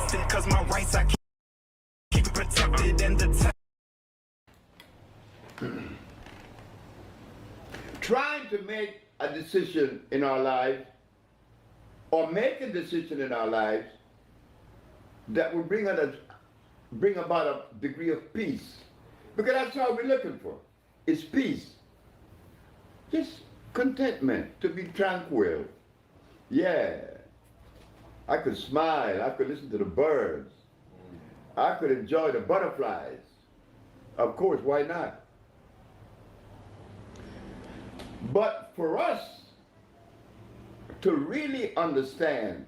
often, cause my rights I keep protected and the Trying to make a decision in our lives, or make a decision in our lives that will bring about a degree of peace. Because that's all we're looking for, is peace. Just contentment, to be tranquil. Yeah. I could smile, I could listen to the birds, I could enjoy the butterflies. Of course, why not? But for us to really understand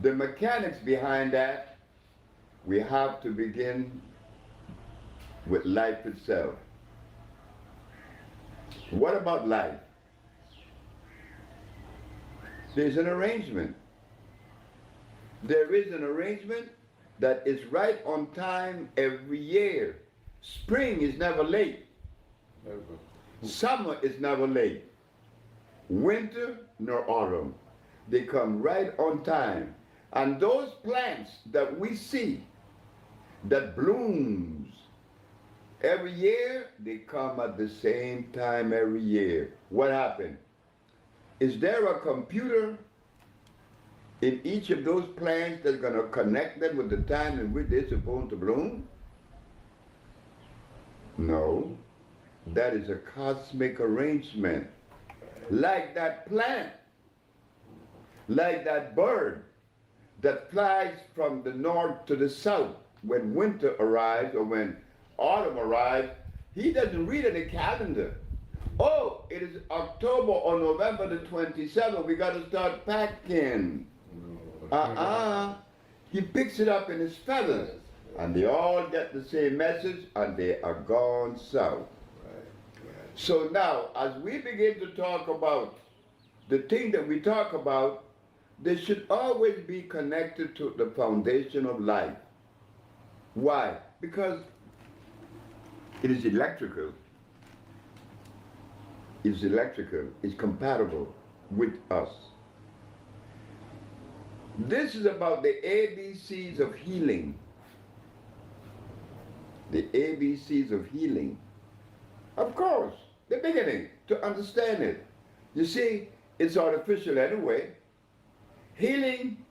the mechanics behind that, we have to begin with life itself. What about life? There's an arrangement. There is an arrangement that is right on time every year. Spring is never late. Summer is never late. Winter nor autumn. They come right on time. And those plants that we see that blooms every year, they come at the same time every year. What happened? Is there a computer in each of those plants that's going to connect them with the time in which they're supposed to bloom? No. That is a cosmic arrangement. Like that plant, like that bird that flies from the north to the south. When winter arrives or when autumn arrives, he doesn't read any calendar. Oh, it is October or November the 27th, we got to start packing. He picks it up in his feathers, and they all get the same message, and they are gone south. So now, as we begin to talk about the thing that we talk about, they should always be connected to the foundation of life. Why? Because it is electrical. It's electrical. It's compatible with us. This is about the ABCs of healing. The ABCs of healing. Of course, the beginning, to understand it. You see, it's artificial anyway. Healing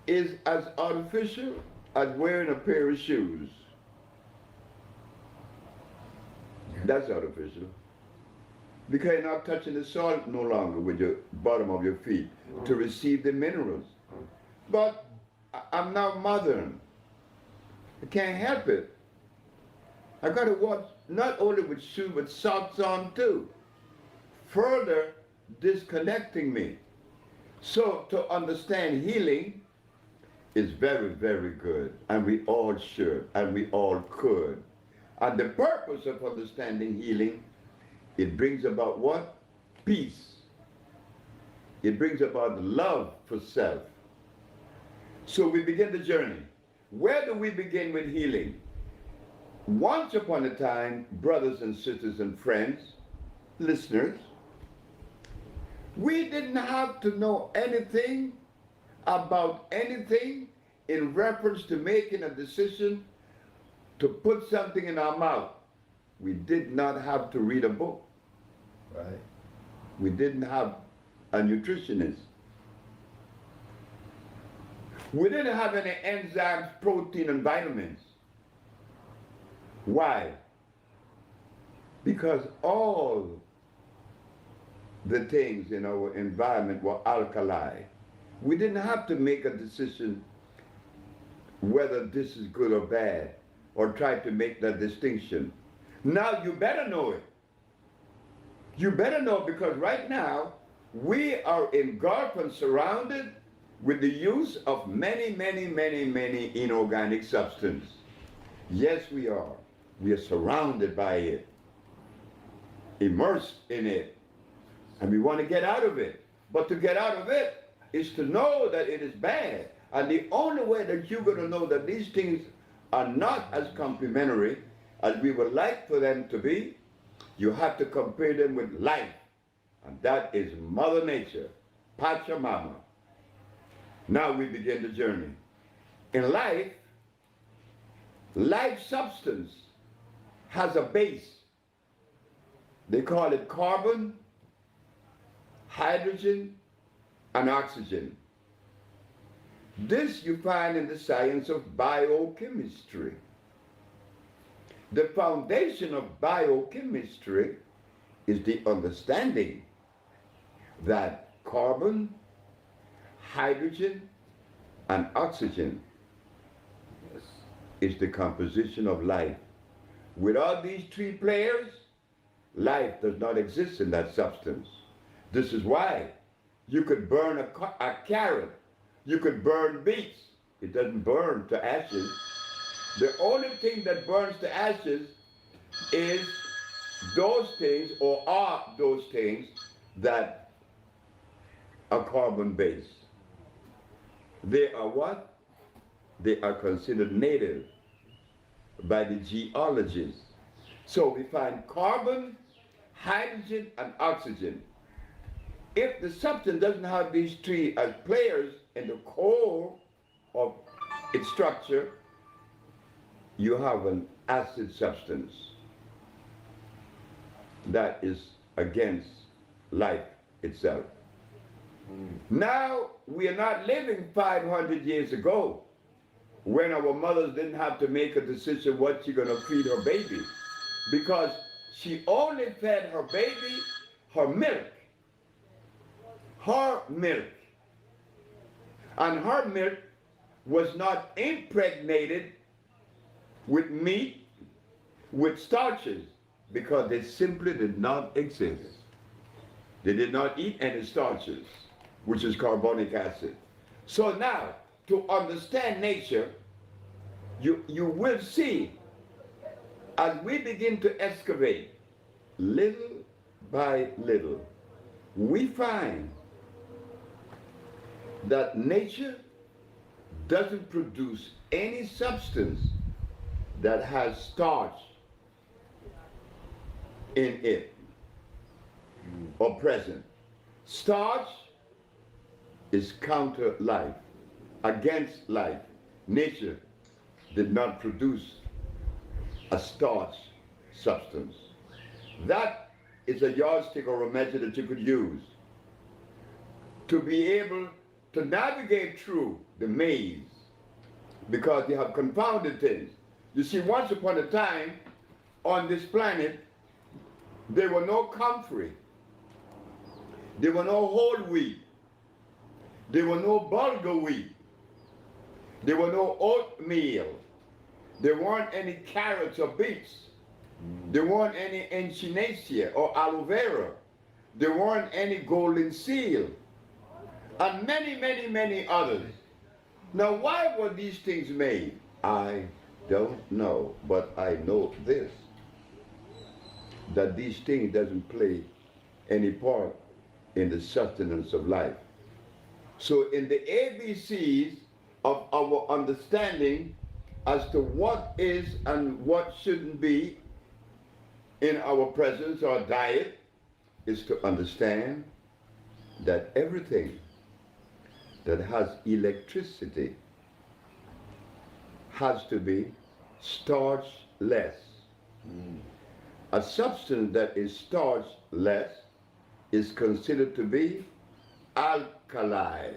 is as artificial as wearing a pair of shoes. That's artificial. Because you're not touching the soil no longer with your bottom of your feet to receive the minerals. But I'm now modern. I can't help it. I got to walk not only with shoes but socks on too, further disconnecting me. So to understand healing is very, very good, and we all should, and we all could. And the purpose of understanding healing, it brings about what? Peace. It brings about love for self. So we begin the journey. Where do we begin with healing? Once upon a time, brothers and sisters and friends, listeners, we didn't have to know anything about anything in reference to making a decision to put something in our mouth. We did not have to read a book. Right? We didn't have a nutritionist. We didn't have any enzymes, protein, and vitamins. Why? Because all the things in our environment were alkali. We didn't have to make a decision whether this is good or bad, or try to make that distinction. Now you better know it. You better know, because right now we are engulfed and surrounded with the use of many, many, many, many inorganic substances. Yes, we are. We are surrounded by it, immersed in it, and we want to get out of it. But to get out of it is to know that it is bad. And the only way that you're going to know that these things are not as complementary as we would like for them to be, you have to compare them with life. And that is Mother Nature, Pachamama. Now we begin the journey. In life, life substance has a base. They call it carbon, hydrogen, and oxygen. This you find in the science of biochemistry. The foundation of biochemistry is the understanding that carbon, hydrogen, and oxygen is the composition of life. Without these three players, life does not exist in that substance. This is why you could burn a carrot, you could burn beets. It doesn't burn to ashes. The only thing that burns to ashes is those things, or are those things that are carbon based. They are what? They are considered native by the geologists. So we find carbon, hydrogen, and oxygen. If the substance doesn't have these three as players in the core of its structure, you have an acid substance that is against life itself. Now, we are not living 500 years ago when our mothers didn't have to make a decision what she's going to feed her baby, because she only fed her baby her milk. Her milk. And her milk was not impregnated with meat, with starches, because they simply did not exist. They did not eat any starches, which is carbonic acid. So now, to understand nature, you will see, as we begin to excavate, little by little, we find that nature doesn't produce any substance that has starch in it or present. Starch is counter life, against life. Nature did not produce a starch substance. That is a yardstick or a measure that you could use to be able to navigate through the maze, because you have confounded things. You see, once upon a time on this planet, there were no comfrey, there were no whole wheat, there were no bulgur wheat, there were no oatmeal, there weren't any carrots or beets, there weren't any echinacea or aloe vera, there weren't any golden seal, and many, many, many others. Now, why were these things made? I don't know, but I know this, that these things doesn't play any part in the sustenance of life. So in the ABCs of our understanding as to what is and what shouldn't be in our presence or diet is to understand that everything that has electricity has to be starchless. A substance that is starchless is considered to be alkali.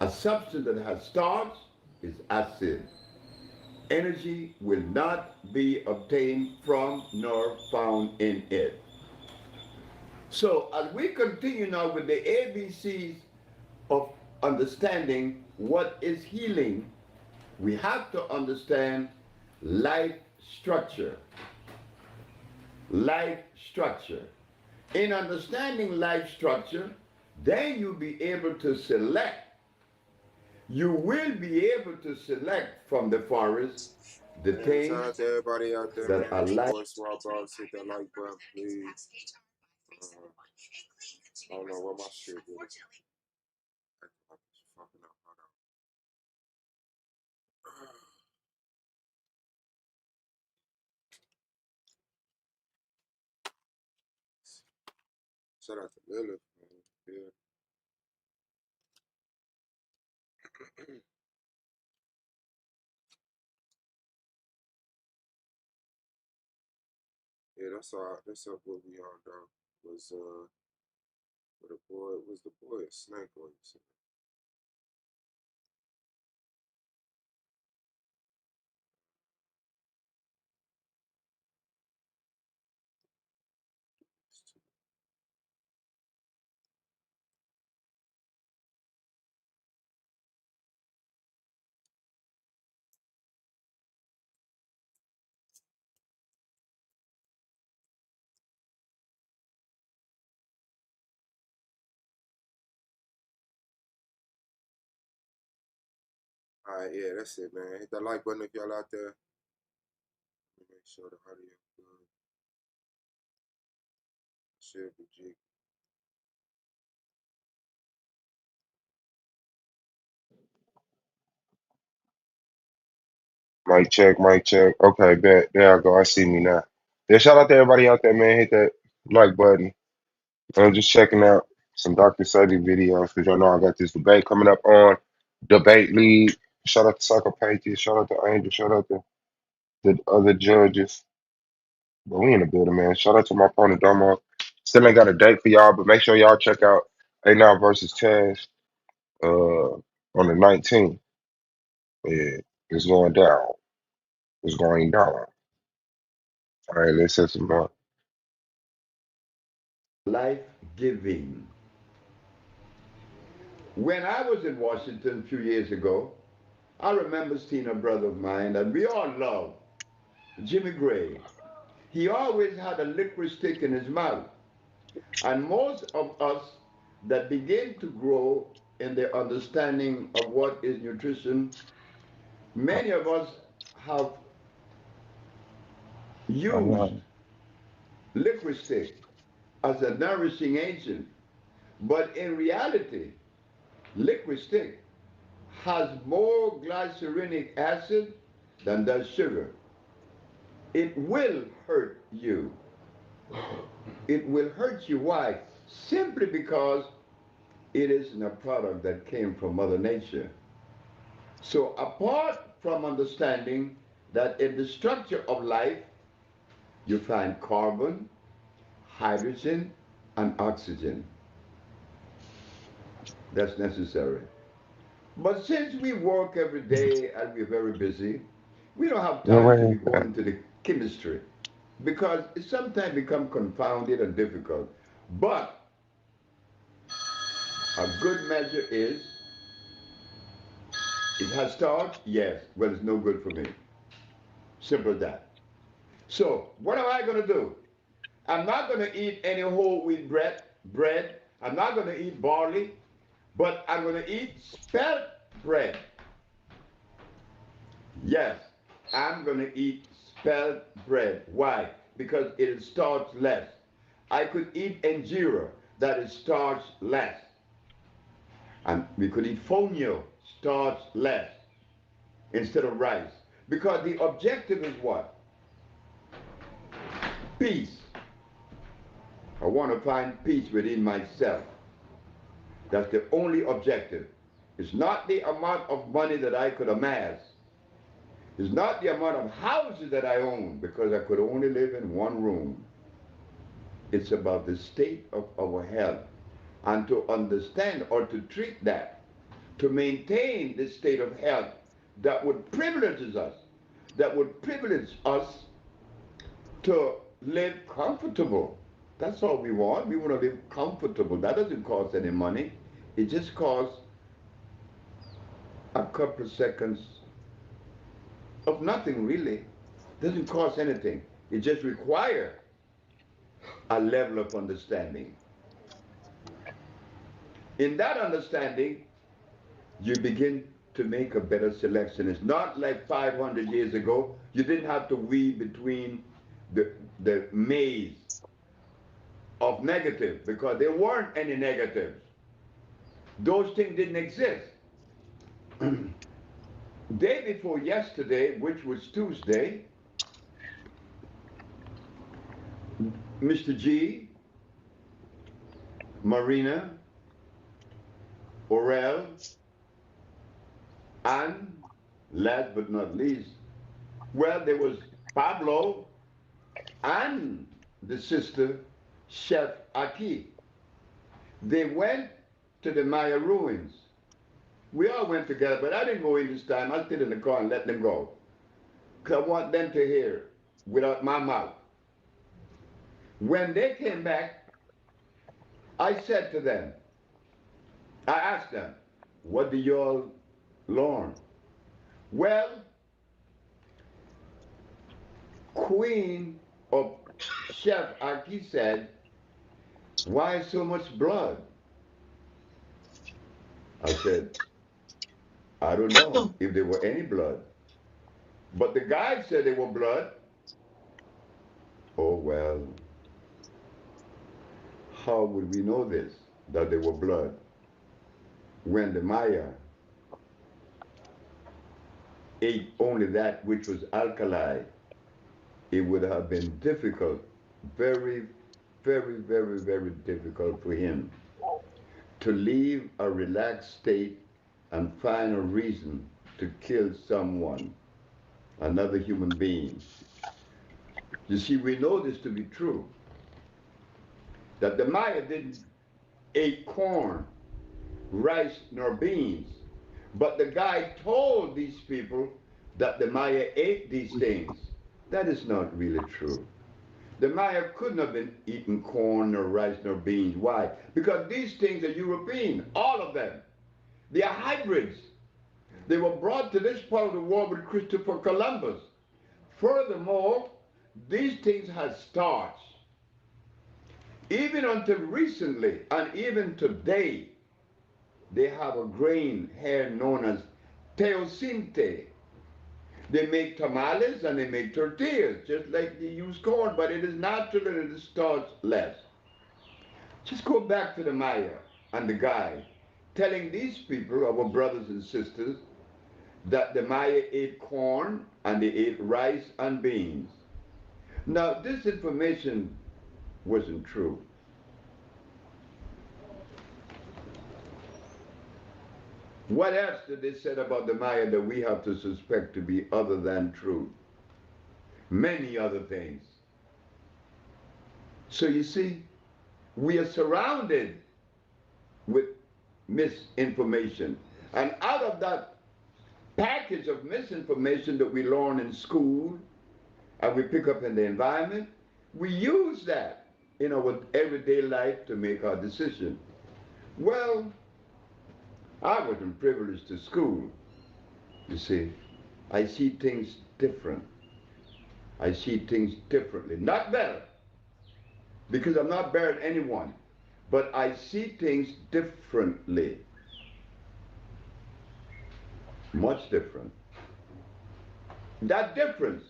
A substance that has starch is acid. Energy will not be obtained from nor found in it. So as we continue now with the ABCs of understanding what is healing, we have to understand life structure. Life structure. In understanding life structure, then you'll be able to select. You will be able to select from the forest the things Shout out to everybody out there, that man. are It's your like. boy Swab Boss. Hit that like button, please. I don't know what my shit is. Fucking up. Hold on. Shout out to Lilith, man. Yeah. Yeah, that's all. That's up what we all done. Was what the boy was the boy a snake or you All right, yeah, that's it, man. Hit that like button if y'all out there. Let me make sure the audio good. Should be G. Mic check, mic check. Okay, bet. There I go. I see me now. Yeah, shout out to everybody out there, man. Hit that like button. I'm just checking out some Dr. Sebi videos because y'all know I got this debate coming up on Debate League. Shout out to Psychopathia. Shout out to Angel. Shout out to the other judges. But we in the building, man. Shout out to my opponent, Domo. Still ain't got a date for y'all, but make sure y'all check out A9 versus Taz on the 19th. Yeah, it's going down. It's going down. All right, let's set some more. Life giving. When I was in Washington a few years ago, I remember seeing a brother of mine that we all love, Jimmy Gray. He always had a licorice stick in his mouth. And most of us that begin to grow in the understanding of what is nutrition, many of us have All used right. licorice stick as a nourishing agent. But in reality, licorice stick has more glycerinic acid than does sugar. It will hurt you. It will hurt you. Why? Simply because it isn't a product that came from Mother Nature. So apart from understanding that in the structure of life, you find carbon, hydrogen, and oxygen. That's necessary. But since we work every day and we're very busy, we don't have Yeah, time to where be is going that? into the chemistry because it sometimes becomes confounded and difficult. But a good measure is it has starch? Yes. Well, it's no good for me. Simple as that. So, what am I going to do? I'm not going to eat any whole wheat bread. I'm not going to eat barley, but I'm going to eat spelt bread. Yes, I'm going to eat spelt bread. Why? Because it is starch less. I could eat injera, that is starch less. And we could eat fonio, starch less, instead of rice. Because the objective is what? Peace. I want to find peace within myself. That's the only objective. It's not the amount of money that I could amass. It's not the amount of houses that I own because I could only live in one room. It's about the state of our health. And to understand or to treat that, to maintain this state of health that would privilege us, to live comfortable. That's all we want. We want to live comfortable. That doesn't cost any money. It just costs a couple of seconds of nothing really. It doesn't cost anything. It just requires a level of understanding. In that understanding, you begin to make a better selection. It's not like 500 years ago. You didn't have to weed between the maze of negative because there weren't any negatives. Those things didn't exist. Day before yesterday, which was Tuesday, Mr. G, Marina, Orel, and last but not least, well, there was Pablo and the sister, Chef Aki. They went to the Maya ruins. We all went together, but I didn't go in this time. I stayed in the car and let them go. Because I want them to hear without my mouth. When they came back, I said to them, I asked them, what did y'all learn? Well, Queen of Chef Aki said, why so much blood? I said, I don't know if there were any blood. But the guide said there were blood. Oh, well, how would we know this, that there were blood? When the Maya ate only that which was alkali, it would have been difficult, very, very, very, very difficult for him to leave a relaxed state and find a reason to kill someone, another human being. You see, we know this to be true, that the Maya didn't eat corn, rice, nor beans, but the guy told these people that the Maya ate these things. That is not really true. The Maya couldn't have been eating corn, nor rice, nor beans. Why? Because these things are European, all of them. They are hybrids. They were brought to this part of the world with Christopher Columbus. Furthermore, these things had starch. Even until recently, and even today, they have a grain here known as teosinte. They make tamales and they make tortillas, just like they use corn, but it is natural and it is starch less. Just go back to the Maya and the guy telling these people, our brothers and sisters, that the Maya ate corn and they ate rice and beans. Now, this information wasn't true. What else did they say about the Maya that we have to suspect to be other than true? Many other things. So you see, we are surrounded with misinformation. And out of that package of misinformation that we learn in school and we pick up in the environment, we use that in our everyday life to make our decision. Well, I wasn't privileged to school. You see, I see things different. I see things differently. Not better, because I'm not better than anyone, but I see things differently. Much different. That difference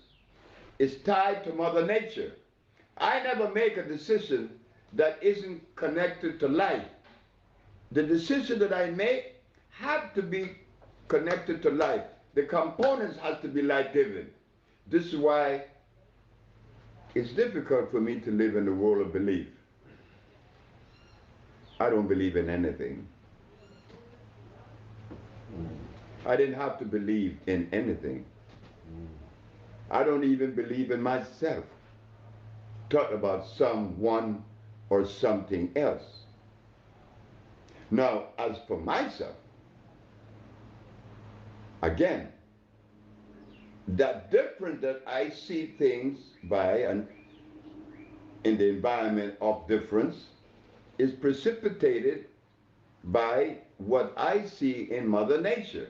is tied to Mother Nature. I never make a decision that isn't connected to life. The decision that I make have to be connected to life. The components have to be life-giving. This is why it's difficult for me to live in the world of belief. I don't believe in anything. I didn't have to believe in anything. I don't even believe in myself. Talk about someone or something else. Now, as for myself, again, that difference that I see things by and in the environment of difference is precipitated by what I see in Mother Nature.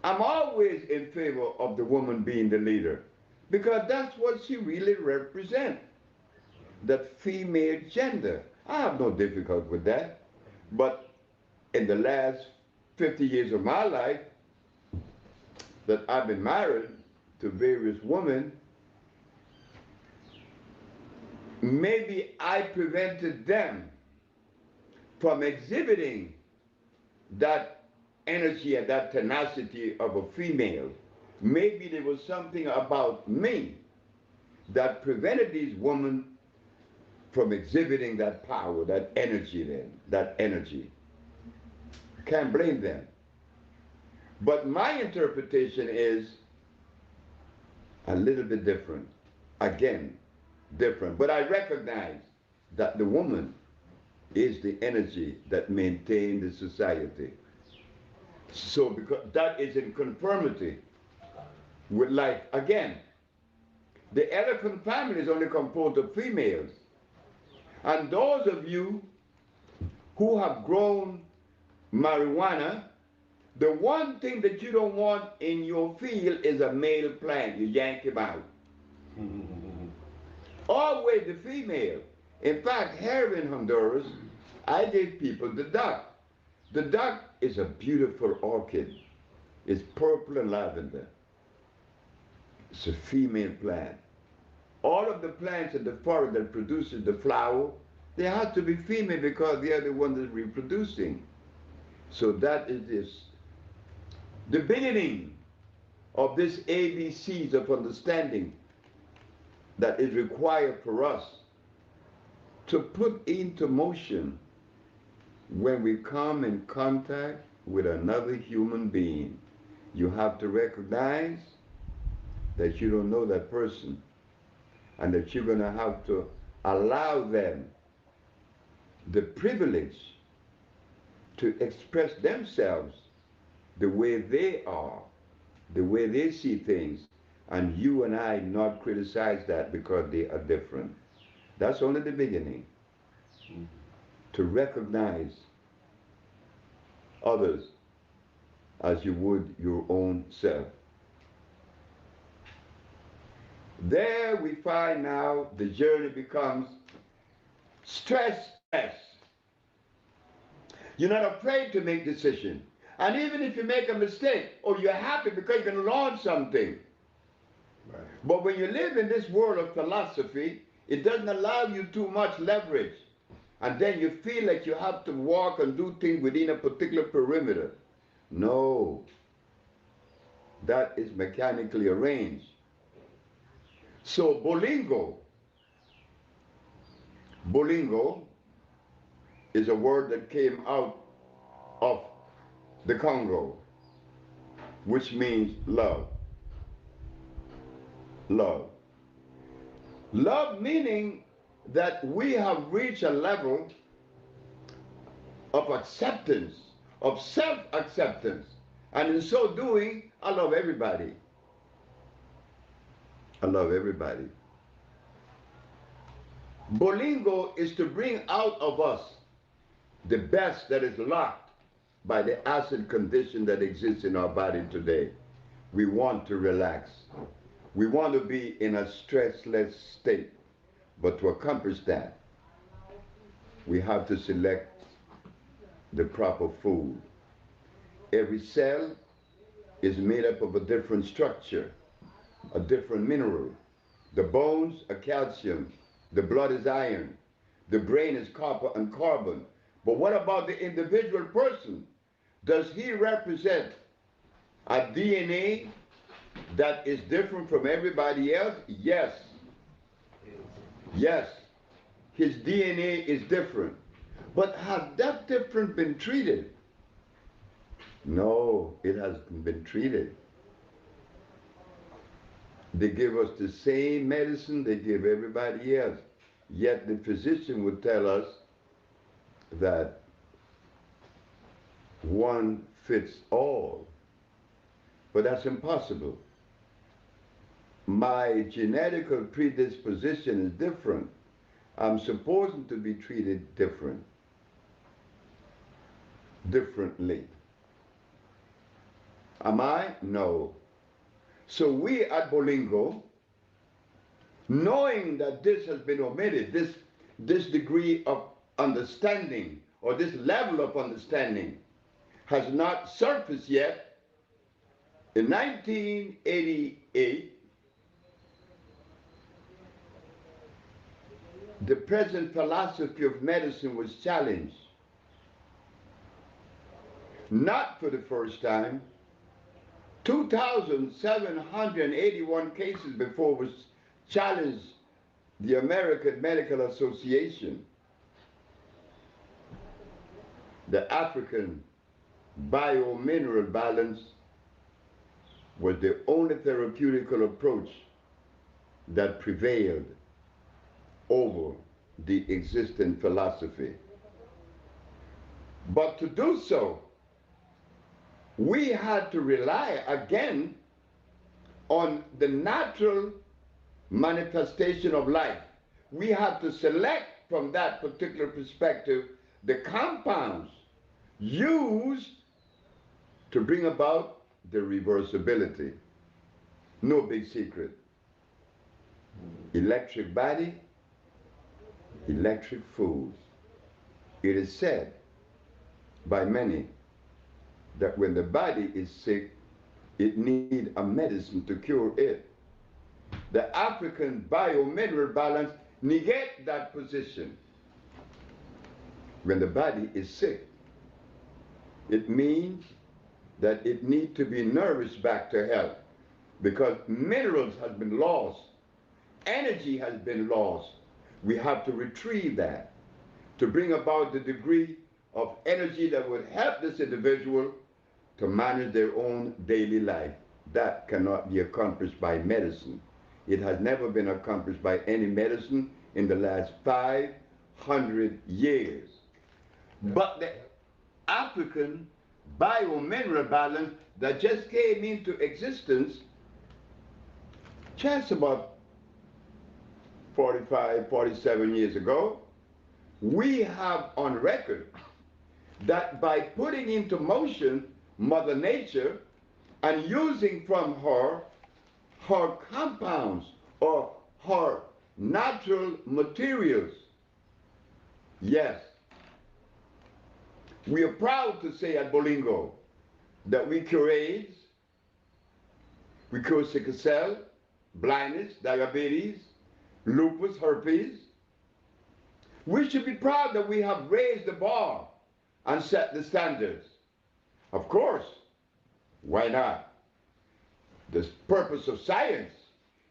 I'm always in favor of the woman being the leader because that's what she really represents, that female gender. I have no difficulty with that. But in the last 50 years of my life that I've been married to various women, maybe I prevented them from exhibiting that energy and that tenacity of a female. Maybe there was something about me that prevented these women from exhibiting that power, that energy then, that energy. Can't blame them. But my interpretation is a little bit different. Again, different. But I recognize that the woman is the energy that maintains the society. So because that is in conformity with life. Again, the elephant family is only composed of females. And those of you who have grown marijuana, the one thing that you don't want in your field is a male plant. You yank him out. Always the female. In fact, here in Honduras, I gave people the duck. The duck is a beautiful orchid. It's purple and lavender. It's a female plant. All of the plants in the forest that produces the flower, they have to be female because they are the ones that are reproducing. So that is this. The beginning of this ABCs of understanding that is required for us to put into motion when we come in contact with another human being. You have to recognize that you don't know that person and that you're going to have to allow them the privilege to express themselves the way they are, the way they see things, and you and I not criticize that because they are different. That's only the beginning. To recognize others as you would your own self. There we find now the journey becomes stress. You're not afraid to make decisions. And even if you make a mistake, or you're happy because you can learn something. Right. But when you live in this world of philosophy, it doesn't allow you too much leverage. And then you feel like you have to walk and do things within a particular perimeter. No. That is mechanically arranged. So bolingo is a word that came out of the Congo, which means love. Love. Love meaning that we have reached a level of acceptance, of self-acceptance. And in so doing, I love everybody. I love everybody. Bolingo is to bring out of us the best that is locked by the acid condition that exists in our body today. We want to relax. We want to be in a stressless state. But to accomplish that, we have to select the proper food. Every cell is made up of a different structure, a different mineral. The bones are calcium, the blood is iron, the brain is copper and carbon. But what about the individual person? Does he represent a DNA that is different from everybody else? Yes. Yes. His DNA is different. But has that difference been treated? No, it hasn't been treated. They give us the same medicine they give everybody else. Yet the physician would tell us that one fits all. But that's impossible. My genetical predisposition is different. I'm supposed to be treated differently. Am I? No. So we at Bolingo, knowing that this has been omitted, this degree of understanding or this level of understanding has not surfaced yet, in 1988, the present philosophy of medicine was challenged. Not for the first time. 2,781 cases before was challenged the American Medical Association. The African biomineral balance was the only therapeutical approach that prevailed. over the existing philosophy. But to do so, we had to rely again on the natural manifestation of life. We had to select from that particular perspective the compounds used to bring about the reversibility. No big secret. Electric body, electric foods. It is said by many that when the body is sick, it needs a medicine to cure it. The African biomineral balance negates that position. When the body is sick, it means that it needs to be nourished back to health because minerals have been lost, energy has been lost. We have to retrieve that to bring about the degree of energy that would help this individual to manage their own daily life. That cannot be accomplished by medicine. It has never been accomplished by any medicine in the last 500 years. But the African biomineral balance that just came into existence just about 45, 47 years ago, we have on record that by putting into motion Mother Nature and using from her compounds or her natural materials, yes, we are proud to say at Bolingo that we cure AIDS, we cure sickle cell, blindness, diabetes, lupus, herpes. We should be proud that we have raised the bar and set the standards. Of course, why not? The purpose of science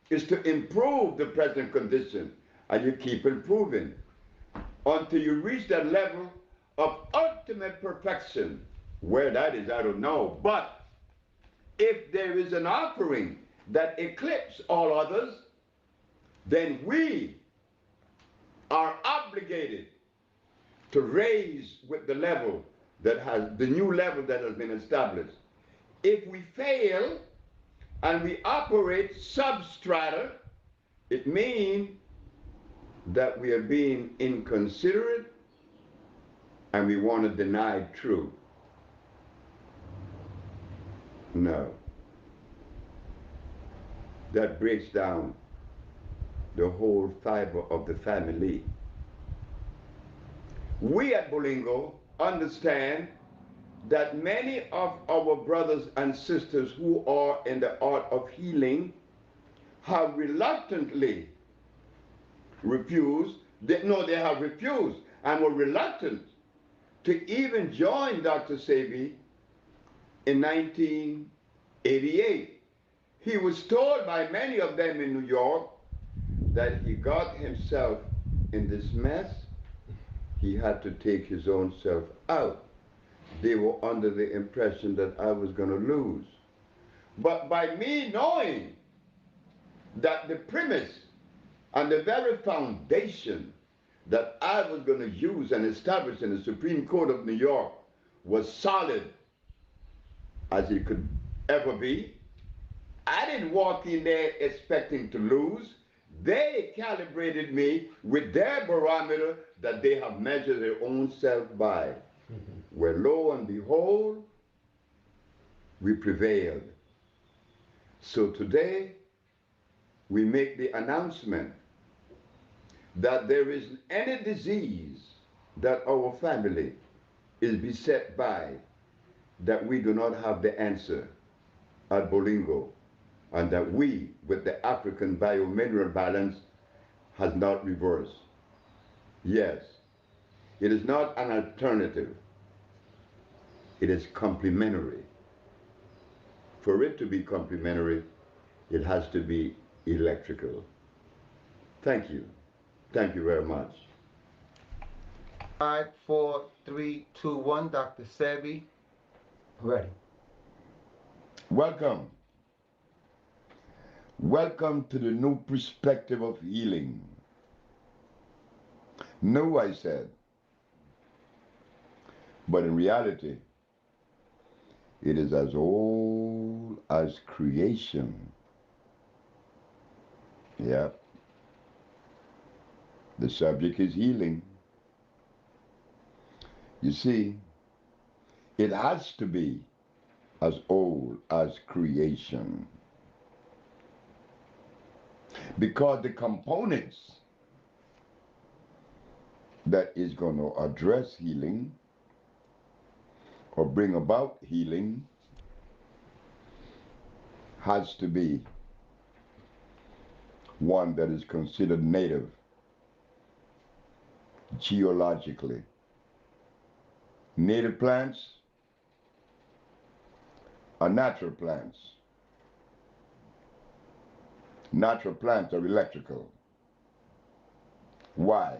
is to improve the present condition, and you keep improving until you reach that level of ultimate perfection. Where that is, I don't know. But if there is an offering that eclipses all others, then we are obligated to raise with the level that has, the new level that has been established. If we fail and we operate substrata, it means that we are being inconsiderate and we want to deny truth. No. That breaks down the whole fiber of the family. We at Bolingo understand that many of our brothers and sisters who are in the art of healing have reluctantly refused, they have refused and were reluctant to even join Dr. Sebi in 1988. He was told by many of them in New York that he got himself in this mess, he had to take his own self out. They were under the impression that I was going to lose. But by me knowing that the premise and the very foundation that I was going to use and establish in the Supreme Court of New York was solid as it could ever be, I didn't walk in there expecting to lose. They calibrated me with their barometer that they have measured their own self by. Where lo and behold, we prevailed. So today, we make the announcement that there is any disease that our family is beset by that we do not have the answer at Bolingo, and that we, with the African biomineral balance, has not reversed. Yes, it is not an alternative. It is complementary. For it to be complementary, it has to be electrical. Thank you. Thank you very much. 5, 4, 3, 2, 1. Dr. Sebi. Ready. Welcome. Welcome to the new perspective of healing. New, I said. But in reality, it is as old as creation. Yeah. The subject is healing. You see, it has to be as old as creation. Because the components that is going to address healing or bring about healing has to be one that is considered native geologically. Native plants are natural plants. Natural plants are electrical. Why?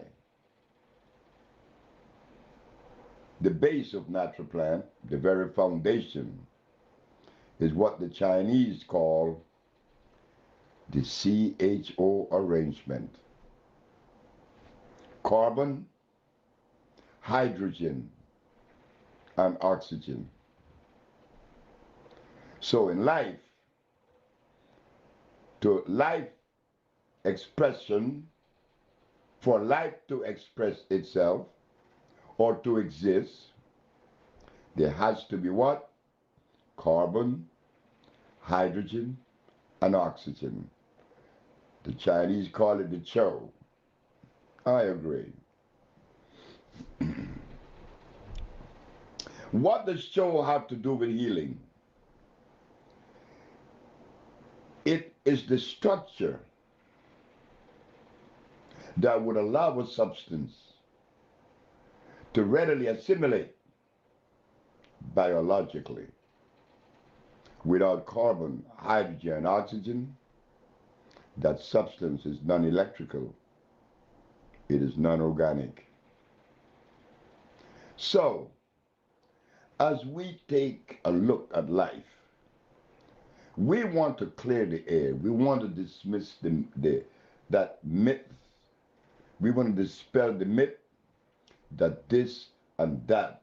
The base of natural plant, the very foundation, is what the Chinese call the CHO arrangement. Carbon, hydrogen, and oxygen. So in life, to life expression, for life to express itself or to exist, there has to be what? Carbon, hydrogen, and oxygen. The Chinese call it the Cho. I agree. What does Cho have to do with healing? It is the structure that would allow a substance to readily assimilate biologically. Without carbon, hydrogen, and oxygen, that substance is non-electrical. It is non-organic. So, as we take a look at life, we want to clear the air. We want to dismiss that myth. We want to dispel the myth that this and that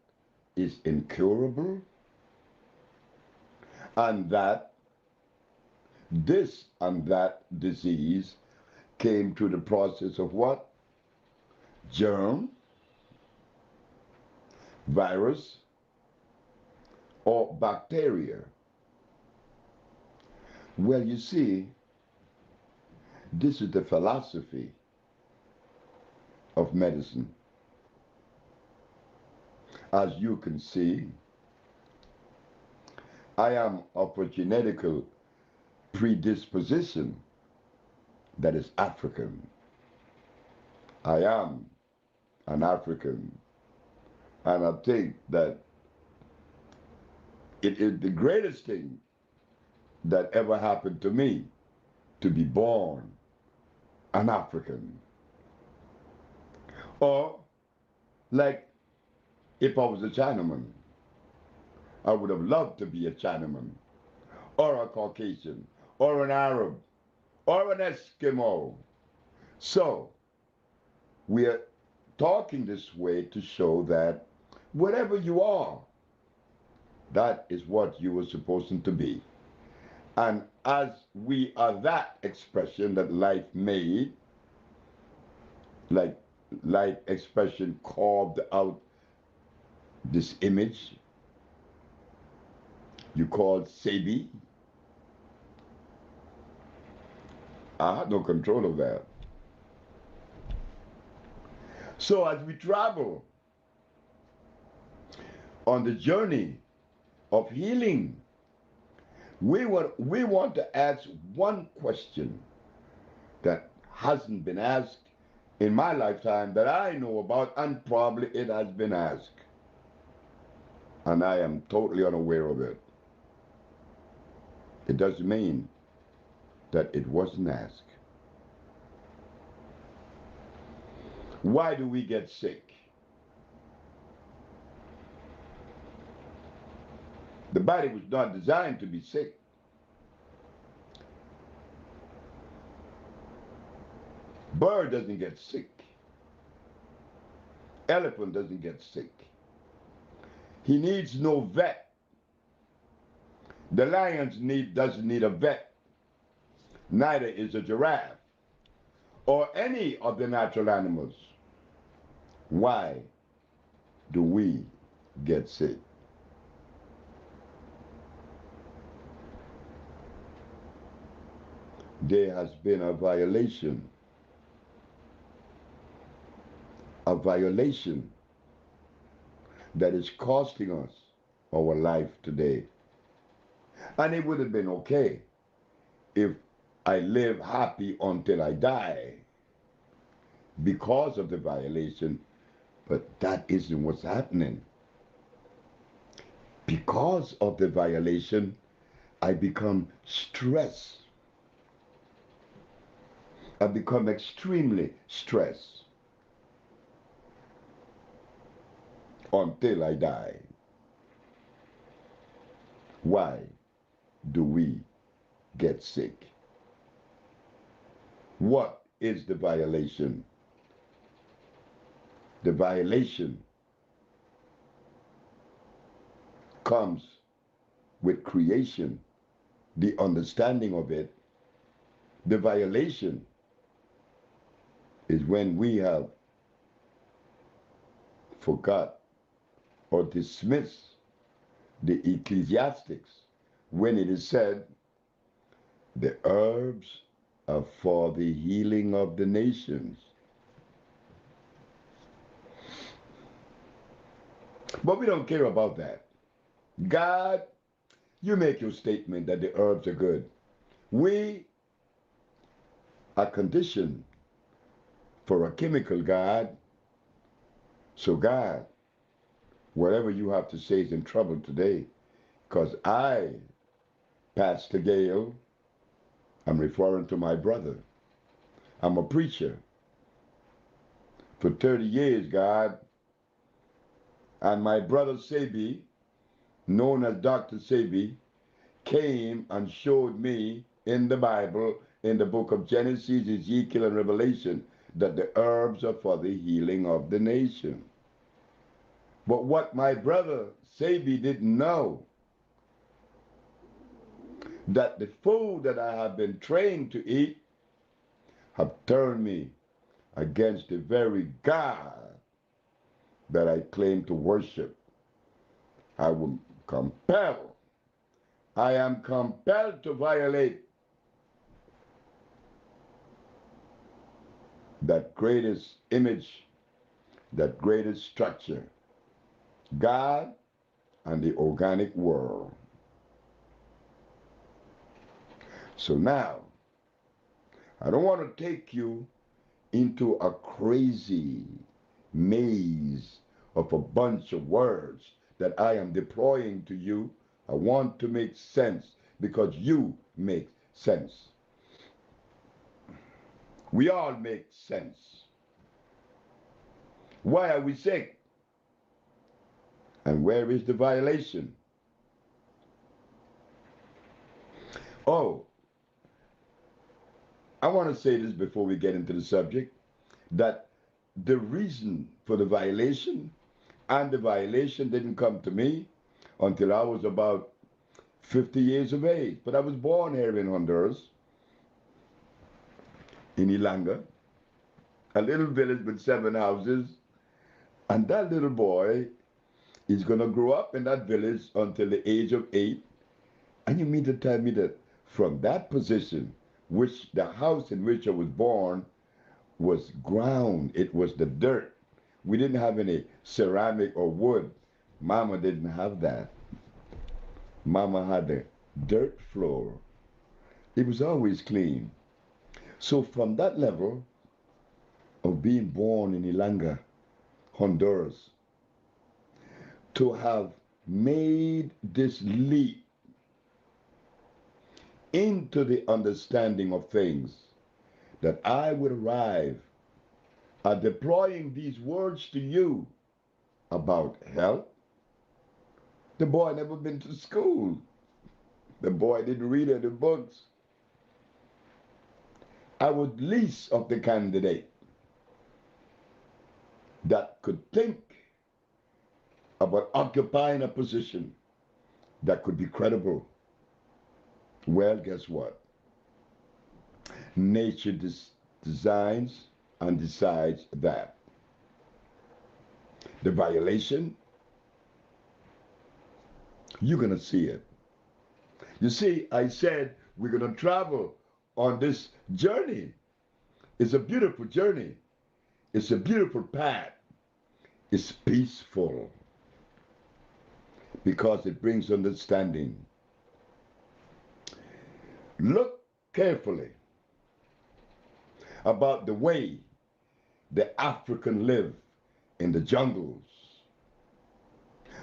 is incurable, and that this and that disease came through the process of what? Germ, virus, or bacteria. Well, you see, this is the philosophy of medicine. As you can see, I am of a genetical predisposition that is African. I am an African, and I think that it is the greatest thing that ever happened to me to be born an African. Or, like, if I was a Chinaman, I would have loved to be a Chinaman, or a Caucasian, or an Arab, or an Eskimo. So, we are talking this way to show that whatever you are, that is what you were supposed to be. And as we are that expression that life made, like life expression carved out this image you called Sebi, I had no control of that. So as we travel on the journey of healing, we want to ask one question that hasn't been asked in my lifetime that I know about, and probably it has been asked. And I am totally unaware of it. It doesn't mean that it wasn't asked. Why do we get sick? The body was not designed to be sick. Bird doesn't get sick. Elephant doesn't get sick. He needs no vet. The lion doesn't need a vet. Neither is a giraffe or any of the natural animals. Why do we get sick? There has been a violation that is costing us our life today. And it would have been okay if I live happy until I die because of the violation, but that isn't what's happening. Because of the violation, I become stressed. I become extremely stressed until I die. Why do we get sick? What is the violation? The violation comes with creation, the understanding of it. The violation is when we have forgot or dismissed the ecclesiastics when it is said, the herbs are for the healing of the nations. But we don't care about that. God, you make your statement that the herbs are good. We are conditioned for a chemical God. So God, whatever you have to say is in trouble today. Because I, Pastor Gale, I'm referring to my brother. I'm a preacher. For 30 years, God, and my brother Sebi, known as Dr. Sebi, came and showed me in the Bible, in the book of Genesis, Ezekiel, and Revelation, that the herbs are for the healing of the nation. But what my brother Sebi didn't know, that the food that I have been trained to eat have turned me against the very God that I claim to worship. I am compelled to violate that greatest image, that greatest structure, God and the organic world. So now, I don't want to take you into a crazy maze of a bunch of words that I am deploying to you. I want to make sense because you make sense. We all make sense. Why are we sick? And where is the violation? Oh, I want to say this before we get into the subject, that the reason for the violation, and the violation didn't come to me until I was about 50 years of age. But I was born here in Honduras, in Ilanga, a little village with 7 houses. And that little boy is going to grow up in that village until the age of 8. And you mean to tell me that from that position, which the house in which I was born was ground, it was the dirt. We didn't have any ceramic or wood. Mama didn't have that. Mama had the dirt floor. It was always clean. So from that level of being born in Ilanga, Honduras, to have made this leap into the understanding of things, that I would arrive at deploying these words to you about health. The boy never been to school. The boy didn't read any books. I was least of the candidate. that could think about occupying a position that could be credible. Well, guess what? Nature designs and decides that. The violation, you're going to see it. You see, I said we're going to travel on this journey. It's a beautiful journey. It's a beautiful path. It's peaceful because it brings understanding. Look carefully about the way the African live in the jungles.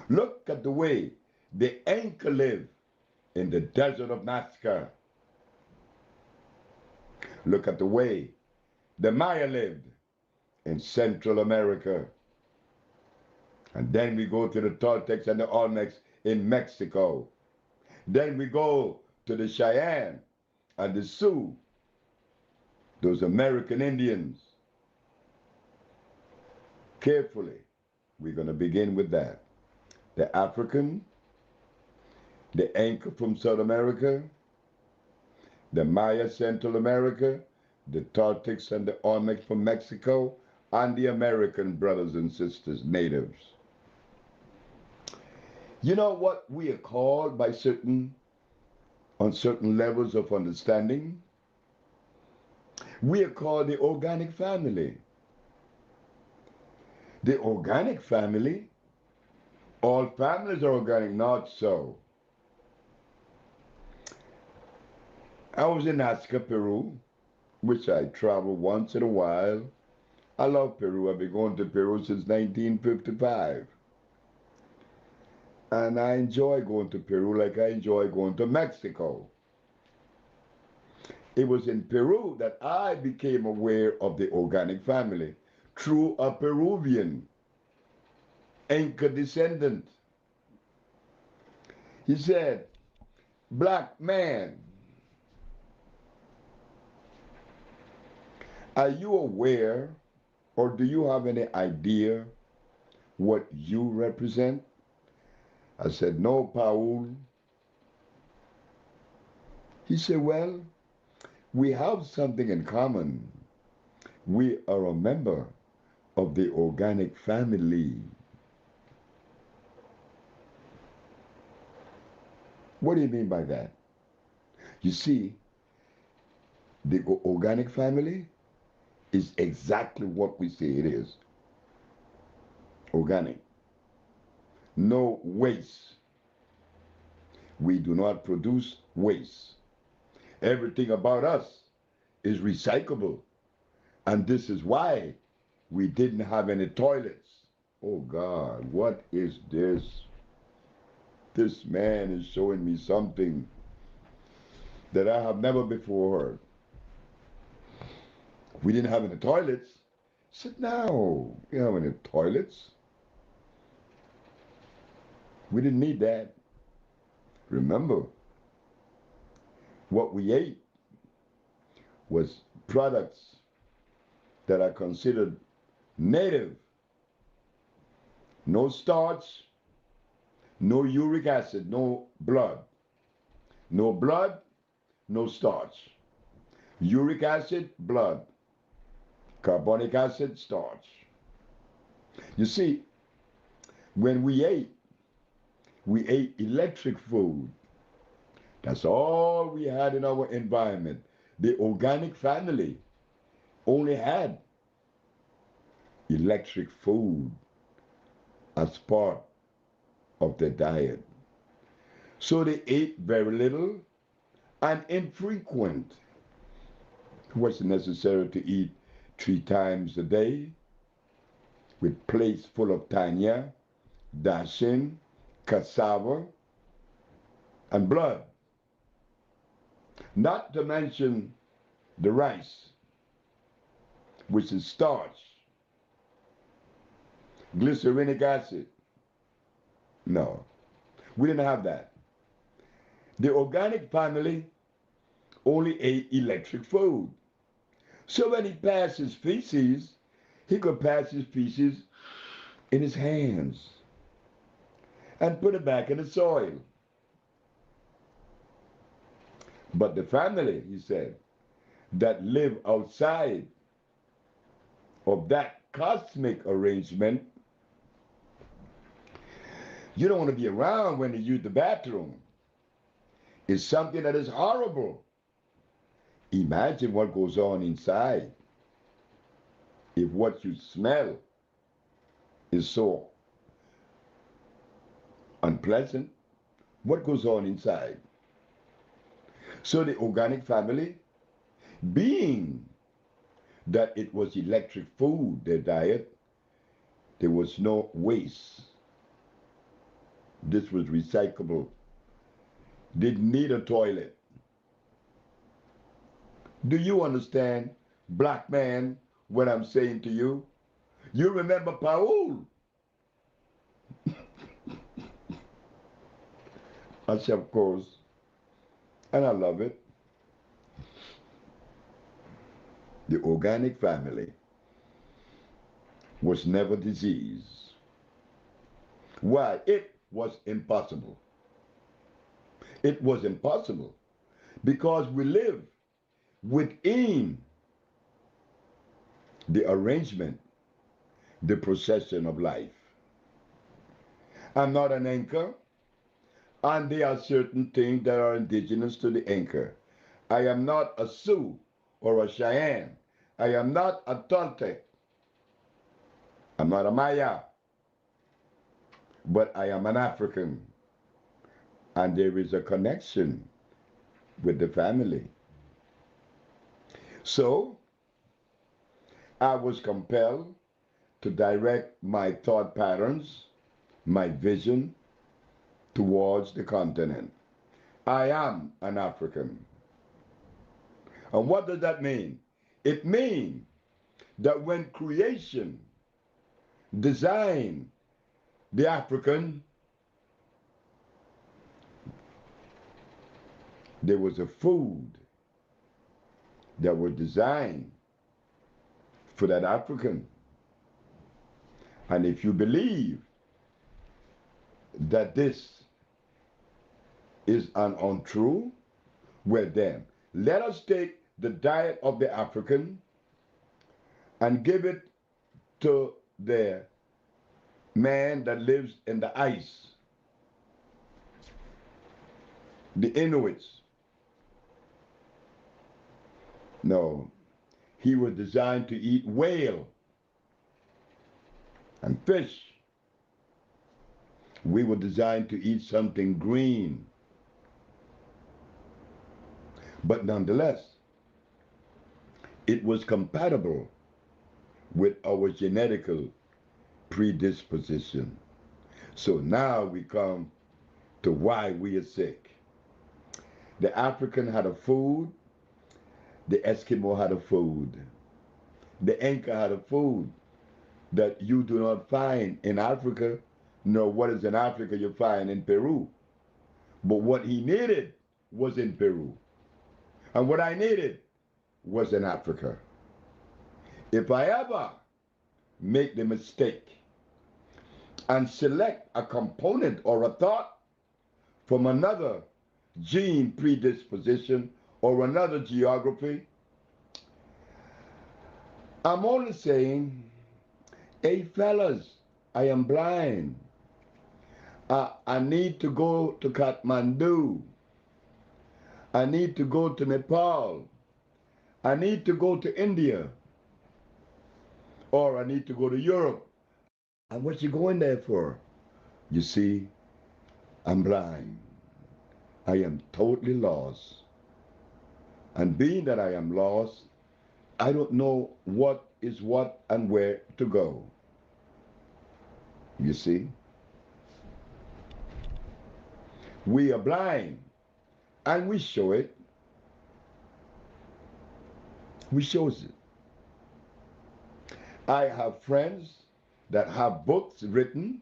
Look at the way the Inca live in the desert of Nazca. Look at the way the Maya lived in Central America. And then we go to the Toltecs and the Olmecs in Mexico. Then we go to the Cheyenne and the Sioux, those American Indians. Carefully, we're going to begin with that. The African, the Inca from South America, the Maya Central America, the Toltecs and the Olmecs from Mexico, and the American brothers and sisters, natives. You know what we are called by on certain levels of understanding? We are called the organic family. The organic family, all families are organic, not so. I was in Nazca, Peru, which I travel once in a while. I love Peru. I've been going to Peru since 1955. And I enjoy going to Peru like I enjoy going to Mexico. It was in Peru that I became aware of the organic family through a Peruvian Inca descendant. He said, "Black man, are you aware or do you have any idea what you represent?" I said, "No, Paul." He said, "Well, we have something in common. We are a member of the organic family." What do you mean by that? You see, the organic family is exactly what we say it is. Organic. No waste. We do not produce waste. Everything about us is recyclable. And this is why we didn't have any toilets. Oh God, what is this? This man is showing me something that I have never before heard. We didn't have any toilets. I said, no, we don't have any toilets. We didn't need that. Remember, what we ate was products that are considered native. No starch, no uric acid, no blood. No blood, no starch. Uric acid, blood. Carbonic acid, starch. You see, when we ate electric food. That's all we had in our environment. The organic family only had electric food as part of their diet. So they ate very little and infrequent. It wasn't necessary to eat 3 times a day with plates full of tanya, dashin, cassava, and blood. Not to mention the rice, which is starch, glycerinic acid. No, we didn't have that. The organic family only ate electric food. So when he passed his feces, He could pass his pieces in his hands and put it back in the soil. But the family, he said, that live outside of that cosmic arrangement, you don't want to be around when you use the bathroom. It's something that is horrible. Imagine what goes on inside if what you smell is so unpleasant. What goes on inside? So the organic family, being that it was electric food, their diet, there was no waste. This was recyclable. Didn't need a toilet. Do you understand, black man, what I'm saying to you? You remember Paul? I said, of course, and I love it. The organic family was never diseased. Why? It was impossible. It was impossible because we live within the arrangement, the procession of life. I'm not an anchor, and there are certain things that are indigenous to the anchor. I am not a Sioux or a Cheyenne. I am not a Toltec. I'm not a Maya. But I am an African. And there is a connection with the family. So, I was compelled to direct my thought patterns, my vision, towards the continent. I am an African. And what does that mean? It means that when creation designed the African, there was a food that was designed for that African. And if you believe that this is an untrue, well then, let us take the diet of the African and give it to the man that lives in the ice, the Inuits. No, he was designed to eat whale and fish. We were designed to eat something green. But nonetheless, it was compatible with our genetical predisposition. So now we come to why we are sick. The African had a food, the Eskimo had a food, the Inca had a food that you do not find in Africa, nor what is in Africa you find in Peru. But what he needed was in Peru. And what I needed was in Africa. If I ever make the mistake and select a component or a thought from another gene predisposition or another geography, I'm only saying, hey fellas, I am blind. I need to go to Kathmandu. I need to go to Nepal. I need to go to India. Or I need to go to Europe. And what you going there for? You see, I'm blind. I am totally lost. And being that I am lost, I don't know what is what and where to go. You see? We are blind and we show it. We shows it. I have friends that have books written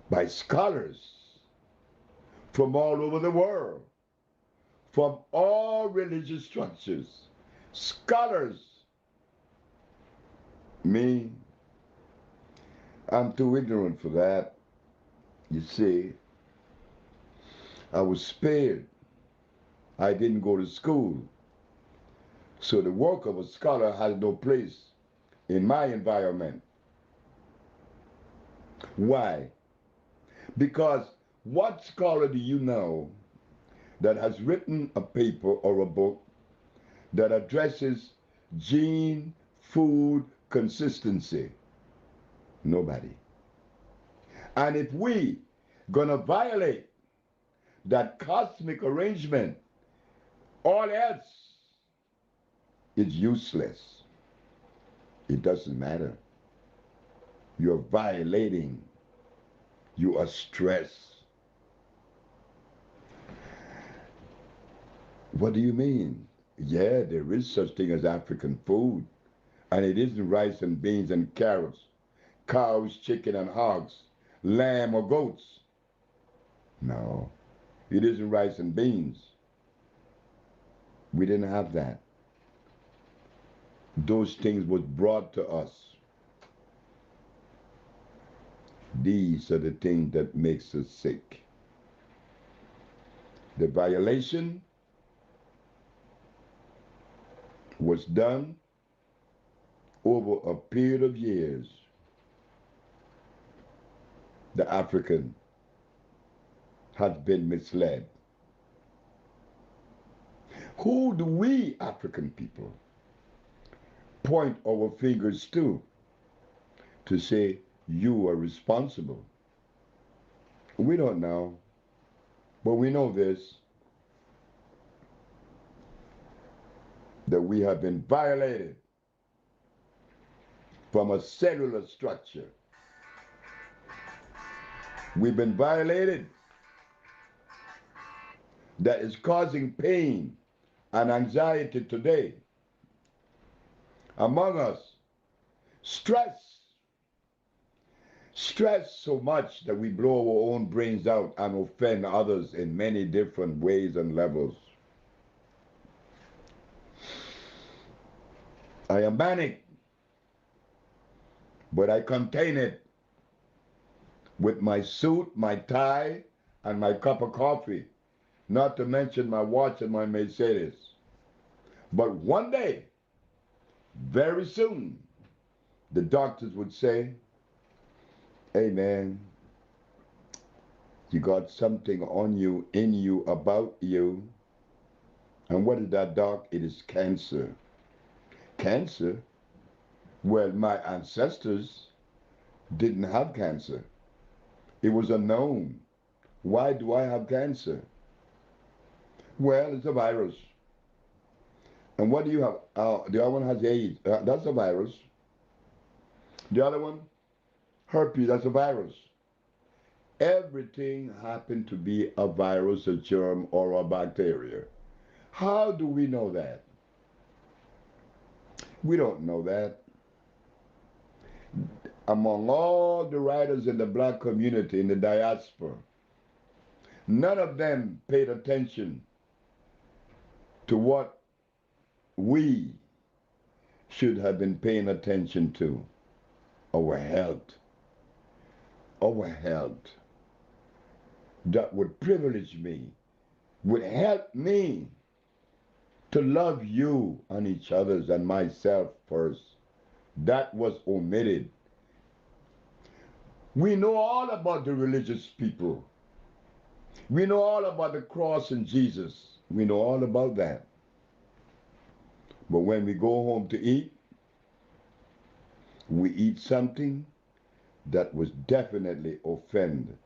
by scholars from all over the world, from all religious structures, scholars, Me, I'm too ignorant for that. You see, I was spared. I didn't go to school. So the work of a scholar has no place in my environment. Why? Because what scholar do you know that has written a paper or a book that addresses gene food consistency? Nobody. And if we gonna violate that cosmic arrangement, all else is useless. It doesn't matter. You're violating. You are stressed. What do you mean? Yeah, there is such thing as African food. And it isn't rice and beans and carrots, cows, chicken and hogs, lamb or goats. No, it isn't rice and beans. We didn't have that. Those things was brought to us. These are the things that makes us sick. The violation was done over a period of years. The African has been misled. Who do we African people point our fingers to say you are responsible? We don't know, but we know this, that we have been violated from a cellular structure. We've been violated that is causing pain and anxiety today among us. Stress. Stress so much that we blow our own brains out and offend others in many different ways and levels. I am manic, but I contain it with my suit, my tie, and my cup of coffee, not to mention my watch and my Mercedes. But one day, very soon, the doctors would say, hey man, you got something on you, in you, about you. And what is that, doc? It is cancer. Cancer? Well, my ancestors didn't have cancer. It was unknown. Why do I have cancer? Well, it's a virus. And what do you have? The other one has AIDS. That's a virus. The other one, herpes, that's a virus. Everything happened to be a virus, a germ, or a bacteria. How do we know that? We don't know that. Among all the writers in the black community, in the diaspora, none of them paid attention to what we should have been paying attention to. Our health. Our health. That would privilege me, would help me to love you and each others and myself first. That was omitted. We know all about the religious people. We know all about the cross and Jesus. We know all about that. But when we go home to eat, we eat something that was definitely offend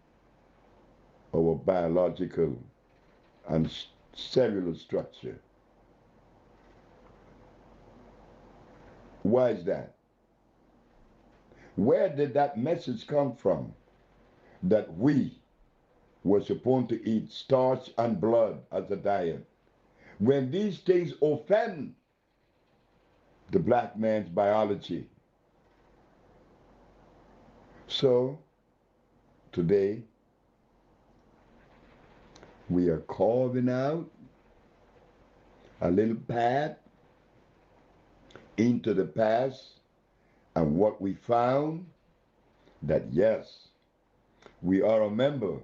our biological and cellular structure. Why is that? Where did that message come from? That we were supposed to eat starch and blood as a diet. When these things offend the black man's biology. So, today, we are carving out a little path into the past And what we found, that yes, we are a member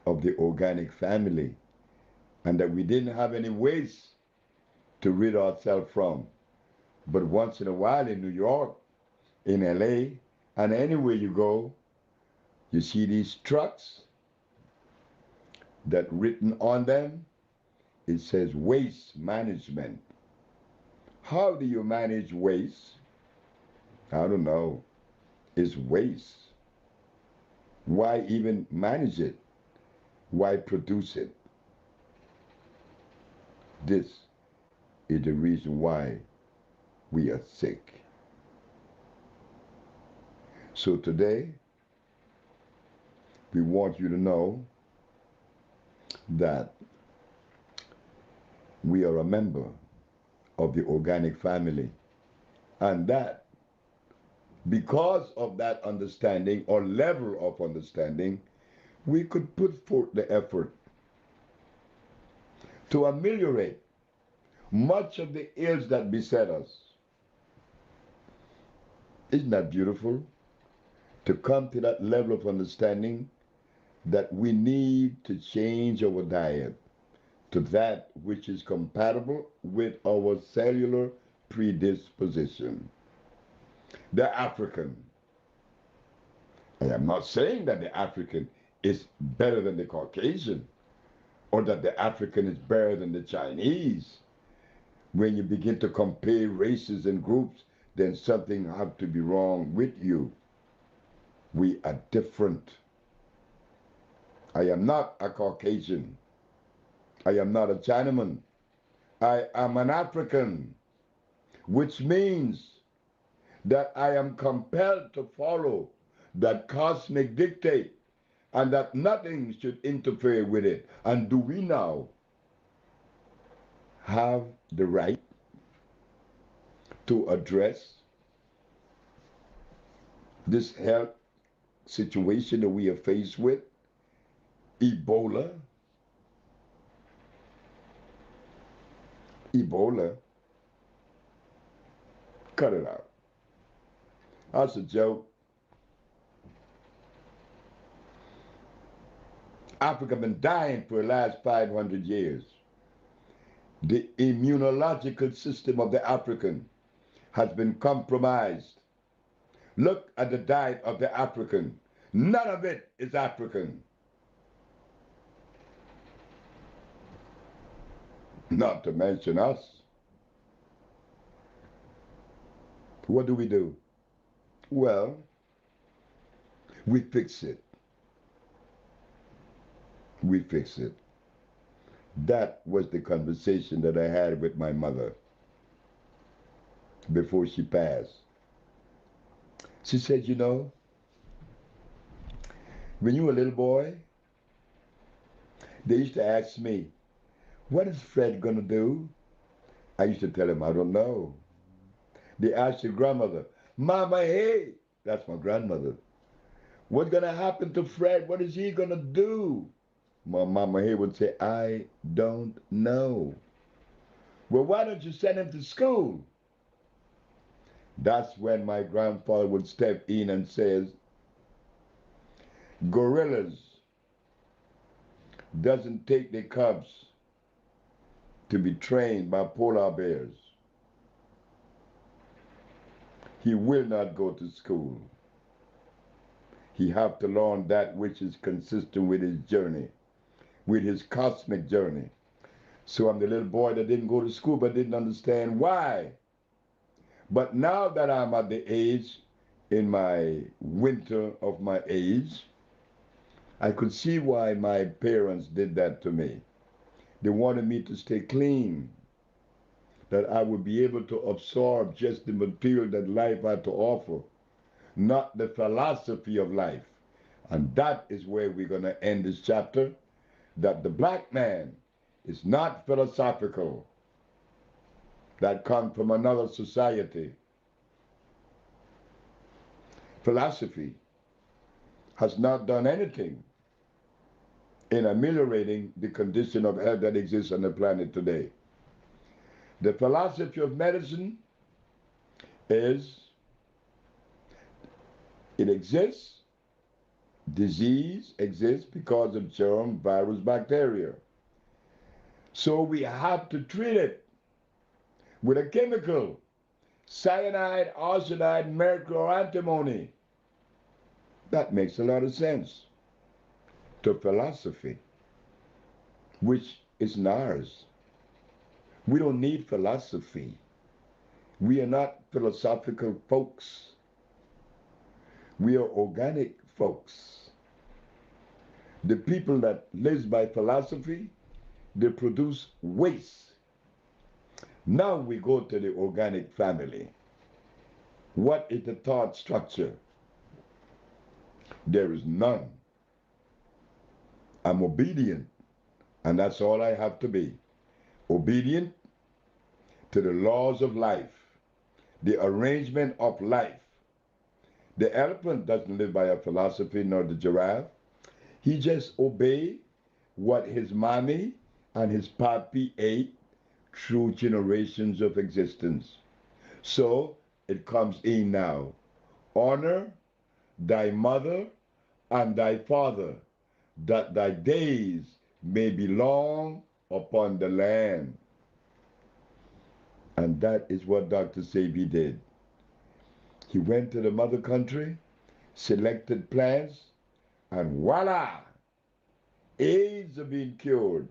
of the organic family, and that we didn't have any waste to rid ourselves from. But once in a while in New York, in LA, and anywhere you go, you see these trucks that written on them, it says waste management. How do you manage waste? I don't know. It's waste. Why even manage it? Why produce it? This is the reason why we are sick. So today, we want you to know that we are a member of the organic family, and that because of that understanding or level of understanding, we could put forth the effort to ameliorate much of the ills that beset us. Isn't that beautiful? To come to that level of understanding that we need to change our diet to that which is compatible with our cellular predisposition. The African. I am not saying that the African is better than the Caucasian or that the African is better than the Chinese. When you begin to compare races and groups, then something has to be wrong with you. We are different. I am not a Caucasian. I am not a Chinaman. I am an African, which means that I am compelled to follow that cosmic dictate and that nothing should interfere with it. And do we now have the right to address this health situation that we are faced with? Ebola. Ebola. Cut it out. That's a joke. Africa been dying for the last 500 years. The immunological system of the African has been compromised. Look at the diet of the African. None of it is African. Not to mention us. What do? Well, we fix it. We fix it. That was the conversation that I had with my mother before she passed. She said, you know, when you were a little boy, they used to ask me, what is Fred going to do? I used to tell him, I don't know. They asked your grandmother, Mama, hey, that's my grandmother. What's going to happen to Fred? What is he going to do? My Mama here would say, I don't know. Well, why don't you send him to school? That's when my grandfather would step in and says, gorillas doesn't take their cubs to be trained by polar bears. He will not go to school. He have to learn that which is consistent with his journey, with his cosmic journey. So I'm the little boy that didn't go to school but didn't understand why. But now that I'm at the age, in my winter of my age, I could see why my parents did that to me. They wanted me to stay clean, that I would be able to absorb just the material that life had to offer, not the philosophy of life. And that is where we're going to end this chapter, that the black man is not philosophical, that comes from another society. Philosophy has not done anything in ameliorating the condition of health that exists on the planet today. The philosophy of medicine is It exists. Disease exists because of germ, virus, bacteria. So we have to treat it with a chemical, cyanide, arsenide, mercury, or antimony. That makes a lot of sense to philosophy, which is ours. We don't need philosophy. We are not philosophical folks. We are organic folks. The people that live by philosophy, they produce waste. Now we go to the organic family. What is the thought structure? There is none. I'm obedient, and that's all I have to be. Obedient to the laws of life, the arrangement of life. The elephant doesn't live by a philosophy, nor the giraffe. He just obeys what his mommy and his papi ate through generations of existence. So it comes in now. Honor thy mother and thy father, that thy days may be long upon the land. And that is what Dr. Sebi did. He went to the mother country, selected plants, and voila! AIDS are being cured.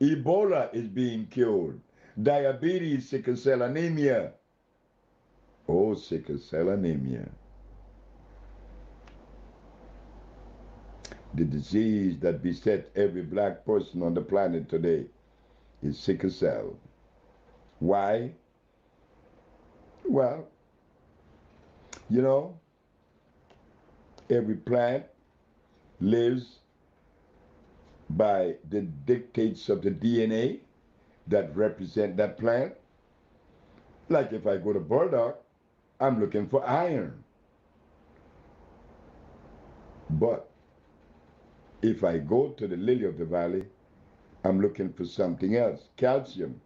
Ebola is being cured. Diabetes, sickle cell anemia. Oh, sickle cell anemia. The disease that besets every black person on the planet today is sickle cell. Why? Well, you know, every plant lives by the dictates of the DNA that represent that plant. Like if I go to burdock, I'm looking for iron. But if I go to the lily of the valley, I'm looking for something else, calcium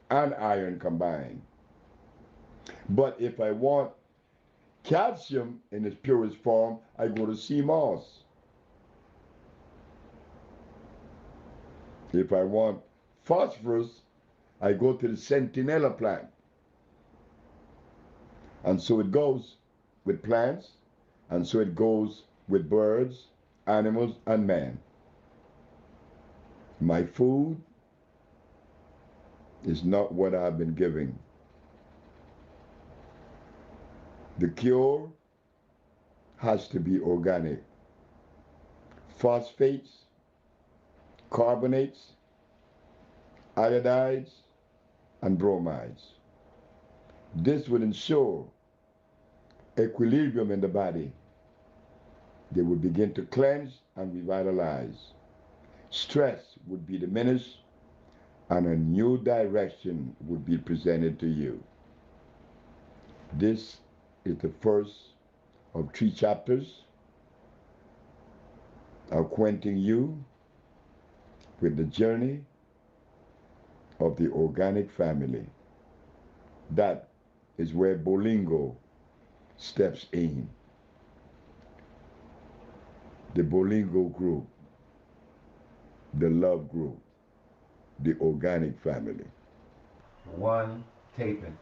and iron combined. But if I want calcium in its purest form, I go to sea moss. If I want phosphorus, I go to the sentinella plant. And so it goes with plants, and so it goes with birds, animals, and man. My food is not what I've been giving. The cure has to be organic. Phosphates, carbonates, iodides, and bromides. This would ensure equilibrium in the body. They would begin to cleanse and revitalize. Stress would be diminished, and a new direction would be presented to you. This is the first of 3 chapters acquainting you with the journey of the organic family. That is where Bolingo steps in. The Bolingo group, the love group, the organic family. One taping.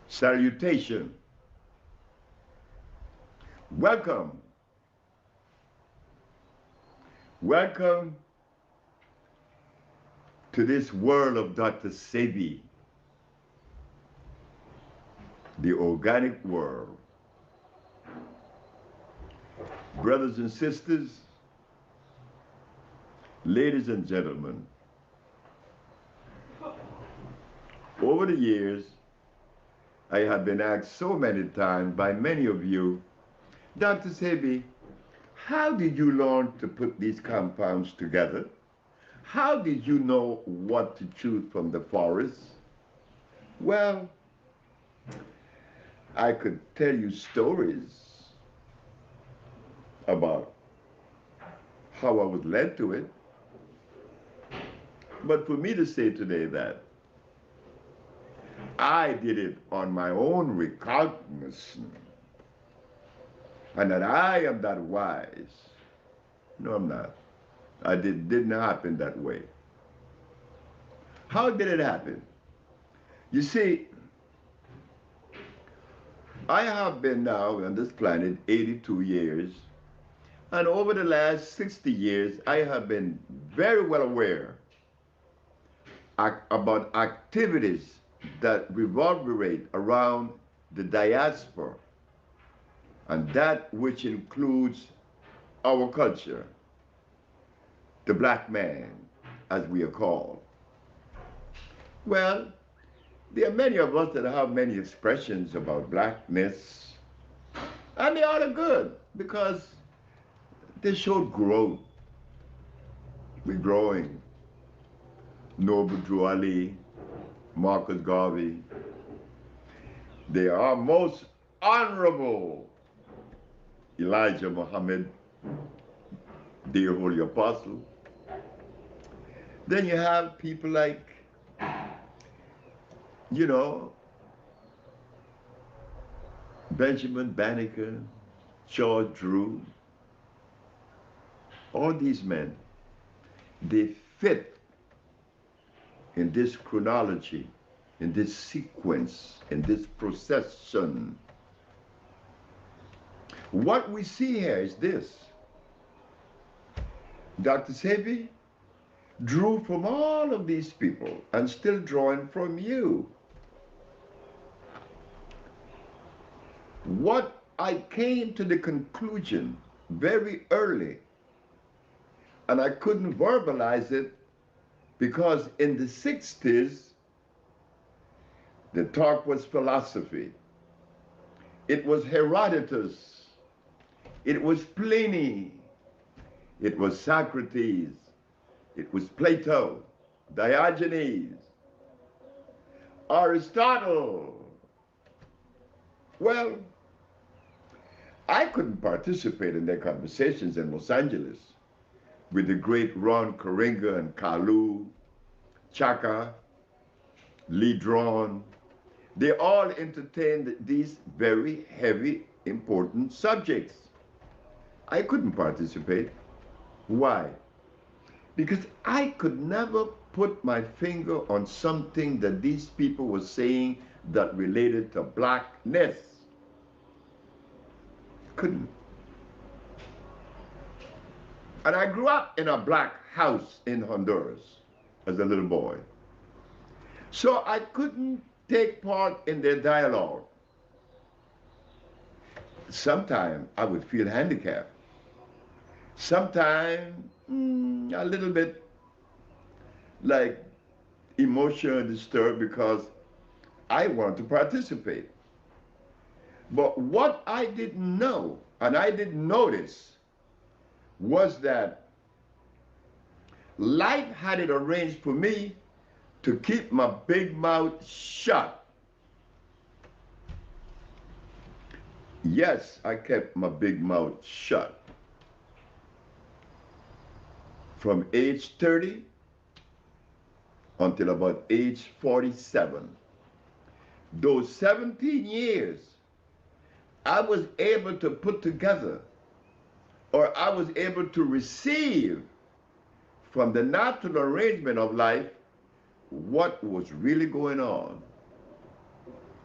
Salutation. Welcome. Welcome to this world of Dr. Sebi, the organic world. Brothers and sisters, ladies and gentlemen, over the years, I have been asked so many times by many of you, Dr. Sebi, how did you learn to put these compounds together? How did you know what to choose from the forest? Well, I could tell you stories about how I was led to it. But for me to say today that I did it on my own recognizance, and that I am that wise. No, I'm not. Didn't happen that way. How did it happen? You see, I have been now on this planet 82 years, and over the last 60 years, I have been very well aware about activities that reverberate around the diaspora, and that which includes our culture, the black man, as we are called. Well, there are many of us that have many expressions about blackness, and they are good because they show growth. We're growing. Noble Drew Ali, Marcus Garvey, they are most honorable Elijah Muhammad, dear holy apostle. Then you have people like, Benjamin Banneker, George Drew. All these men, they fit in this chronology, in this sequence, in this procession. What we see here is this. Dr. Sebi drew from all of these people and still drawing from you. What I came to the conclusion very early, and I couldn't verbalize it because in the 60s, the talk was philosophy. It was Herodotus. It was Pliny. It was Socrates. It was Plato, Diogenes, Aristotle. Well, I couldn't participate in their conversations in Los Angeles with the great Ron Karenga and Kalu, Chaka, Lee Drawn. They all entertained these very heavy, important subjects. I couldn't participate. Why? Because I could never put my finger on something that these people were saying that related to blackness. Couldn't. And I grew up in a black house in Honduras as a little boy. So I couldn't take part in their dialogue. Sometimes I would feel handicapped. Sometimes a little bit like emotionally disturbed because I want to participate. But what I didn't know, and I didn't notice, was that life had it arranged for me to keep my big mouth shut. Yes, I kept my big mouth shut. From age 30 until about age 47. Those 17 years, I was able to put together, or I was able to receive from the natural arrangement of life what was really going on.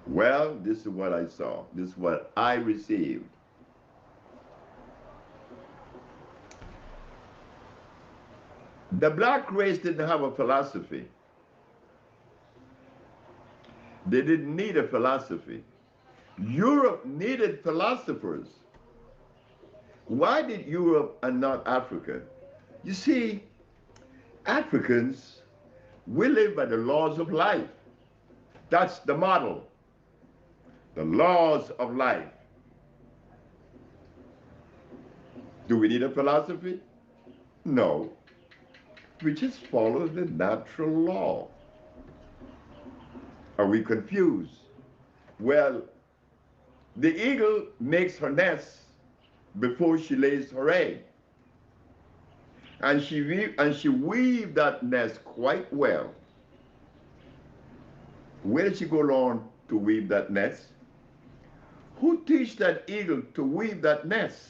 Well, this is what I saw. This is what I received. The black race didn't have a philosophy. They didn't need a philosophy. Europe needed philosophers. Why did Europe and not Africa? You see, Africans, we live by the laws of life. That's the model. The laws of life. Do we need a philosophy? No. We just follow the natural law. Are we confused? Well, the eagle makes her nest before she lays her egg. And she weaves that nest quite well. Where did she go along to weave that nest? Who teach that eagle to weave that nest?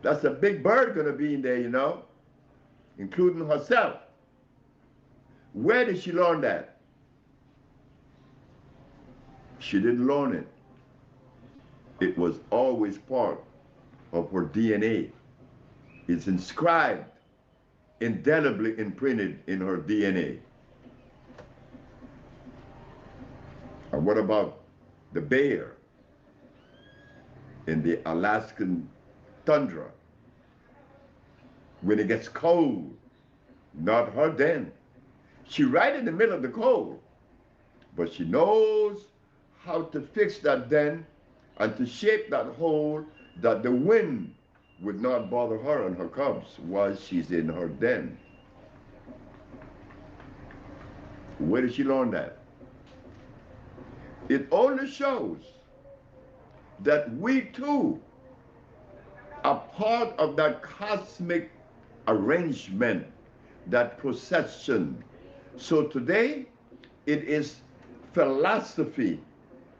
That's a big bird gonna be in there, you know, including herself. Where did she learn that? She didn't learn it. It was always part of her DNA. It's inscribed, indelibly imprinted in her DNA. And what about the bear in the Alaskan tundra? When it gets cold, not her den. She right in the middle of the cold, but she knows how to fix that den and to shape that hole that the wind would not bother her and her cubs while she's in her den. Where did she learn that? It only shows that we too are part of that cosmic arrangement, that procession. So today, it is philosophy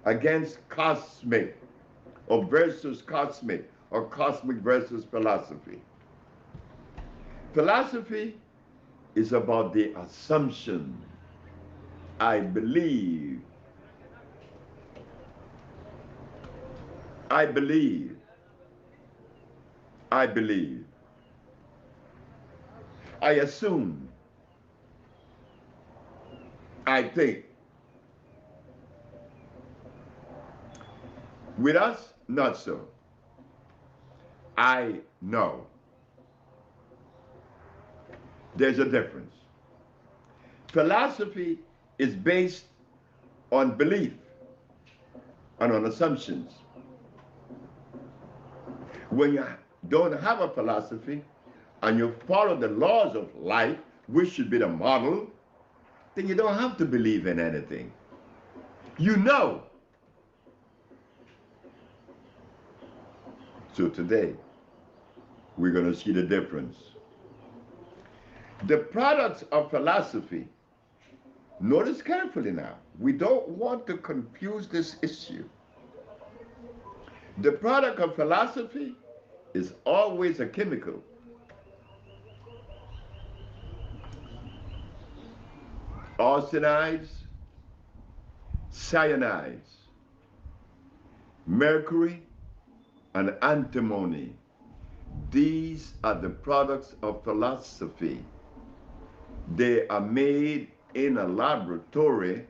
against cosmic, or versus cosmic, or cosmic versus philosophy. Philosophy is about the assumption. I believe. I believe. I believe. I assume. I think. With us, not so. I know. There's a difference. Philosophy is based on belief and on assumptions. When you don't have a philosophy and you follow the laws of life, which should be the model, then you don't have to believe in anything. You know. So today, we're going to see the difference. The products of philosophy, notice carefully now, we don't want to confuse this issue. The product of philosophy is always a chemical. Arsenides, cyanides, mercury, and antimony. These are the products of philosophy. They are made in a laboratory,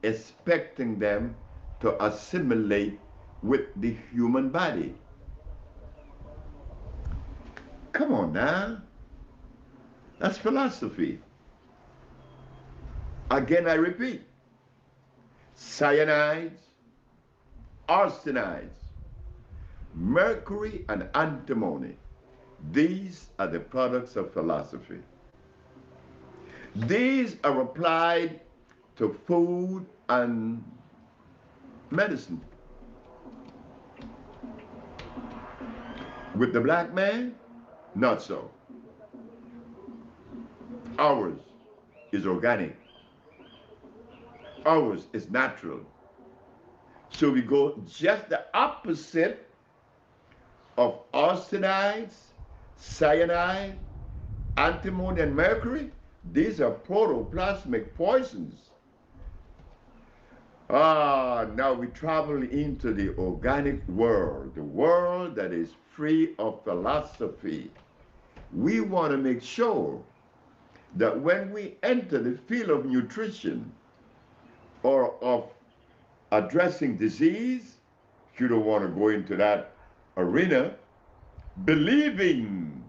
expecting them to assimilate with the human body. Come on now. That's philosophy. Again, I repeat, cyanides, arsenides, mercury, and antimony. These are the products of philosophy. These are applied to food and medicine. With the black man, not so. Ours is organic. Ours is natural. So we go just the opposite of arsenides, cyanide, antimony, and mercury. These are protoplasmic poisons. Now we travel into the organic world, the world that is free of philosophy. We want to make sure that when we enter the field of nutrition or of addressing disease, you don't want to go into that arena believing,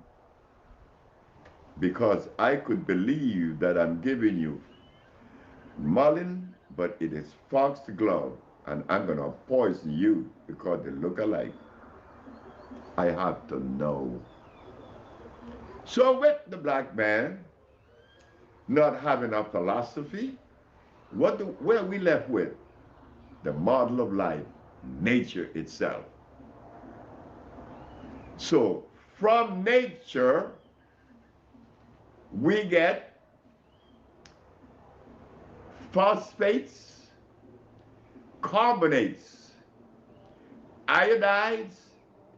because I could believe that I'm giving you mullein, but it is foxglove, and I'm going to poison you because they look alike. I have to know. So with the black man not having a philosophy, where are we left with? The model of life, nature itself. So from nature, we get phosphates, carbonates, iodides,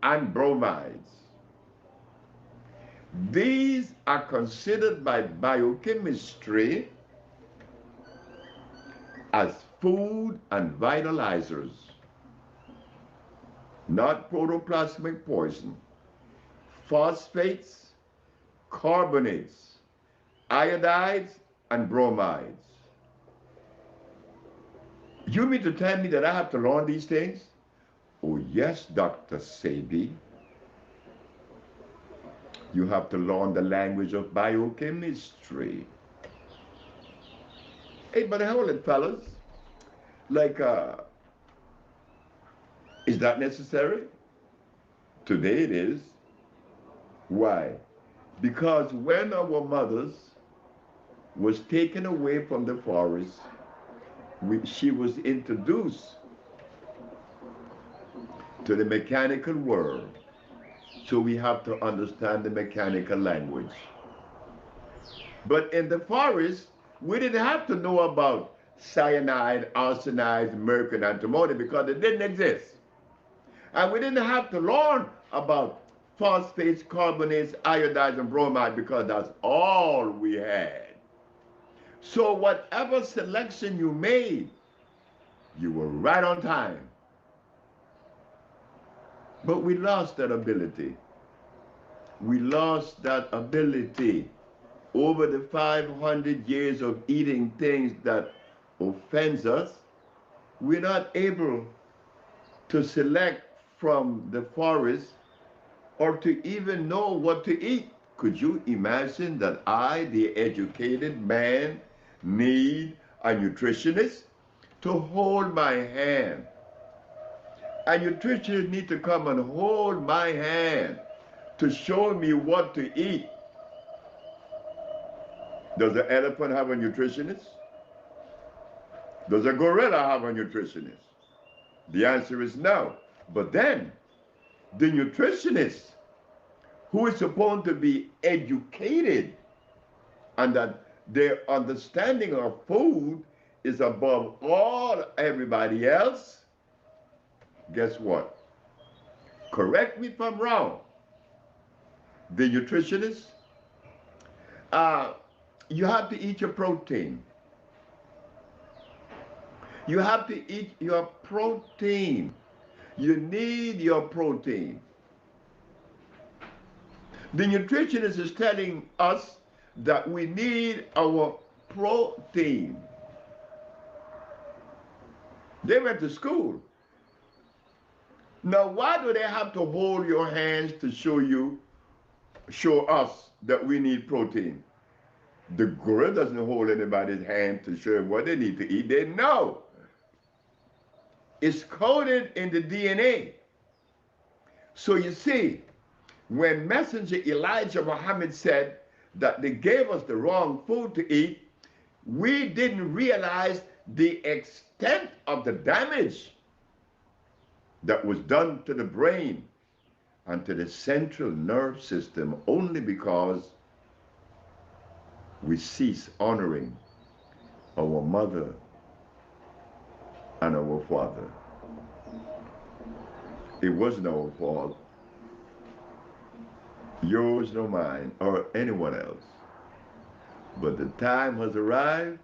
and bromides. These are considered by biochemistry as food and vitalizers, not protoplasmic poison. Phosphates, carbonates, iodides, and bromides. You mean to tell me that I have to learn these things? Oh yes, Dr. Sebi. You have to learn the language of biochemistry. Hey, but hold it, fellas. Like, is that necessary? Today it is. Why? Because when our mothers was taken away from the forest, she was introduced to the mechanical world. So we have to understand the mechanical language. But in the forest, we didn't have to know about cyanide, arsenic, mercury, and antimony because it didn't exist. And we didn't have to learn about phosphates, carbonates, iodides, and bromide because that's all we had. So whatever selection you made, you were right on time. But we lost that ability. We lost that ability over the 500 years of eating things that offends us. We're not able to select from the forest or to even know what to eat. Could you imagine that I, the educated man, need a nutritionist to hold my hand? A nutritionist need to come and hold my hand to show me what to eat. Does an elephant have a nutritionist? Does a gorilla have a nutritionist? The answer is no. But then, the nutritionist, who is supposed to be educated and that their understanding of food is above all everybody else, guess what? Correct me if I'm wrong. The nutritionist, you have to eat your protein. You have to eat your protein. You need your protein. The nutritionist is telling us that we need our protein. They went to school. Now, why do they have to hold your hands to show us that we need protein? The gorilla doesn't hold anybody's hand to show them what they need to eat. They know. It's coded in the DNA. So you see, when Messenger Elijah Muhammad said that they gave us the wrong food to eat, we didn't realize the extent of the damage that was done to the brain and to the central nerve system only because we cease honoring our mother and our father. It wasn't our fault, yours nor mine or anyone else. But the time has arrived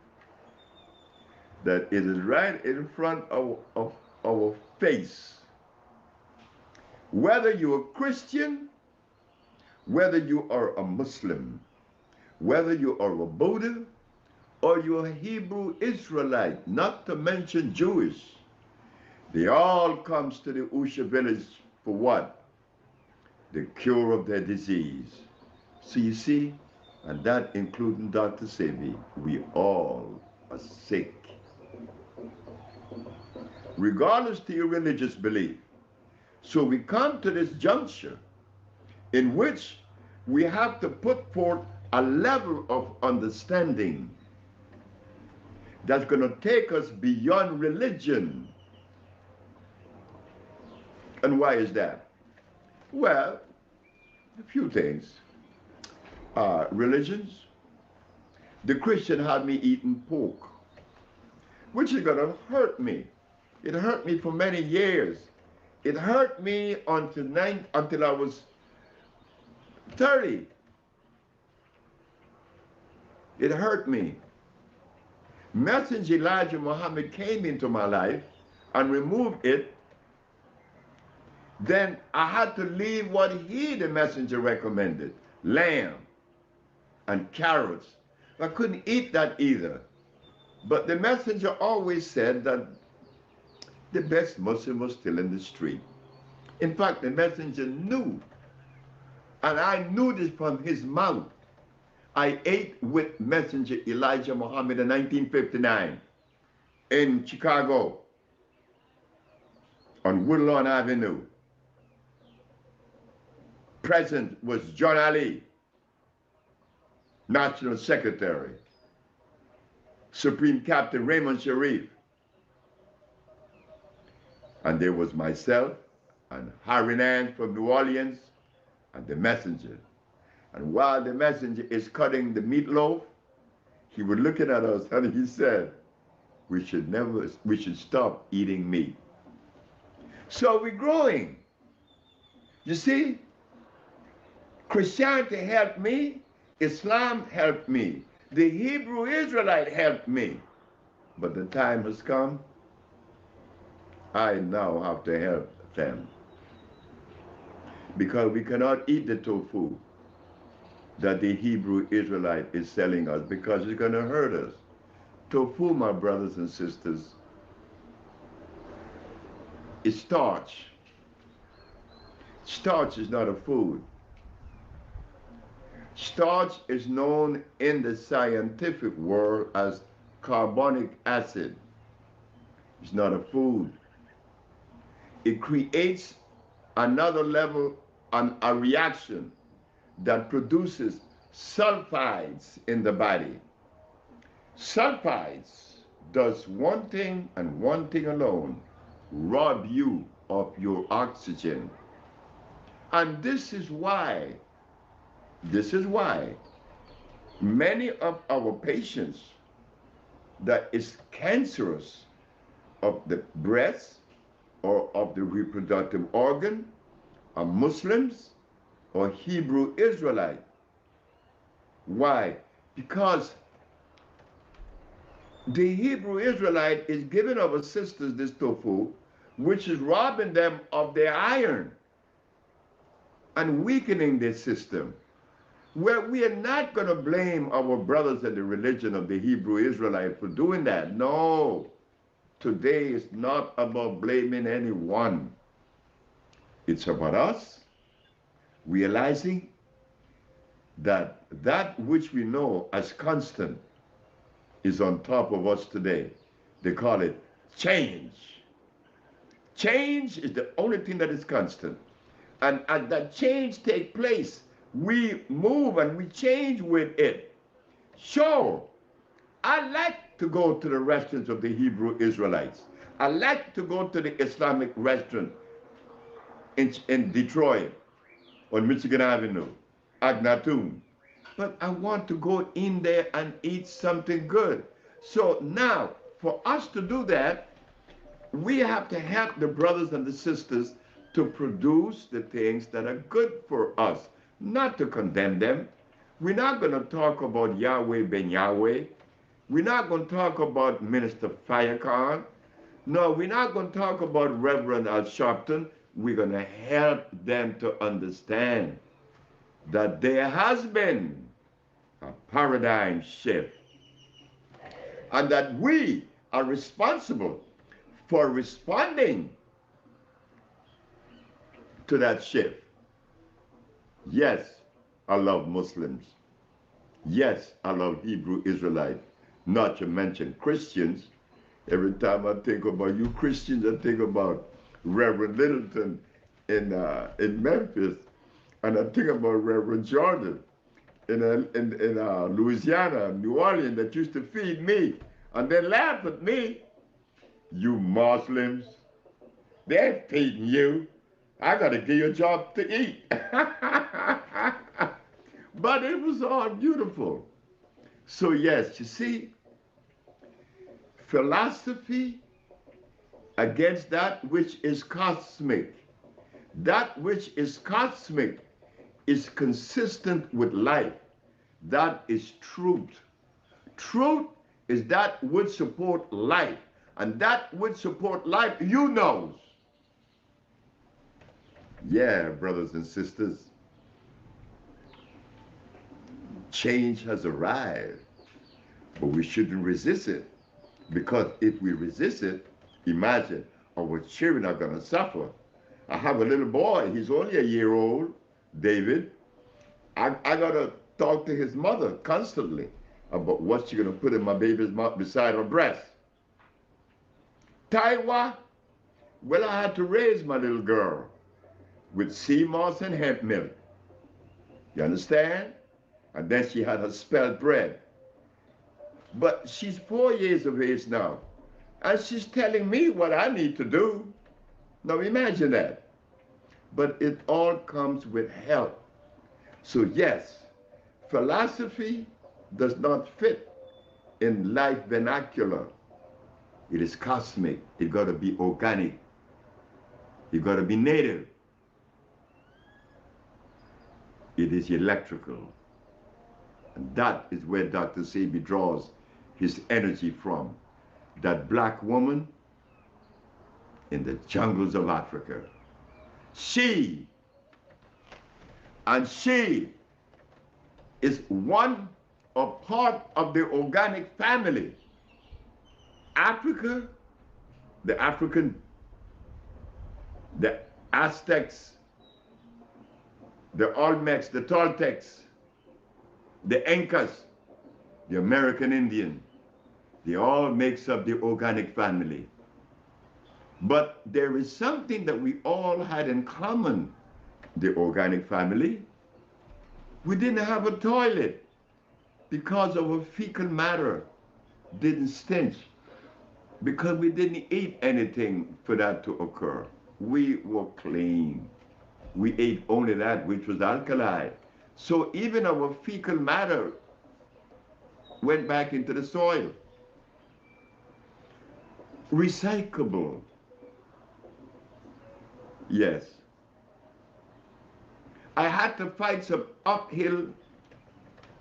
that it is right in front of our face. Whether you're a Christian, whether you are a Muslim, whether you are a Buddha, or you're a Hebrew Israelite, not to mention Jewish, they all comes to the Usha village for what? The cure of their disease. So you see, and that including Dr. Sebi, we all are sick. Regardless to your religious belief. So we come to this juncture in which we have to put forth a level of understanding that's going to take us beyond religion. And why is that? Well, a few things. Religions. The Christian had me eating pork, which is going to hurt me. It hurt me for many years It hurt me until I was 30. It hurt me. Messenger Elijah Muhammad came into my life and removed it. Then I had to leave what he, the messenger, recommended. Lamb and carrots. I couldn't eat that either. But the messenger always said that the best Muslim was still in the street. In fact, the messenger knew, and I knew this from his mouth. I ate with Messenger Elijah Muhammad in 1959 in Chicago on Woodlawn Avenue. Present was John Ali, National Secretary, Supreme Captain Raymond Sharif, and there was myself and Harry Nance from New Orleans and the messenger. And while the messenger is cutting the meatloaf, he was looking at us and he said, we should stop eating meat. So we're growing. You see, Christianity helped me, Islam helped me, the Hebrew Israelite helped me. But the time has come, I now have to help them. Because we cannot eat the tofu that the Hebrew Israelite is selling us because it's going to hurt us. Tofu, my brothers and sisters, is starch. Starch is not a food. Starch is known in the scientific world as carbonic acid. It's not a food. It creates another level on a reaction that produces sulfides in the body. Sulfides does one thing and one thing alone, rob you of your oxygen. And this is why many of our patients that is cancerous of the breast or of the reproductive organ are Muslims or Hebrew Israelite. Why? Because the Hebrew Israelite is giving our sisters this tofu, which is robbing them of their iron and weakening their system. Well, we are not going to blame our brothers in the religion of the Hebrew Israelite for doing that. No. Today is not about blaming anyone. It's about us realizing that that which we know as constant is on top of us today. They call it change. Change is the only thing that is constant. And as that change takes place, we move and we change with it. Sure, I like to go to the restaurants of the Hebrew Israelites. I like to go to the Islamic restaurant in Detroit on Michigan Avenue, Agnatun. But I want to go in there and eat something good. So now, for us to do that, we have to help the brothers and the sisters to produce the things that are good for us, not to condemn them. We're not going to talk about Yahweh ben Yahweh. We're not going to talk about Minister Firecarn. No, we're not going to talk about Reverend Al Sharpton. We're going to help them to understand that there has been a paradigm shift and that we are responsible for responding to that shift. Yes, I love Muslims. Yes, I love Hebrew Israelite, not to mention Christians. Every time I think about you Christians, I think about Reverend Littleton in Memphis, and I think about Reverend Jordan in Louisiana, New Orleans, that used to feed me, and they laugh at me. You Muslims, they're feeding you. I got to give you a job to eat. But it was all beautiful. So yes, you see, philosophy against that which is cosmic. That which is cosmic is consistent with life. That is truth. Truth is that which support life. And that which support life, you knows. Yeah, brothers and sisters, change has arrived, but we shouldn't resist it. Because if we resist it, imagine our children are going to suffer. I have a little boy, he's only a year old, David. I got to talk to his mother constantly about what she's going to put in my baby's mouth beside her breast. Taiwa, well, I had to raise my little girl with sea moss and hemp milk. You understand? And then she had her spelt bread. But she's 4 years of age now, and she's telling me what I need to do. Now imagine that. But it all comes with help. So yes, philosophy does not fit in life vernacular. It is cosmic. It got to be organic. It got to be native. It is electrical. And that is where Dr. Sebi draws his energy from. That black woman in the jungles of Africa. She is one or part of the organic family. Africa, the African, the Aztecs, the Olmecs, the Toltecs, the Incas, the American Indian, they all makes up the organic family. But there is something that we all had in common, the organic family. We didn't have a toilet because our fecal matter didn't stench, because we didn't eat anything for that to occur. We were clean. We ate only that which was alkali. So even our fecal matter went back into the soil. Recyclable. Yes. I had to fight some uphill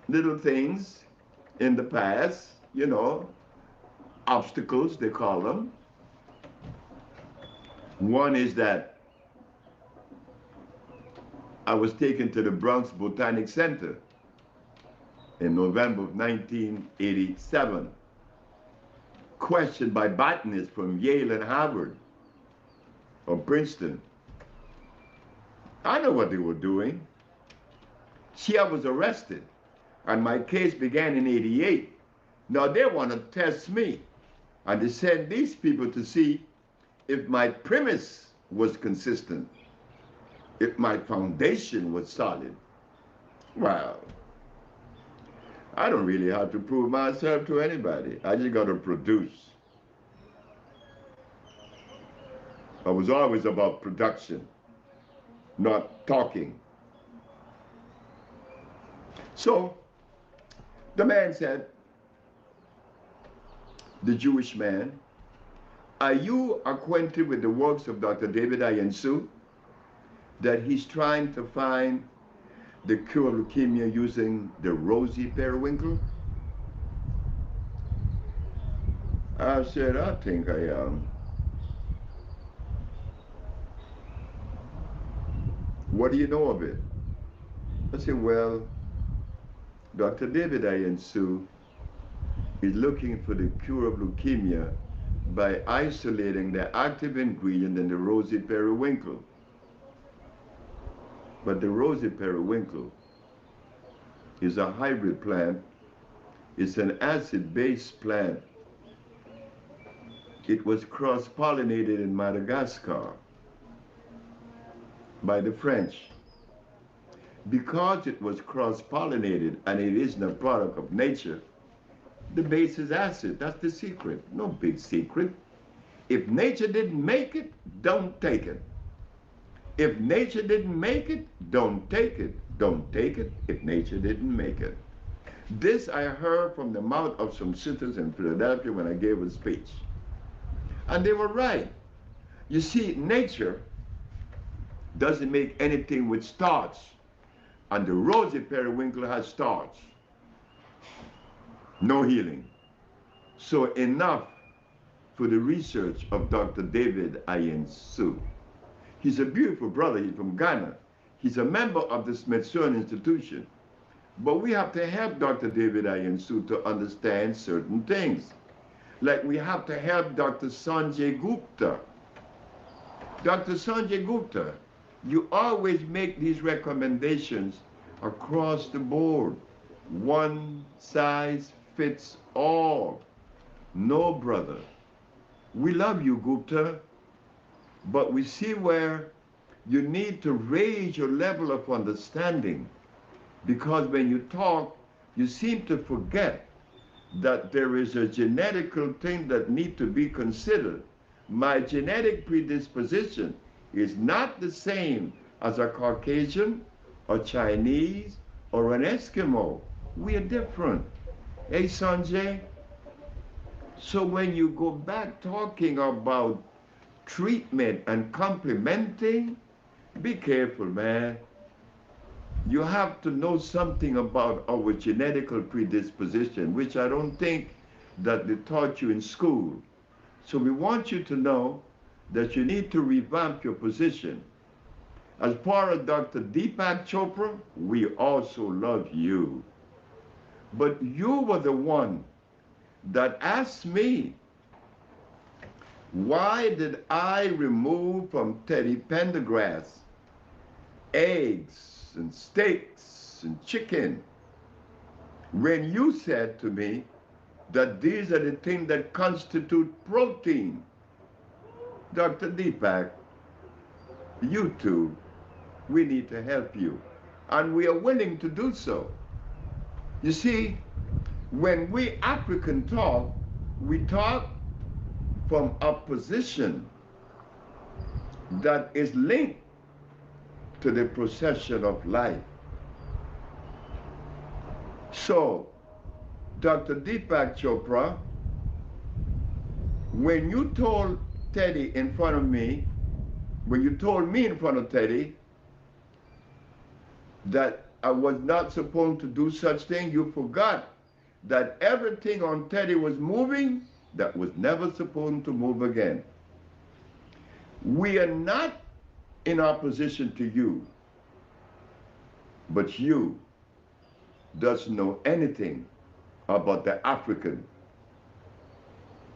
little things in the past, you know, obstacles, they call them. One is that I was taken to the Bronx Botanic Center in November of 1987, questioned by botanists from Yale and Harvard or Princeton. I know what they were doing. See, I was arrested, and my case began in '88. Now they want to test me, and they sent these people to see if my premise was consistent, if my foundation was solid. Well, I don't really have to prove myself to anybody. I just got to produce. I was always about production, not talking. So the man said, the Jewish man, are you acquainted with the works of Dr. David Ayensu? That he's trying to find the cure of leukemia using the rosy periwinkle? I said, I think I am. What do you know of it? I said, well, Dr. David Ayensu is looking for the cure of leukemia by isolating the active ingredient in the rosy periwinkle. But the rosy periwinkle is a hybrid plant. It's an acid-based plant. It was cross-pollinated in Madagascar by the French. Because it was cross-pollinated and it isn't a product of nature, the base is acid. That's the secret. No big secret. If nature didn't make it, don't take it. If nature didn't make it, don't take it. Don't take it if nature didn't make it. This I heard from the mouth of some sisters in Philadelphia when I gave a speech. And they were right. You see, nature doesn't make anything with starch, and the rosy periwinkle has starch. No healing. So enough for the research of Dr. David Ayensu. He's a beautiful brother. He's from Ghana. He's a member of the Smithsonian Institution. But we have to help Dr. David Ayensu to understand certain things. Like we have to help Dr. Sanjay Gupta. Dr. Sanjay Gupta, you always make these recommendations across the board. One size fits all. No, brother. We love you, Gupta, but we see where you need to raise your level of understanding, because when you talk, you seem to forget that there is a genetical thing that need to be considered. My genetic predisposition is not the same as a Caucasian, a Chinese, or an Eskimo. We are different. Hey, Sanjay? So when you go back talking about treatment and complementing, be careful, man. You have to know something about our genetical predisposition, which I don't think that they taught you in school. So we want you to know that you need to revamp your position. As far as Dr. Deepak Chopra, we also love you. But you were the one that asked me, why did I remove from Teddy Pendergrass eggs and steaks and chicken, when you said to me that these are the things that constitute protein? Dr. Deepak, you too, we need to help you, and we are willing to do so. You see, when we African talk, we talk from a position that is linked to the procession of life. So, Dr. Deepak Chopra, when you told Teddy in front of me, when you told me in front of Teddy that I was not supposed to do such thing, you forgot that everything on Teddy was moving that was never supposed to move again. We are not in opposition to you, but you doesn't know anything about the African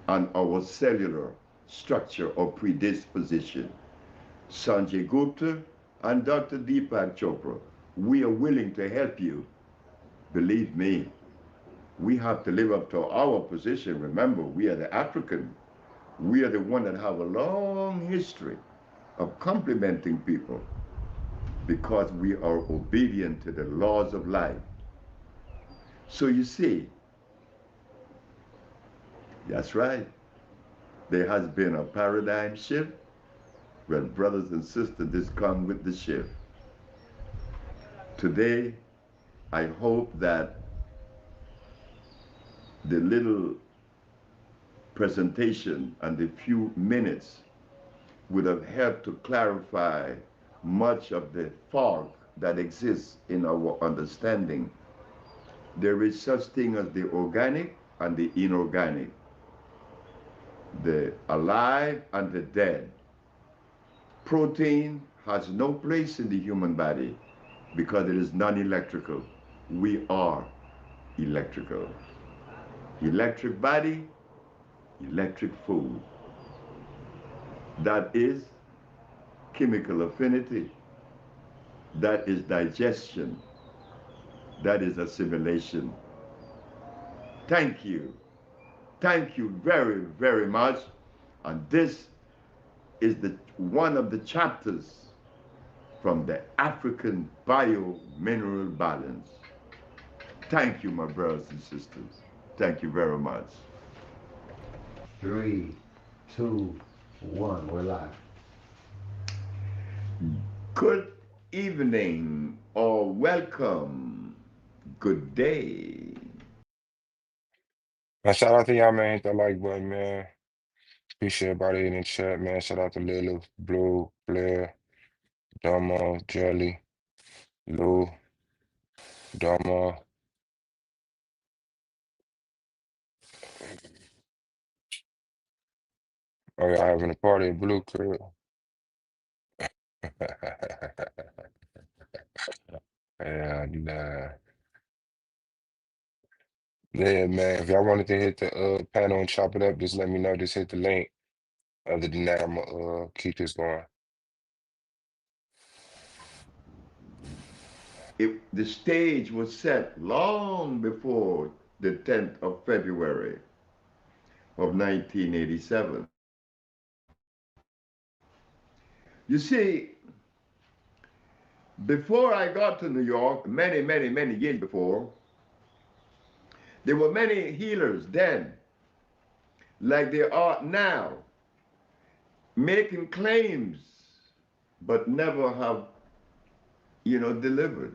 and our cellular structure or predisposition. Sanjay Gupta and Dr. Deepak Chopra, we are willing to help you. Believe me, we have to live up to our position. Remember, we are the African. We are the one that have a long history of complimenting people because we are obedient to the laws of life. So you see, that's right. There has been a paradigm shift when brothers and sisters just come with the shift. Today, I hope that the little presentation and the few minutes would have helped to clarify much of the fog that exists in our understanding. There is such thing as the organic and the inorganic, the alive and the dead. Protein has no place in the human body because it is non-electrical. We are electrical. Electric body, electric food. That is chemical affinity. That is digestion. That is assimilation. Thank you. Thank you very, very much. And this is one of the chapters from the African bio-mineral balance. Thank you, my brothers and sisters. Thank you very much. 3, 2, 1, we're live. Good evening or welcome. Good day. Now, shout out to y'all, man. Hit that like button, man. Appreciate everybody in the chat, man. Shout out to Lily, Blue, Blair, Domo, Jelly, Lou, Domo. Oh, y'all having a party at Blue Crib? And yeah, man. If y'all wanted to hit the panel and chop it up, just let me know. Just hit the link. Other than that, I'm gonna keep this going. The stage was set long before the 10th of February of 1987. You see, before I got to New York, many years before, there were many healers then, like there are now, making claims, but never have, delivered.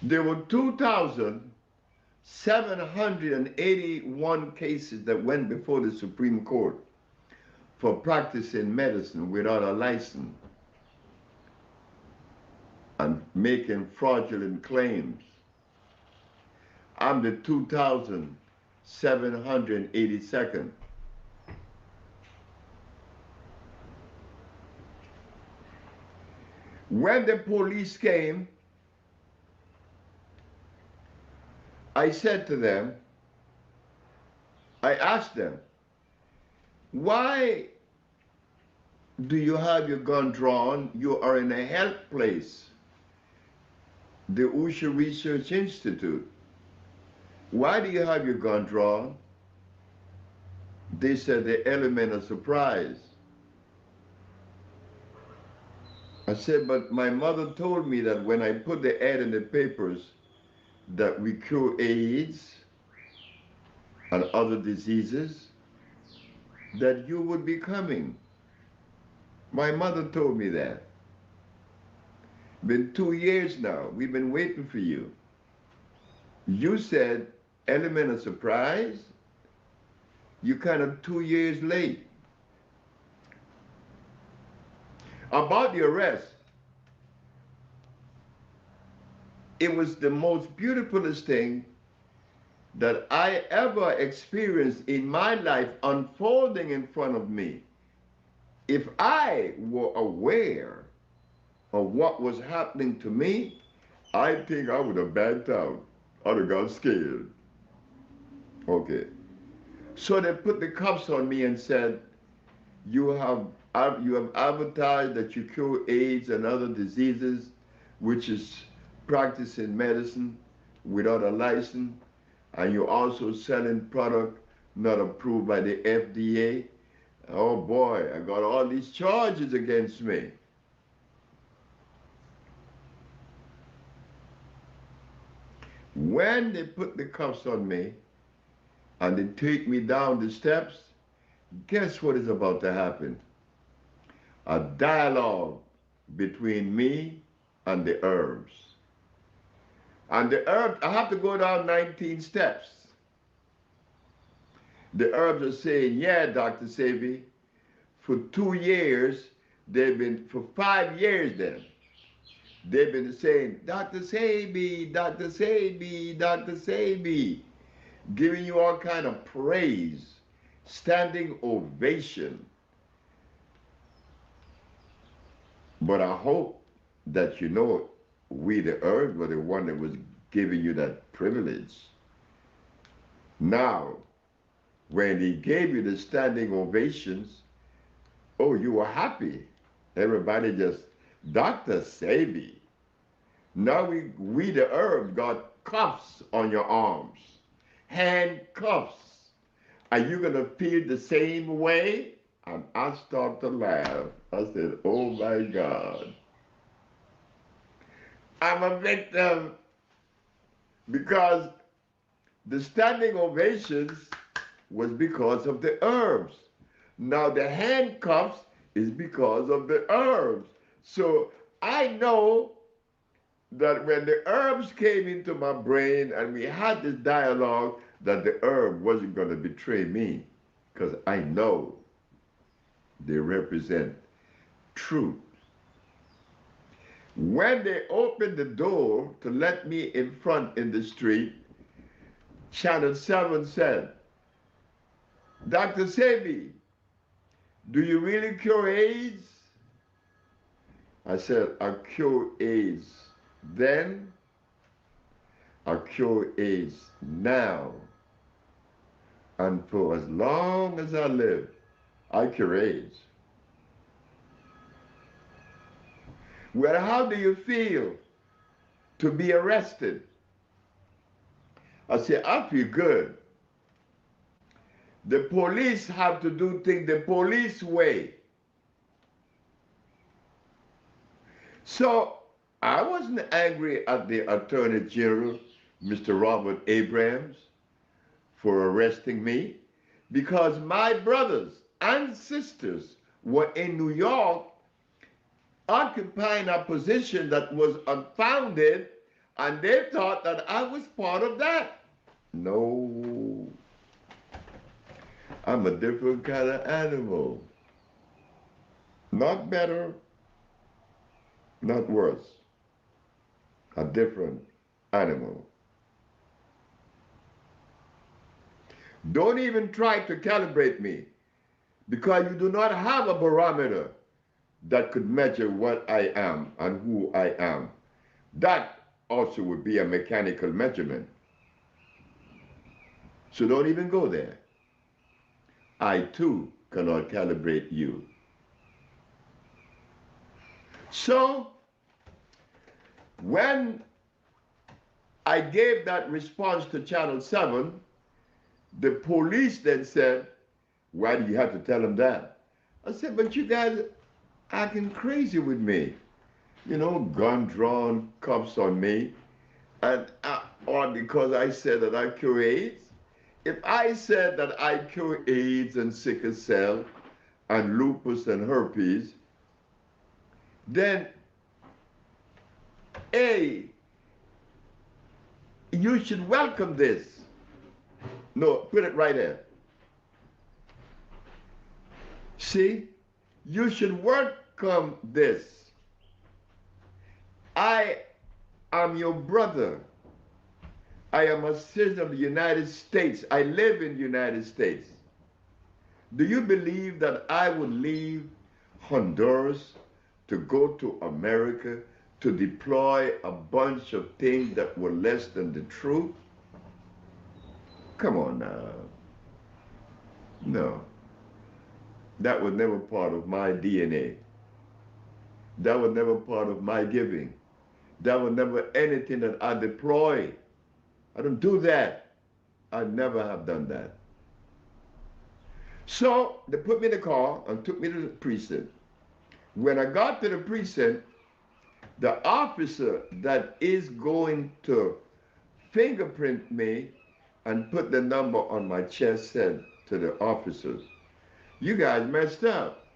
There were 2,781 cases that went before the Supreme Court for practicing medicine without a license and making fraudulent claims. I'm the 2,782nd. When the police came, I said to them, I asked them, why do you have your gun drawn? You are in a health place, the Usha Research Institute. Why do you have your gun drawn? They said the element of surprise. I said, but my mother told me that when I put the ad in the papers that we cure AIDS and other diseases, that you would be coming. My mother told me that. Been 2 years now. We've been waiting for you. You said element of surprise. You kind of 2 years late. About the arrest, it was the most beautifulest thing that I ever experienced in my life unfolding in front of me. If I were aware of what was happening to me, I think I would have backed out. I'd have got scared. Okay. So they put the cuffs on me and said, you have advertised that you cure AIDS and other diseases, which is practicing medicine without a license, and you're also selling product not approved by the FDA. Oh boy, I got all these charges against me. When they put the cuffs on me and they take me down the steps, guess what is about to happen? A dialogue between me and the herbs. And the herbs, I have to go down 19 steps. The herbs are saying, yeah, Dr. Sebi, for 2 years, for 5 years then, they've been saying, Dr. Sebi, Dr. Sebi, Dr. Sebi, giving you all kind of praise, standing ovation. But I hope that you know we the earth were the one that was giving you that privilege. Now, when he gave you the standing ovations, oh, you were happy. Everybody just, Dr. Sebi. Now we the herb got cuffs on your arms, handcuffs. Are you going to feel the same way? And I started to laugh. I said, oh my God. I'm a victim because the standing ovations was because of the herbs. Now the handcuffs is because of the herbs. So I know that when the herbs came into my brain and we had this dialogue, that the herb wasn't going to betray me, because I know they represent truth. When they opened the door to let me in front in the street, Channel 7 said, Dr. Sebi, do you really cure AIDS? I said, I cure AIDS then, I cure AIDS now, and for as long as I live, I cure AIDS. Well, how do you feel to be arrested? I said, I feel good. The police have to do things the police way. So I wasn't angry at the Attorney General, Mr. Robert Abrams, for arresting me, because my brothers and sisters were in New York occupying a position that was unfounded, and they thought that I was part of that. No, I'm a different kind of animal. Not better, not worse. A different animal. Don't even try to calibrate me, because you do not have a barometer that could measure what I am and who I am. That also would be a mechanical measurement. So don't even go there. I too cannot calibrate you. So when I gave that response to Channel 7, the police then said, why do you have to tell them that? I said, but you guys acting crazy with me. You know, gun drawn, cuffs on me, and or because I said that I cure AIDS. If I said that I cure AIDS and sickle cell and lupus and herpes, then A, you should welcome this. No, put it right there. See, you should welcome this. I am your brother. I am a citizen of the United States. I live in the United States. Do you believe that I would leave Honduras to go to America to deploy a bunch of things that were less than the truth? Come on now. No. That was never part of my DNA. That was never part of my giving. That was never anything that I deploy. I don't do that. I never have done that. So they put me in the car and took me to the precinct. When I got to the precinct, the officer that is going to fingerprint me and put the number on my chest said to the officers, you guys messed up.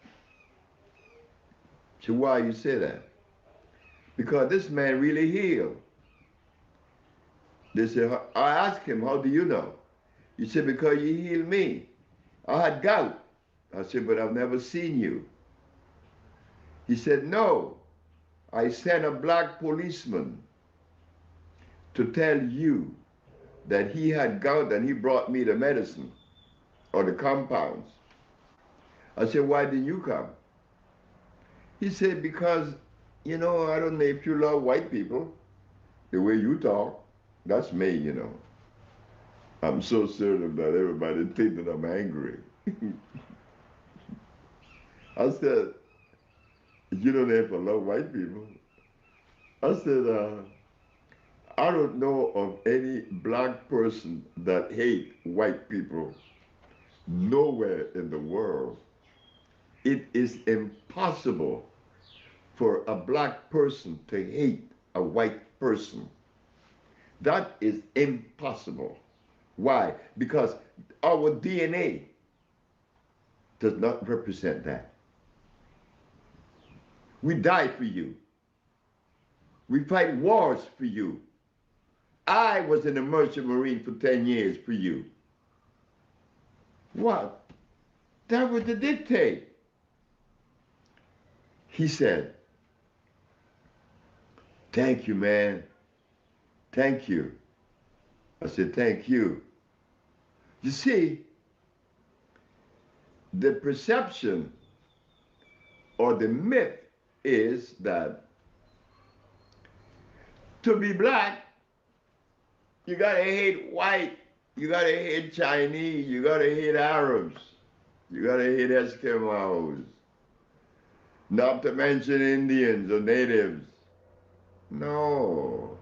So why you say that? Because this man really healed. They said, I asked him, how do you know? He said, because you healed me. I had gout. I said, but I've never seen you. He said, no, I sent a black policeman to tell you that he had gout and he brought me the medicine or the compounds. I said, why didn't you come? He said, because, you know, I don't know if you love white people, the way you talk, that's me, you know. I'm so certain that everybody think that I'm angry. I said, you don't have to love white people. I said, I don't know of any black person that hate white people nowhere in the world. It is impossible for a black person to hate a white person. That is impossible. Why? Because our DNA does not represent that. We died for you. We fight wars for you. I was in the Merchant Marine for 10 years for you. What? That was the dictate. He said, thank you, man. Thank you. I said, thank you. You see, the perception or the myth is that to be black, you gotta hate white, you gotta hate Chinese, you gotta hate Arabs, you gotta hate Eskimos, not to mention Indians or natives. No.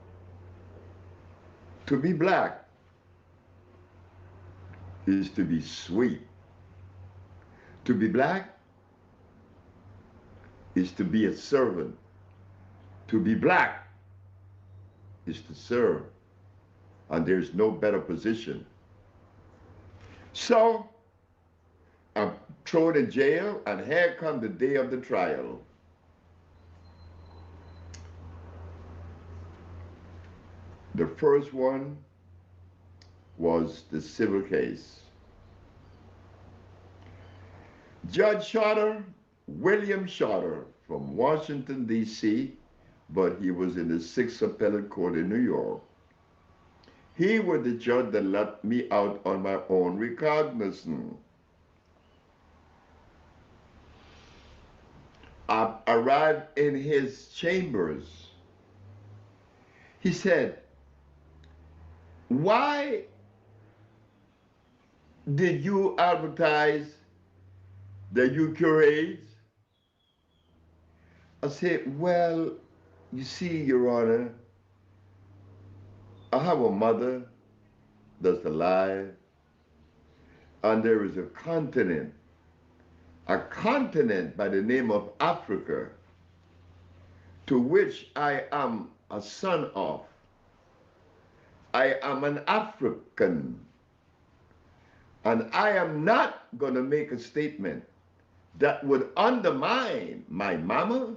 To be black is to be sweet. To be black is to be a servant. To be black is to serve. And there's no better position. So I'm thrown in jail, and here comes the day of the trial. The first one was the civil case. Judge Shorter, William Shorter from Washington, D.C., but he was in the 6th Appellate Court in New York. He was the judge that let me out on my own recognizance. I arrived in his chambers. He said, why did you advertise that you cure AIDS? I said, well, you see, Your Honor, I have a mother that's alive, and there is a continent by the name of Africa, to which I am a son of. I am an African, and I am not going to make a statement that would undermine my mama,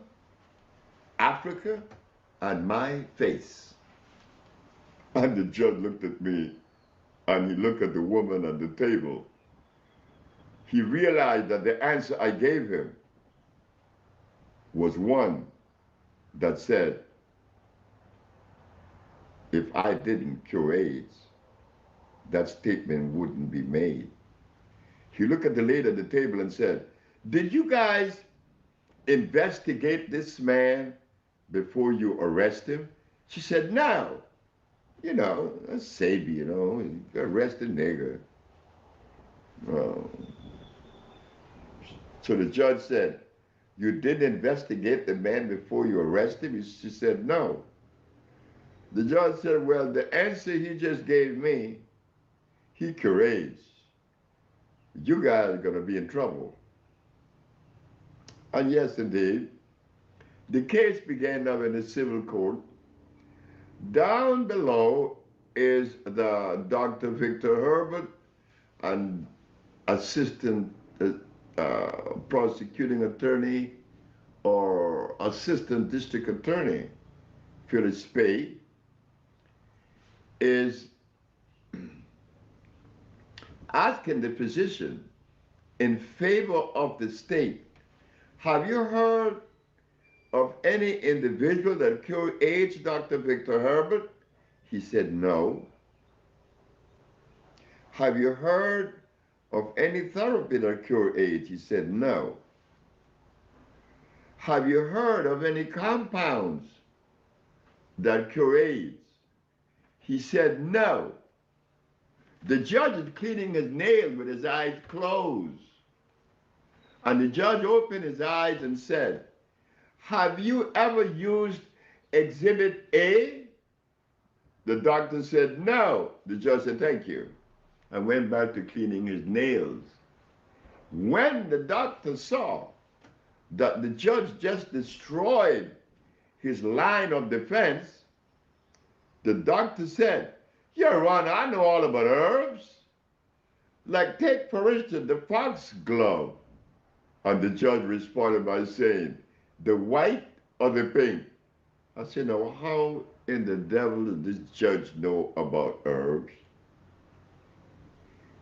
Africa, and my face. And the judge looked at me, and he looked at the woman at the table. He realized that the answer I gave him was one that said, if I didn't cure AIDS, that statement wouldn't be made. He looked at the lady at the table and said, did you guys investigate this man before you arrest him? She said, no. You know, that's Sebi, you know, you arrest a nigger. Oh. So the judge said, you didn't investigate the man before you arrest him? She said, no. The judge said, well, the answer he just gave me, he cure AIDS. You guys are going to be in trouble. And yes, indeed, the case began now in the civil court. Down below is the Dr. Victor Herbert and assistant prosecuting attorney or assistant district attorney, Phyllis Spade, is asking the physician in favor of the state, have you heard of any individual that cured AIDS, Dr. Victor Herbert? He said, no. Have you heard of any therapy that cured AIDS? He said, no. Have you heard of any compounds that cure AIDS? He said, no. The judge is cleaning his nails with his eyes closed. And the judge opened his eyes and said, have you ever used Exhibit A? The doctor said, no. The judge said, thank you, and went back to cleaning his nails. When the doctor saw that the judge just destroyed his line of defense, the doctor said, Your Honor, I know all about herbs. Like, take, for instance, the foxglove. And the judge responded by saying, the white or the pink? I said, now how in the devil does this judge know about herbs?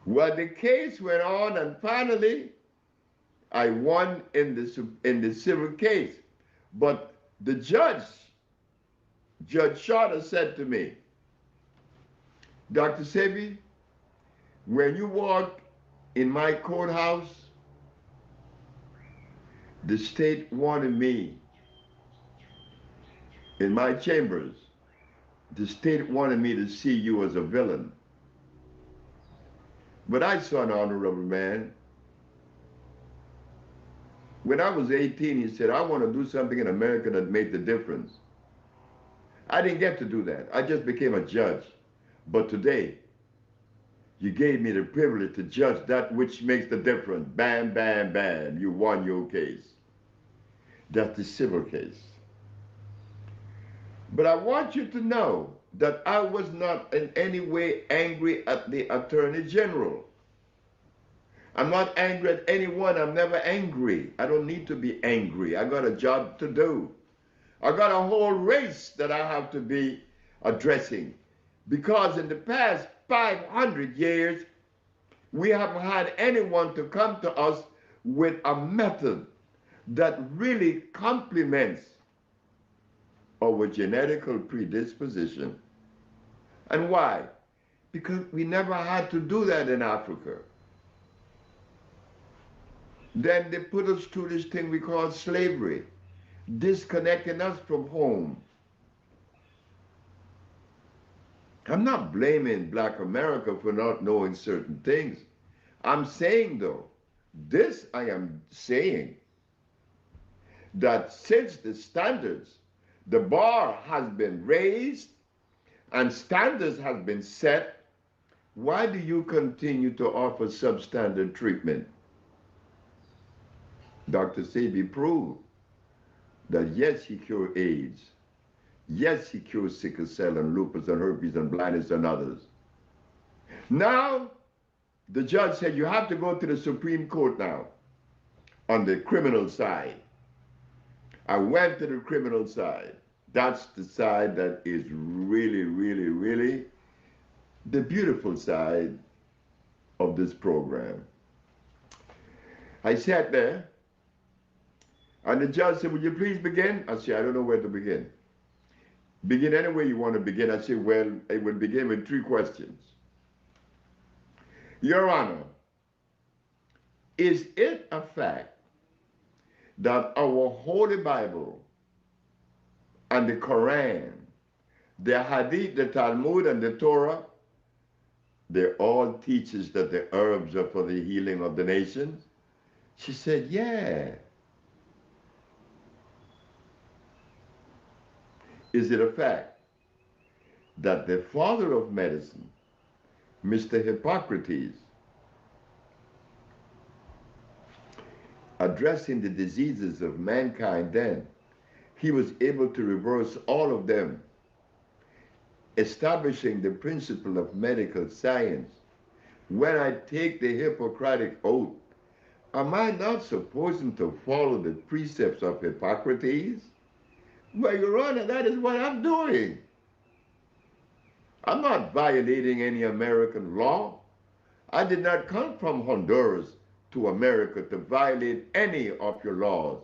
Well, the case went on, and finally, I won in the civil case. But the judge, Judge Shorter, said to me, Dr. Sebi, when you walk in my courthouse, the state wanted me in my chambers. The state wanted me to see you as a villain. But I saw an honorable man. When I was 18, he said, I want to do something in America that made the difference. I didn't get to do that. I just became a judge. But today, you gave me the privilege to judge that which makes the difference. Bam, bam, bam. You won your case. That's the civil case. But I want you to know that I was not in any way angry at the Attorney General. I'm not angry at anyone. I'm never angry. I don't need to be angry. I got a job to do. I got a whole race that I have to be addressing. Because in the past 500 years, we haven't had anyone to come to us with a method that really complements our genetical predisposition. And why? Because we never had to do that in Africa. Then they put us through this thing we call slavery, disconnecting us from home. I'm not blaming Black America for not knowing certain things. I'm saying, though, this I am saying, that since the standards, the bar has been raised and standards have been set, why do you continue to offer substandard treatment? Dr. Sebi proved that yes, he cured AIDS. Yes, he cures sickle cell and lupus and herpes and blindness and others. Now, the judge said you have to go to the Supreme Court now on the criminal side. I went to the criminal side. That's the side that is really, really, really the beautiful side of this program. I sat there, and the judge said, would you please begin? I said, I don't know where to begin. Begin any way you want to begin. I said, well, I will begin with 3 questions. Your Honor, is it a fact that our Holy Bible and the Quran, the Hadith, the Talmud, and the Torah, they all teaches that the herbs are for the healing of the nations? She said, yeah. Is it a fact that the father of medicine, Mr. Hippocrates, addressing the diseases of mankind then, he was able to reverse all of them, establishing the principle of medical science? When I take the Hippocratic oath, am I not supposed to follow the precepts of Hippocrates? Well, Your Honor, that is what I'm doing. I'm not violating any American law. I did not come from Honduras to America to violate any of your laws.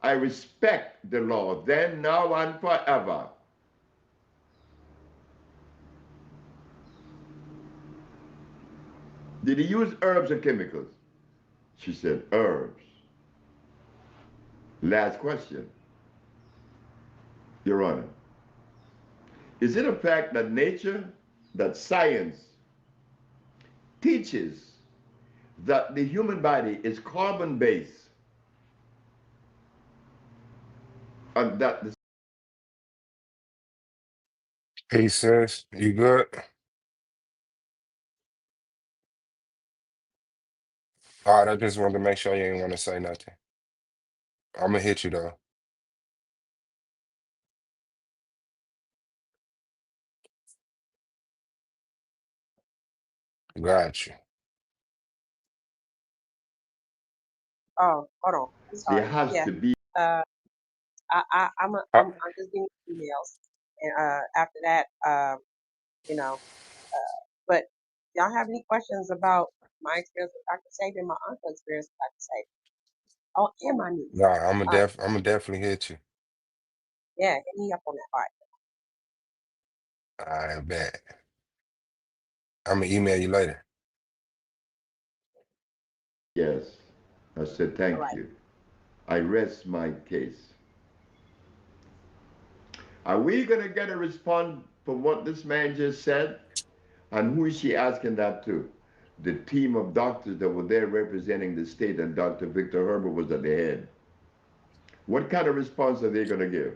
I respect the law then, now, and forever. Did he use herbs or chemicals? She said, herbs. Last question, Your Honor. Is it a fact that nature, that science teaches that the human body is carbon-based and that the Hey, sis, you good? All right, I just wanted to make sure you ain't want to say nothing. I'm gonna hit you though. Got you. Oh, hold on. I'm there sorry. has Yeah. to be Uh, I, I'm just getting emails, and after that, you know, but y'all have any questions about my experience with Dr. Sabi and my uncle's experience with Dr. Sabi? Oh, and my niece. nah, I'm All right, gonna definitely hit you. yeah, hit me up on that part. I bet. I'm gonna email you later. Yes. I said, All thank right. you. I rest my case. Are we going to get a response from what this man just said? And who is she asking that to? The team of doctors that were there representing the state, and Dr. Victor Herbert was at the head. What kind of response are they going to give?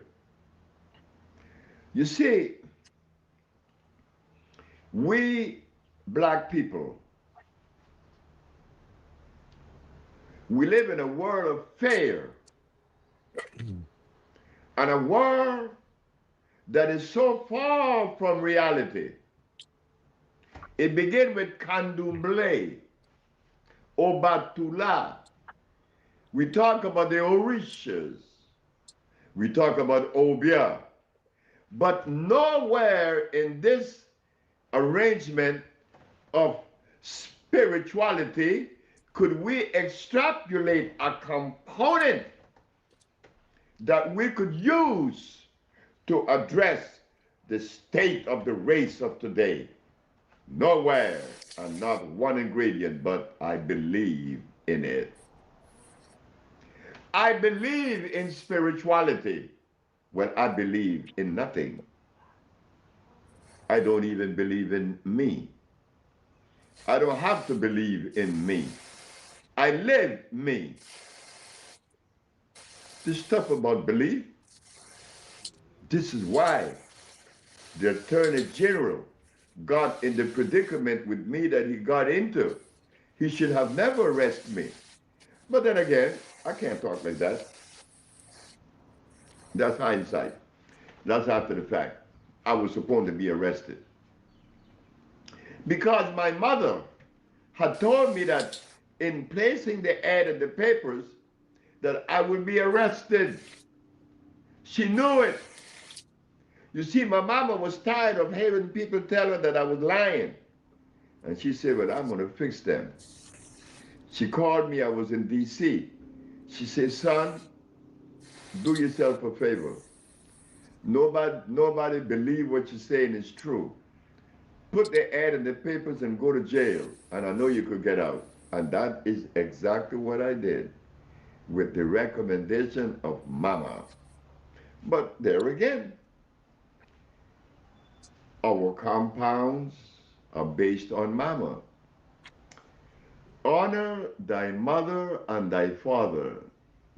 You see, we black people, we live in a world of fear and a world that is so far from reality. It begins with candomblé, obatula. We talk about the orishas. We talk about obia. But nowhere in this arrangement of spirituality could we extrapolate a component that we could use to address the state of the race of today. Nowhere, and not one ingredient, but I believe in it. I believe in spirituality when I believe in nothing. I don't even believe in me. I don't have to believe in me. I live me. This stuff about belief, this is why the Attorney General got in the predicament with me that he got into. He should have never arrested me. But then again, I can't talk like that. That's hindsight. That's after the fact. I was supposed to be arrested. Because my mother had told me that in placing the ad in the papers, that I would be arrested. She knew it. You see, my mama was tired of hearing people tell her that I was lying. And she said, well, I'm going to fix them. She called me, I was in D.C. She said, son, do yourself a favor. Nobody believe what you're saying is true. Put the ad in the papers and go to jail. And I know you could get out. And that is exactly what I did with the recommendation of mama. But there again, our compounds are based on mama. Honor thy mother and thy father,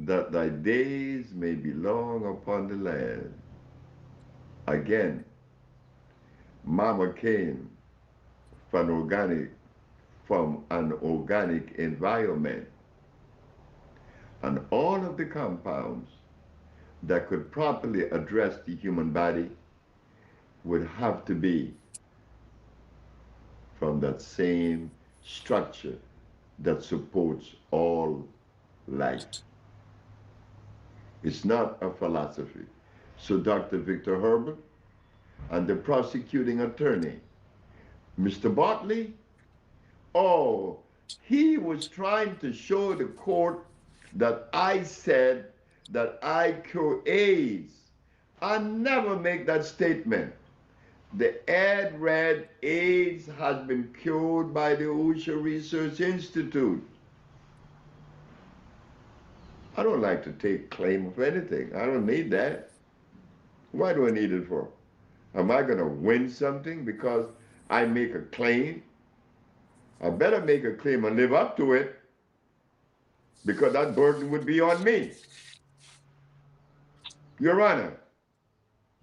that thy days may be long upon the land. Again, mama came from an organic environment. And all of the compounds that could properly address the human body would have to be from that same structure that supports all life. It's not a philosophy. So Dr. Victor Herbert and the prosecuting attorney, Mr. Bartley, oh, he was trying to show the court that I said that I cure AIDS. I never make that statement. The ad read, AIDS has been cured by the OSHA Research Institute. I don't like to take claim of anything. I don't need that. Why do I need it for? Am I going to win something because I make a claim? I better make a claim and live up to it, because that burden would be on me. Your Honor,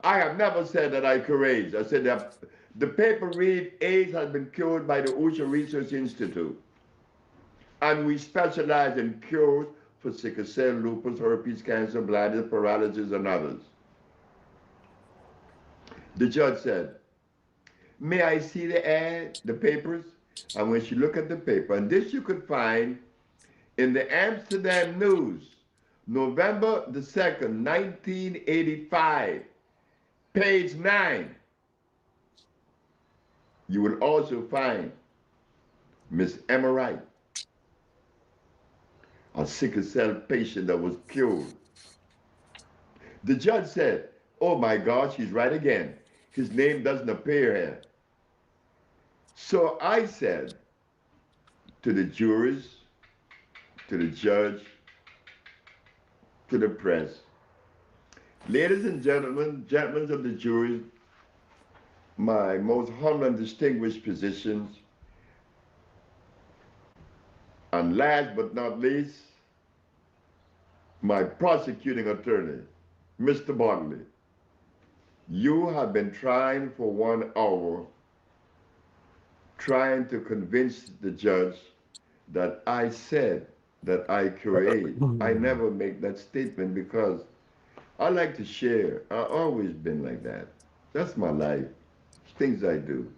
I have never said that I cure AIDS. I said that the paper read AIDS has been cured by the OSHA Research Institute. And we specialize in cures for sickle cell, lupus, herpes, cancer, bladder, paralysis, and others. The judge said, may I see the ad, the papers? And when she looked at the paper, and this you could find in the Amsterdam News November the 2nd, 1985, page 9. You will also find Miss Emma Wright, a sickle cell patient that was cured. The judge said, oh my God, she's right again. His name doesn't appear here. So I said to the jurors, to the judge, to the press, ladies and gentlemen of the jury, my most humble and distinguished positions, and last but not least, my prosecuting attorney, Mr. Bodley. You have been trying for 1 hour, trying to convince the judge that I said that I curate. I never make that statement because I like to share. I've always been like that. That's my life. It's things I do.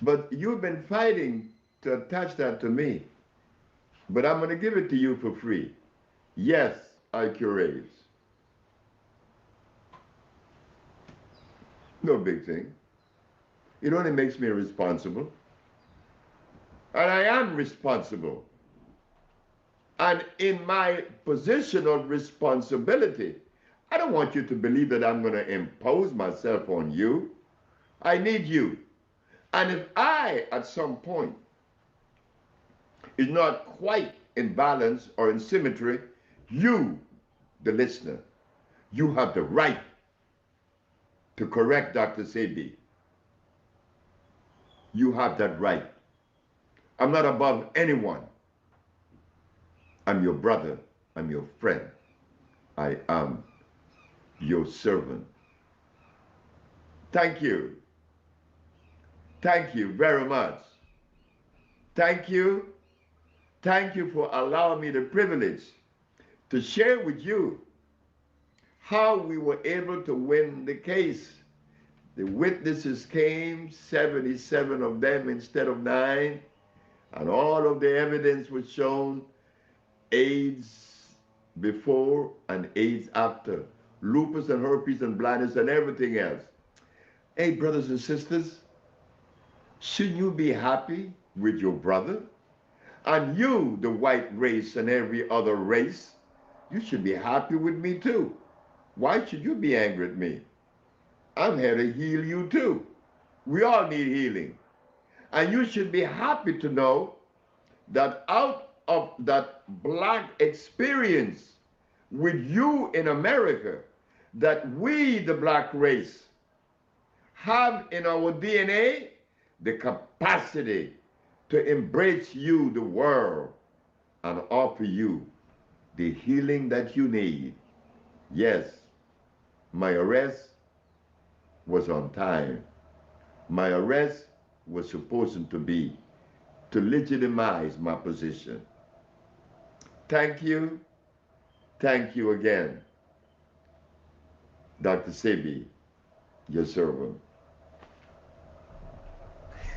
But you've been fighting to attach that to me. But I'm going to give it to you for free. Yes, I curate. No big thing. It only makes me responsible. And I am responsible. And in my position of responsibility, I don't want you to believe that I'm going to impose myself on you. I need you. And if I, at some point, is not quite in balance or in symmetry, you, the listener, you have the right to correct Dr. Sebi. You have that right. I'm not above anyone. I'm your brother. I'm your friend. I am your servant. Thank you. Thank you very much. Thank you. Thank you for allowing me the privilege to share with you how we were able to win the case. The witnesses came, 77 of them instead of 9, and all of the evidence was shown, AIDS before and AIDS after, lupus and herpes and blindness and everything else. Hey, brothers and sisters, shouldn't you be happy with your brother? And you, the white race and every other race, you should be happy with me too. Why should you be angry at me? I'm here to heal you too. We all need healing. And you should be happy to know that out of that black experience with you in America, that we, the black race, have in our DNA the capacity to embrace you, the world, and offer you the healing that you need. Yes, my arrest was on time. My arrest was supposed to be to legitimize my position. Thank you. Thank you again, Dr. Sebi, your servant.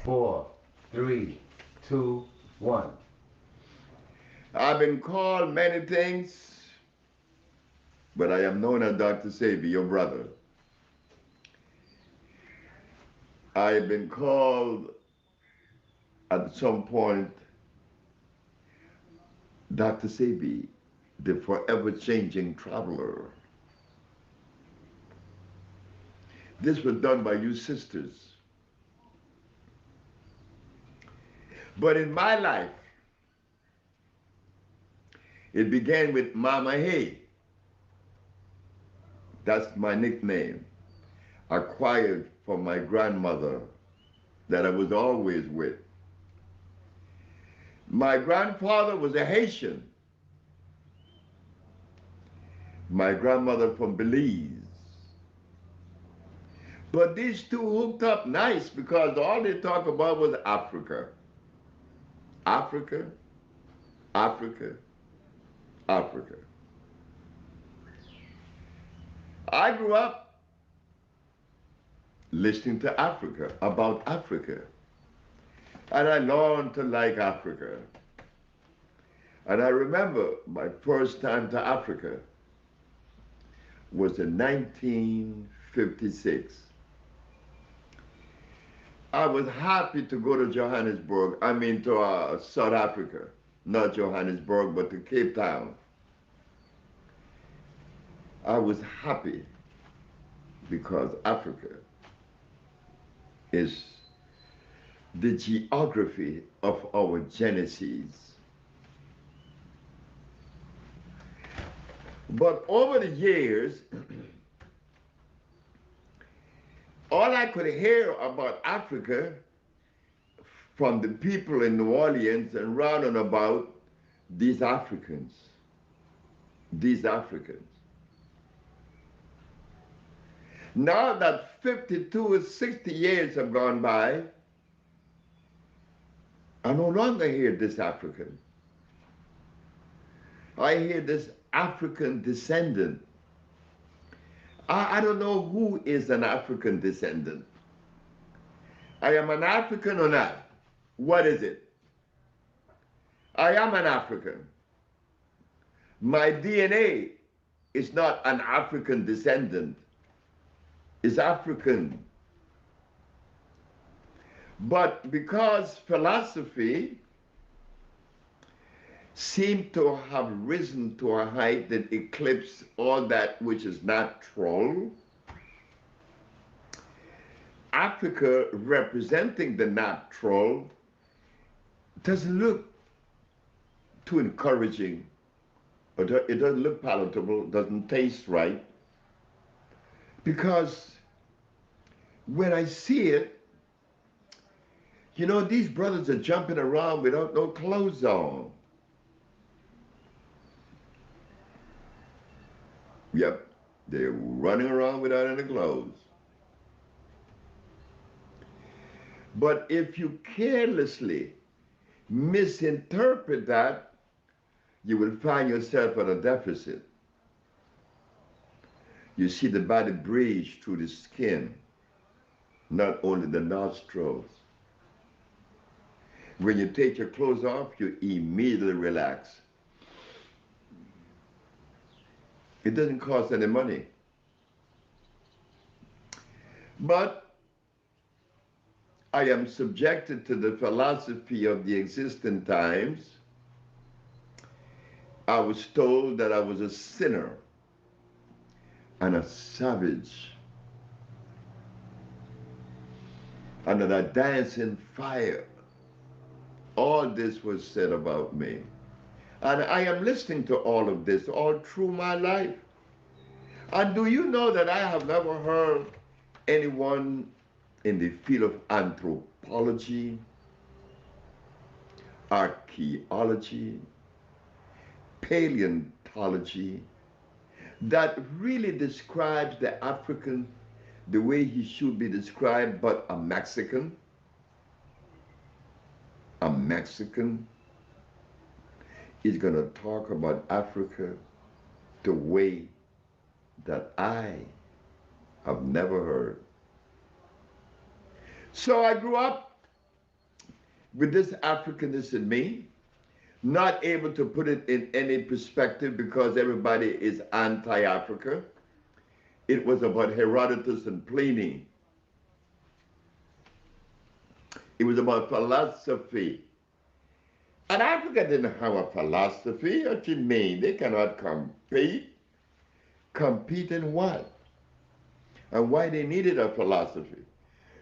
4, 3, 2, 1. I've been called many things, but I am known as Dr. Sebi, your brother. I've been called at some point Dr. Sebi, the forever changing traveler. This was done by you sisters. But in my life, it began with Mama Hay. That's my nickname, acquired from my grandmother that I was always with. My grandfather was a Haitian. My grandmother from Belize. But these two hooked up nice because all they talk about was Africa. Africa, Africa, Africa. I grew up listening to Africa, about Africa. And I learned to like Africa. And I remember my first time to Africa was in 1956. I was happy to go to Johannesburg, I mean to South Africa, not Johannesburg, but to Cape Town. I was happy because Africa is the geography of our genesis. But over the years, all I could hear about Africa from the people in New Orleans and round and about these Africans, these Africans. Now that 52 or 60 years have gone by, I no longer hear this African. I hear this African descendant. I don't know who is an African descendant. I am an African or not? What is it? I am an African. My DNA is not an African descendant. It's African. But because philosophy seemed to have risen to a height that eclipsed all that which is natural, Africa representing the natural doesn't look too encouraging. It doesn't look palatable, doesn't taste right. Because when I see it, you know, these brothers are jumping around without no clothes on. Yep, they're running around without any clothes. But if you carelessly misinterpret that, you will find yourself at a deficit. You see the body breathe through the skin, not only the nostrils. When you take your clothes off, you immediately relax. It doesn't cost any money. But I am subjected to the philosophy of the existing times. I was told that I was a sinner and a savage, and that I dance in fire. All this was said about me. And I am listening to all of this all through my life. And do you know that I have never heard anyone in the field of anthropology, archaeology, paleontology, that really describes the African the way he should be described, but a Mexican is going to talk about Africa the way that I have never heard. So I grew up with this Africanness in me, not able to put it in any perspective because everybody is anti-Africa. It was about Herodotus and Pliny. It was about philosophy. And Africa didn't have a philosophy. What you mean? They cannot compete. Compete in what? And why they needed a philosophy.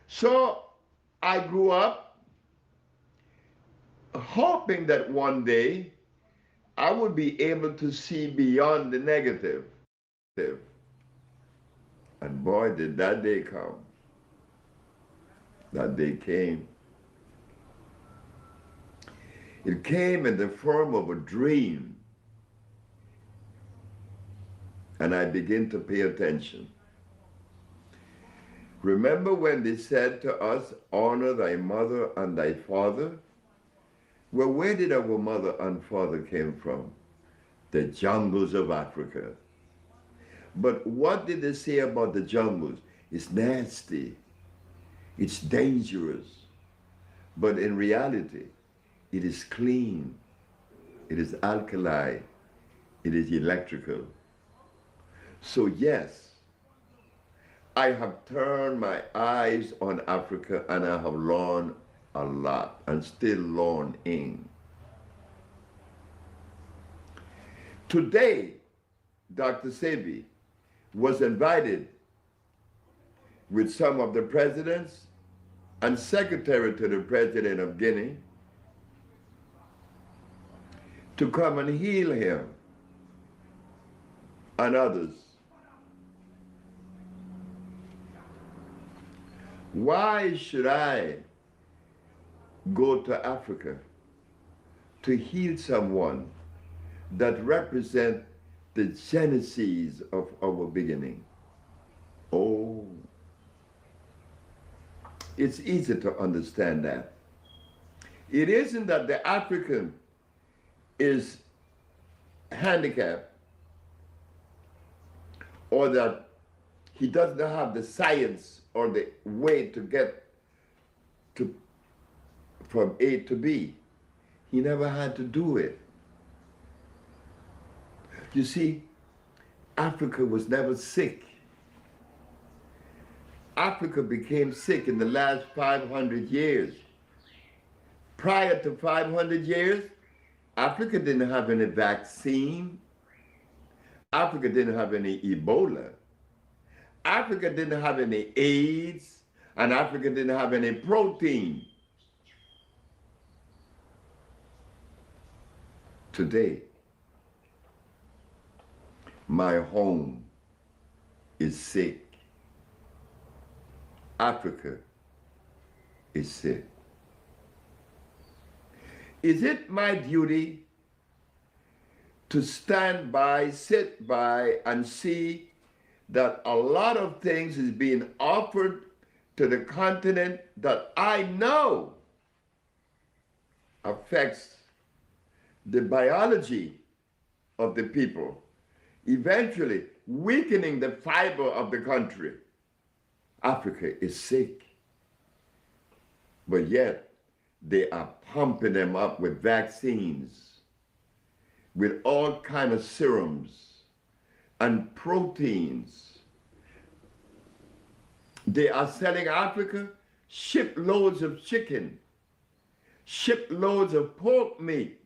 So I grew up hoping that one day I would be able to see beyond the negative. And boy, did that day come. That day came. It came in the form of a dream. And I began to pay attention. Remember when they said to us, honor thy mother and thy father? Well, where did our mother and father came from? The jungles of Africa. But what did they say about the jungles? It's nasty. It's dangerous. But in reality, it is clean. it is alkali, it is electrical. So yes, I have turned my eyes on Africa and I have learned a lot and still learning. Today, Dr. Sebi was invited with some of the presidents and secretary to the president of Guinea to come and heal him and others. Why should I go to Africa to heal someone that represent the genesis of our beginning? Oh, it's easy to understand that. It isn't that the African is handicapped or that he doesn't have the science or the way to get to from A to B. He never had to do it. You see, Africa was never sick. Africa became sick in the last 500 years. Prior to 500 years, Africa didn't have any vaccine. Africa didn't have any Ebola. Africa didn't have any AIDS, and Africa didn't have any protein. Today, my home is sick. Africa is sick. Is it my duty to stand by, sit by, and see that a lot of things is being offered to the continent that I know affects the biology of the people, eventually weakening the fiber of the country? Africa is sick, but yet they are pumping them up with vaccines, with all kind of serums and proteins. They are selling Africa shiploads of chicken, shiploads of pork meat,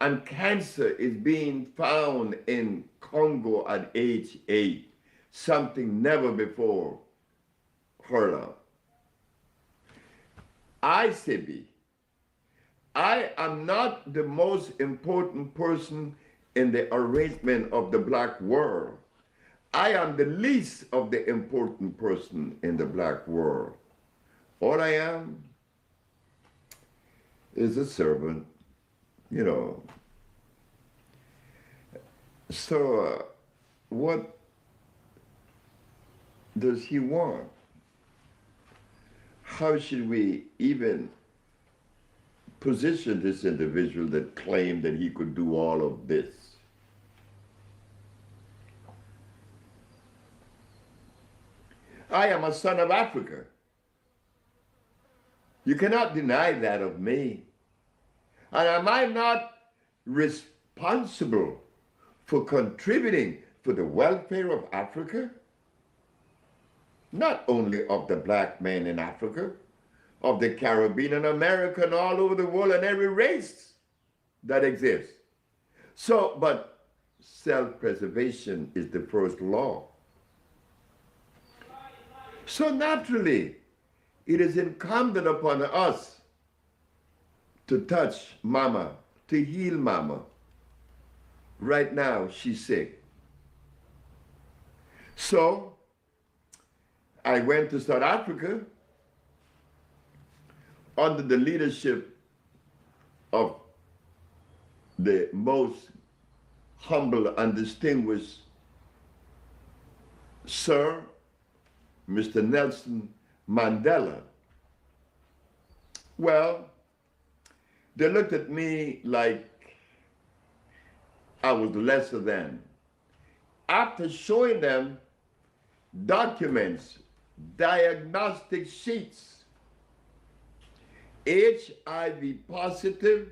and cancer is being found in Congo at age 8, something never before heard of. Sebi, I am not the most important person in the arrangement of the black world. I am the least of the important person in the black world. All I am is a servant, you know. So what does he want? How should we even position this individual that claimed that he could do all of this? I am a son of Africa. You cannot deny that of me. And am I not responsible for contributing for the welfare of Africa? Not only of the black man in Africa, of the Caribbean and American, all over the world, and every race that exists. So, but self-preservation is the first law. So naturally, it is incumbent upon us to touch Mama, to heal Mama. Right now, she's sick. So, I went to South Africa under the leadership of the most humble and distinguished Sir, Mr. Nelson Mandela. Well, they looked at me like I was lesser than. After showing them documents, diagnostic sheets, HIV positive,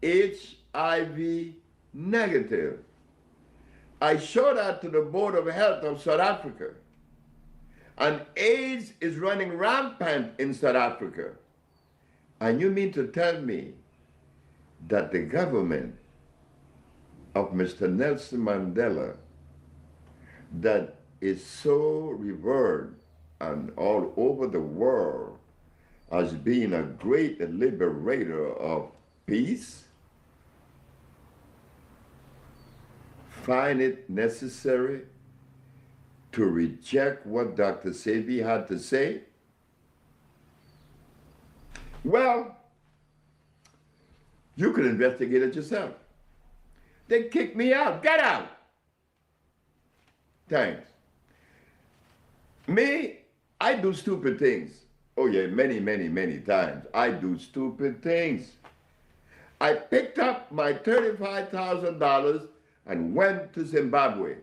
HIV HIV negative. I showed that to the Board of Health of South Africa. And AIDS is running rampant in South Africa. And you mean to tell me that the government of Mr. Nelson Mandela, that is so revered and all over the world as being a great liberator of peace, find it necessary to reject what Dr. Sebi had to say? Well, you could investigate it yourself. They kicked me out. Get out. Thanks. Me, I do stupid things. Oh yeah, many, many, many times. I do stupid things. I picked up my $35,000 and went to Zimbabwe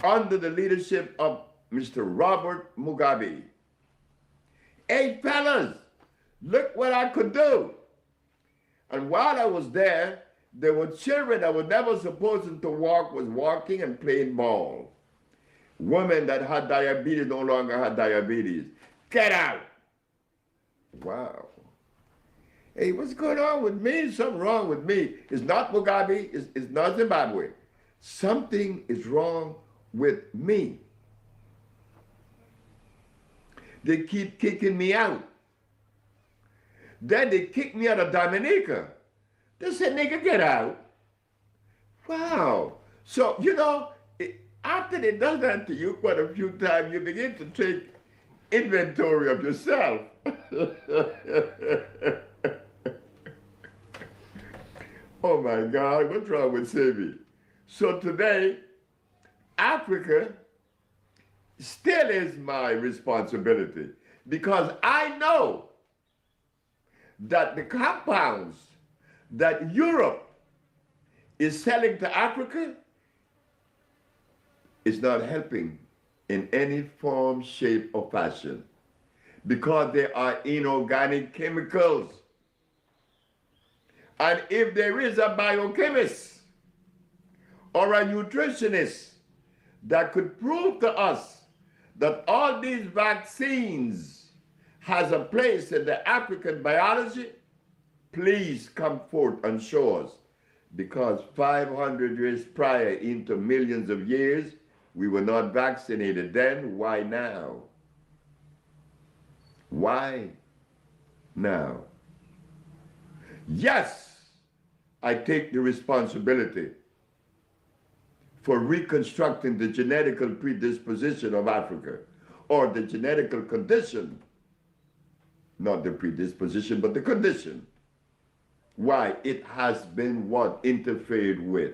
under the leadership of Mr. Robert Mugabe. Hey fellas, look what I could do. And while I was there were children that were never supposed to walk was walking and playing ball. Women that had diabetes no longer had diabetes. Get out. Wow. Hey, what's going on with me? Something wrong with me. It's not Mugabe, it's not Zimbabwe. Something is wrong with me. They keep kicking me out. Then they kicked me out of Dominica. They said, nigga, get out. Wow. So, you know, after they done that to you quite a few times, you begin to take inventory of yourself. Oh my God, what's wrong with Sebi? So today, Africa still is my responsibility because I know that the compounds that Europe is selling to Africa is not helping in any form, shape, or fashion because they are inorganic chemicals. And if there is a biochemist or a nutritionist that could prove to us that all these vaccines has a place in the African biology, please come forth and show us. Because 500 years prior into millions of years, we were not vaccinated then. Why now? Why now? Yes, I take the responsibility for reconstructing the genetical predisposition of Africa, or the genetical condition, not the predisposition, but the condition. Why? It has been what? Interfered with.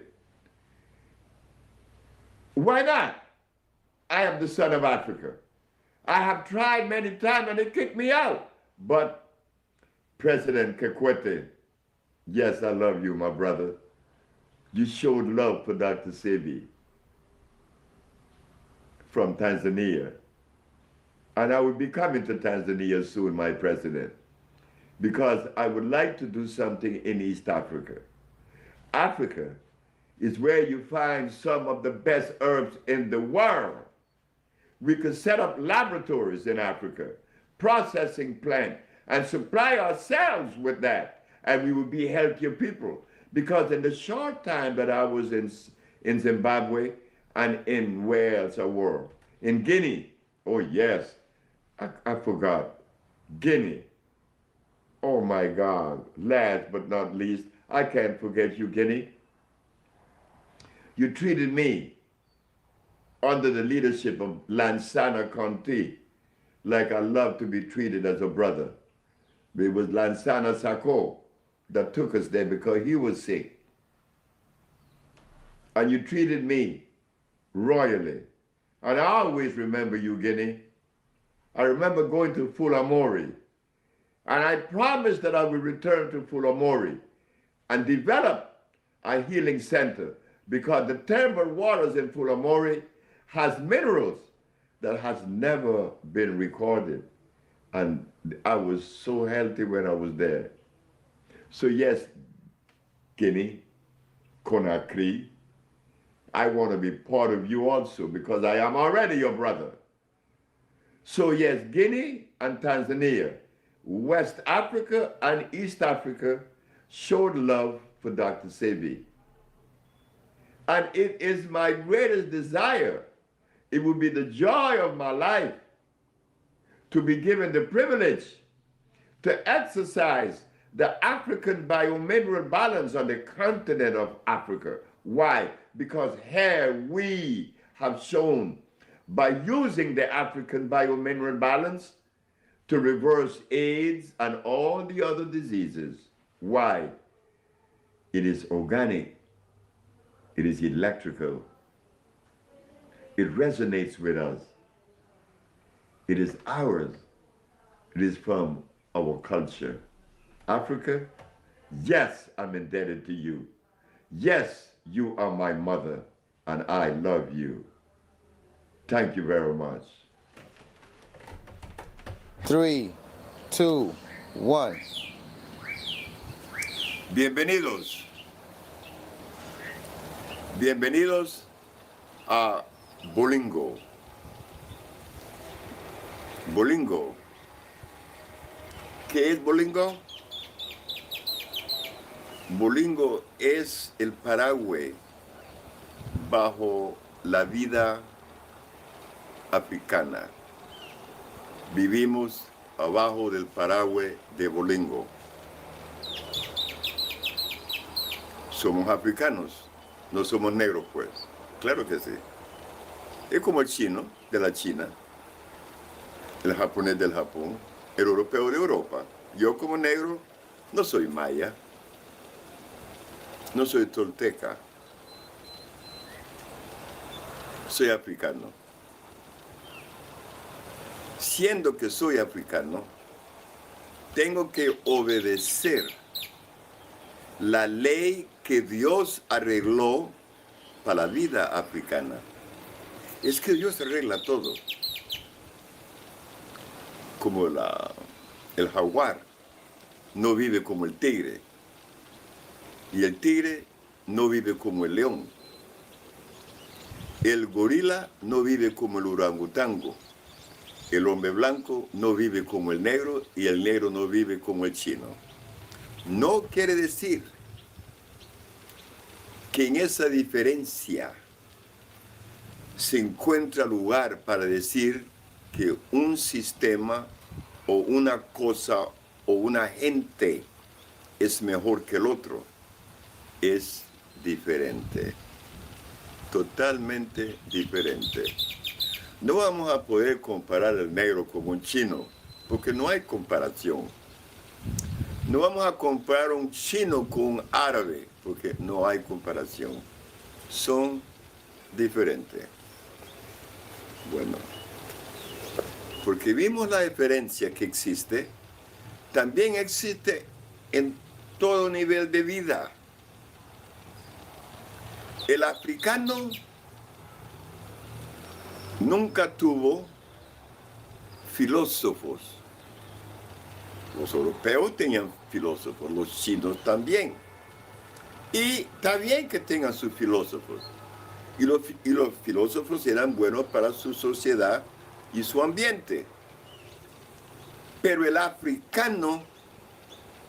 Why not? I am the son of Africa. I have tried many times and they kicked me out. But President Kikwete, yes, I love you, my brother. You showed love for Dr. Sebi from Tanzania. And I will be coming to Tanzania soon, my president, because I would like to do something in East Africa. Africa is where you find some of the best herbs in the world. We could set up laboratories in Africa, processing plant, and supply ourselves with that, and we would be healthier people. Because in the short time that I was in Zimbabwe and in Wales, in Guinea, oh yes, I forgot, Guinea. Oh my God, last but not least, I can't forget you, Guinea. You treated me under the leadership of Lansana Conte like I love to be treated as a brother. It was Lansana Sako that took us there because he was sick. And you treated me royally. And I always remember you, Guinea. I remember going to Fulamori. And I promised that I would return to Fulamori and develop a healing center because the thermal waters in Fulamori has minerals that has never been recorded. And I was so healthy when I was there. So yes, Guinea, Conakry, I want to be part of you also because I am already your brother. So yes, Guinea and Tanzania, West Africa and East Africa showed love for Dr. Sebi. And it is my greatest desire. It would be the joy of my life to be given the privilege to exercise the African biomineral balance on the continent of Africa. Why? Because here we have shown by using the African biomineral balance to reverse AIDS and all the other diseases. Why? It is organic, it is electrical, it resonates with us, it is ours, it is from our culture. Africa, yes, I'm indebted to you. Yes, you are my mother, and I love you. Thank you very much. 3, 2, 1. Bienvenidos. Bienvenidos a Bolingo. Bolingo. ¿Qué es Bolingo? Bolingo es el paraguas bajo la vida africana. Vivimos abajo del paraguas de Bolingo. Somos africanos, no somos negros pues. Claro que sí. Es como el chino de la China, el japonés del Japón, el europeo de Europa. Yo como negro no soy maya, no soy tolteca, soy africano. Siendo que soy africano, tengo que obedecer la ley que Dios arregló para la vida africana. Es que Dios arregla todo. Como el jaguar no vive como el tigre. Y el tigre no vive como el león. El gorila no vive como el orangutango. El hombre blanco no vive como el negro y el negro no vive como el chino. No quiere decir que en esa diferencia se encuentra lugar para decir que un sistema o una cosa o una gente es mejor que el otro. Es diferente, totalmente diferente. No vamos a poder comparar al negro con un chino, porque no hay comparación. No vamos a comparar un chino con un árabe, porque no hay comparación. Son diferentes. Bueno, porque vimos la diferencia que existe, también existe en todo nivel de vida. El africano nunca tuvo filósofos. Los europeos tenían filósofos, los chinos también. Y está bien que tengan sus filósofos. Y los filósofos eran buenos para su sociedad y su ambiente. Pero el africano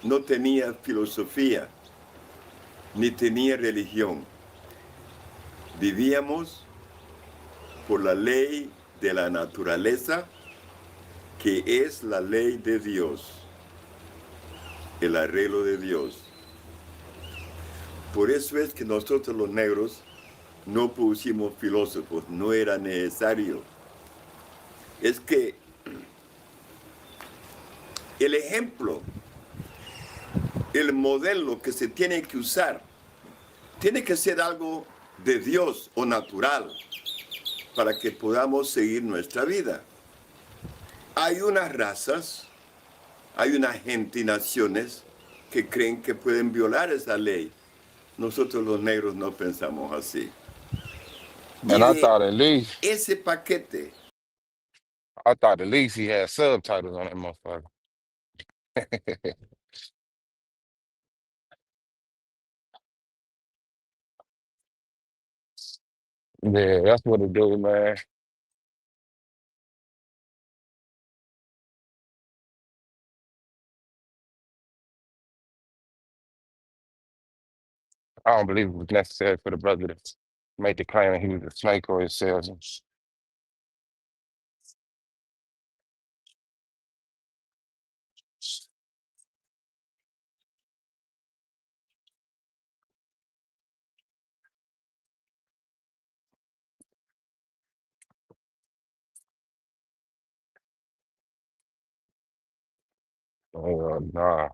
no tenía filosofía, ni tenía religión. Vivíamos por la ley de la naturaleza, que es la ley de Dios, el arreglo de Dios. Por eso es que nosotros los negros no pusimos filósofos, no era necesario. Es que el ejemplo, el modelo que se tiene que usar, tiene que ser algo de Dios o natural para que podamos seguir nuestra vida. Hay unas razas, hay una gente y naciones que creen que pueden violar esa ley. Nosotros los negros no pensamos así. Y And I de thought at least, ese paquete, he had subtitles on that motherfucker. Yeah, that's what it do, man. I don't believe it was necessary for the brother to make the claim that he was a snake or a salesman. Nah.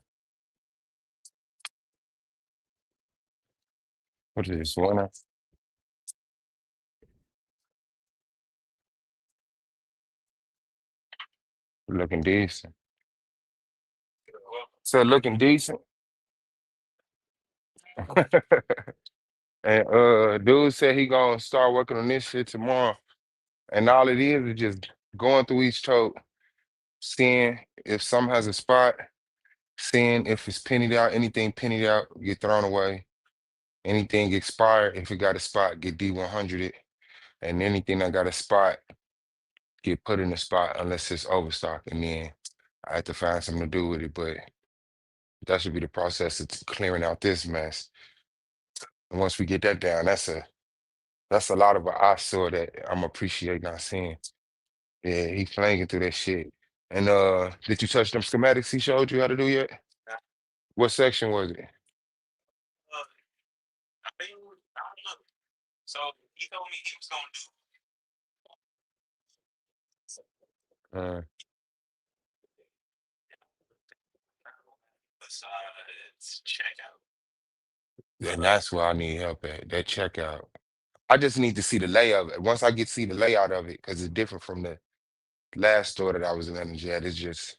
What is this, winner? Looking decent. So looking decent. And dude said he gonna start working on this shit tomorrow. And all it is just going through each tote, seeing if some has a spot, seeing if it's pennied out, anything pennied out, get thrown away. Anything expired, if it got a spot, get D100 it. And anything that got a spot, get put in the spot unless it's overstock. And then I have to find something to do with it. But that should be the process of clearing out this mess. And once we get that down, that's a lot of an eyesore that I'm appreciating not seeing. Yeah, he flanging through that shit. And did you touch them schematics he showed you how to do yet? What section was it? Uh, and that's where I need help at, that checkout. I just need to see the layout of it. Once I get see the layout of it, because it's different from the last store that I was managing at. It's just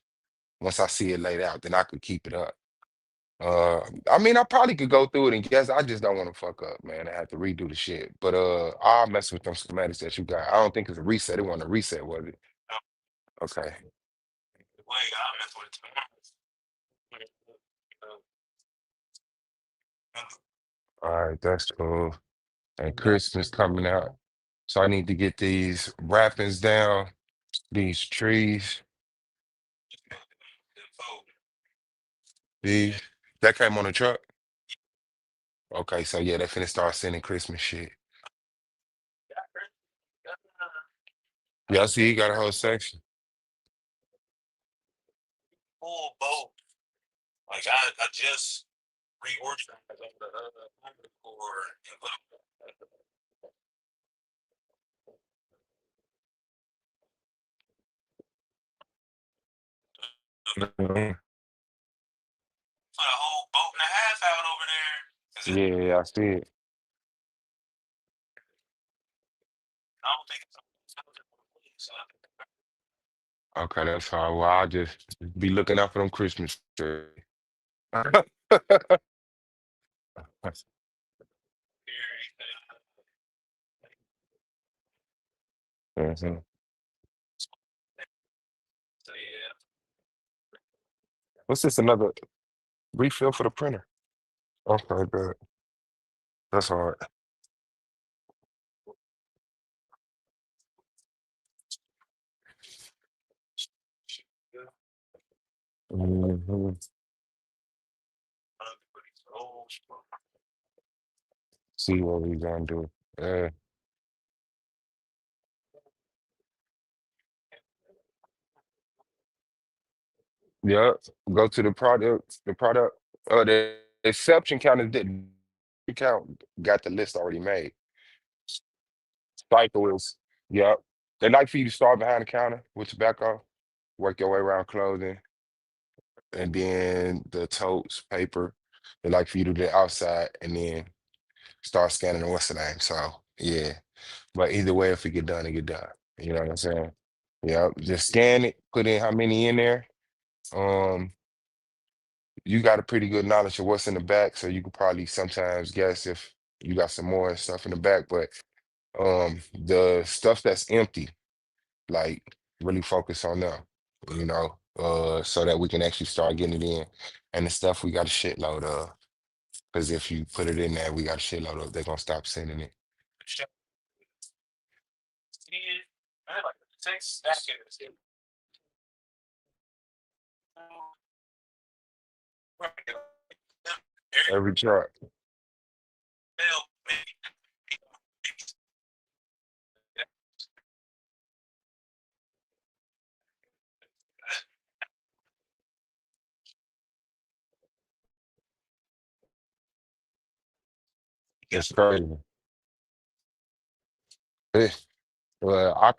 once I see it laid out, then I could keep it up. I mean, I probably could go through it and guess. I just don't want to fuck up, man. I have to redo the shit. But I'll mess with them schematics that you got. I don't think it's a reset. It wasn't a reset, was it? Okay. All right, that's cool. And Christmas coming out. So I need to get these wrappings down, these trees, these. That came on the truck. Okay, so yeah, they finna start sending Christmas shit. Yeah, I see you got a whole section. Mhm. Yeah, I see it. Okay, that's fine. Well, I'll just be looking out for them Christmas trees. Mhm. What's this? Another refill for the printer? Okay, good. That's hard. Mhm. See what we gonna do. Yeah, go to the product, the exception counter didn't count, got the list already made. Cycle is, yep. They like for you to start behind the counter with tobacco, work your way around clothing, and then the totes, paper. They like for you to do the outside and then start scanning the what's the name. So yeah. But either way, if it get done, it get done. You know what I'm saying? Yeah, just scan it, put in how many in there. Um, you got a pretty good knowledge of what's in the back, so you could probably sometimes guess if you got some more stuff in the back. But the stuff that's empty, like really focus on them, so that we can actually start getting it in. And the stuff we got a shitload of. Because if you put it in there, we got a shitload of, they're gonna stop sending it. Every truck. It's crazy. Eh, Well, I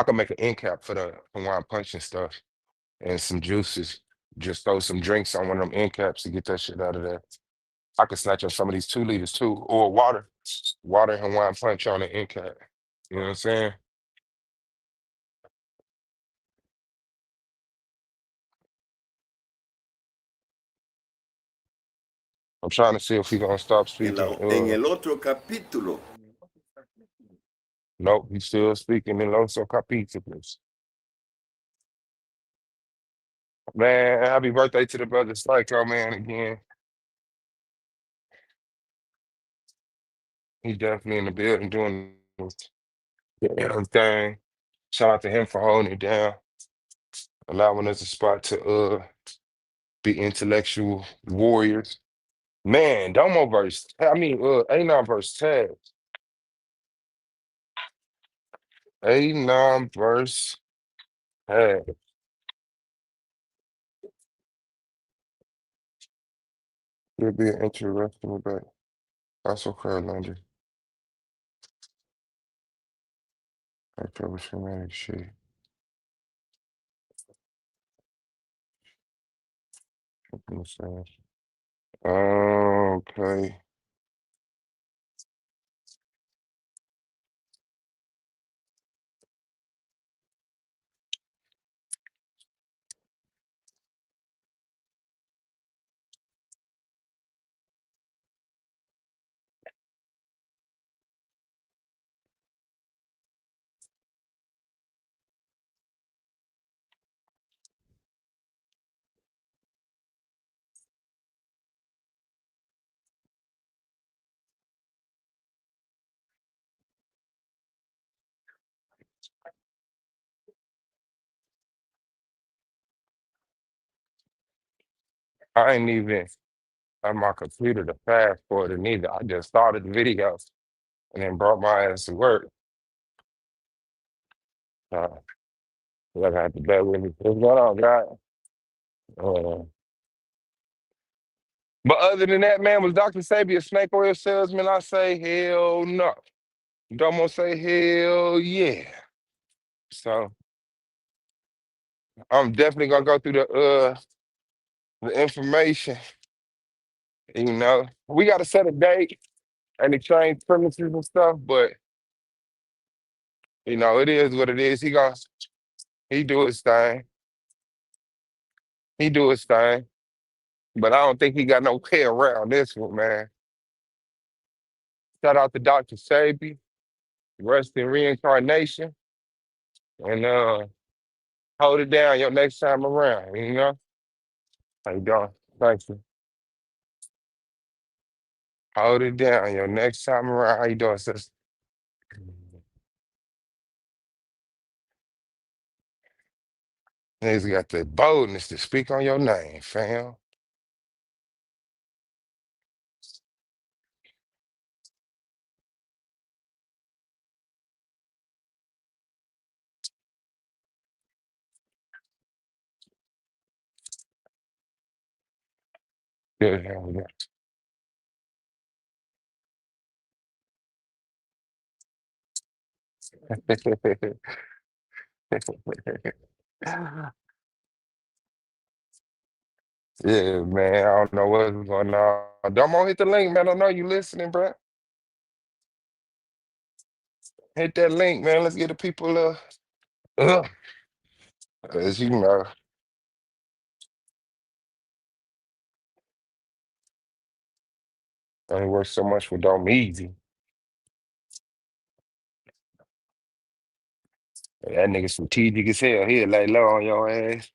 could make an end cap for the Hawaiian punch and stuff and some juices. Just throw some drinks on one of them end caps to get that shit out of there. I could snatch up some of these 2 liters too, or water and Hawaiian punch on the end cap. You know what I'm saying? I'm trying to see if he gonna stop speaking. En el otro capítulo, Nope, he's still speaking in Los Capítulos. Man, happy birthday to the brother Psycho, man, again. He definitely in the building doing his damn thing. Shout out to him for holding it down, allowing us a spot to be intellectual warriors. Man, Domo verse, I mean, A9 verse Taz. A9 verse Taz. It'll be an interesting debate. That's okay, Landry. I probably should manage shit. What can I say? Okay. I ain't even on my computer to fast forward it neither. I just started the video and then brought my ass to work. Uh, like I had to bear with me. What's going on, guy? Uh, but other than that, man, was Dr. Sebi a snake oil salesman? I say hell no. Domo say hell yeah. So I'm definitely gonna go through the information. You know, we gotta set a date and exchange premises and stuff, but you know, it is what it is. He do his thing. He do his thing. But I don't think he got no way around this one, man. Shout out to Dr. Sebi, rest in reincarnation, and hold it down your next time around, you know? How you doing? Thank you. Hold it down your next time around. How you doing, sister? Niggas got the boldness to speak on your name, fam. Good hell yeah. Yeah, man. I don't know what's going on. Don't hit the link, man. I know you listening, bro. Hit that link, man. Let's get the people uh, as you know. Only work so much with Dom Easy. That nigga strategic as hell. He'll lay low on your ass.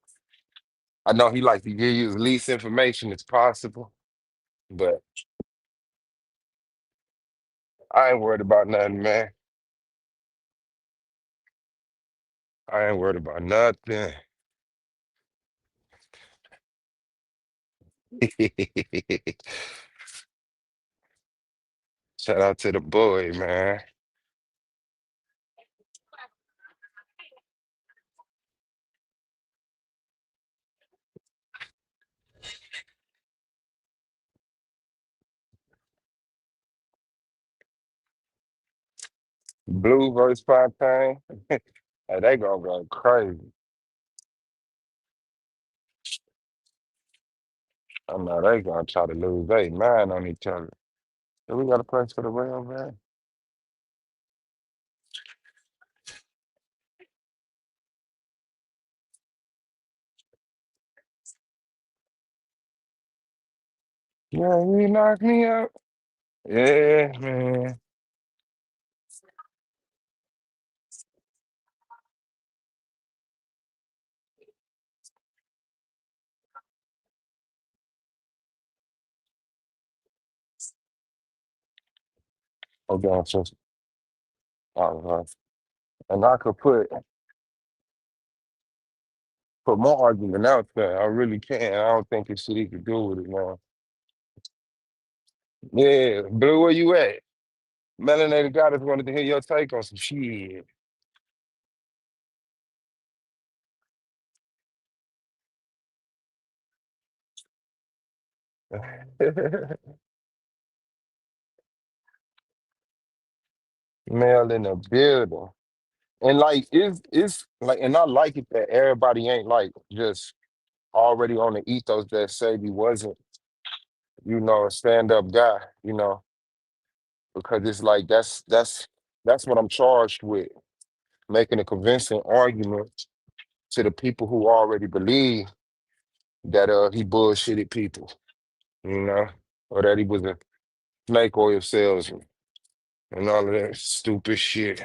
I know he like to give you as least information as possible, but I ain't worried about nothing, man. I ain't worried about nothing. Shout out to the boy, man. Blue versus Fontaine. Hey, they gonna go crazy. I know they gonna try to lose their mind on each other. So we got a place for the rail, man. Yeah, you knocked me out. Yeah, man. Hold on, so and I could put more argument out there. I really can't. I don't think it's shit he could do with it, man. Yeah, Blue, where you at? Melanated guy just wanted to hear your take on some shit. Male in the building. And like it's like and I like it that everybody ain't like just already on the ethos that Sebi wasn't, a stand-up guy, because it's like that's what I'm charged with, making a convincing argument to the people who already believe that he bullshitted people, or that he was a snake oil salesman and all of that stupid shit.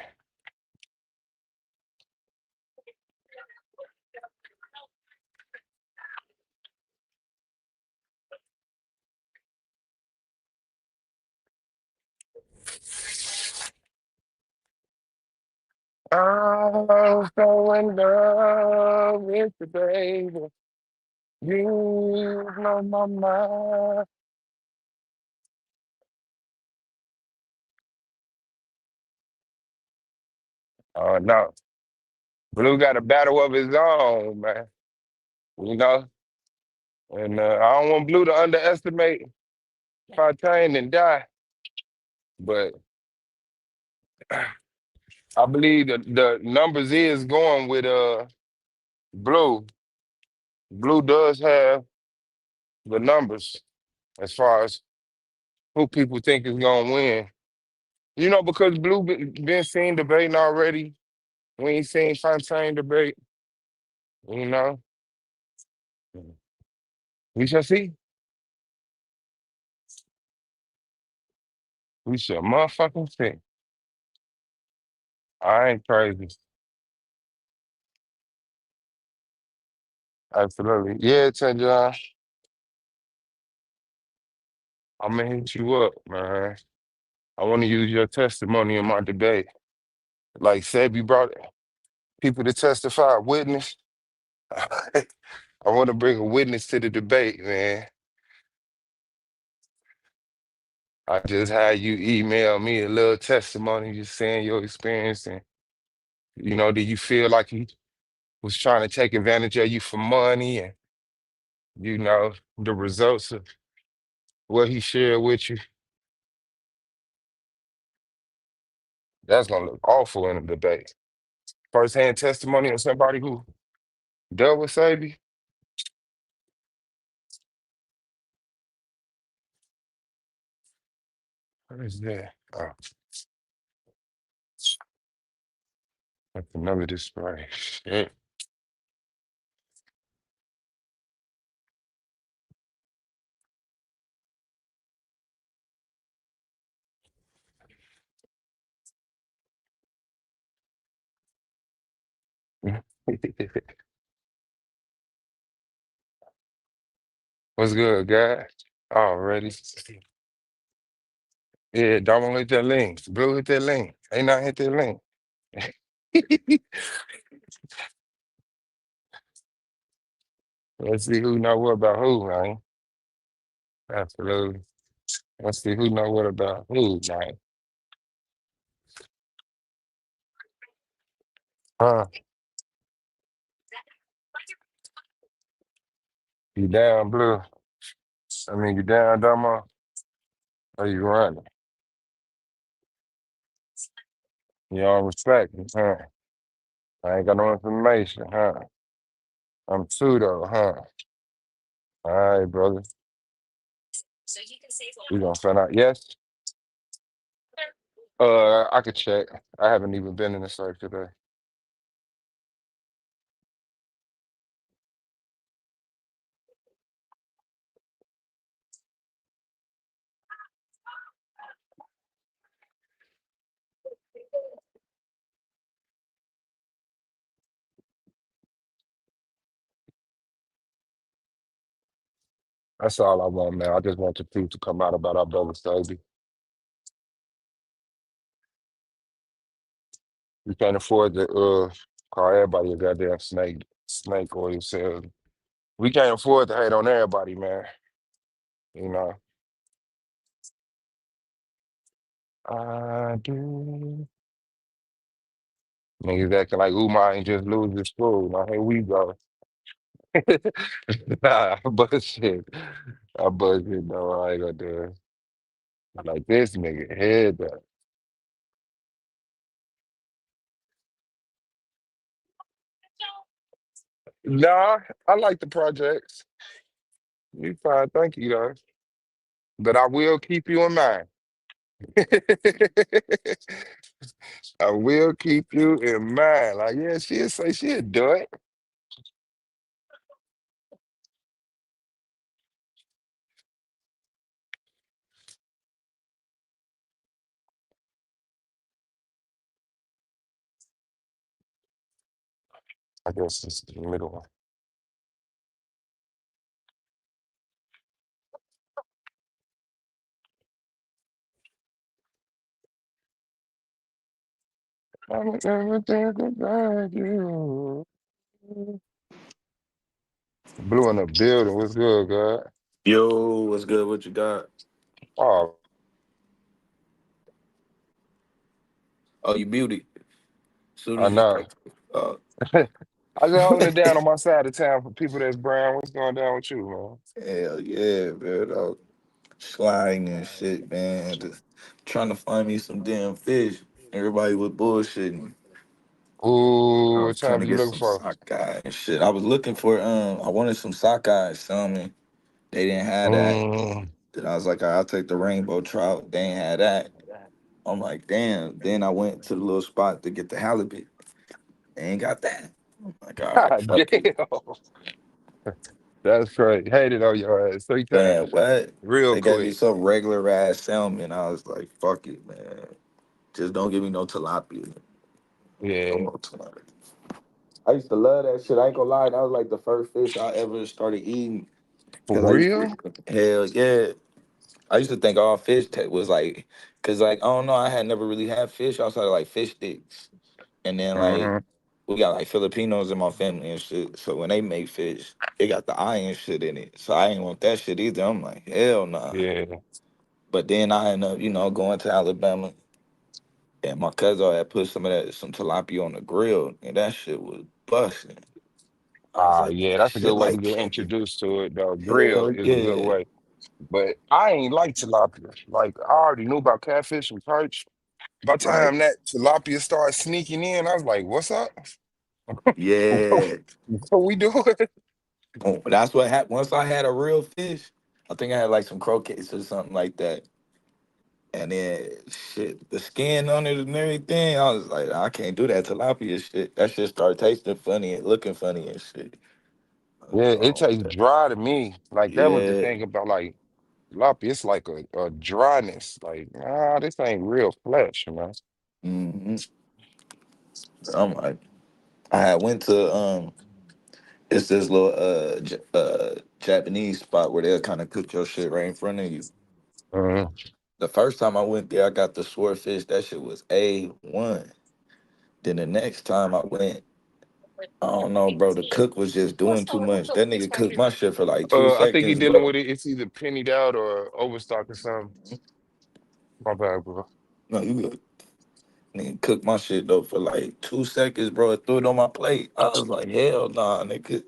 I'm so in love with the baby. You know my mind. Oh no. Blue got a battle of his own, man. You know? And I don't want Blue to underestimate Fontaine and die, but I believe the numbers is going with Blue. Blue does have the numbers as far as who people think is gonna win. Because Blue been seen debating already. We ain't seen Fontaine debate, you know. We shall see. We shall motherfucking see. I ain't crazy. Absolutely. Yeah, John. I'm gonna hit you up, man. I want to use your testimony in my debate. Like Sebi brought people to testify, witness. I want to bring a witness to the debate, man. I just had you email me a little testimony, just saying your experience, and do you feel like he was trying to take advantage of you for money, and the results of what he shared with you? That's gonna look awful in a debate. First-hand testimony of somebody who dealt with Sabi. What is that? Oh, that's another display. Shit. What's good, guy? Already. Yeah, don't hit that link. Blue hit that link. Ain't not hit that link. Let's see who know what about who, man. Absolutely. Let's see who know what about who, man. Huh? You down, Blue? I mean, you down, Dama? Or you running? You don't respect me, huh? I ain't got no information, huh? I'm pseudo, huh? All right, brother. We gonna find out. Yes. I could check. I haven't even been in the safe today. That's all I want, man. I just want the truth to come out about our brother Sebi. We can't afford to call everybody a goddamn snake oil salesman. We can't afford to hate on everybody, man. You know. I do. Niggas acting like Umar ain't just lose his school. Now here we go. Nah, I bullshit. I bullshit, no, I ain't gonna do it. Like this nigga head up. Nah, I like the projects. You fine, thank you, though. But I will keep you in mind. I will keep you in mind. Like, yeah, she'll say she'll do it. I guess it's the middle one. I'm never thinking about you. Blue in the building. What's good, God? Yo, what's good? What you got? Oh, Oh, you muted. Soon I as you know. start. Uh, I just holding it down on my side of town for people that's brown. What's going down with you, man? hell yeah, man. Sliding and shit, man. Just trying to find me some damn fish. Everybody was bullshitting. I Ooh, was what trying time to you get looking some for? sockeye and shit. I was looking for I wanted some sockeye salmon. They didn't have that. Mm. Then I was like, I'll take the rainbow trout. They ain't had that. I'm like, damn. Then I went to the little spot to get the halibut. They ain't got that. I'm like, all right, God fuck it. damn. That's crazy. Hated on your ass 3 times. Man, what? Real They gave me quick. some regular ass salmon. I was like, fuck it, man. Just don't give me no tilapia. No Yeah. more tilapia. I used to love that shit. I ain't gonna lie, that was like the first fish I ever started eating. For Cause I used real? to, hell yeah. I used to think all was like, cause like, I don't know, I had never really had fish outside of like fish sticks. And then like, Uh-huh. we got like Filipinos in my family and shit. So when they make fish, it got the iron shit in it. So I ain't want that shit either. I'm like, hell nah. Yeah. But then I ended up, going to Alabama, and my cousin had put some tilapia on the grill, and that shit was busting. I was like, Yeah, that's a good shit way to like get chicken. introduced to it, though. Grill Hell is a good yeah. way. But I ain't like tilapia. Like, I already knew about catfish and perch. By the Right. time that tilapia started sneaking in, I was like, what's up? Yeah. What we doing? Oh, that's what happened. Once I had a real fish, I think I had like some croquettes or something like that. And then shit, the skin on it and everything, I was like, I can't do that tilapia shit. That shit started tasting funny and looking funny and shit. I was Yeah, like, it oh, tastes dry to me. Like, that was the yeah. thing about, like, tilapia. It's like a dryness. Like, this ain't real flesh, man. Hmm. I'm like, I had went to it's this little Japanese spot where they'll kind of cook your shit right in front of you. Uh, The first time I went there, I got the swordfish. That shit was A1. Then the next time I went, I don't know, bro. The cook was just doing too much. That nigga cooked my shit for like two I think he seconds, dealing bro. with it. It's either pennied out or overstock or something. My bad, bro. No, you good. Nigga cooked my shit though for like 2 seconds, bro. Threw it on my plate. I was like, hell nah, nigga.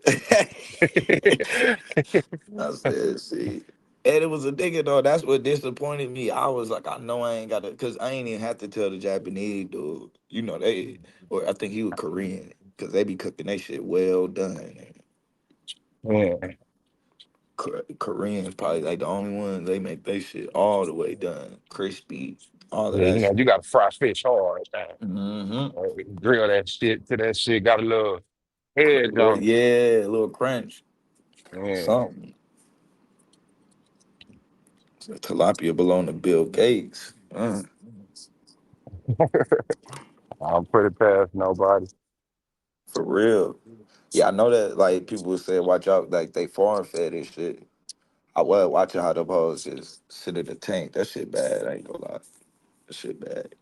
I said, see. And it was a nigga though. That's what disappointed me. I was like, I know I ain't got to, cause I ain't even have to tell the Japanese dude. You know they, or I think he was Korean, cause they be cooking they shit well done. Yeah. Koreans probably like the only ones they make they shit all the way done, crispy, all of Yeah, that you shit. got to fry fish hard. Mm-hmm. Grill that shit to that shit. Got a little edge on Yeah, a little crunch, it. something. So tilapia belong to Bill Gates. Yeah. I don't put it past nobody. For real. Yeah, I know that like people would say, watch out, like they foreign fed and shit. I was watching how the hoes just sit in the tank. That shit bad. I ain't gonna lie. That shit bad.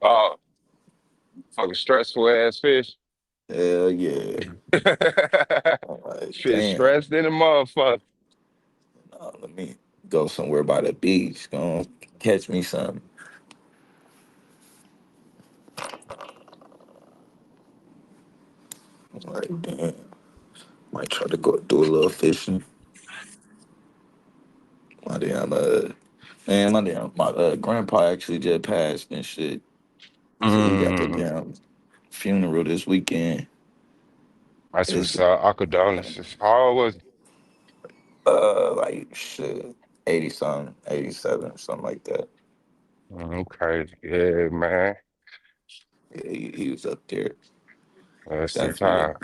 Oh, fucking stressful ass fish. Hell yeah. I'm like, Shit damn. stressed in a motherfucker. Let me go somewhere by the beach. Go catch me something. I'm like, damn. Might try to go do a little fishing. My damn my grandpa actually just passed and shit. So he got the Mm, damn funeral this weekend. that's It's what's up. Our condolences. How old was like shit, 80 something, 87, something like that. he? Okay. Yeah, man. Yeah, he was up there. That's the Definitely. time.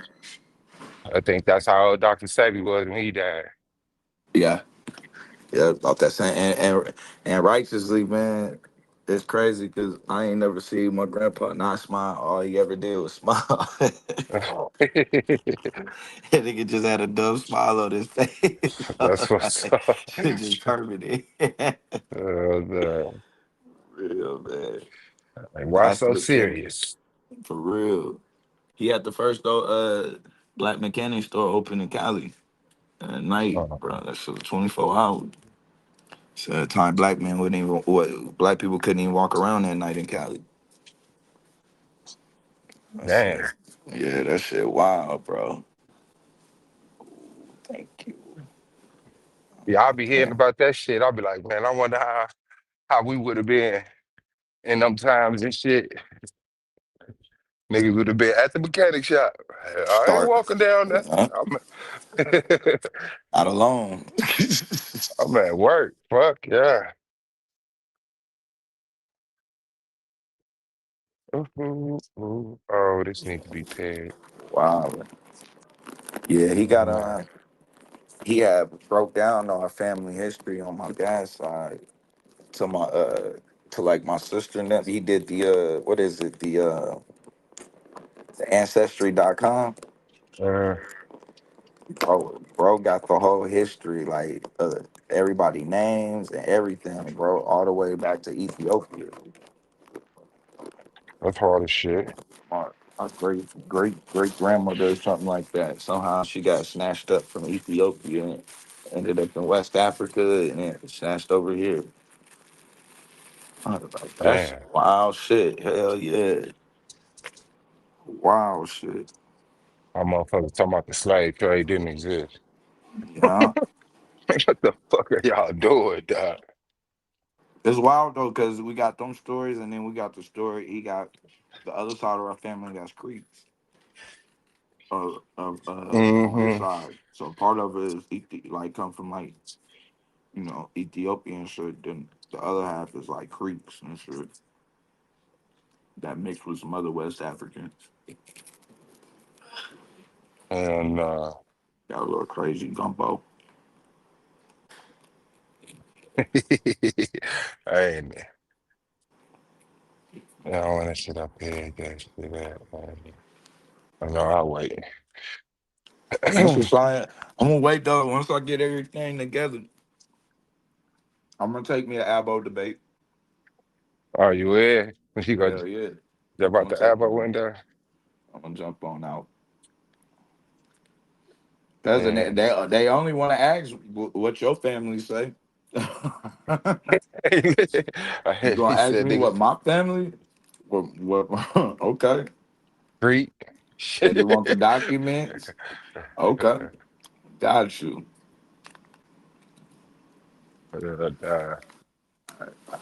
I think that's how old Dr. Sebi was when he died. Yeah. Yeah, about that same and righteously, man. It's crazy because I ain't never seen my grandpa not smile. All he ever did was smile. And nigga just had a dumb smile on his face. That's what's Like, up. shit just permanent. The, Real, man. like, why Last so mechanic. serious? For real. He had the first though black mechanic store open in Cali at night, Oh, bro. That shit was 24 hours. So at the time black men wouldn't even what black people couldn't even walk around that night in Cali. I damn. said, yeah, that shit wild, bro. Thank you. Yeah, I'll be hearing Yeah. about that shit. I'll be like, man, I wonder how we would have been in them times and shit. Niggas would have been at the mechanic shop. I ain't Start. walking down there. Yeah. Not alone. I'm at work. Fuck yeah. Oh, this needs to be paid. Wow. Yeah, Nah. he had broke down our family history on my dad's side to my to like my sister and them. He did the what is it? The ancestry.com. Uh, Bro got the whole history, like everybody names and everything, bro, all the way back to Ethiopia. that's hard as shit. My great grandmother or something like that. Somehow she got snatched up from Ethiopia and ended up in West Africa and then snatched over here. I was like, that's Damn. wild shit. Hell yeah. Wild shit. Our motherfuckers talking about the slave trade didn't exist. Yeah. What the fuck are y'all doing, dog? It's wild though, because we got them stories and then we got the story. He got the other side of our family that's Creeks. On his Mm-hmm. side. So part of it is like come from like Ethiopian shit. Then the other half is like Creeks and shit that mixed with some other West Africans. And Got a little crazy gumbo. hey man, I don't want to sit up here. That shit that, man. I know I'll wait. That's just fine. I'm gonna wait though. Once I get everything together, I'm gonna take me an Abo debate. Are you in? You got Hell yeah. you I'm about gonna the take. Abba window? I'm gonna jump on out. Doesn't it? Man. They only want to ask what your family say. You gonna He ask said me niggas what my family? What? Okay. street. And they Shit. want the documents. Okay, got you. Uh,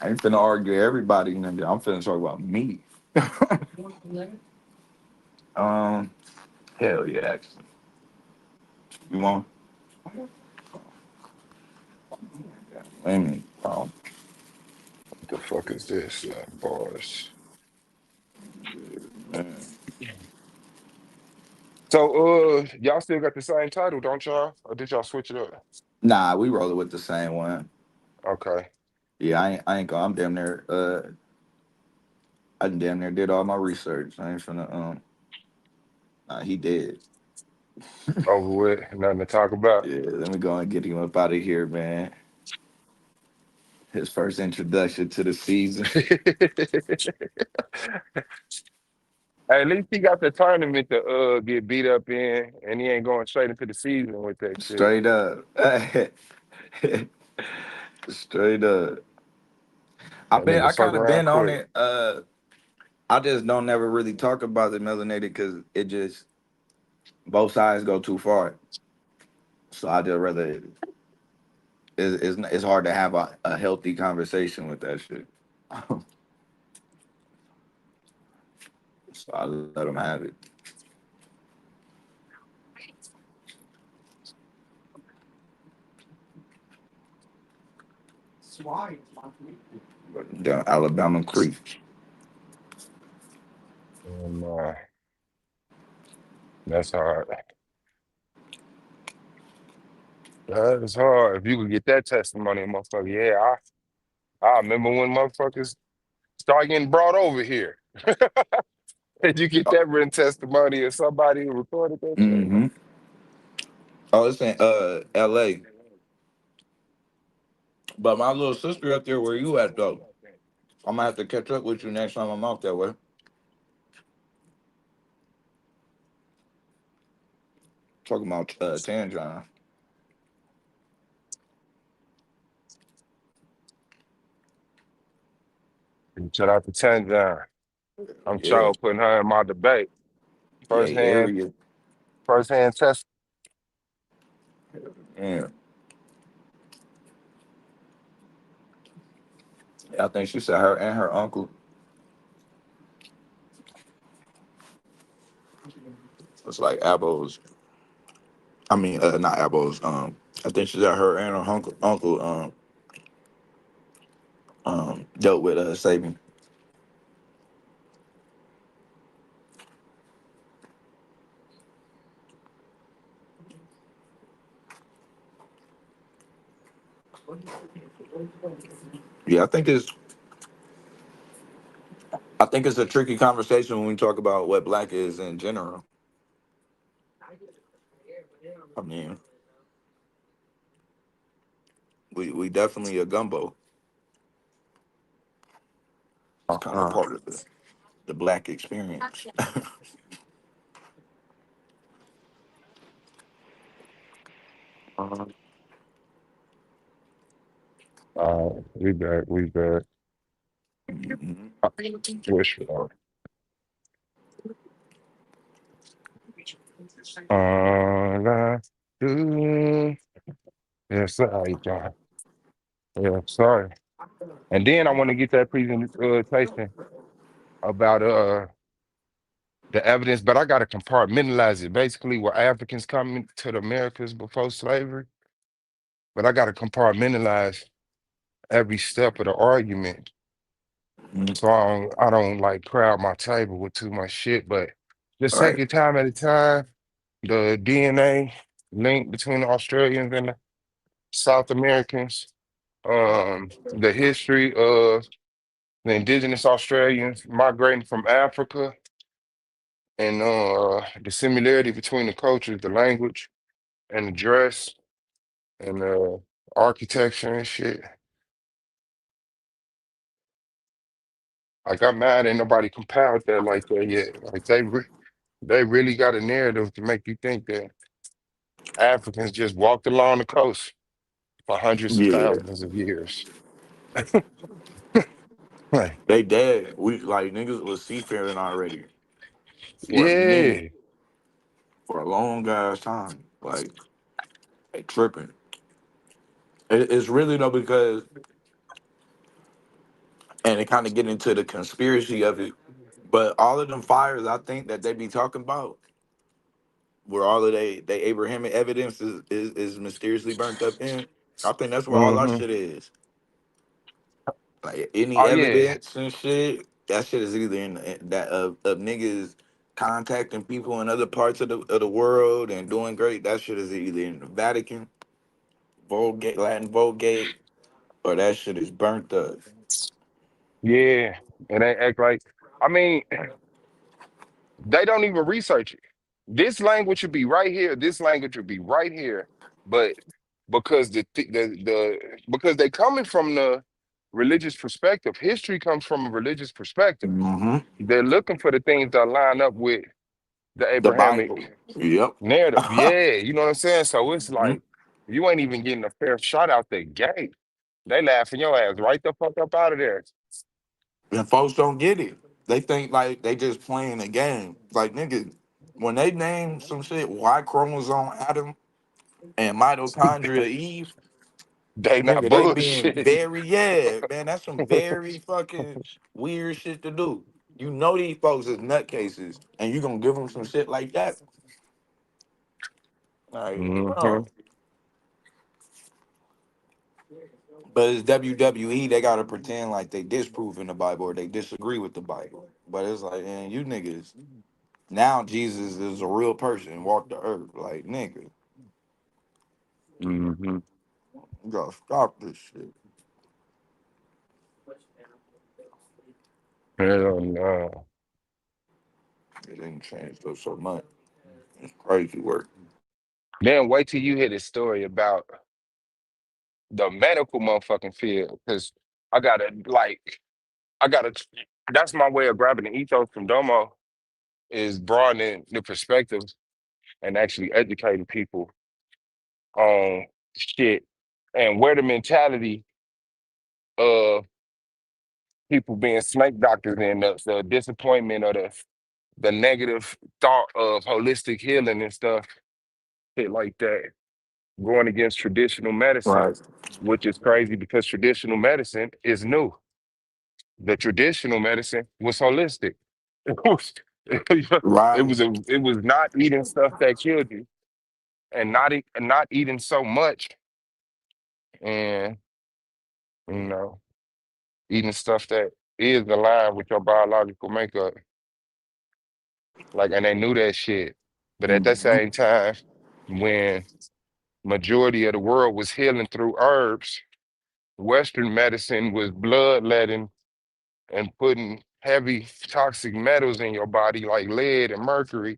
I ain't finna argue everybody, nigga. I'm finna talk about me. um, hell yeah. Actually. You want? Wait a minute. what the fuck is this? Bars. Man. So, y'all still got the same title, don't y'all? Or did y'all switch it up? Nah, we rolling with the same one. Okay. Yeah, I ain't going. I'm damn near. I damn near did all my research. I ain't finna. Nah, he did. Over with. Nothing to talk about. Yeah, let me go and get him up out of here, man. His first introduction to the season. Hey, at least he got the tournament to get beat up in, and he ain't going straight into the season with that shit. Straight up. Straight up. That I nigga fuck kind of around been on quick. it. I just don't never really talk about the melanated because it just both sides go too far. So I just rather it's hard to have a healthy conversation with that shit. So I let them have it. Down Alabama Creek. And, that's hard. That is hard. If you could get that testimony, motherfucker, yeah, I remember when motherfuckers start getting brought over here. Did you get that written testimony of somebody who recorded that shit? Mm-hmm. Oh, it's in L.A. But my little sister up there, where you at though? I'm gonna have to catch up with you next time I'm out that way. Talking about Tangiron. And shout out to Tanzan. I'm Yeah, sure putting her in my debate. yeah, Firsthand, area. firsthand test. Yeah, I think she said her and her uncle was like abos. I mean, not abos. I think she said her and her uncle dealt with Sabi. Yeah, I think it's a tricky conversation when we talk about what black is in general. I mean, we definitely a gumbo. It's kind of Uh-huh. part of the black experience. We back, we back. Mhm. Wish for all I do. Yes, sorry, John. Yeah, sorry. And then I want to get that presentation about the evidence, but I gotta compartmentalize it. Basically, were Africans coming to the Americas before slavery? But I gotta compartmentalize every step of the argument. Mhm. So I don't like crowd my table with too much shit, but just All take right. your time at a time. The DNA link between the Australians and the South Americans, the history of the indigenous Australians migrating from Africa, and the similarity between the cultures, the language, and the dress, and architecture and shit. Like I'm mad ain't nobody compiled that like that yet. Like They really got a narrative to make you think that Africans just walked along the coast for hundreds of Yeah, thousands of years. Like, they dead. We like niggas was seafaring already for a minute, yeah, for a long ass time. Like they tripping. It's really though because, and it kind of get into the conspiracy of it. But all of them fires, I think that they be talking about, where all of they Abrahamic evidence is mysteriously burnt up in. I think that's where all our hmm shit is. Like any oh yeah, evidence and shit, that shit is either in that of niggas contacting people in other parts of the world and doing great. That shit is either in the Vatican, Vulgate, Latin Vulgate, or that shit is burnt up. yeah, and they act like. I mean, they don't even research it. This language would be right here. This language would be right here, but because because they coming from the religious perspective, history comes from a religious perspective. Hmm. They're looking for the things that line up with the The Bible. Abrahamic Yep. narrative. Yeah, you know what I'm saying? So it's Mhm. like you ain't even getting a fair shot out the gate. They laughing your ass right the fuck up out of there. And folks don't get it. They think like they just playing a game. Like nigga, when they name some shit Y chromosome Adam and mitochondria Eve, They not nigga, they being bullshit. very, yeah, man. That's some very fucking weird shit to do. You know these folks is nutcases, and you gonna give them some shit like that? Like, hmm bro. But it's WWE. They gotta pretend like they disproving the Bible or they disagree with the Bible. But it's like, man, you niggas. Now Jesus is a real person, walked the earth. Like, nigga, hmm you gotta stop this shit. Hell no. It ain't changed up so much. It's crazy work. Then wait till you hear this story about the medical motherfucking field. Cause I gotta like I gotta that's my way of grabbing the ethos from Domo is broadening the perspective and actually educating people on shit and where the mentality of people being snake doctors and the disappointment or the negative thought of holistic healing and stuff, shit like that, going against traditional medicine, Right. which is crazy because traditional medicine is new. The traditional medicine was holistic. It was, Right. it was not eating stuff that killed you and not eating so much and you know eating stuff that is aligned with your biological makeup. Like and they knew that shit. But at that Hmm. same time, when majority of the world was healing through herbs, Western medicine was bloodletting and putting heavy toxic metals in your body like lead and mercury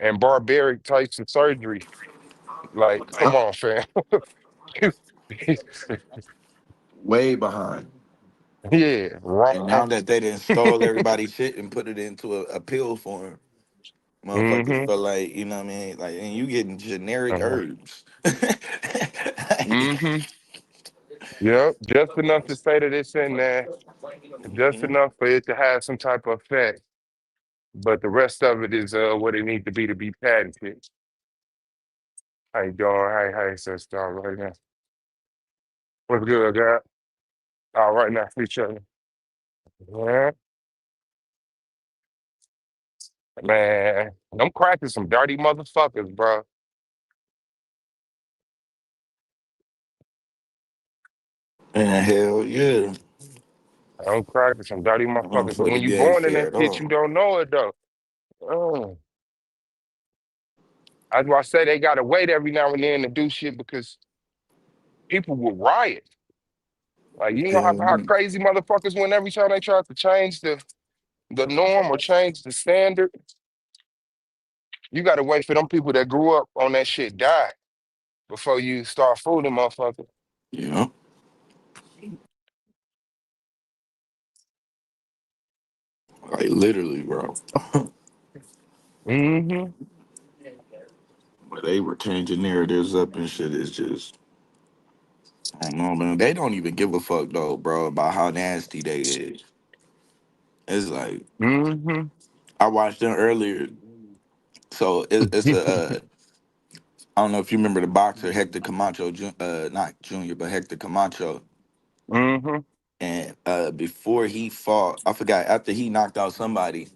and barbaric types of surgery. Like, come on, fam. Way behind. Yeah, And now wrong. that they done stole everybody's shit and put it into a pill form, motherfuckers hmm feel like, you know what I mean? Like, and you getting generic uh herbs. hmm Yep, just enough to say that it's in there, just Mhm. enough for it to have some type of effect. But the rest of it is what it needs to be patented. How you doing? Hey, sister, all right now. What's good, girl? All right now, for each other. Yeah, man, I'm cracking some dirty motherfuckers, bro. And hell yeah. I'm cracking some dirty motherfuckers. But when you Motherfuckers, you ain't born in fair that at shit, you all. don't know it though. Oh. That's why I say they gotta wait every now and then to do shit because people will riot. Like you know how And crazy motherfuckers when every time they try to change the norm or change the standard, you gotta wait for them people that grew up on that shit die before you start fooling motherfuckers. yeah. Like literally, bro. Mm-hmm. But they were changing narratives up and shit. It's just, I don't know, man. They don't even give a fuck though, bro, about how nasty they is. It's like Mm-hmm. I watched them earlier. So it's a I don't know if you remember the boxer Hector Camacho, not Junior, but Hector Camacho. Mm-hmm. And before he fought, I forgot, after he knocked out somebody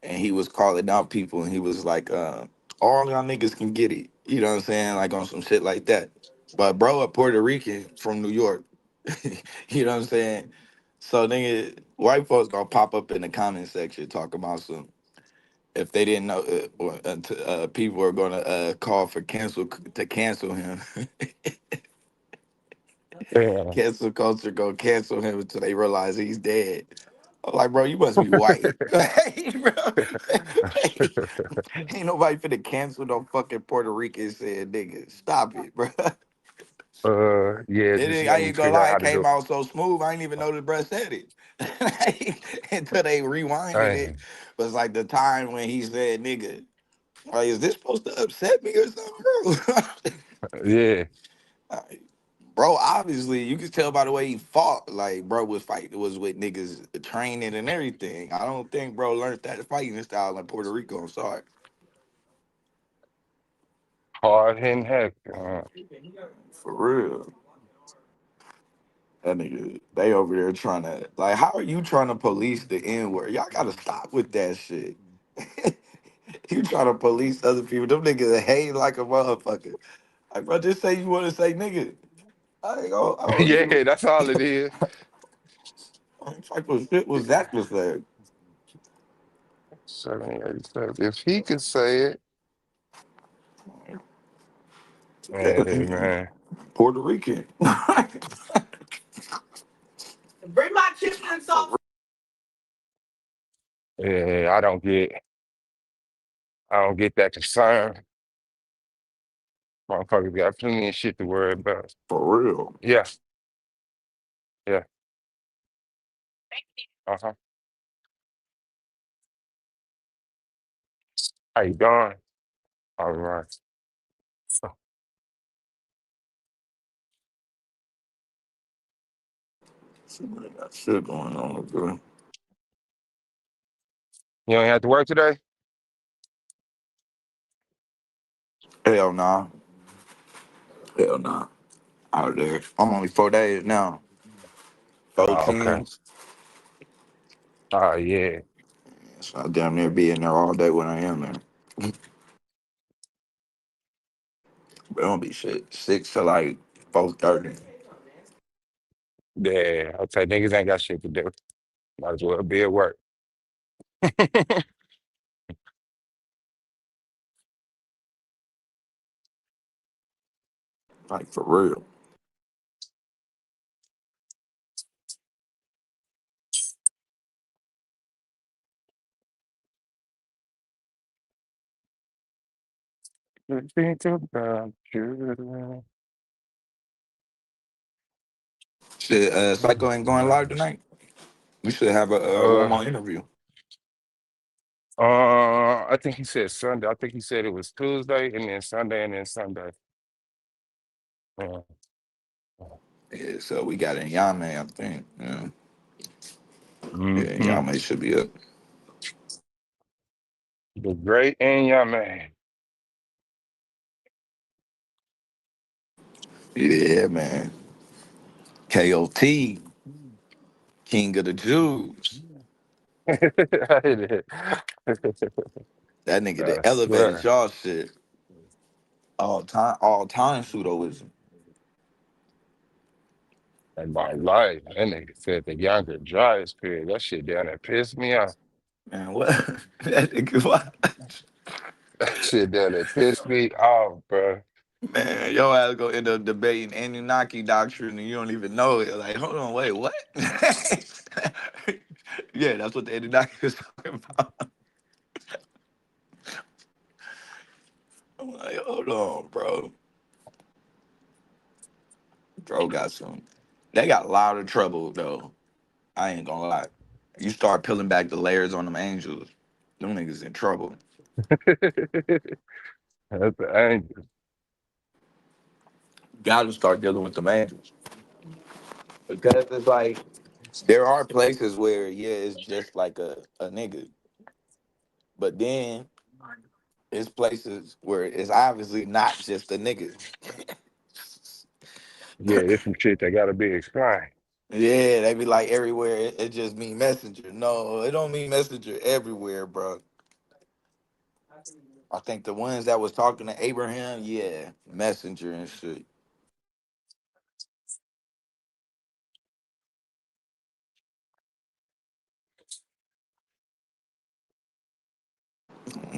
and he was calling out people and he was like, all y'all niggas can get it. You know what I'm saying? Like on some shit like that. But bro, a Puerto Rican from New York. You know what I'm saying? So nigga, white folks gonna pop up in the comment section talking about some. If they didn't know, people are gonna call for cancel him. Yeah. Cancel culture gonna cancel him until they realize he's dead. I'm like, bro, you must be white. Hey, bro. Ain't nobody finna cancel no fucking Puerto Rican saying nigga. Stop it, bro. Yeah, just I let me ain't gonna figure out lie, how it to came do out so smooth. I ain't even know the bruh said it until they rewinded it. it. Was like the time when he said nigga. Like, is this supposed to upset me or something, Dang. Yeah. bro? Bro, obviously, you can tell by the way he fought. Like, bro was with niggas training and everything. I don't think bro learned that fighting style in Puerto Rico. I'm sorry, Hard hitting heck. for real. That nigga, they over there trying to like. How are you trying to police the N word? Y'all gotta stop with that shit. You trying to police other people? Them niggas hate like a motherfucker. Like, bro, just say you want to say nigga. I ain't gonna. I don't need. Yeah, that's all it is. What type of shit was that to say? 787. If he could say it, hey man. Puerto Rican. Yeah, I don't get that concern. Motherfuckers got plenty of shit to worry about. For real. Yeah, yeah. Uh-huh. How you doing? All right. Somebody got shit going on, bro. You don't have to work today? Hell nah. Hell nah. Out there. I'm only 4 days now. Oh, okay. 14. Oh yeah. So I damn near be in there all day when I am there. But it don't be shit. 6 to like 4:30. Yeah. I'll tell you, niggas ain't got shit to do. Might as well be at work. Like for real. Think about you. Shit, Psycho ain't going live tonight. We should have one Uh, more interview. I think he said Sunday. I think he said it was Tuesday and then Sunday and then Sunday. Uh, Yeah, so we got in Yame, I think. Yeah, yeah, mm-hmm. Yame should be up. The great and young man. Yeah, man. KOT, King of the Jews. I hate it. That nigga I that elevated swear. y'all shit. All time pseudoism. In my life, that nigga said the younger dryest period. That shit down there pissed me off. Man, what? That nigga, what? That shit down there pissed me off, bro. Man, your ass gonna end up debating Anunnaki doctrine and you don't even know it. Like, hold on, wait, what? Yeah, that's what the Anunnaki was talking about. I'm like, hold on, bro. Bro got some. They got a lot of trouble though. I ain't gonna lie. You start peeling back the layers on them angels, them niggas in trouble. That's the angel. Got to start dealing with them angels because it's like there are places where yeah, it's just like a nigga, but then it's places where it's obviously not just a nigga. Yeah, it's some shit that gotta be explained. Yeah, they be like everywhere. It just mean messenger. No, it don't mean messenger everywhere, bro. I think the ones that was talking to Abraham, yeah, messenger and shit.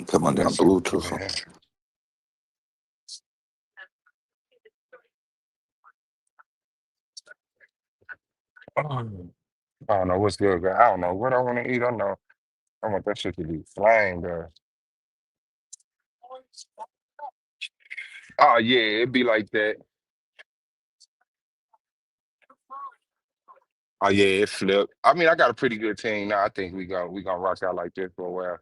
Come on down That's it, Bluetooth. man. I don't know what's good, guy. I don't know what I want to eat. I know I want that shit to be flamed. Oh yeah, it'd be like that. Oh yeah, it flipped. I mean, I got a pretty good team now. I think we gonna rock out like this for a while.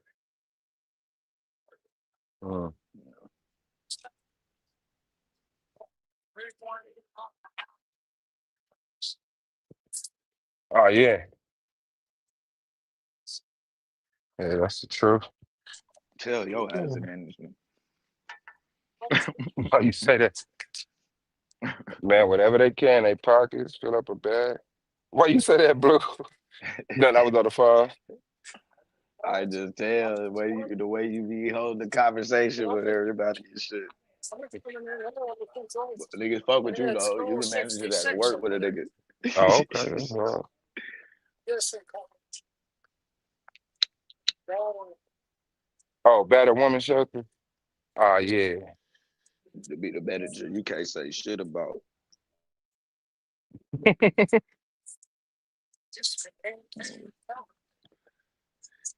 Mm. Oh yeah, yeah, that's the truth. Tell your ass in management. Why you say that, man? Whatever they can, they pockets fill up a bag. Why you say that, Blue? No, that was on the phone. I just tell the way you be holding the conversation with everybody and shit. But niggas fuck with you though. You the manager that'll work with a nigga. Oh, okay. That's all right. Oh, battered woman shelter. Oh yeah. To be the manager, you can't say shit about.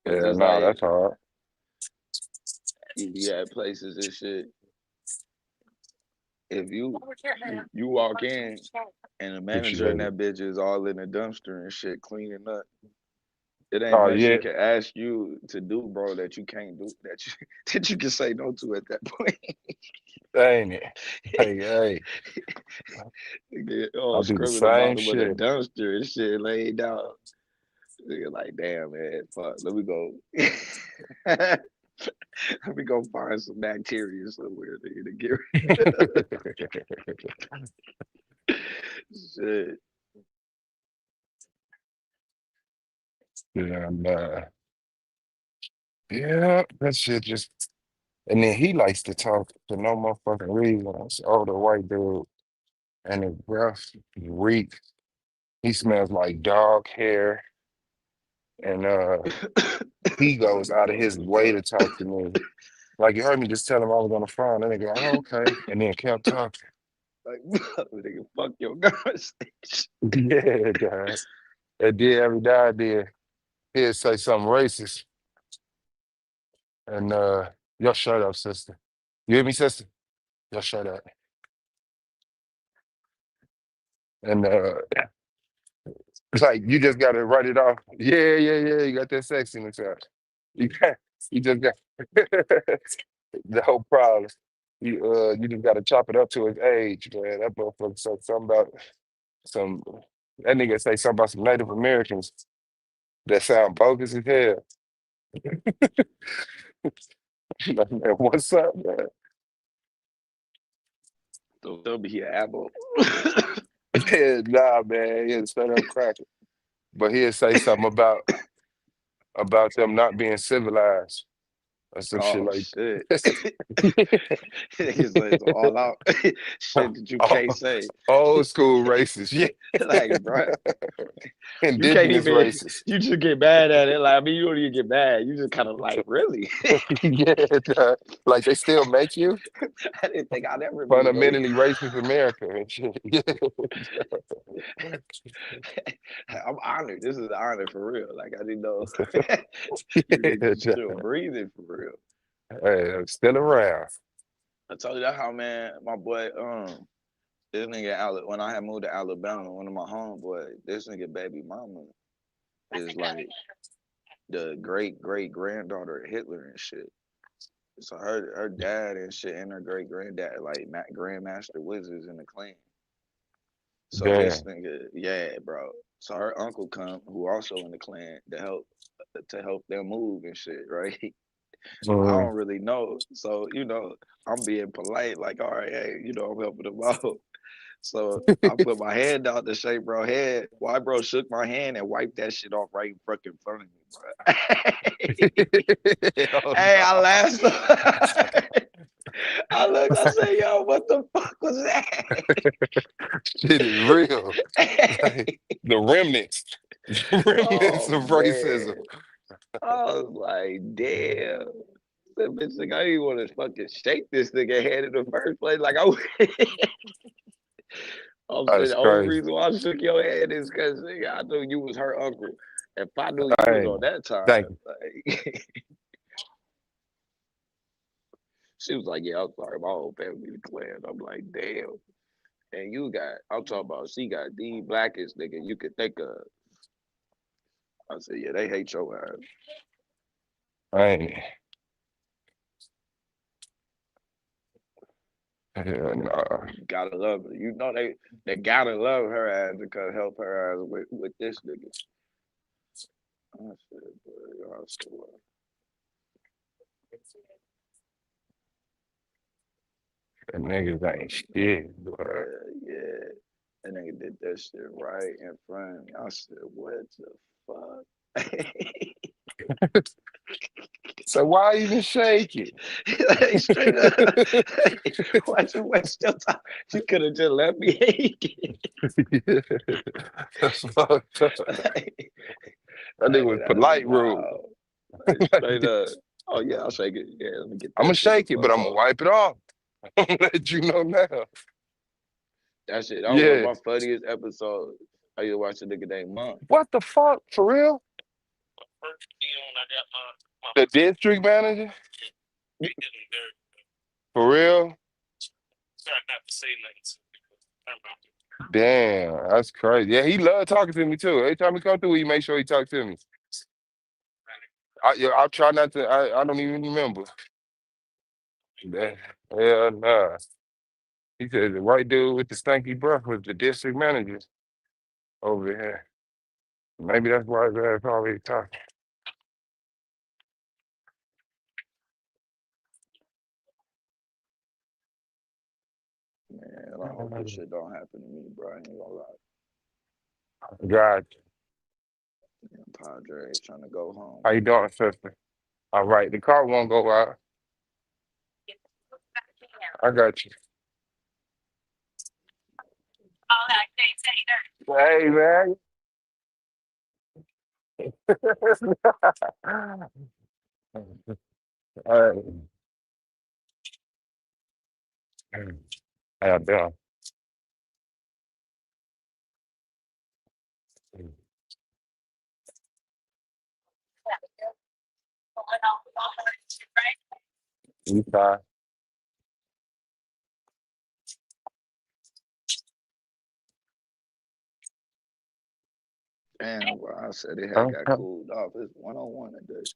Cause Yeah, it's no, like that's hard. you be at places and shit. If you walk in and the manager Appreciate and it. that bitch is all in the dumpster and shit cleaning up, it ain't Oh much she yeah, can ask you to do, bro, that you can't do that you that you can say no to at that point. ain't it? Hey, Nigga, I oh, do the scrubbing the same bottom of the shit. dumpster and shit laid down. Nigga, like, damn, man, fuck, let me go. Let me go find some bacteria somewhere, nigga, to get shit. Yeah, nah. Yeah, that shit just. And then he likes to talk for no motherfucking reason. This older white dude, and his breath reek. He smells like dog hair, and he goes out of his way to talk to me. Like you heard me just tell him I was on the phone, and they go, "Oh, okay," and then kept talking. Like, nigga, fuck your conversation. Yeah, guys. It did every day I did. He'd say something racist, and yo, shut up, sister. You hear me, sister? Yo, shut up. And it's like you just gotta write it off. Yeah, yeah, yeah. You got that sexiness out. You got, you just got the whole problem. You just gotta chop it up to his age, man. That motherfucker said something about some. That nigga say something about some Native Americans that sound bogus as hell. Like, man, what's up, man? So they'll be an apple. Yeah, nah, man. He'll straight up crack it. But he'll say something about them not being civilized or some shit Oh like shit. that. Niggas say it's all out shit that you can't Oh, say. old school racist, yeah. Like, bro, you can't Indigenous even. racist. You just get mad at it. Like, I mean, you don't even get mad. You just kind of like, really? Yeah, dog. Like they still make you I didn't think I'd ever be really. fundamentally racist America and shit. Yeah. I'm honored. This is an honor for real. Like, I didn't know you Yeah, niggas still dog. breathing for real. Hey, I'm still around. I told you that how, man, my boy, this nigga when I had moved to Alabama, one of my homeboys, this nigga baby mama. is like the great great granddaughter of Hitler and shit. So her dad and shit and her great granddad like grandmaster wizards in the clan. So this Damn. nigga, yeah, bro. So her uncle come, who also in the clan, to help them move and shit, right? I Mhm. don't really know. So, I'm being polite, like, all right, hey, I'm helping them out. So I put my hand out to shake bro head. Why bro shook my hand and wiped that shit off right in fucking front of me, bro. Hell Hey, I no. laughed. I looked, I said, yo, what the fuck was that? Shit is real. Like the remnants. The remnants Oh of racism. man. I was like, damn. That bitch think I didn't want to fucking shake this nigga head in the first place. Like I'm saying That's the only crazy. reason why I shook your head is because I knew you was her uncle. If I knew you was Hey, on that time, thank you. like she was like, yeah, I'm sorry, my whole family the clan. I'm like, damn. And I'm talking about she got the blackest nigga you could think of. I said, yeah, they hate your ass. Hey, hell no. Gotta love her. They gotta love her ass to help her ass with this nigga. I said, boy, y'all so The niggas ain't shit, boy. yeah. And nigga did that shit right in front of me. I said, what the fuck? So why even shake it? Like, straight up. Why'd you waste your time? You could have just let me hate That's fucked up. it. That nigga Like, was that's polite rude. wild. Like, straight up. Oh, yeah, I'll shake it. Yeah, let me get I'm gonna that shit the shake it, fuck but I'm gonna off. wipe it off. I'm gonna let you know now. That was one of Yeah. my funniest episodes. I used to watch a nigga named Monk. What the fuck? For real? The district manager? For real? Damn, that's crazy. Yeah, he loved talking to me too. Every time he come through, he make sure he talk to me. I'll try not to. I don't even remember. That, hell nah. He said the white dude with the stanky breath was the district manager over here. Maybe that's why his ass always talking. Man, I hope this shit don't happen to me, bro. I ain't gonna lie. God, Padre trying to go home. how you doing, sister? All right, the car won't go out. I got you. Hey, man. All right. How you doing? You fine? Damn, bro. I said it had got Okay. cooled off. It's 101 today.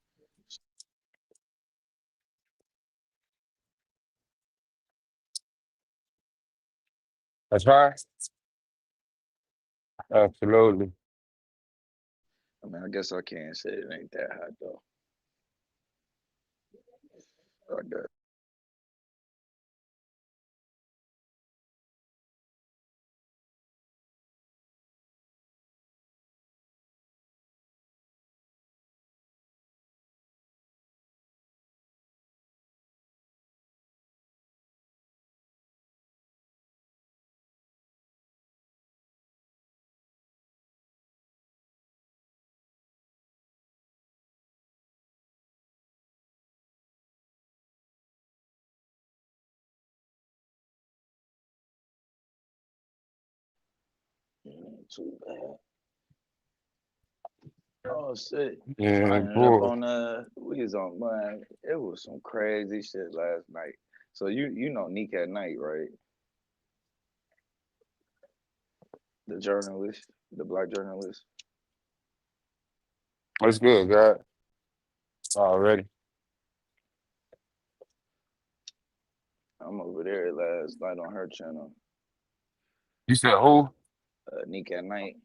That's fine. Absolutely. I mean, I guess I can't say it ain't that hot though. I guess. Too bad. Oh shit. I Yeah, ended up boy. on we was on man. It was some crazy shit last night. So you know Nick at Night, right? The journalist, the black journalist. What's good, God? Already. I'm over there last night on her channel, You said who? Nick at Night.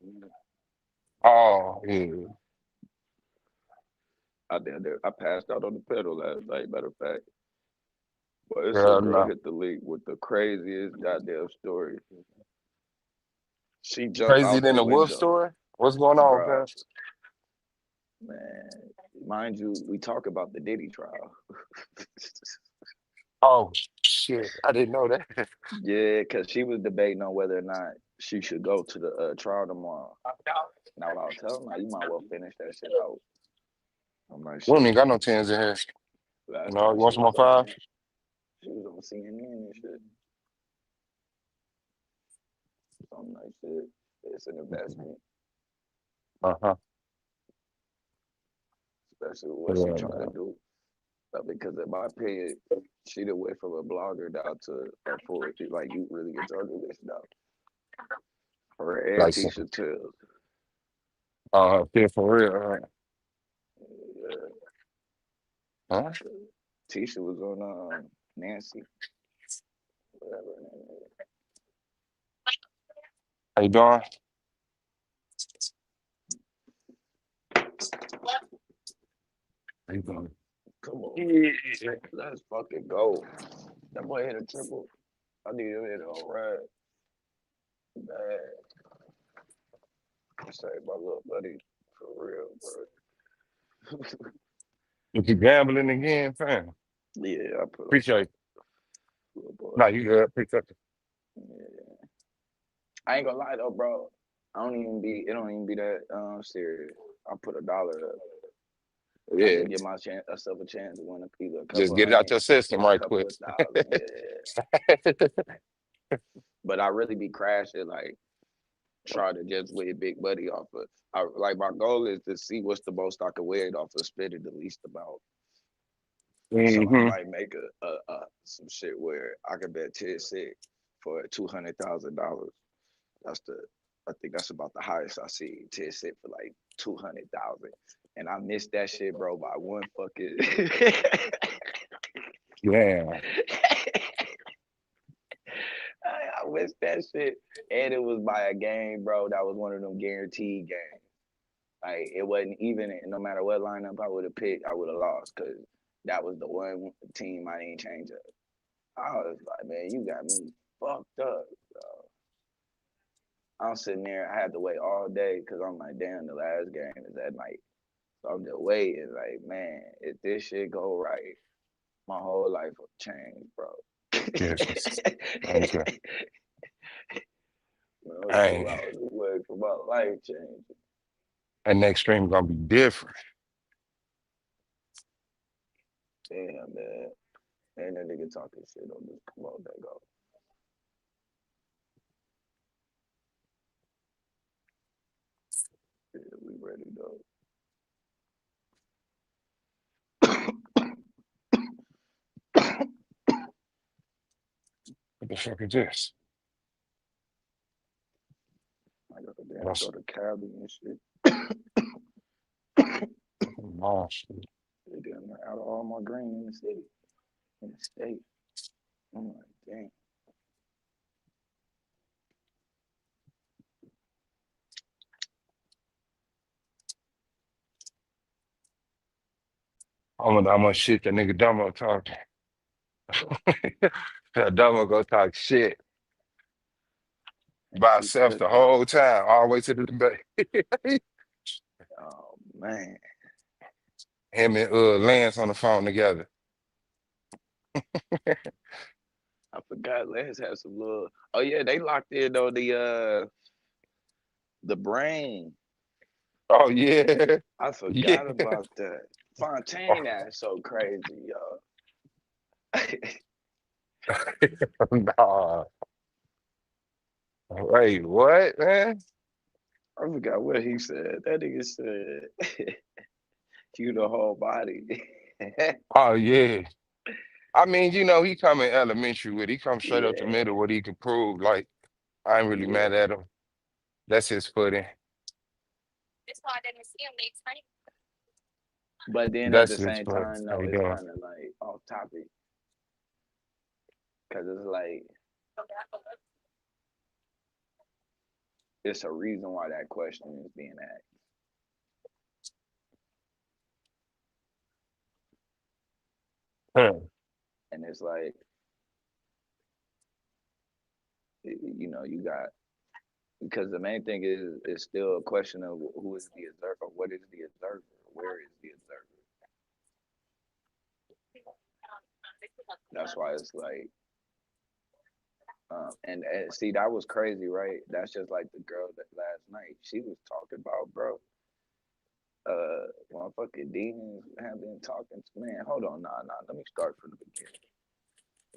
Oh, yeah. I passed out on the pedal last night, matter of fact. But it's some Girl, girl no. hit the link with the craziest goddamn story. She jumped Crazy out than the the wolf window, story? What's going on, bro. man? Man, mind you, we talk about the Diddy trial. Oh, shit. I didn't know that. Yeah, because she was debating on whether or not she should go to the trial tomorrow. Now, what I was telling her, you might well finish that shit out. I'm like, We don't even shit. got no tens in here. You Last know, you time want some more five? she was on CNN and shit. Something like shit. It's an investment, Uh-huh. especially with what Yeah, she trying to man. do. Because in my opinion, she done went from a blogger down to a full, like, you really get journalist now. Her and Like, Tisha too. yeah, for real. Yeah. Huh? Tisha was on Nancy, whatever her name is. How you doing? How you doing? Come on, Yeah. let's fucking go. That boy hit a triple. I need him hit all right. Man, say my little buddy for real, bro. If you gambling again, fam. Yeah, I put on Appreciate it. little boy. No, you good. Appreciate it. Yeah. I ain't gonna lie though, bro. It don't even be that serious. I put $1 up. I Yeah. just give myself a chance to win either a Just couple get it out hundred your system or a right couple quick. of thousand. Yeah. But I really be crashing, like try to just win big money off of. Like my goal is to see what's the most I can win off of spending the least amount. So I Hmm. might make a some shit where I can bet 10 cents for $200,000. That's the I think that's about the highest I see. 10 cents for like 200,000. And I missed that shit, bro, by one fucking Yeah. I missed that shit. And it was by a game, bro. That was one of them guaranteed games. Like it wasn't even no matter what lineup I would have picked, I would have lost because that was the one team I didn't change up. I was like, man, you got me fucked up. Bro. I'm sitting there. I had to wait all day because I'm like, damn, the last game is at night. So I'm just waiting. Like, man, if this shit go right, my whole life will change, bro. Yes. Okay. Man, Hey, 2 hours away from my life changing. that next stream gonna be different. Damn, man. And that nigga talking shit on this. Come on, that go. Yeah, we ready though. What the fuck is this? I got to damn That's go to Cali and shit. oh, shit. They down there out of all my green in the city, in the state. I'm like, dang. I wonder how much shit that nigga Dumbo talking. That Dumbo go talk shit And by she himself the cooking. whole time, all the way to the debate. Oh man, Him and Lance on the phone together. I forgot. Lance had some little. Oh yeah, they locked in on the brain. Oh yeah. I Yeah. forgot about that. Fontaine ass so crazy, yo. Nah. Wait, what, man? I forgot what he said. That nigga said, "You the whole body." Oh yeah. I mean, he come in elementary with it. He come straight up the Yeah, middle what he can prove. Like, I ain't really yeah. mad at him. That's his footing. But then at That's the just same for time, how though, you it's doing? kind of like off topic because it's like it's a reason why that question is being asked, Huh. and it's like you got because the main thing is still a question of who is the observer, what is the observer, where is the observer. That's why it's like, and see that was crazy, right? That's just like the girl that last night she was talking about, bro. Motherfucking demons have been talking to man. Hold on, nah. Let me start from the beginning.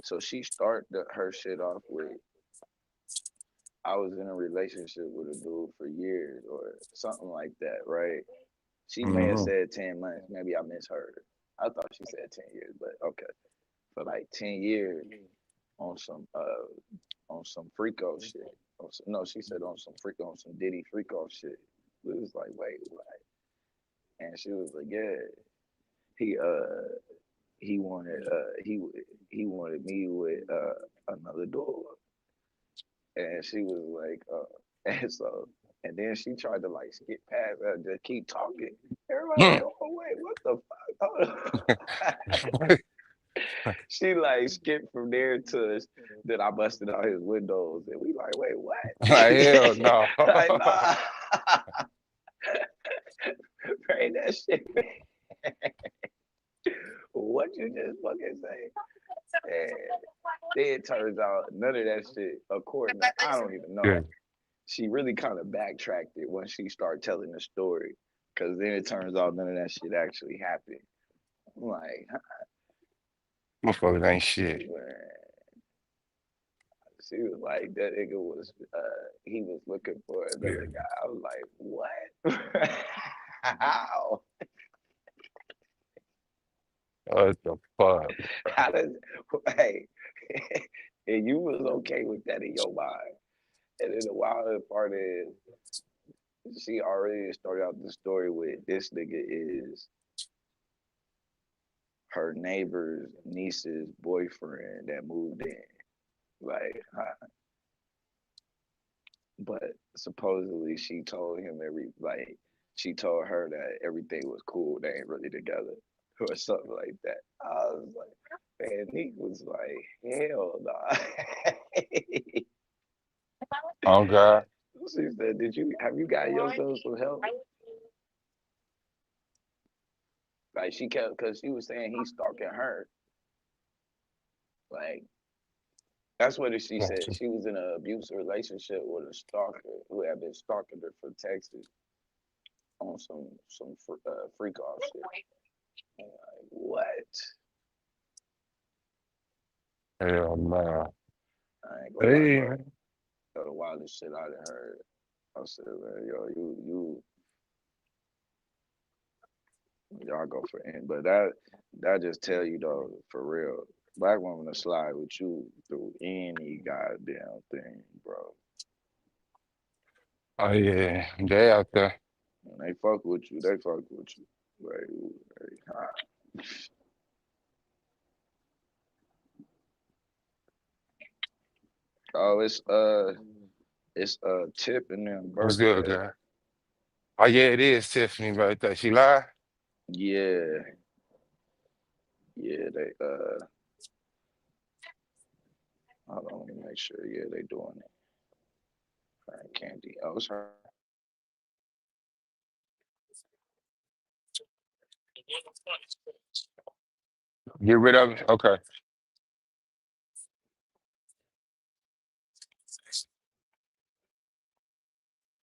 So she started her shit off with, I was in a relationship with a dude for years or something like that, right? She may have Mm-hmm. said 10 months. Maybe I misheard. I thought she said 10 years, but okay. For like 10 years on some freako shit. No, she said on some Diddy freako shit. We was like, wait, what? And she was like, yeah, he he wanted he wanted me with another dog. And she was like, and so, and then she tried to like skip past just keep talking. Everybody like, oh wait, what the fuck? Hold on. She like skipped from there to that I busted out his windows, and we like, wait, what? Hell no. Like, nah, bring that shit. What you just fucking say? And then it turns out none of that shit, according to I don't even know. Yeah. She really kind of backtracked it once she started telling the story, because then it turns out none of that shit actually happened. I'm like, Motherfuckers ain't shit. man. She was like, that nigga was, he was looking for Yeah. another guy. I was like, what? How? What the fuck? How does, hey, and you was okay with that in your mind. And then the wilder part is, she already started out the story with this nigga is her neighbor's niece's boyfriend that moved in. Like, but supposedly she told him she told her that everything was cool. They ain't really together or something like that. I was like, man, Nick was like, hell no. Nah. Oh God. She said, have you got yourself some help? Like she kept, cause she was saying he's stalking her. Like that's what she said. Gotcha. She was in an abusive relationship with a stalker who had been stalking her for Texas on some freak off shit. And like, what? Hell no. I ain't gonna lie, Hey, bro. The wildest shit I done heard. I said, man, yo, y'all go for it. But that just tell you though, for real, black woman will slide with you through any goddamn thing, bro. oh yeah, they out there. When they fuck with you, they fuck with you. Like, oh, it's Tip and them What's good, birthday. guy? Oh yeah, it is Tiffany right there. She lied? Yeah, yeah, they hold on, let me make sure. Yeah, they doing it. Right, Candy. Oh, it's her. Get rid of it? Okay.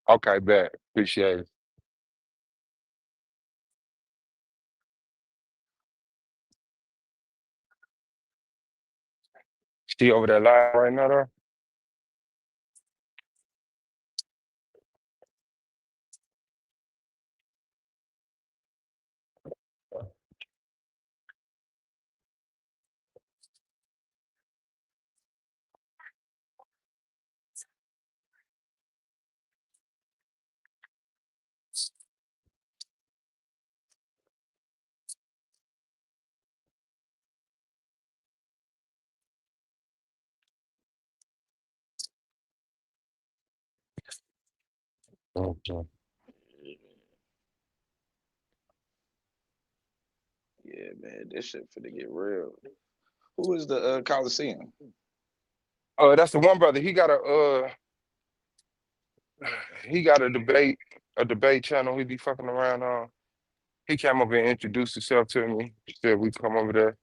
Okay, bet. Appreciate it. She over there live right now though? Okay. Yeah, man, this shit finna get real. Who is the Coliseum? That's the one brother. He got a debate channel. He be fucking around on. He came over and introduced himself to me. Said we come over there.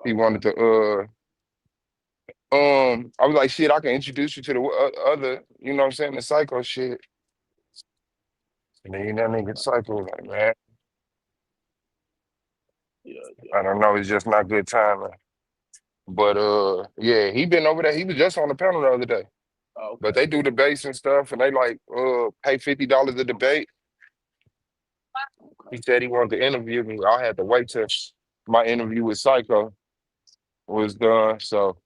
He wanted Okay. to I was like, shit, I can introduce you to the other, you know what I'm saying, the psycho shit. And then that nigga psycho was like, man, Yeah, I yeah. don't know, it's just not good timing. But yeah, he been over there. He was just on the panel the other day. But Okay. they do debates and stuff, and they like pay $50 a debate. He Okay. said he wanted to interview me. I had to wait till my interview with Psycho was done. So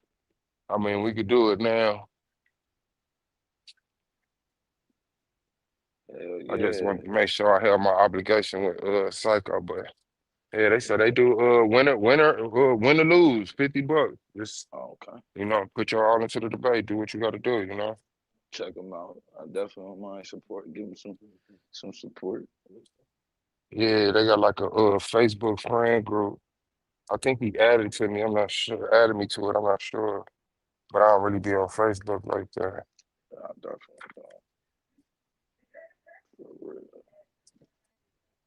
I mean, we could do it now. Hell I just yeah. wanted to make sure I held my obligation with Psycho. But yeah, they said they do win or lose, $50. Just Okay. put your all into the debate. Do what you got to do. Check them out. I definitely don't mind support. Give them some support. Yeah, they got like a Facebook friend group. I think he added to me. I'm not sure. Added me to it. I'm not sure. But I don't really be on Facebook like that. I definitely don't. For real,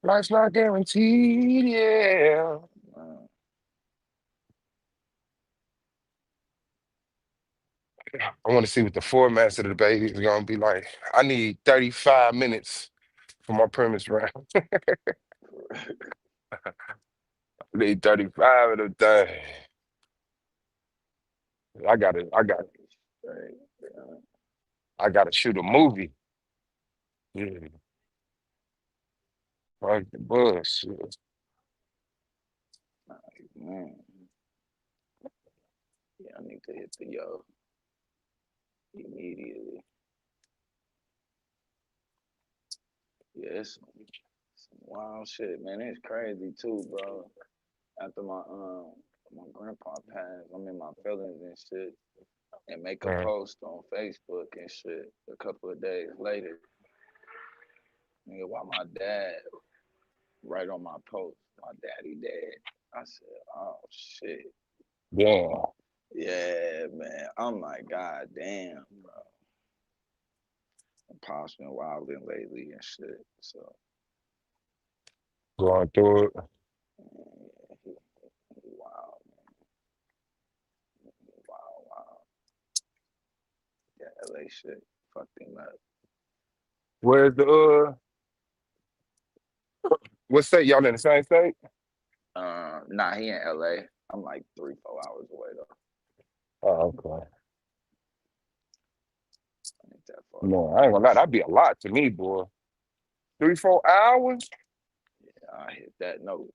Life's not guaranteed, yeah. man. I want to see what the formats of the debate is gonna be like. I need 35 minutes for my premise round. I need 35 of them things. Straight, yeah. I gotta shoot a movie. Yeah, like the buzz. Shit. Man. Yeah, I need to hit the yo immediately. Yeah, it's some wild shit, man. It's crazy too, bro. After my grandpa passed, I'm in my feelings and shit, and make a Man, post on Facebook and shit. A couple of days later, nigga, why my dad right on my post? My daddy dead. I said, oh shit. damn, Yeah, man. I'm like, God damn, bro. Pop's been wilding lately and shit. So, going through it. yeah, he wild, wild, wild. Yeah, LA shit fucked him up. Where's the what state? Y'all in the same state? Nah, he in LA. I'm like 3, 4 hours away though. Oh, okay. I ain't that far from No, him. I ain't gonna lie, that'd be a lot to me, boy. 3, 4 hours? I hit that note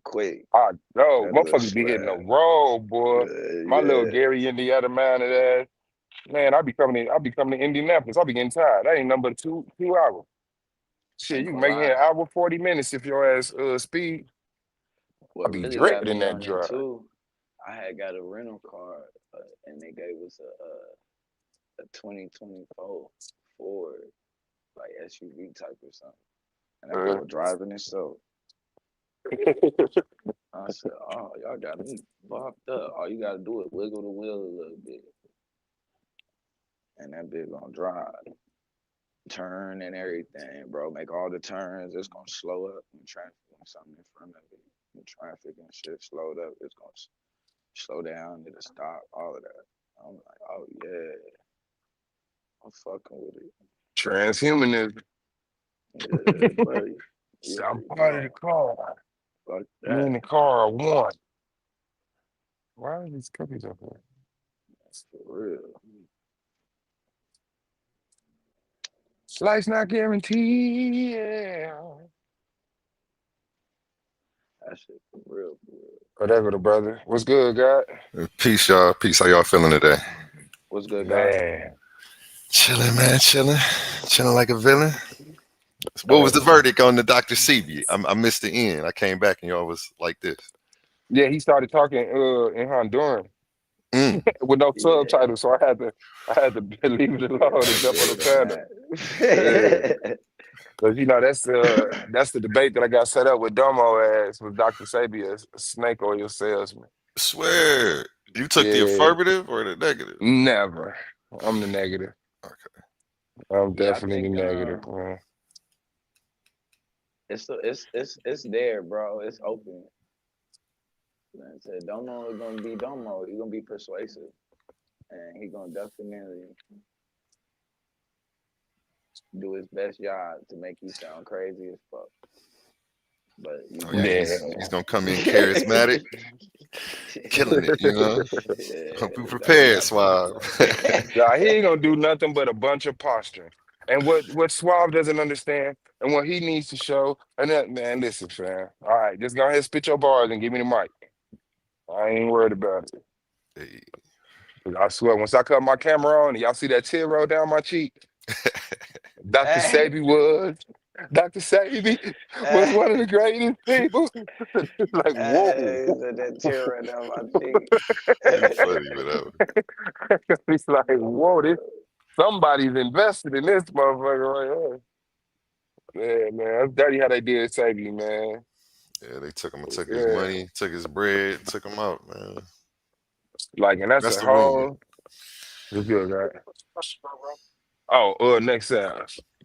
quick. I know. That little Motherfuckers be hitting the swag. road, boy. My little Yeah. Gary, Indiana man of that. Man, I be coming to Indianapolis. I be getting tired. That ain't nothing but 2 hours. I Shit, ain't you can gonna make it lie. here an hour, 40 minutes if your ass speed. I What be really got dreading me that on it drive. too, I had got a rental car and they gave us a 2024 Ford, like SUV type or something. And that bit Uh, was driving itself. I said, oh, y'all got me fucked up. All you gotta do is wiggle the wheel a little bit. And that bit gonna drive. Turn and everything, bro. Make all the turns. It's gonna slow up when traffic when something in front of it. When traffic and shit slowed up, it's gonna slow down, it'll stop, all of that. I'm like, oh yeah, I'm fucking with it. Transhumanism. Yeah, buddy. You So I'm already part of the know. car. Fuck Me that. and the car are one. Why are these cookies up here? For real. Life's not guaranteed. Yeah. That shit for real, for real. Whatever, the brother. What's good, God? Peace, y'all. Peace. How y'all feeling today? What's good, guy? Man. Chilling, man. Chilling. Chilling like a villain. What was the Uh, verdict on the Dr. Sebi? I missed the end. I came back and y'all was like this. yeah, he started talking in Honduran Mm. with no Yeah, subtitles, so I had to leave it alone and yeah, jump on the good on panel. that. Yeah. Cause that's the debate that I got set up with Domo as with Dr. Sebi as a snake oil salesman. Swear. You took the Yeah, affirmative or the negative? never. I'm the negative. Okay. I'm Yeah, I definitely the think negative, man. it's there, bro. It's open. Like I said, Domo is gonna be Domo. He's gonna be persuasive, and he gonna definitely do his best job to make you sound crazy as fuck. But you Oh yeah, Yeah. he's gonna come in definitely. charismatic, killing it, you know. Come be Yeah, that's prepared, definitely. Suave. Nah, he ain't gonna do nothing but a bunch of posturing. And what Suave doesn't understand, and what he needs to show, and that man, listen, fam. All right, just go ahead, and spit your bars and give me the mic. I ain't worried about it. Hey. 'Cause I swear, once I cut my camera on and y'all see that tear roll down my cheek, Dr. Hey, Sebi Dr. Sebi was one of the greatest people. Like, whoa. hey, that tear right down my cheek. You funny, whatever. It's like, whoa, somebody's invested in this motherfucker right here. Yeah, man. That's dirty how they did Sadie, man. Yeah, they took his Yeah. money, took his bread, took him out, man. Like, and that's That's a the rumor. whole. It's good, right? Oh, next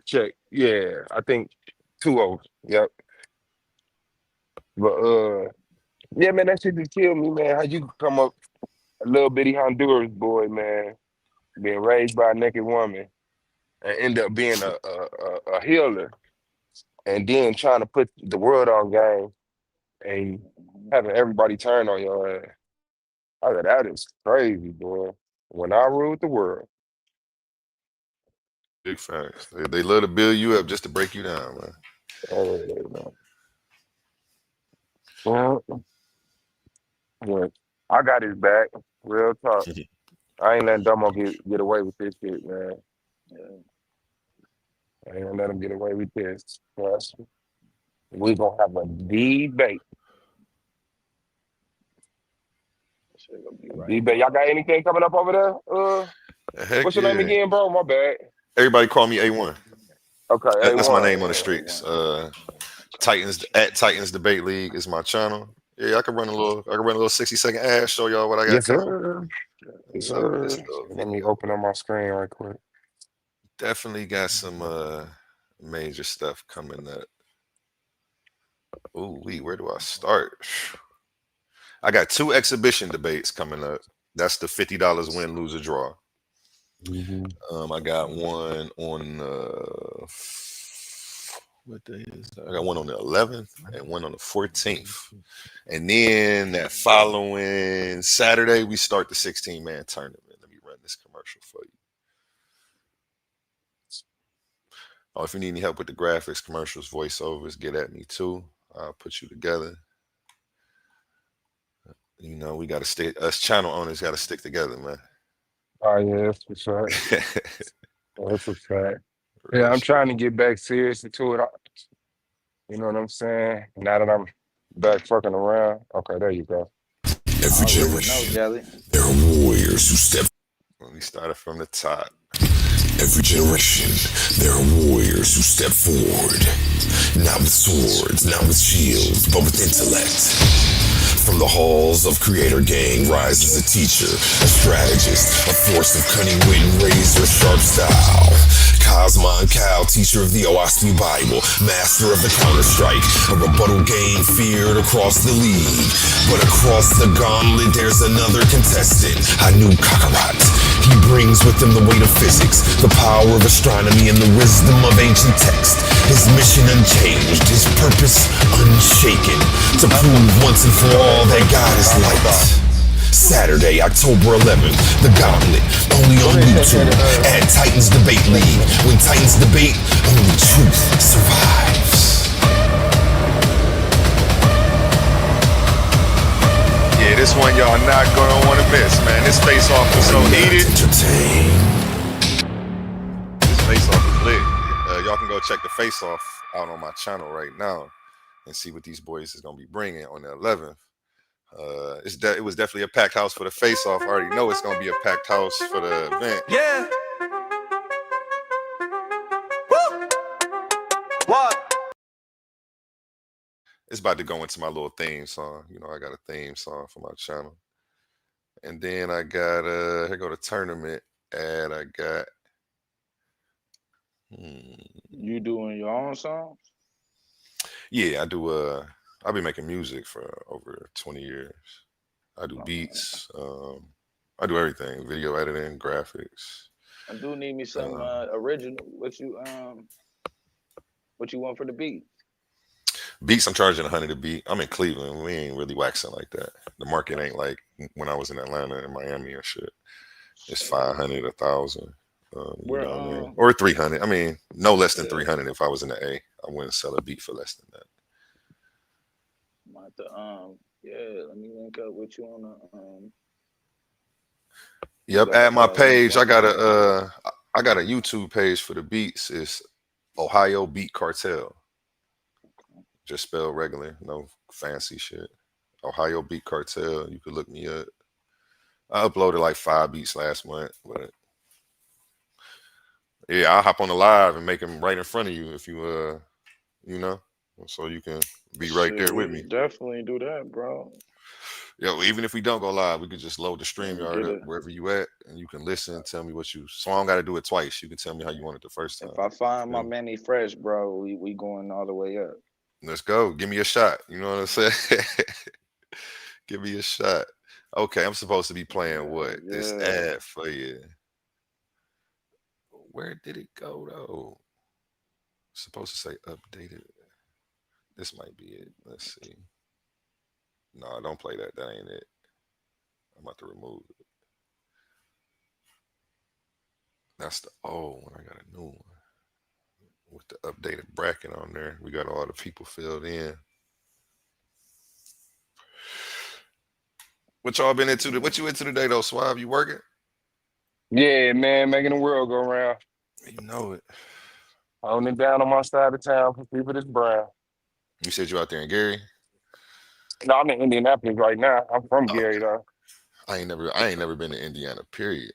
check. Yeah, I think 2-0. Yep. But yeah, man, that shit just killed me, man. How you come up a little bitty Honduras boy, man, being raised by a naked woman and end up being a healer, and then trying to put the world on game and having everybody turn on your ass. I said, that is crazy, boy. When I ruled the world. Big facts. They love to build you up just to break you down, man. Oh, well, yeah, I got his back. Real talk. I ain't letting Domo get away with this shit, man. Yeah, I ain't gonna let him get away with this. Trust me. We gonna have a debate. shit gonna be right Debate. Y'all got wild. anything coming up over there? Heck What's your name yeah. again, bro? My bad. Everybody call me A1. Okay, That's my A1. name on the Yeah, streets. Titans at Titans Debate League is my channel. Yeah, I can run a little 60-second ad, show y'all what I got Yes, coming. sir. Yes, You know, sir. just a little Let me video. open up my screen right quick. Definitely got some major stuff coming up. Ooh, where do I start? I got 2 exhibition debates coming up. That's the $50 win, lose, or draw. Mm-hmm. I got one on what day is that? I got one on the 11th and one on the 14th. And then that following Saturday, we start the 16-man tournament. Let me run this commercial for you. Oh, if you need any help with the graphics, commercials, voiceovers, get at me too. I'll put you together. You know, we got to stay, us channel owners got to stick together, man. Oh, yeah, that's for sure. That's a fact. Yeah, Real I'm shit. trying to get back seriously to it. You know what I'm saying? Now that I'm back fucking around. Okay, there you go. I Every already know, generation, Jelly. there are warriors who step. Let me start it from the top. Every generation, there are warriors who step forward. Not with swords, not with shields, but with intellect. From the halls of Creator Gang rises a teacher, a strategist, a force of cunning wit and razor sharp style. Cosmon Cal, teacher of the Oasmi Bible, master of the Counter-Strike, a rebuttal game feared across the league. But across the gauntlet, there's another contestant, Anu Kakarat. He brings with him the weight of physics, the power of astronomy, and the wisdom of ancient text. His mission unchanged, his purpose unshaken, to prove once and for all that God is light. Saturday, October 11th, The Gauntlet, only on YouTube, at Titans Debate League. When Titans debate, only truth survives. Yeah, this one y'all not gonna want to miss, man. This face-off is so heated. This face-off is lit. Y'all can go check the face-off out on my channel right now and see what these boys is gonna be bringing on the 11th. It was definitely a packed house for the face-off. I already know it's gonna be a packed house for the event. Yeah. it's about to go into my little theme song. You know, I got a theme song for my channel. And then I got here go the tournament ad. I got You doing your own songs? yeah, I do I've been making music for over 20 years. I do Okay. beats, I do everything, video editing, graphics. I do need me some Um, original. What you want for the beat? beats I'm charging 100 a beat. I'm in Cleveland. We ain't really waxing like that. The market ain't like when I was in Atlanta and Miami and shit. It's Shit. 500, 1,000. You Where know what I mean? Or 300. I mean, no less than yeah, 300 if I was in the A. I wouldn't sell a beat for less than that. I'm about to yeah, let me link up with you on the you Yep, got add my a link page. on the I got a YouTube page for the beats. It's Ohio Beat Cartel. Just spelled regular, no fancy shit. Ohio Beat Cartel. You could look me up. I uploaded like 5 beats last month, but yeah, I'll hop on the live and make them right in front of you if you you know, so you can be right shit, there we with me. could definitely do that, bro. Yo, even if we don't go live, we could just load the stream And yard get up it. wherever you at, and you can listen and tell me what you. So I don't got to do it twice. You can tell me how you want it the first If time. I find my Feel me? Manny Fresh, bro, we going all the way up. Let's go. Give me a shot. You know what I'm saying? Give me a shot. Okay, I'm supposed to be playing what? This Yeah. ad for you. Where did it go though? Supposed to say updated. This might be it. Let's see. No, don't play that. That ain't it. I'm about to remove it. That's the old one. I got a new one with the updated bracket on there. We got all the people filled in. What y'all been into? What you into today though, Suave? You working? Yeah, man, making the world go round. You know it. Holding it down on my side of town for people that's brown. You said you out there in Gary. No, I'm in Indianapolis right now. I'm from Oh, Gary, though. I ain't never been to Indiana. Period.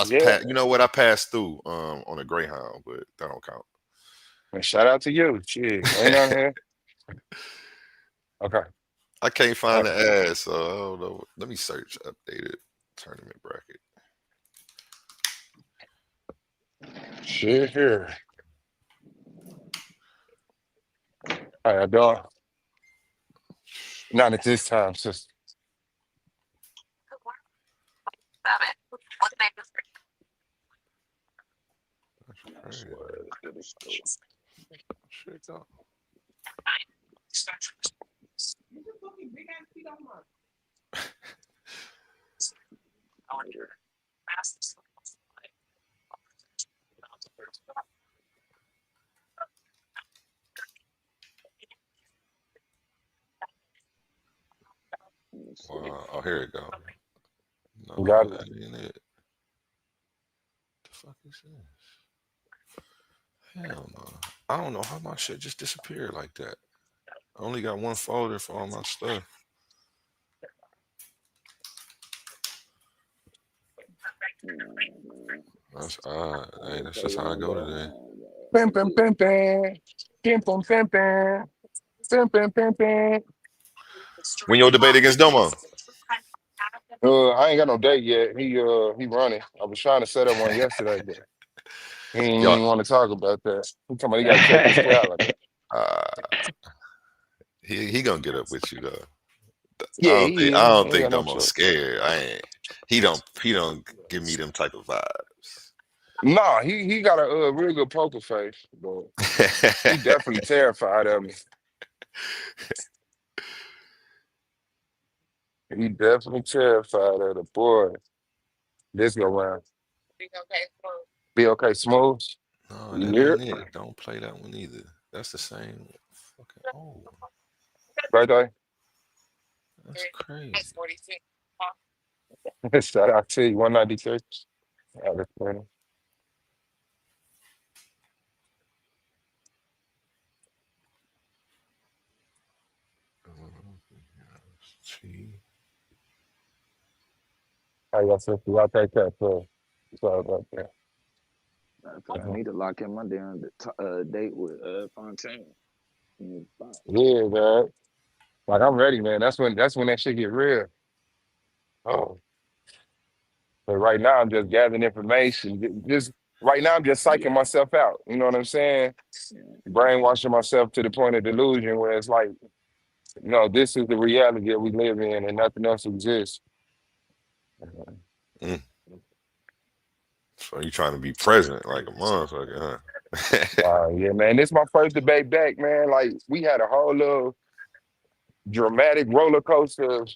Yeah, You know what? I passed through on a Greyhound, but that don't count. and shout out to you. Shit, ain't on here. Okay. I can't All find right. the ad, so I don't know. Let me search updated tournament bracket. Shit here. How y'all doing? Not at this time, sister. That's I crazy. swear, let's get this store. Shit, though. Let me see. Wow. Oh, here it go. Got No, it. that ain't it. The fuck is this? Hell no. I don't know how my shit just disappeared like that. I only got one folder for all my stuff. Man. That's odd. Hey, that's Okay, just how I one go go. today. Pim, pim, pim, pim. Pim, pim, pim, pim. Pim, pim, pim, pim. When your debate against Domo? I ain't got no date yet. He running. I was trying to set up one yesterday, but he Y'all, ain't want to talk about that. He talking about he got to check his calendar. uh, he gonna get up with you though. Yeah, he I is. He don't ain't think got no Domo's choice. scared. I ain't. He don't give me them type of vibes. No, he got a real good poker face, but he definitely terrified of me. He definitely terrified of the boy. This go round. Be okay, smooth. No, You that hear ain't it? it. Don't play that one either. That's the same fucking. Oh, Right there. that's crazy. Shout out to you, 193. Out of 20. Gee. How y'all feel? I'll take that, so sorry about that. Matter of fact, I need to lock in my damn date with Fontaine. Fuck. Yeah, man. Like I'm ready, man. That's when that shit get real. Oh, but right now I'm just gathering information. Just right now I'm just Yeah, psyching myself out. You know what I'm saying? yeah, Brainwashing myself to the point of delusion where it's like, this is the reality that we live in and nothing else exists. Mm. So you trying to be present like a motherfucker, huh? Yeah, man. This is my first debate back, man. Like we had a whole little dramatic roller coaster of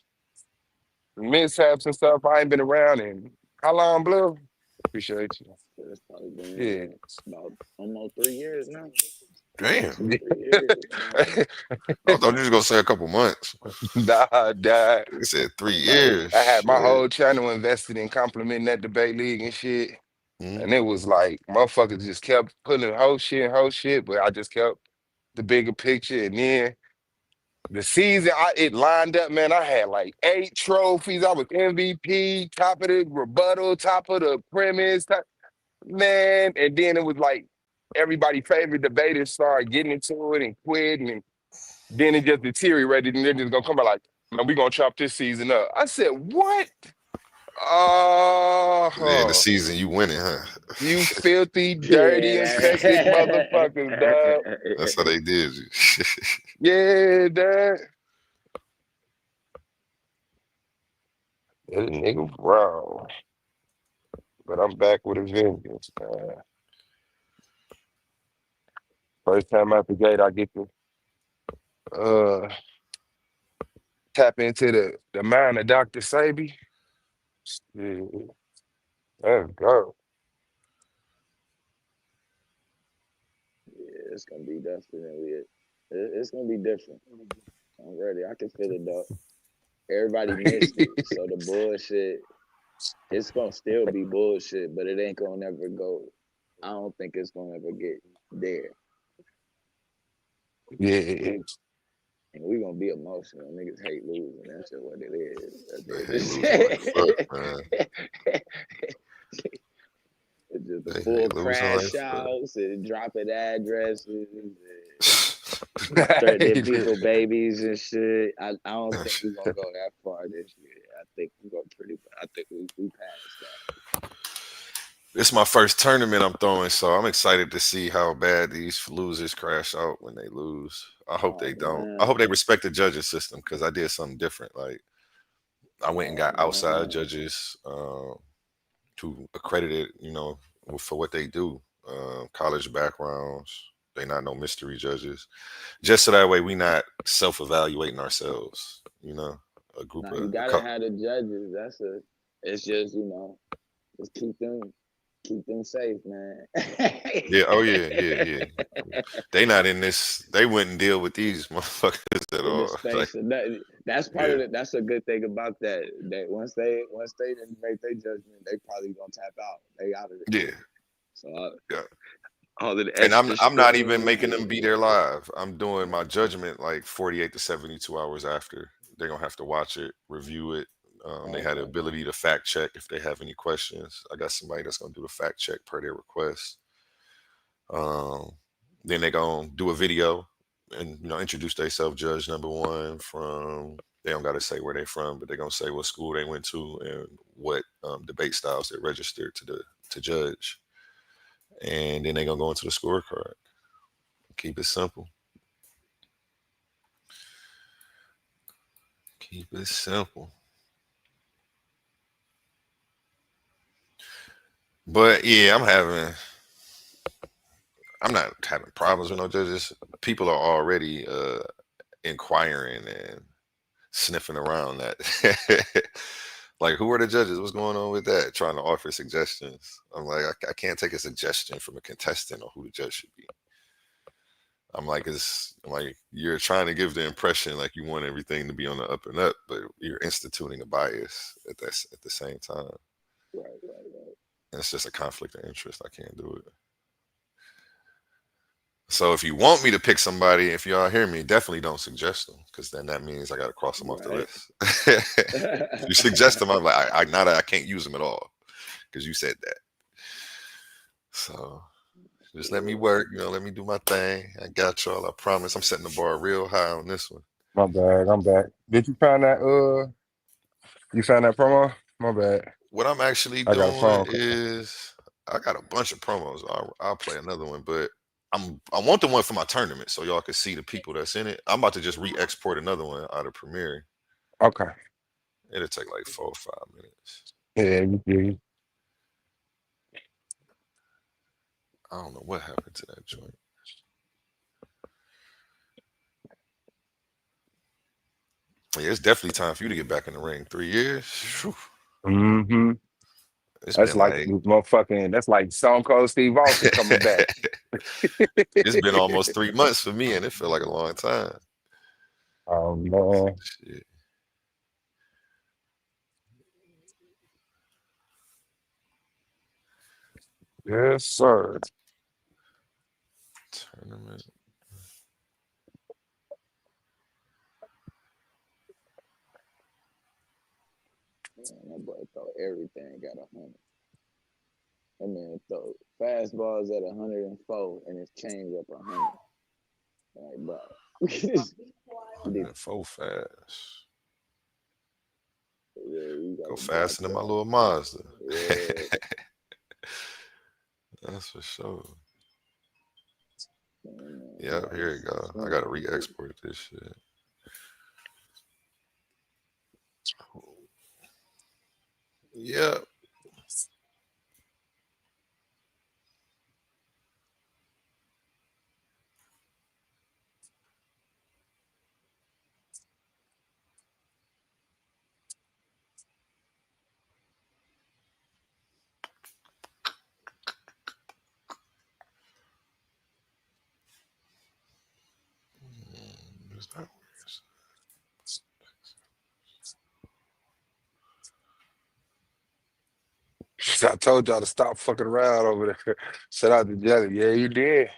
mishaps and stuff. I ain't been around in how long, Blue? Appreciate you. so it's probably been Yeah. about almost 3 years now. Damn. 2, 3 years. I thought you was gonna say a couple months. Nah. You said three About years. I had my Shit. whole channel invested in complimenting that debate league and shit. Mm. And it was like motherfuckers just kept putting whole shit, but I just kept the bigger picture. And then the season, it lined up, man. I had like 8 trophies. I was MVP, top of the rebuttal, top of the premise, man. And then it was like everybody's favorite debaters started getting into it and quitting. And then it just deteriorated. And they're just going to come out like, man, we going to chop this season up. I said, what? Yeah, the Oh, season you winning, huh? you filthy, dirty, infected motherfuckers, dog. That's how Yeah. they did you. Yeah, dog. That nigga wrong. But I'm back with a vengeance, man. First time out the gate, I get to uh tap into the mind of Dr. Sebi. Yeah, let's go. Yeah, it's gonna be definitely it's gonna be different. I'm ready. I can feel it though. Everybody missed it, so the bullshit. It's gonna still be bullshit, but it ain't gonna never go. I don't think it's gonna ever get there. Yeah, And we gonna be emotional. Niggas hate losing. That's just what it is. They hate losing like fuck, man. It's just the They full hate losing like crash fuck. outs and dropping addresses and threatening yeah, people babies and shit. I don't think we're gonna go that far this year. I think we go pretty. I think we passed that. This is my first tournament I'm throwing, so I'm excited to see how bad these losers crash out when they lose. I hope Oh they don't. I man. hope they respect the judges system because I did something different. Like I went and Oh got outside man. judges who accredited, for what they do. College backgrounds. They not no mystery judges. Just so that way we not self-evaluating ourselves. A group Now of you a gotta couple. have the judges. That's a. It's just just keep them safe, man. Yeah. Oh yeah. Yeah. Yeah. They not in this. They wouldn't deal with these motherfuckers at In the all. Like, space, and that's part yeah, of it. That's a good thing about that. That once they didn't make their judgment, they probably gonna tap out. They out of it. yeah, So yeah. all of the And I'm extra I'm not even screens making them and be there live. I'm doing my judgment like 48 to 72 hours after. They're gonna have to watch it, review it. They had the okay, ability to fact check if they have any questions. I got somebody that's gonna do the fact check per their request. Um, then they're gonna do a video and introduce themselves. Judge number one from. They don't got to say where they from, but they're gonna say what school they went to and what debate styles they registered to judge. And then they're gonna go into the scorecard. Keep it simple. Keep it simple. But yeah, I'm not having problems with no judges. People are already inquiring and sniffing around that. Like, who are the judges? What's going on with that? Trying to offer suggestions. I'm like, I can't take a suggestion from a contestant on who the judge should be. I'm like, you're trying to give the impression like you want everything to be on the up and up, but you're instituting a bias at the same time. right. And it's just a conflict of interest. I can't do it. So if you want me to pick somebody, if y'all hear me, definitely don't suggest them because then that means I got to cross them off the Right. list. If you suggest them, I'm like, I can't use them at all because you said that. So Just let me work. Let me do my thing. I got y'all. I promise. I'm setting the bar real high on this one. My bad. I'm back. Did you find that? You found that promo? My bad. What I'm actually I got a doing phone call. is I got a bunch of promos. I'll play another one, but I want the one for my tournament so y'all can see the people that's in it. I'm about to just re-export another one out of Premiere. Okay. It'll take like 4 or 5 minutes. Yeah, you. I don't know what happened to that joint. Yeah, it's definitely time for you to get back in the ring. 3 years. Whew. Mm-hmm. It's That's been like like motherfucking. That's like Stone Cold Steve Austin coming back. it's been almost 3 months for me, and it felt like a long time. Oh man. Shit. Yes, sir. Tournament. Man, that boy throw everything at 100. That man throw fastballs at 104 and his change up 100. Like, bro, he did. 104 fast. Yeah, you Go gotta watch faster than my that. little Mazda. Yeah, That's for sure. man, Yeah, here you go. I gotta re-export this shit. Yeah. Is that I told y'all to stop fucking around over there. Shout out to Jelly. Yeah, you did.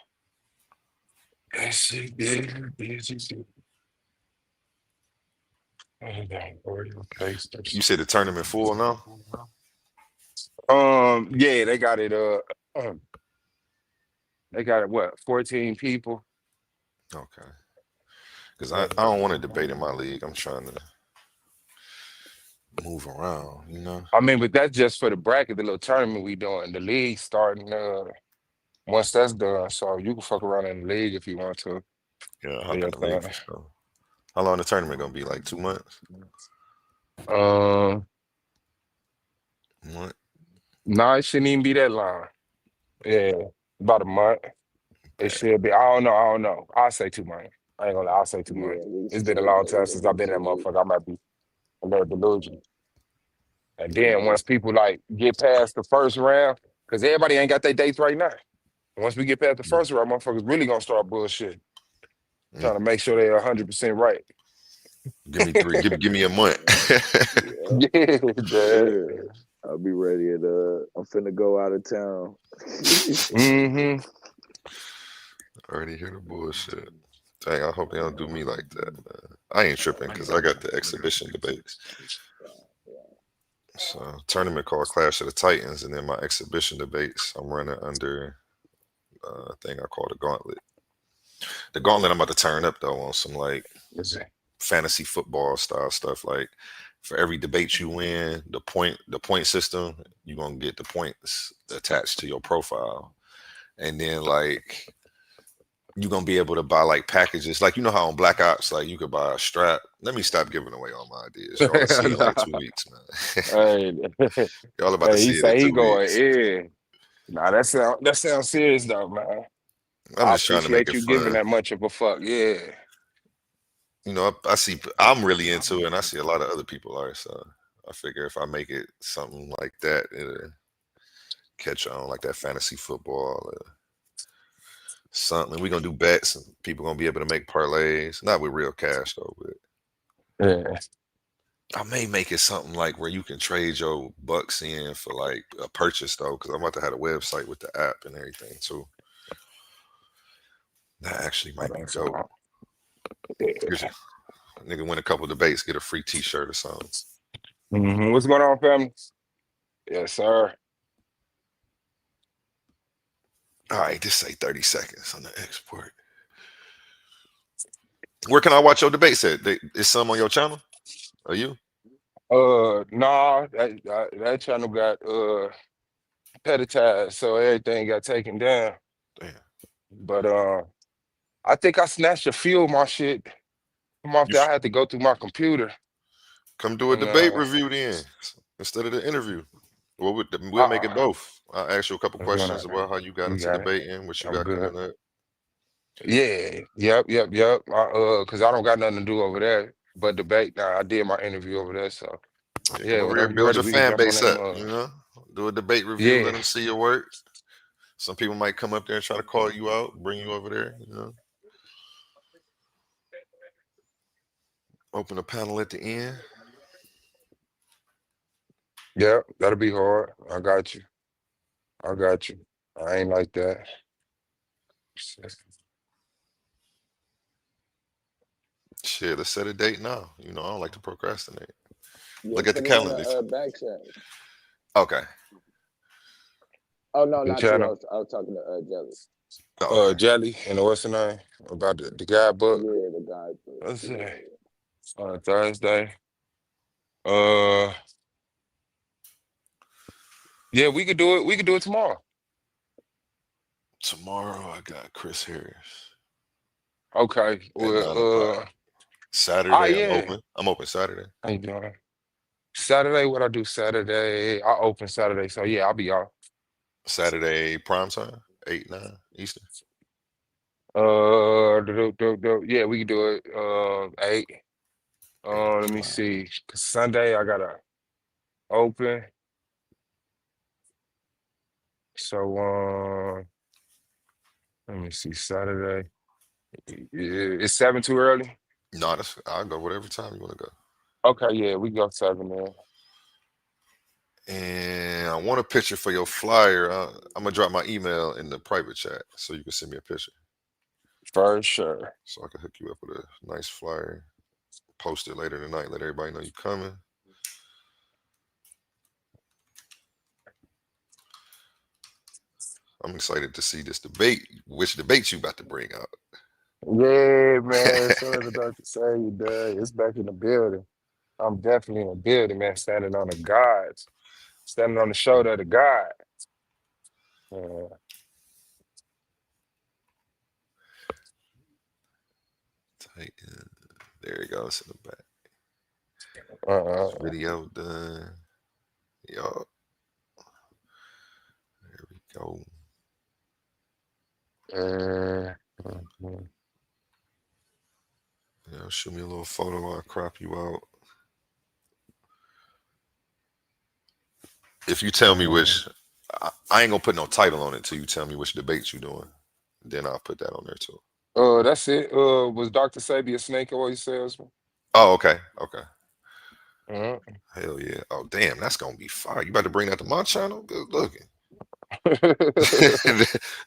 Yes, you did. Yes, you did. Oh, damn, boy, your face. you said the tournament full now? Yeah, they got it. They got it. What? 14 people. Okay. Because I Yeah. don't want to debate in my league. I'm trying to move around. I mean, but that's just for the bracket, the little tournament we doing. The league starting once that's done. So you can fuck around in the league if you want to. Yeah, Do hop in your the league thing. for sure. How long the tournament gonna be? Like 2 months? Um, What? no, it shouldn't even be that long. Yeah, about a month. It should be. I don't know. I don't know. I'll say 2 months. I ain't gonna lie. I'll say 2 months. yeah, at It's least been a two. long time At since I've least been in that 2 weeks. motherfucker. I might be a little delusional. And then Yeah, once people like get past the first round, because everybody ain't got their dates right now. Once we get past the first round, motherfuckers really gonna start bullshit. Mm. Trying to make sure they're 100% right. Give me three. Give me a month. yeah, Yeah, Dad. yeah. I'll be ready at I'm finna go out of town. Mm-hmm. Already hear the bullshit. Dang, I hope they don't do me like that, man. I ain't tripping because I got the exhibition debates. So tournament called Clash of the Titans, and then my exhibition debates I'm running under a thing I call the Gauntlet. The Gauntlet I'm about to turn up though on some like fantasy football style stuff. Like for every debate you win, the point system, you're gonna get the points attached to your profile. And then like you're gonna be able to buy like packages. Like you know how on Black Ops, like you could buy a strap. Let me stop giving away all my ideas. Y'all will see in like 2 weeks, man. Hey, Y'all about to hey, he see it in say he two going weeks. in. Nah, that sounds serious though, man. I'm I just trying to make appreciate it you giving fun. that much of a fuck. Yeah. I see I'm really into it, and I see a lot of other people are. So I figure if I make it something like that, it'll catch on like that fantasy football or something. We're gonna do bets, and people gonna be able to make parlays. Not with real cash though, but Yeah. I may make it something like where you can trade your bucks in for like a purchase though, because I'm about to have a website with the app and everything too. That actually Hold might be on, so, dope. Here's yeah. a nigga win a couple debates, get a free T-shirt or something. What's going on, family? Yes, sir. All right, just say 30 seconds on the export. Where can I watch your debates at? Is some on your channel? Are you? Nah, that channel got peditized, so everything got taken down. Damn. But I think I snatched a few of my shit from off You there. sh- I had to go through my computer come do a and debate review then instead of the interview. Well, we'll make it uh, both. I'll ask you a couple I'm gonna, questions about how you got you into got it. debating, what you I'm got good. coming up. Yeah, yep. Cause I don't got nothing to do over there but debate. Nah, I did my interview over there, so Yeah, come yeah, over here, whenever you build ready, your we can fan jump on base that up. mug. Do a debate review. Let Yeah, them see your work. Some people might come up there and try to call you out, bring you over there. Open a panel at the end. yeah, that'll be hard. I got you. I got you. I ain't like that. Shit, let's set a date now. I don't like to procrastinate. Yeah, Look at the put it in the calendar. back chat. Okay. Oh no, The not you. channel. I was talking to Jelly. Oh, okay. Jelly and what's the name about the guy book? Yeah, the guy. Let's see. Yeah. Thursday. Uh, yeah, we could do it. We could do it tomorrow. Tomorrow I got Chris Harris Okay. at 9 o'clock. Saturday I'm Yeah. open. I'm open Saturday. How you doing? Saturday, what I do Saturday? I open Saturday, so yeah, I'll be off. Saturday prime time, 8, 9 Eastern. Yeah, we can do it. 8. 8 Let me o'clock. see. 'Cause Sunday I gotta open. So let me see. Saturday. Is 7 too early? No, I'll go whatever time you want to go. Okay, yeah, we go 7 then. And I want a picture for your flyer. I'm gonna drop my email in the private chat so you can send me a picture. For sure. So I can hook you up with a nice flyer. Post it later tonight. Let everybody know you coming. I'm excited to see this debate. Which debate you about to bring out? Yeah, man. So as the doctor say, you done. It's back in the building. I'm definitely in the building, man. Standing on the gods, standing on the shoulder of the God. Titan. There he goes in the back. Uh, This video done. Yo. There we go. Shoot me a little photo. I'll crop you out. If you tell me which, I ain't gonna put no title on it till you tell me which debate you doing. Then I'll put that on there too. That's it. Was Dr. Sebi a snake oil salesman? Oh, okay. Uh-huh. Hell yeah. Oh, damn, that's gonna be fire. You about to bring that to my channel? Good looking.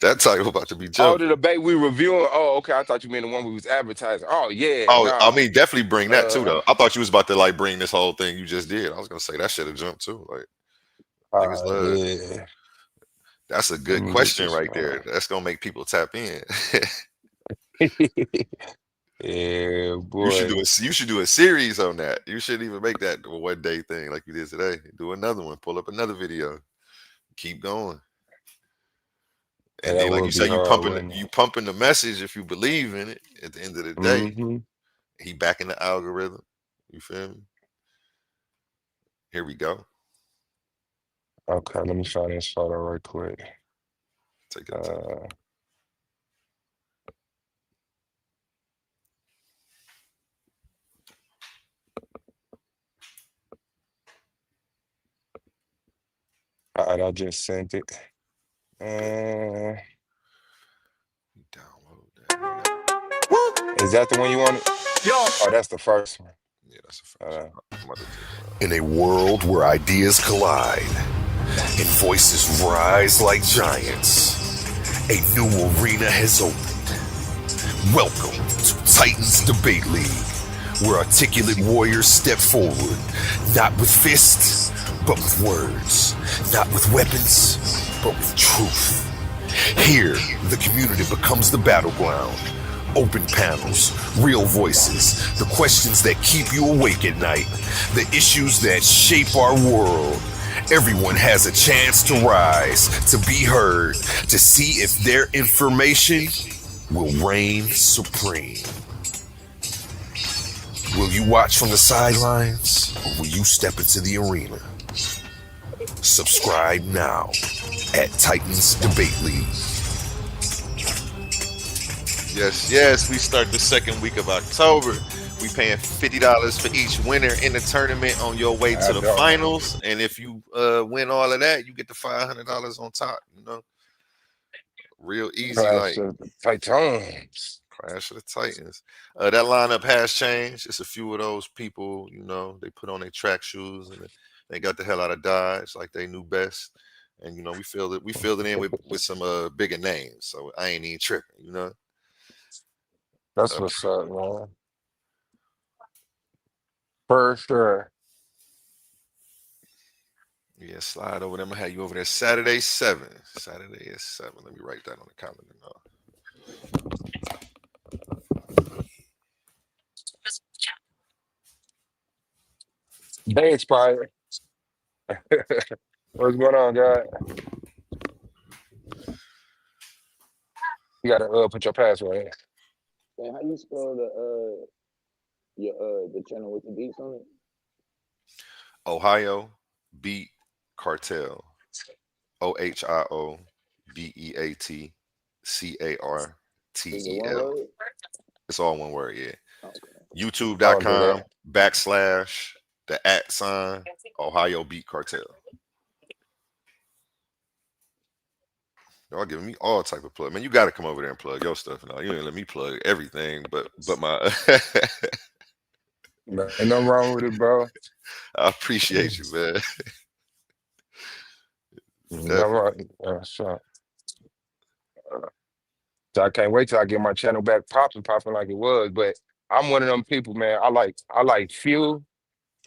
That title about to be Oh, the jumping. debate we reviewing. Oh, okay. I thought you meant the one we was advertising. Oh, yeah, Oh, I nah. mean, definitely bring that too, though. I thought you was about to like bring this whole thing you just did. I was gonna say that should have jumped too. Like niggas love. Yeah. That's a Let good me get question this. right there. That's gonna make people tap in. Yeah, You should boy. do a series on that. You shouldn't even make that a 1 day thing like you did today. Do another one. Pull up another video. Keep going. And And that then, like you would say, be hard, wouldn't you pumping the message if you believe in it. At the end of the it? day, Mm-hmm. he back in the algorithm. You feel me? Here we go. Okay, let me find this photo right quick. Take your time. All right, I just sent it. Download that. Is that the one you wanted? Oh, that's the first one. Yeah, that's the first one. I'm about to take it out. In a world where ideas collide and voices rise like giants, a new arena has opened. Welcome to Titans Debate League, where articulate warriors step forward, not with fists, but with words, not with weapons, but with truth. Here, the community becomes the battleground. Open panels, real voices, the questions that keep you awake at night, the issues that shape our world. Everyone has a chance to rise, to be heard, to see if their information will reign supreme. Will you watch from the sidelines, or will you step into the arena? Subscribe now at Titans Debate League. Yes, we start the second week of October. We paying $50 for each winner in the tournament on your way to the finals. And if you win all of that, you get the $500 on top, Real easy, like Titans. Clash of the Titans. That lineup has changed. It's a few of those people, they put on their track shoes and they got the hell out of Dodge like they knew best. And we filled it in with some bigger names. So I ain't even tripping, That's what's up, man. For sure. Yeah, slide over there. I'm gonna have you over there Saturday 7. Saturday at 7. Let me write that on the calendar now. They expired. What's going on, guy? You gotta put your password in. Hey, how you spell the channel with the beats on it? Ohio Beat Cartel. OHIOBEATCARTEL. It's all one word, yeah. Okay. YouTube.com/the @ Ohio Beat Cartel. Y'all giving me all type of plug. Man, you got to come over there and plug your stuff now. You ain't let me plug everything, but my. Ain't nothing wrong with it, bro. I appreciate you, man. No wrong. Sure. So I can't wait till I get my channel back popping like it was. But I'm one of them people, man. I like few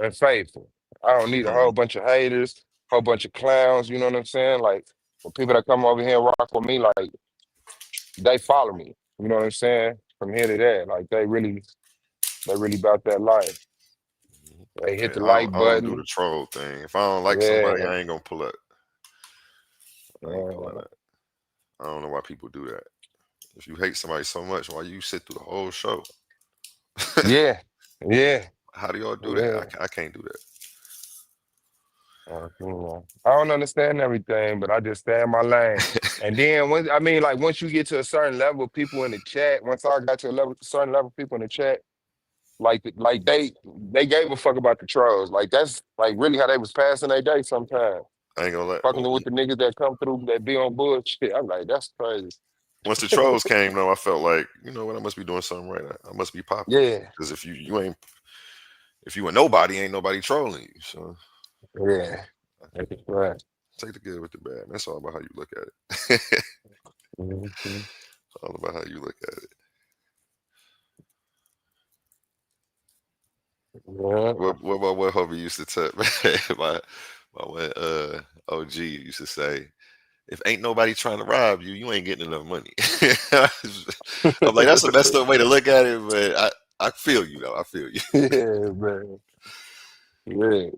and faithful. I don't need a whole bunch of haters, whole bunch of clowns. You know what I'm saying? Like for people that come over here and rock with me, like they follow me. You know what I'm saying? From here to there, like they really about that life. They hit the like I don't do button. the troll thing. If I don't like somebody, I ain't gonna pull up. I ain't pulling up. I don't know why people do that. If you hate somebody so much, why you sit through the whole show? Yeah. How do y'all do that? I can't do that. I don't understand everything, but I just stay in my lane. And then once you get to a certain level, people in the chat. Once I got to a certain level, people in the chat, like they gave a fuck about the trolls. Like that's like really how they was passing their day sometimes. I ain't gonna let Fucking with the niggas that come through that be on bullshit. I'm like, that's crazy. Once the trolls came, though, I felt like, you know what, I must be doing something right. I must be popular. Yeah. Because if you ain't, if you a nobody, ain't nobody trolling you. So yeah, that's right. Take the good with the bad. That's all about how you look at it. Mm-hmm. All about how you look at it. Yeah. What Hobie used to tell my one OG used to say, if ain't nobody trying to rob you, you ain't getting enough money. I'm like, that's a messed up way to look at it, but I feel you though. I feel you. Yeah, man. Yeah.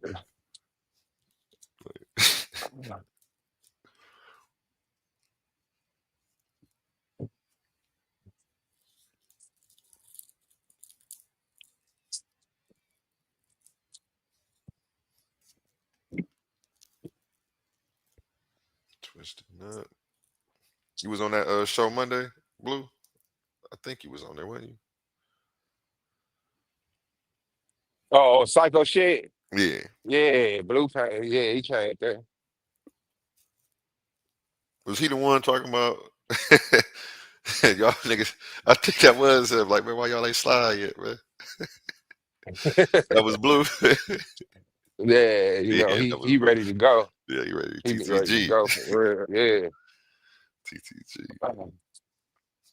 Twisted nut. You was on that show Monday, Blue? I think you was on there, wasn't you? Oh, psycho shit. Yeah. Yeah, blue paint. Yeah, he came there. Was he the one talking about y'all niggas? I think that was like, man, why y'all ain't slide yet, man? That was Blue. Yeah, he ready to go. Yeah, he ready. He TTG. ready to go for real. Yeah. TTG.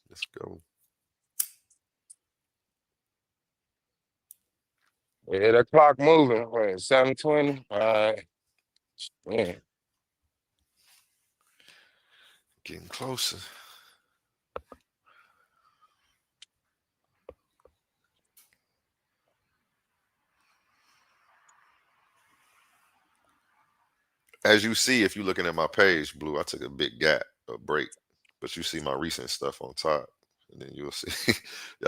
Let's go. Yeah, the clock moving. Wait, 7:20. All right. Yeah. Getting closer. As you see, if you're looking at my page, Blue, I took a big gap, a break. But you see my recent stuff on top. And then you'll see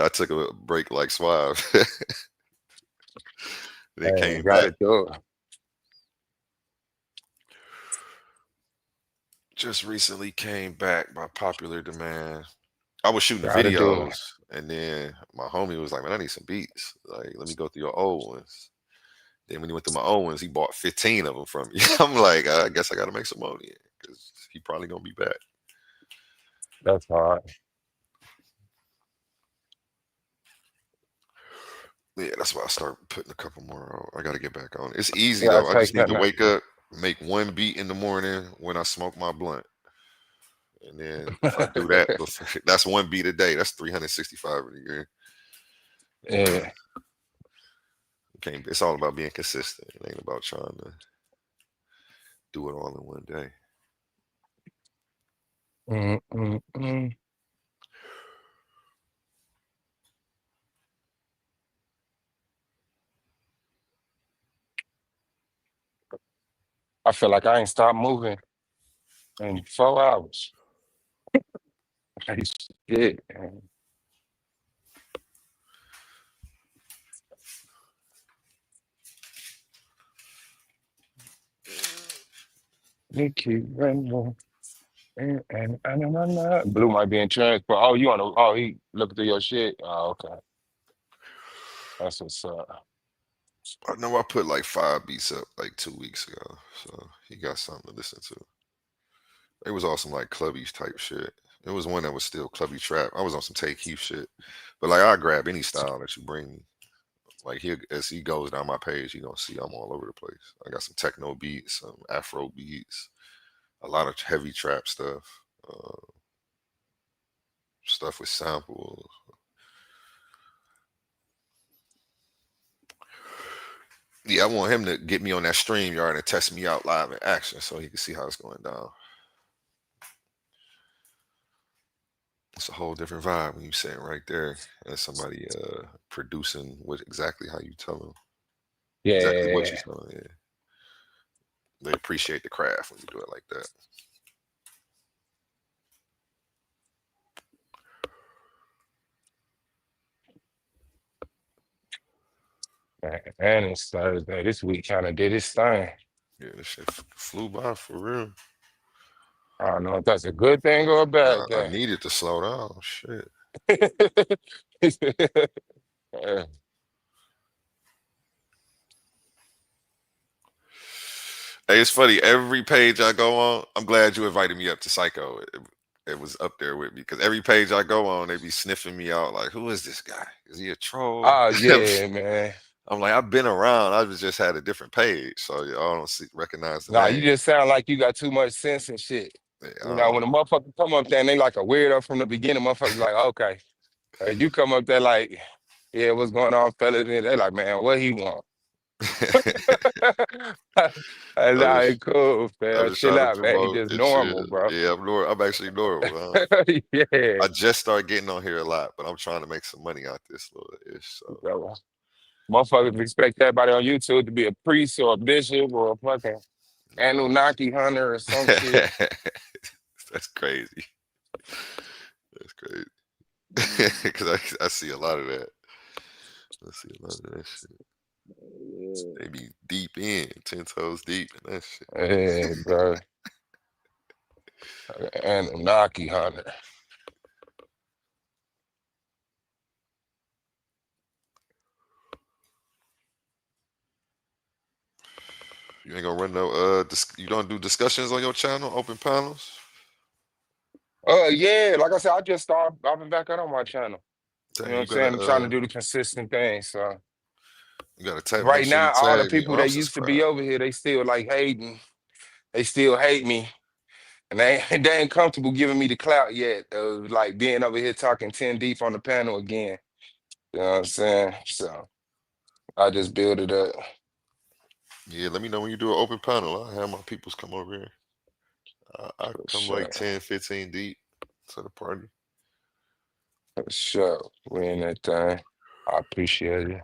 I took a break like Suave. Then Hey, came got back. to do it. Just recently came back by popular demand. I was shooting the Got to do videos, it. and then my homie was like, "Man, I need some beats. Like, let me go through your old ones." Then when he went through my old ones, he bought 15 of them from me. I'm like, I guess I got to make some money because he probably gonna be back. That's hard. Yeah, that's why I start putting a couple more out. I got to get back on it. It's easy Yeah, I though. I take just need that to now. wake up, make one beat in the morning when I smoke my blunt, and then if I do that, that's one beat a day. That's 365 in a year. Uh, Yeah. it's all about being consistent. It ain't about trying to do it all in one day. Mm, mm, mm. I feel like I ain't stopped moving in 4 hours. Hey, shit, man. You keep running. Blue might be in transport. Oh, you on the, oh, he looked through your shit. Oh, okay. That's what's up. I know I put like 5 beats up like 2 weeks ago, so he got something to listen to. It was awesome, like clubby type shit. It was one that was still clubby trap. I was on some Take Heath shit, but like I grab any style that you bring me. Like he, as he goes down my page, you gonna see I'm all over the place. I got some techno beats, some Afro beats, a lot of heavy trap stuff, stuff with samples. Yeah, I want him to get me on that stream yard and test me out live in action so he can see how it's going down. It's a whole different vibe when you sitting right there and somebody producing what exactly how you tell them, exactly what you Yeah. tell them. Yeah. They appreciate the craft when you do it like that. And it's Thursday. This week kind of did its thing. Yeah, this shit flew by for real. I don't know if that's a good thing or a bad I thing. needed to slow down. Shit. Yeah. Hey, it's funny. Every page I go on, I'm glad you invited me up to Psycho. It was up there with me because every page I go on, they be sniffing me out like, who is this guy? Is he a troll? Oh, yeah, man. I'm like, I've been around. I just had a different page, so y'all don't recognize the Nah, you name. just sound like you got too much sense and shit. Yeah, You know, when a motherfucker come up there and they like a weirdo from the beginning, motherfuckers like, okay. You come up there like, yeah, what's going on, fellas? And they like, man, what he want? And I'm nah, just, it cool, I'm man. just Chill trying to out, man. He promote just and shit. normal, bro. Yeah, I'm actually normal. Yeah. I just started getting on here a lot, but I'm trying to make some money out this little ish. So Bro, motherfuckers expect everybody on YouTube to be a priest or a bishop or a fucking Anunnaki hunter or some shit. that's crazy. That's crazy. Because I see a lot of that. I see a lot of that shit. They be deep in, 10 toes deep in that shit. Yeah, bro. Anunnaki hunter. You ain't gonna run no you don't do discussions on your channel, open panels? Yeah, like I said, I just started popping back out on my channel. You know Dang, what I'm saying? I'm trying to do the consistent thing. So you gotta tag make right sure you now, all the tag me. people Oh, that I'm used to be subscribed. over here, they still like hating. They still hate me. And they ain't comfortable giving me the clout yet of like being over here talking 10 deep on the panel again. You know what I'm saying? So I just build it up. Yeah, let me know when you do an open panel. I'll have my peoples come over here. I For come like sure. 10, 15 deep to the party. For sure. We in that thing. I appreciate it.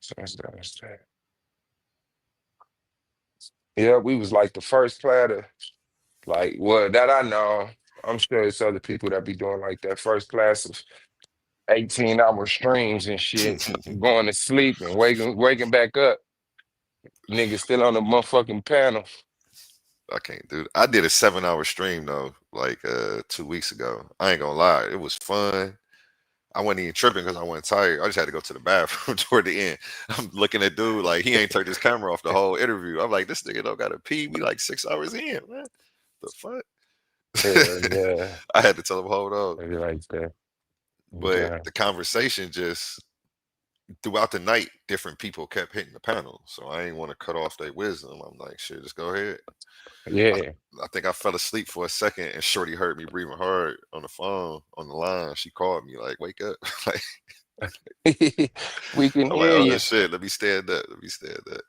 So that's that. Yeah, we was like the first platter. Like, well, that I know. I'm sure it's other people that be doing like that first class of 18-hour streams and shit, going to sleep and waking back up. Niggas still on the motherfucking panel. I can't do it. I did a 7 hour stream though, like 2 weeks ago. I ain't gonna lie, it was fun. I wasn't even tripping because I wasn't tired. I just had to go to the bathroom toward the end. I'm looking at dude like he ain't turned his camera off the whole interview. I'm like, this nigga don't gotta pee. We like 6 hours in, man. The fuck? Hell yeah. I had to tell him, hold on. Maybe like that. But Okay. the conversation just throughout the night, different people kept hitting the panel. So I ain't want to cut off their wisdom. I'm like, shit, just go ahead. I, Yeah. I think I fell asleep for a second and Shorty heard me breathing hard on the phone, on the line. She called me like, wake up. Like, We can I'm like, hear oh you. shit, let me stand up. Let me stand up.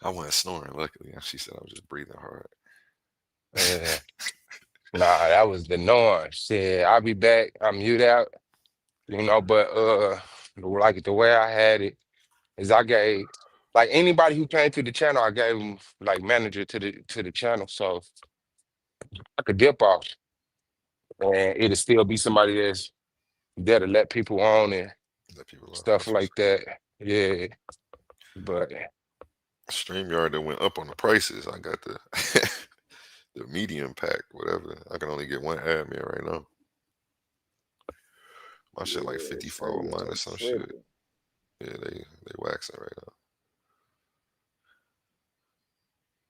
I wasn't snoring, luckily. And she said I was just breathing hard. Yeah. Nah, that was the norm. Shit, I'll be back. I'm mute out, but like the way I had it is I gave like anybody who came to the channel, I gave them like manager to the channel. So I could dip off and it'll still be somebody that's there to let people on and Let people know. stuff That's what's like good. that. Yeah. But StreamYard that went up on the prices. I got the the medium pack, whatever. I can only get one admin right now. My shit like Yeah, 54 a month or Salesman some shit. tripping. Yeah, they waxing right now.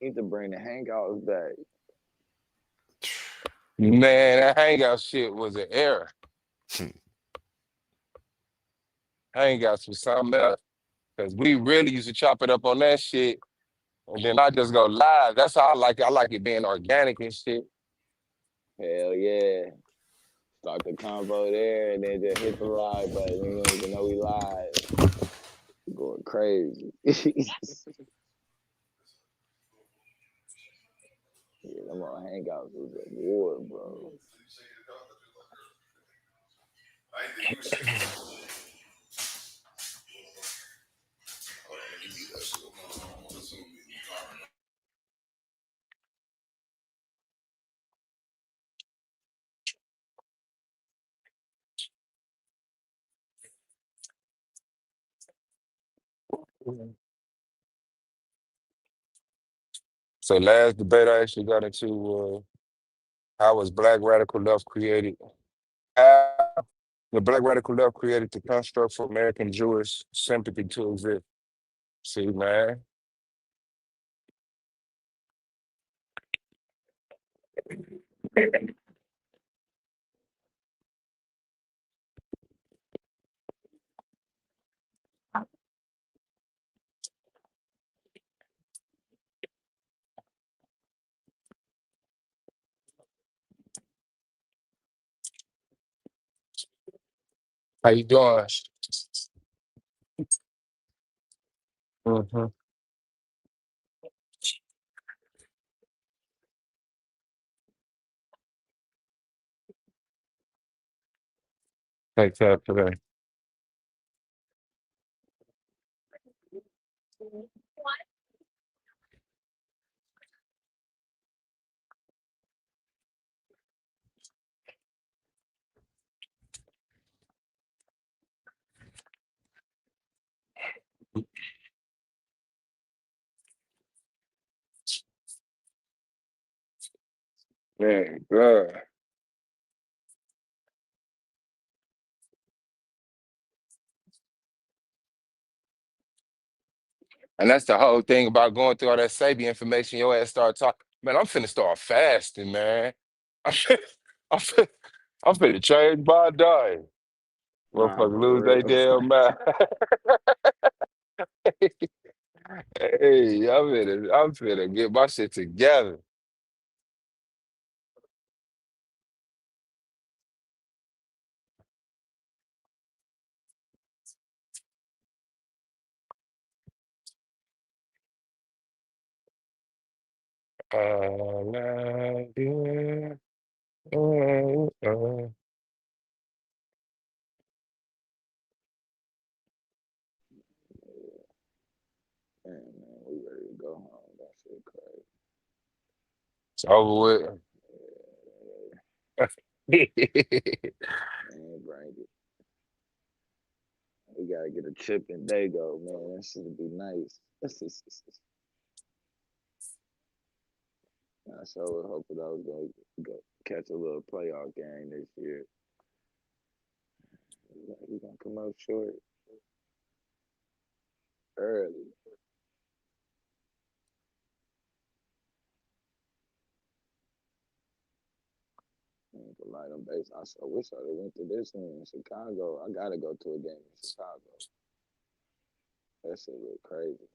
Need to bring the hangouts back. man, that hangout shit was an error. Hangouts was something else. Cause we really used to chop it up on that shit. And then I just go live. That's how I like it. I like it being organic and shit. Hell yeah. Start the convo there and then just hit the live button. You don't even know we live. Going crazy. Yeah, them all hangouts was a war, bro. So last debate I actually got into how was Black Radical Left created? How the Black Radical Left created the construct for American Jewish sympathy to exist. See, man. How you doing? Mm-hmm. Take care today. Man, God. And that's the whole thing about going through all that Sebi information. Your ass start talking. Man, I'm finna start fasting, man. I'm finna, I'm finna, I'm finna change my diet. Nah, Motherfucker lose for their real. damn mind. Hey, I'm finna get my shit together. like it. Oh, Man, we ready to go home. That shit crazy. it's over with. Man, bring it. We gotta get a trip in Dago, man. That should be nice. I sure was hoping I was gonna go catch a little playoff game this year. We gonna come up short early. Man, for light on base. I sure wish I went to this one in Chicago. I gotta go to a game in Chicago. That shit look crazy.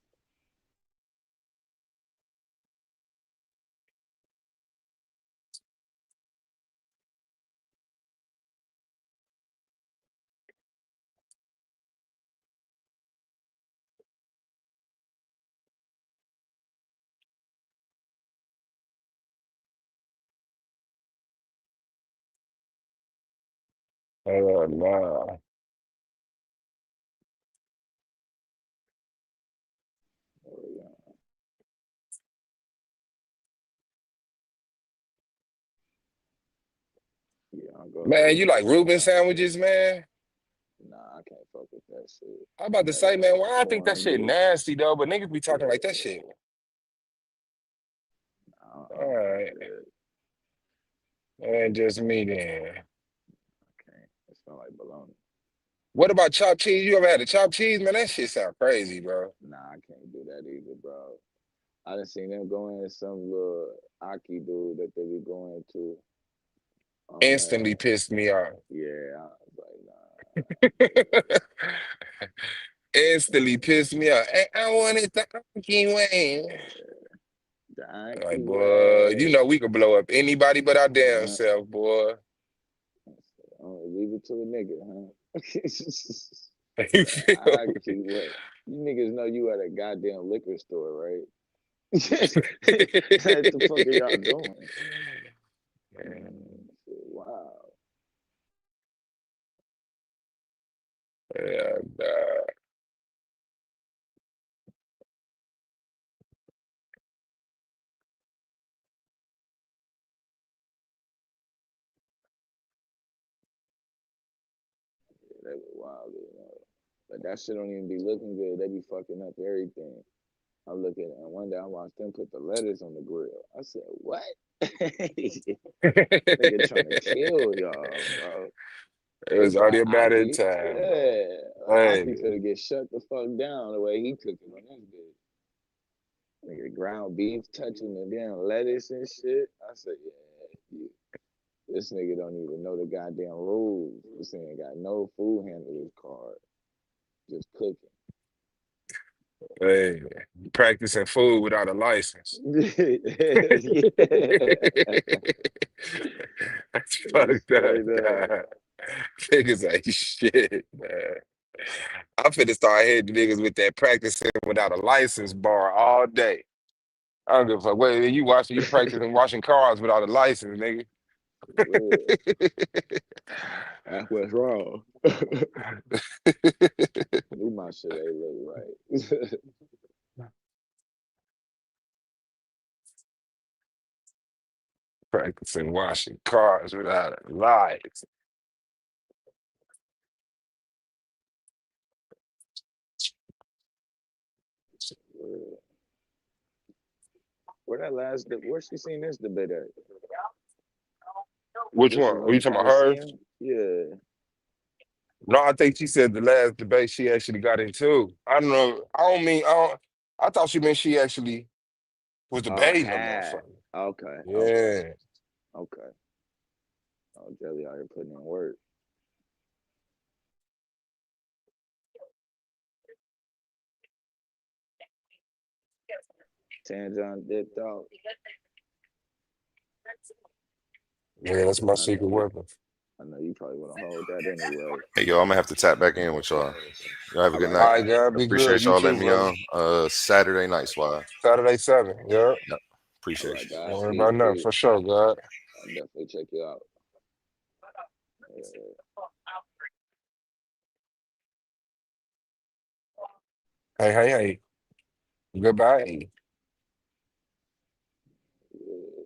Nah. Oh, yeah, I'll go to Man, a you game like in Reuben Chicago. sandwiches, man? Nah, I can't fuck with that shit. I'm about to That say, man, why I think that corned shit beef. nasty though, but niggas be talking like that Yeah, shit. I All don't fuck right, with it. and just me then. I can't. It smell like bologna. What about chopped cheese? You ever had a chopped cheese, man? That shit sound crazy, bro. Nah, I can't do that either, bro. I done seen them go in some little Aki dude that they be going to on Instantly pissed me off. yeah, I was like, nah, I ain't doing Instantly pissed me off. I wanted the Anki way. that. The Like, Aki boy, way. you know we could blow up anybody but our damn Uh, self, boy. leave it to a nigga, huh? You The feel me? Aki way. You niggas know you at a goddamn liquor store, right? What the fuck are y'all doing? Wow. Yeah, nah. They be wild, you know. But that shit don't even be looking good. They be fucking up everything. I look at it and one day I watched them put the lettuce on the grill. I said, what? Nigga trying to kill y'all, bro. It This was already guy a matter of Aki, time, bro. yeah. Hey, Aki finna get shut the fuck down the way he cooking on this bitch. Nigga ground beef touching the damn lettuce and shit. I said, yeah, this nigga don't even know the goddamn rules. This nigga got no food handler's card. Just cooking. hey, practicing food without a license. Yeah. That's fucked up, Straight up. dog. Niggas ain't shit, man. I'm finna start hitting niggas with that practicing without a license bar all day. I don't give a fuck. Wait, you practicing washing cars without a license, nigga. For real. That's what's wrong. Knew my shit ain't look right. Practicing washing cars without a license. Where she seen this debate at? Which This one? is Are on you the talking about hers? Coliseum? Yeah. No, I think she said the last debate she actually got into. I don't know. I thought she meant she actually was Oh, debating a had. motherfucker. Okay, okay, Yeah. okay. Oh, Jelly out here putting in work. Tanjon dipped out. Yeah, that's my I know secret you. weapon. I know you probably want to hold that anyway. Hey, yo, I'm gonna have to tap back in with y'all. Y'all have a All good right, All night. right, God, be good. Appreciate You y'all too, letting me brother. on. Saturday night, Swag. Saturday 7. Yeah. All Appreciate right, you. guys. Don't worry Peace, about nothing peace. for sure, God. I'll definitely check you out. Yeah, Hey, hey, hey. Goodbye. yeah.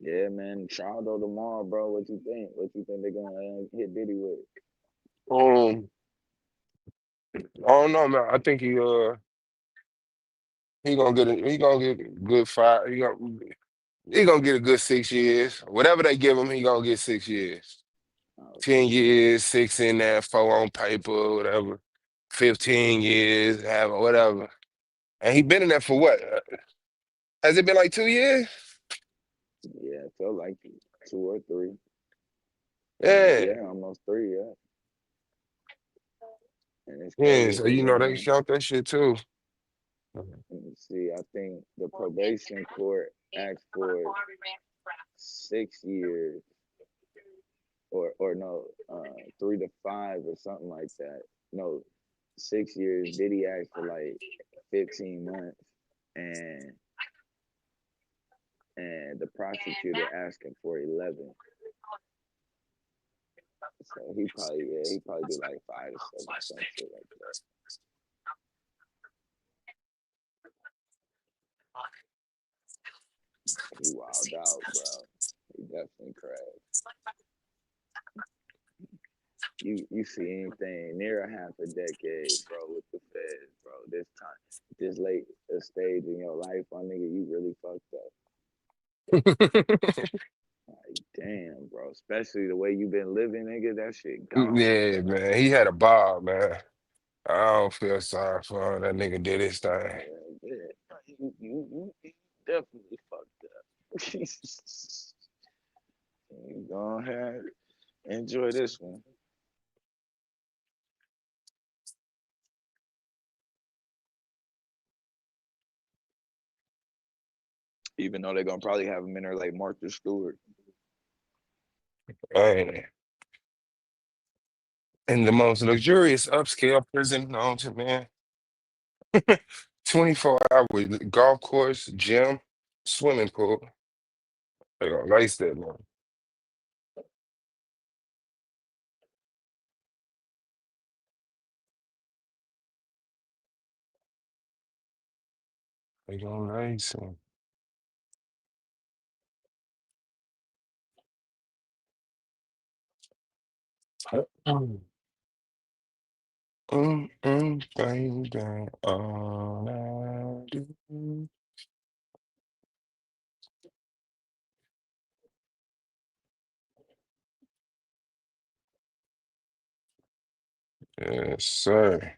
Yeah, man. Trial though tomorrow, bro. What you think? What you think they're gonna hit Diddy with? Um, I don't know, man. I think he gonna get a good five. He gonna get a good 6 years. Whatever they give him, he gonna get 6 years. Oh, 10 years, six in there, four on paper, whatever. 15 years, have whatever. And he been in there for what? Has it been like 2 years? yeah, it felt like 2 or 3. Yeah. Yeah, almost 3. Yeah, and it's Yeah, crazy so because they count that shit too. let me see. I think the probation court asked for 6 years, or no, 3 to 5 or something like that. No, 6 years. Diddy asked for like 15 months, and the prosecutor asking for 11. So he probably do like 5 to 7, some shit like that. He wilded out, bro. He definitely crashed. You see anything near a half a decade, bro, with the feds, bro. This time, this late a stage in your life, my nigga, you really fucked up. Like, damn, bro. Especially the way you been living, nigga. That shit gone, Yeah, bro. man. He had a ball, man. I don't feel sorry for him. That nigga did his thing. Yeah. You definitely fucked up. You go ahead, enjoy this one. Even though they're gonna probably have him in there like Martha Stewart. Man. In the most luxurious upscale prison known to man. 24 hour golf course, gym, swimming pool. They gonna lace that man. They gonna lace him. Baby, all I do. Yes, sir.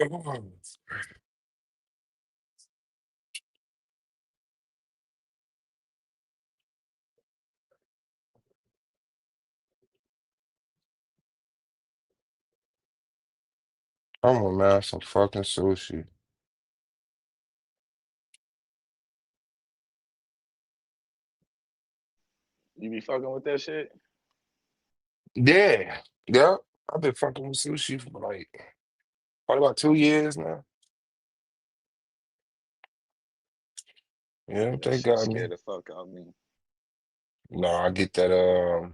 Come on. Come on, man. Some fucking sushi. You be fucking with that shit? Yeah. Yep. I've been fucking with sushi for like probably about 2 years now. Yeah, That they shit got me. scared the fuck out of me. No, I get that the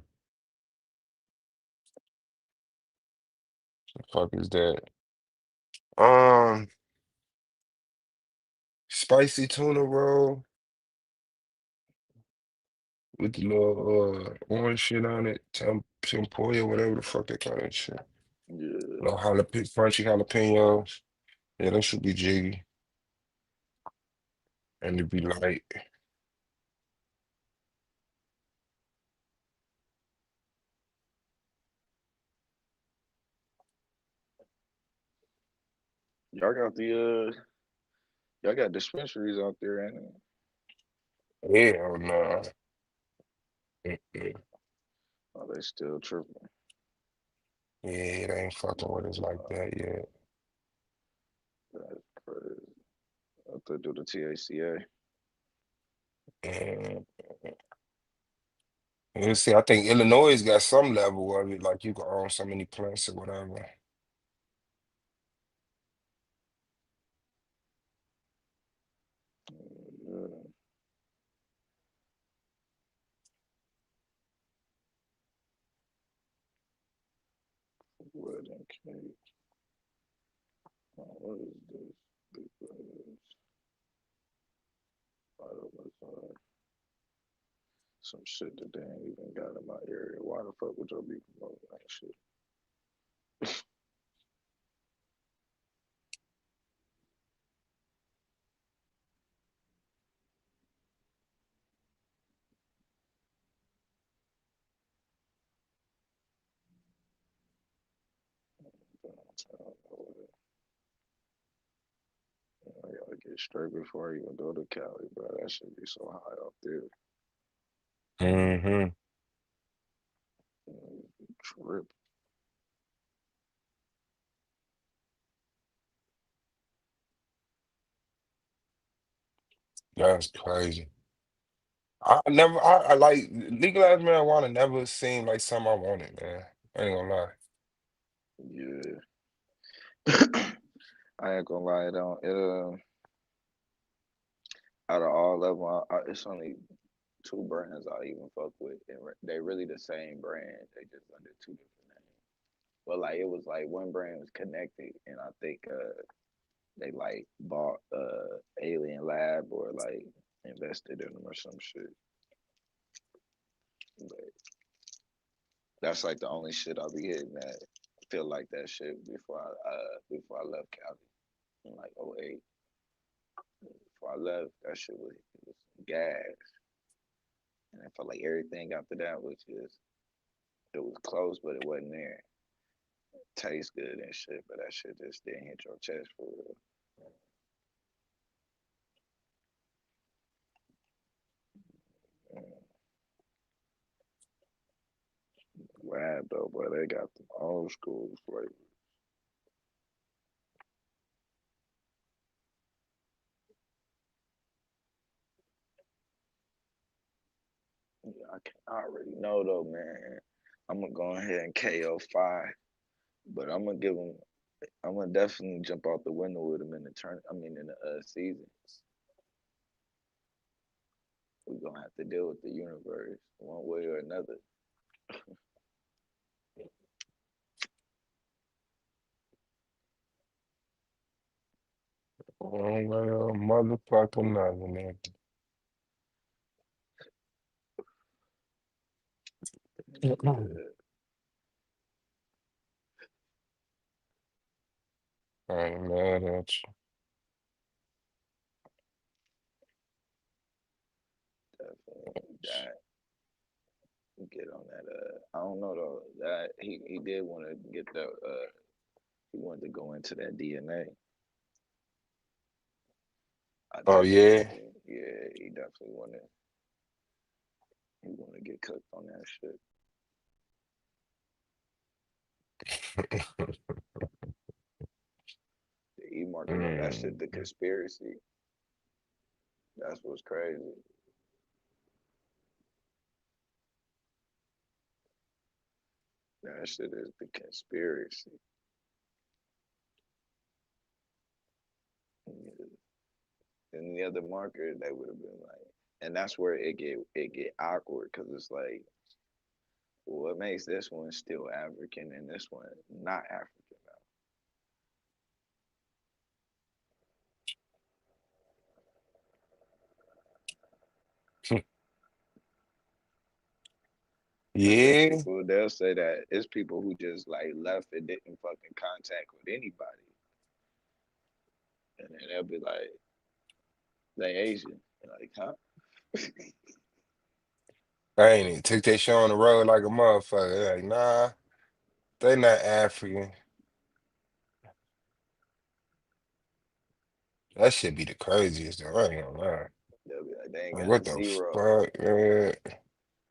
fuck is that? Um Spicy tuna roll with the little orange shit on it, tempoya, whatever the fuck they call that shit. Yeah. Little crunchy jalapenos. Yeah, that should be jiggy. And it be light. Y'all got the y'all got dispensaries out there, ain't it? Hell no. Mm-mm. Oh, they still tripping. Yeah, it ain't fucking with us like Wow, that yet. that's crazy. I have to do the TACA. And let's see, I think Illinois got some level of it, like you can own so many plants or whatever. Yeah, wedding cake. Oh, what is this? Big brothers. Vital Massage. Some shit that they ain't even got in my area. Why the fuck would y'all be promoting that shit? I gotta get straight before I even go to Cali, bro. That should be so high up there. Mm-hmm. Trip. That's crazy. I like legalized marijuana never seemed like something I wanted, man. I ain't gonna lie. Yeah. I ain't gonna lie, it don't. Out of all of them, it's only two brands I even fuck with, and they really the same brand. They just under two different names. But like it was like one brand was connected, and I think they like bought Alien Lab or like invested in them or some shit. But that's like the only shit I'll be hitting that feel like that shit before I left Cali in like '08. Before I left, that shit was gas, and I felt like everything after that was just it was close, but it wasn't there. Tastes good and shit, but that shit just didn't hit your chest for real. Mm, Lab though, but they got the old school flavor. Yeah, I already know though, man. I'm gonna go ahead and KO 5, but I'm gonna give them. I'm gonna definitely jump out the window with them in the turn. I mean, in the season, we're gonna have to deal with the universe one way or another. One way or motherfucker another, man. Yeah, I ain't mad at definitely that. Get on that. I don't know though. That he did want to get the. He wanted to go into that DNA. I Oh definitely yeah. think. Yeah, he definitely wanted. He want to get cooked on that shit. He marking up that shit. Mm. The conspiracy. That's what's crazy. That shit is the conspiracy. In the other market, they would have been like, and that's where it get awkward because it's like, well, what makes this one still African and this one not African now? Because it's Yeah, people they'll say that it's people who just like left and didn't fucking contact with anybody, and then they'll be like, they Asian, like, huh? I ain't even took that show on the road like a motherfucker. Like, nah, they not African. That should be the craziest though. I ain't gonna lie. They'll be like, they ain't Like, got what a the zero. fuck, man?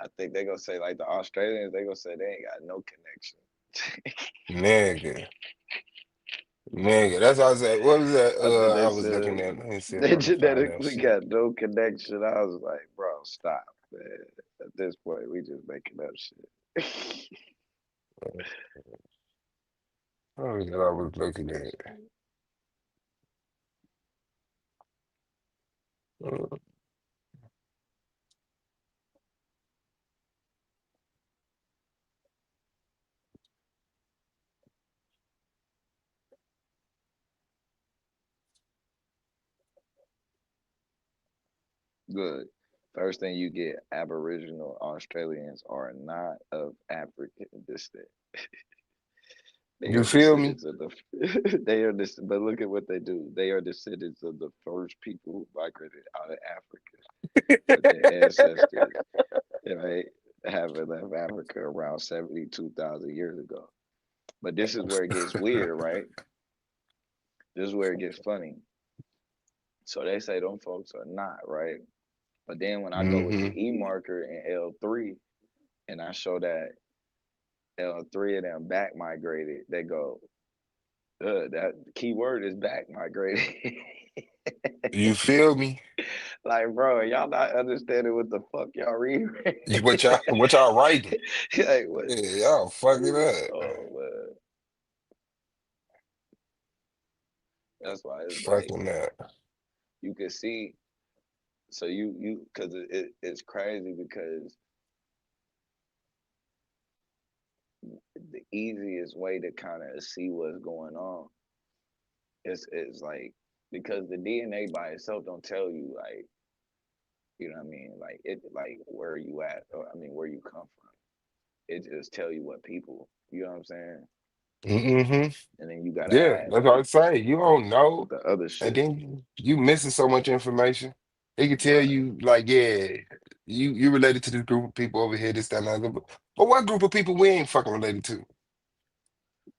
I think they gonna say like the Australians. They gonna say they ain't got no connection. Nigga. Nigga. That's what I said. What was that? I think I they was looking said at. Let me see if they I can find that genetically shit. got no connection. I was like, bro, stop, man. At this point, we just making up shit. What was that I was looking at? Uh, Good. First thing you get, Aboriginal Australians are not of African descent. They You are feel me? descendants of the. They are this, but look at what they do. They are descendants of the first people who migrated out of Africa, with their ancestors, right, having left Africa around 72,000 years ago. But this is where it gets weird, right? This is where it gets funny. So they say them folks are not, right? But then when I go with the Mm-hmm. E marker in L3 and I show that L3 of them back migrated, they go, that key word is back migrated. You feel me? Like, bro, y'all not understanding what the fuck y'all read. What y'all writing? Like, what? Yeah, y'all fucking up. Oh, man. That's why it's like, Fucking up. you can see. So because it's crazy because the easiest way to kind of see what's going on is like, because the DNA by itself don't tell you, like, you know what I mean, like it, like where you at, or I mean where you come from. It just tell you what people, you know what I'm saying, Mm-hmm. and then you gotta Yeah, add that's what I'm saying. You don't know, the other and shit. then you missing so much information. He can tell Right. you, like, yeah, you related to this group of people over here, this, that, and the other. But what group of people we ain't fucking related to?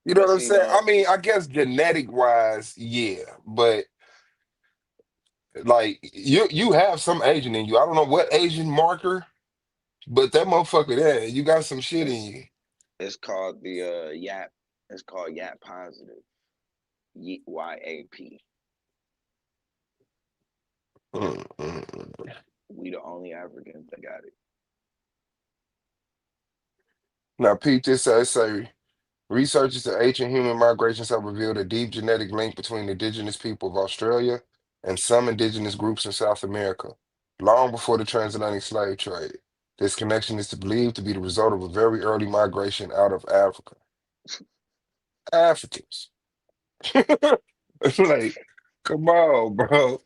You know But what I'm see, saying? I no, mean, I guess genetic wise, yeah, but like you have some Asian in you. I don't know what Asian marker, but that motherfucker there, you got some shit in it's you. it's called the YAP. It's called YAP positive. YAP. Mm, mm, mm. We the only Africans that got it. Now, Pete, this say researchers to ancient human migrations have revealed a deep genetic link between the indigenous people of Australia and some indigenous groups in South America, long before the transatlantic slave trade. This connection is believed to be the result of a very early migration out of Africa. Africans. Like, come on, bro.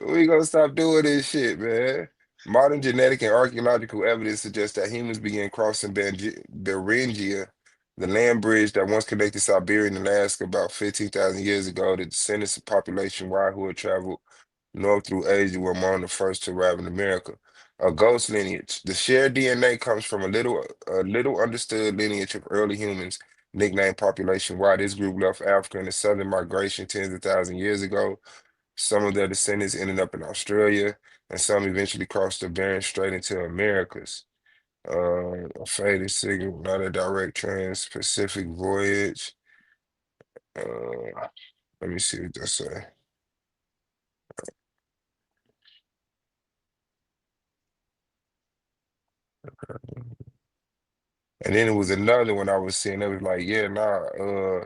We gonna stop doing this shit, man. Modern genetic and archaeological evidence suggests that humans began crossing Beringia, the land bridge that once connected Siberia and Alaska about 15,000 years ago. The descendants of population Y who had traveled north through Asia were among the first to arrive in America. A ghost lineage. The shared DNA comes from a little understood lineage of early humans, nicknamed Population Y. This group left Africa in the southern migration tens of thousands of years ago. Some of their descendants ended up in Australia, and some eventually crossed the Bering Strait into Americas. A faded signal, not a direct trans-Pacific voyage. Let me see what that say. And then it was another one I was seeing. It was like, yeah, nah.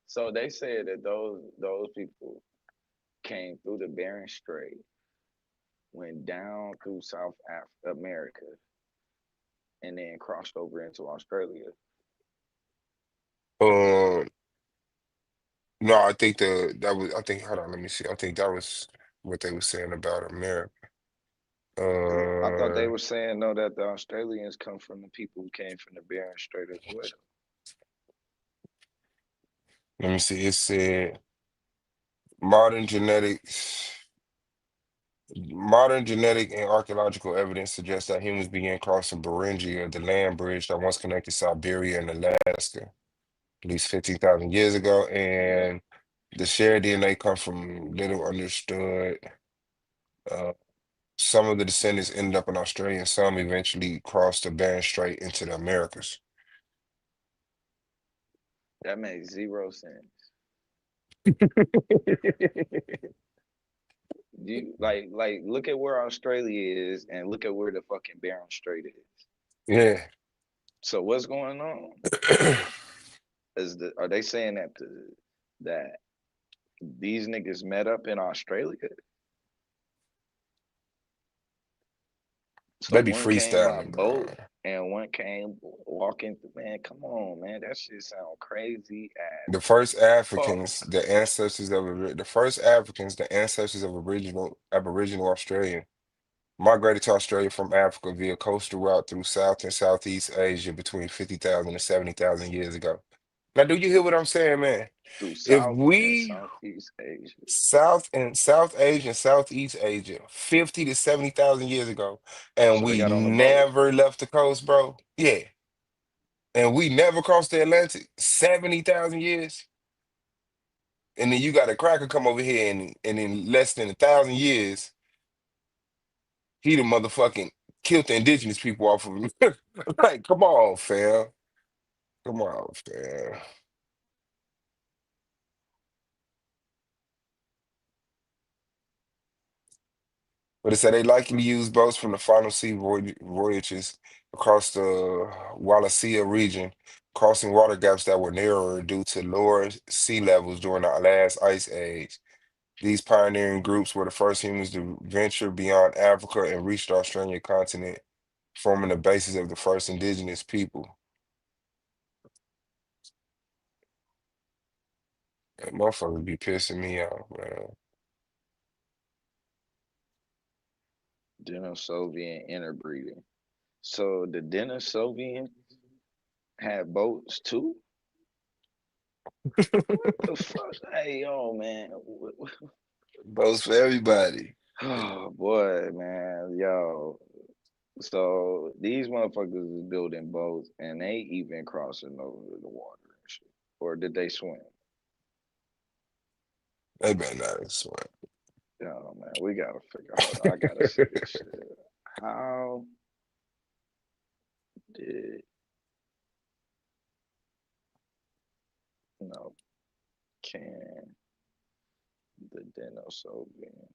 So they said that those people came through the Bering Strait, went down through America, and then crossed over into Australia. Uh, no, I think that was. I think. Hold on, let me see. I think that was what they were saying about America. I thought they Uh, were saying though that the Australians come from the people who came from the Bering Strait as well. Let me see. It said modern genetics. Modern genetic and archaeological evidence suggests that humans began crossing Beringia, the land bridge that once connected Siberia and Alaska, at least 15,000 years ago. Yeah. And the shared DNA comes from little understood. Uh, Some of the descendants ended up in Australia, and some eventually crossed the Bering Strait into the Americas. That makes zero sense. You like look at where Australia is and look at where the fucking Bering Strait is. Yeah. So what's going on? Are they saying that that these niggas met up in Australia? So They be one came by freestyling, boat bro. and one came walking. Man, come on, man, that shit sound crazy The as first fuck. Africans, the first Africans, the ancestors of Aboriginal Australia, migrated to Australia from Africa via coastal route through South and Southeast Asia between 50,000 and 70,000 years ago. Now, do you hear what I'm saying, man? Through If South and we Southeast Asia. South Asia and Southeast Asia, 50 to 70,000 years ago, and So they we got on a boat. never left the coast, bro. Yeah. And we never crossed the Atlantic, 70,000 years. And then you got a cracker come over here and in less than 1,000 years, he the motherfucking killed the indigenous people off of him. Like, come on, fam. Come on, fam. But it said they likely used boats from the final sea voyages across the Wallacea region, crossing water gaps that were narrower due to lower sea levels during the last ice age. These pioneering groups were the first humans to venture beyond Africa and reach the Australian continent, forming the basis of the first indigenous people. That motherfuckers be pissing me off, man. Denisovian interbreeding. So the Denisovians had boats too? What the fuck? Hey, yo, man. Boats for everybody. Oh, boy, man. Yo. So these motherfuckers is building boats and they even crossing over the water and shit. Or did they swim? They better not swear. Yo, man, we gotta figure. Hold on, I gotta see this shit. How did no can the Denisovians?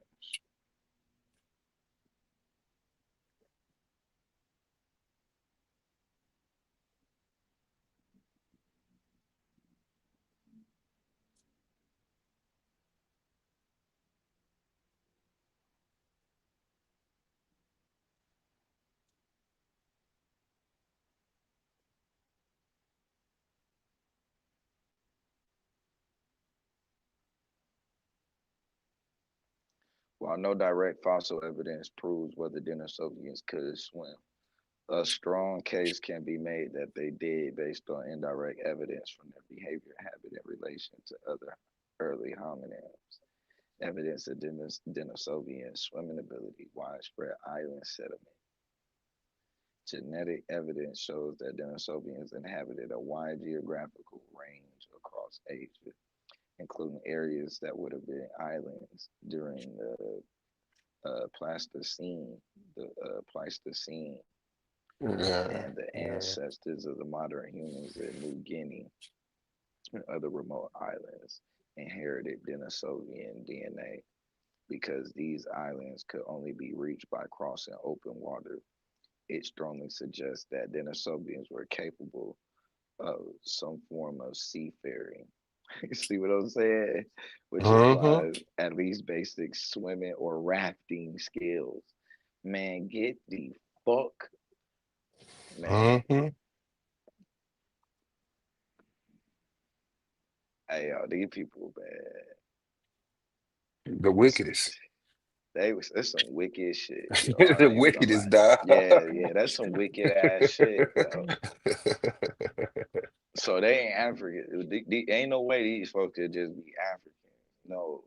While no direct fossil evidence proves whether Denisovians could swim, a strong case can be made that they did based on indirect evidence from their behavior, habit, and relation to other early hominins. Evidence of Denisovian swimming ability, widespread island settlement. Genetic evidence shows that Denisovians inhabited a wide geographical range across Asia, including areas that would have been islands during the Pleistocene, Yeah, and the yeah. ancestors of the modern humans in New Guinea and other remote islands inherited Denisovian DNA because these islands could only be reached by crossing open water. It strongly suggests that Denisovians were capable of some form of seafaring. You see what I'm saying? Which Mm-hmm. implies at least basic swimming or rafting skills. Man, get the fuck, man. Mm-hmm. Hey, yo, these people, man, The it's, wickedest. that's some wicked shit, yo. I The ain't even gonna lie. wickedest, dog. Yeah, yeah, that's some wicked ass shit, yo. So they ain't African. Ain't no way these folks could just be African. No,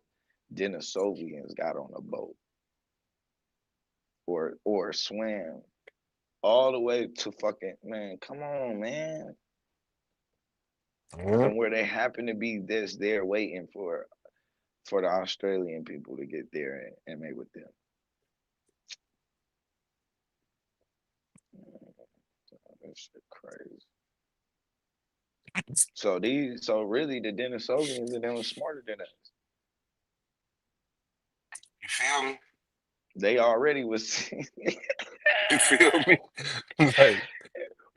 Denisovians got on a boat or swam all the way to fucking man. Come on, man. Mhm. From where they happen to be this there waiting for the Australian people to get there and mate with them. That shit crazy. So really the Denisovians and them was smarter than us. You feel me? They already was You feel me? Like,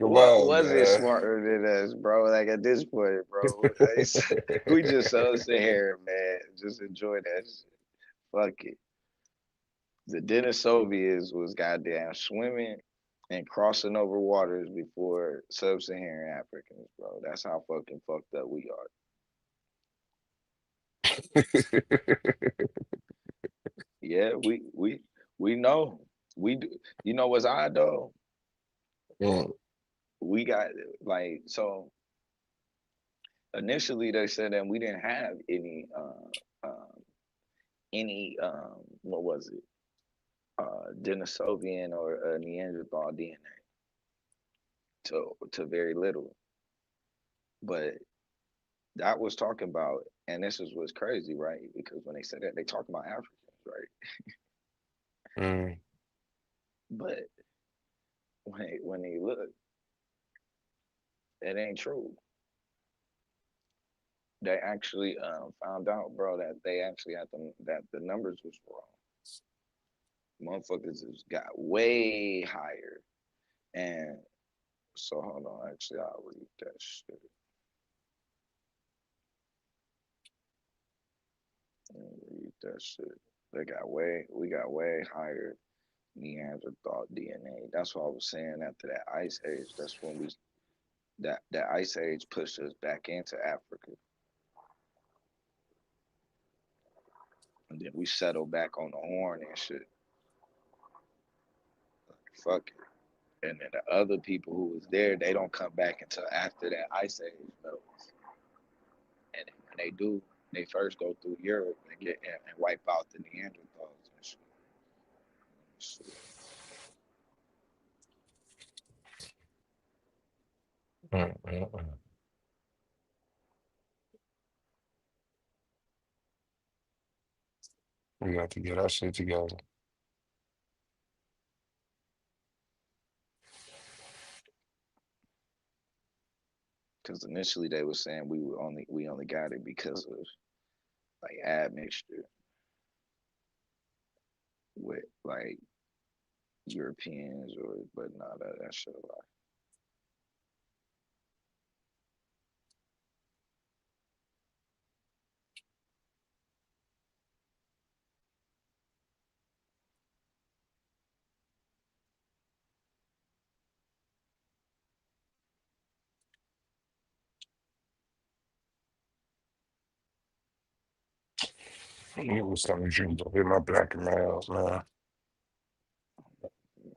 come what on, was it man. smarter than us, bro? Like at this point, bro. We just so here, man. Just enjoy that shit. Fuck it. The Denisovians was goddamn swimming and crossing over waters before sub-Saharan Africans, bro. That's how fucking fucked up we are. Yeah, we know. We do. You know what's odd though? Mm, We got like so initially they said that we didn't have what was it? Denisovian or Neanderthal DNA to very little. But that was talking about, and this is what's crazy, right? Because when they said that, they talked about Africans, right? mm. But when they look, it ain't true. They actually found out, bro, that they actually had that the numbers was wrong. Motherfuckers has got way higher. And so hold on, actually I'll read that shit. Read that shit. We got way higher Neanderthal DNA. That's what I was saying after that ice age. That's when that ice age pushed us back into Africa. And then we settled back on the horn and shit. Fuck it. And then the other people who was there, they don't come back until after that ice age melts. And when they do, they first go through Europe and get and wipe out the Neanderthals and shit. Mm, mm, mm. We got to get our shit together. Because initially they were saying we only got it because of like admixture with like Europeans or but no, that shit a lie. It was something to drink. Hit my black and mouth, man.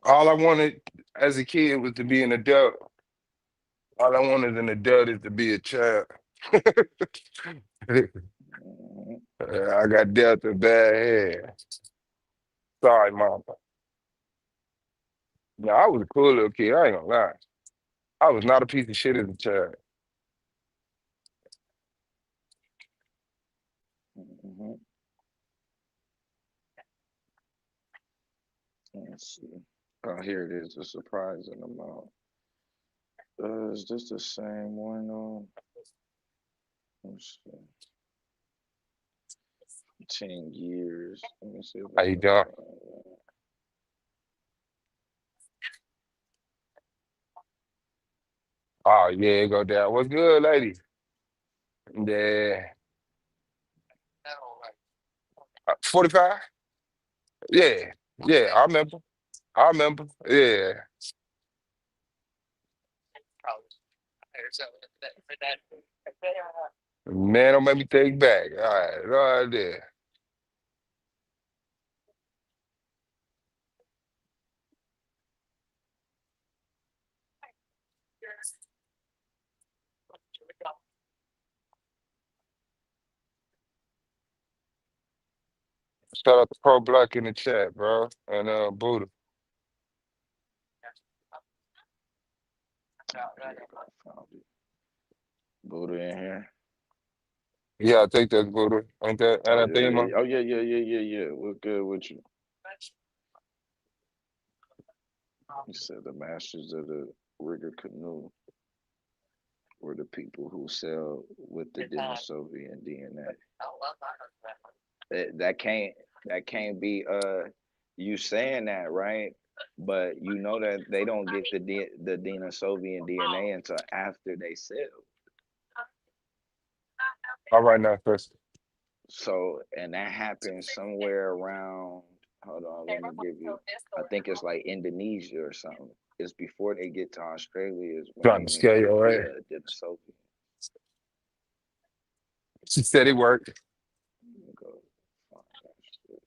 All I wanted as a kid was to be an adult. All I wanted an adult is to be a child. Mhm. I got dealt a bad hand. Sorry, mama. No, I was a cool little kid. I ain't gonna lie. I was not a piece of shit as a child. Mhm. Let's see. Oh, here it is. A surprising amount. Is this the same one? Let's see. 10 years. Let me see if How I you can doing? find that. Oh, yeah, go down. What's good, lady? Yeah. 45? Yeah. Yeah, I remember. I remember. Yeah. Man, don't make me take back. All right, right there. Shout out to Pro Black in the chat, bro. And Buddha. Oh, here we go. Found it. Buddha in here. Yeah, I think that's Buddha. Ain't that Oh yeah, anathema? yeah. Oh yeah, yeah, yeah, yeah, yeah. What's good with you? You said the masters of the. rigger canoe were the people who sailed with the Denisovian DNA. That can't be you saying that, right? But you know that they don't get the Denisovian DNA until after they sail. All right now, first. So, and that happens somewhere around, hold on, let me give you, I think it's like Indonesia or something. It's before they get to Australia is when Trying they to meet scare you with the away. Denisovian. She said it worked. Let me go find that shit.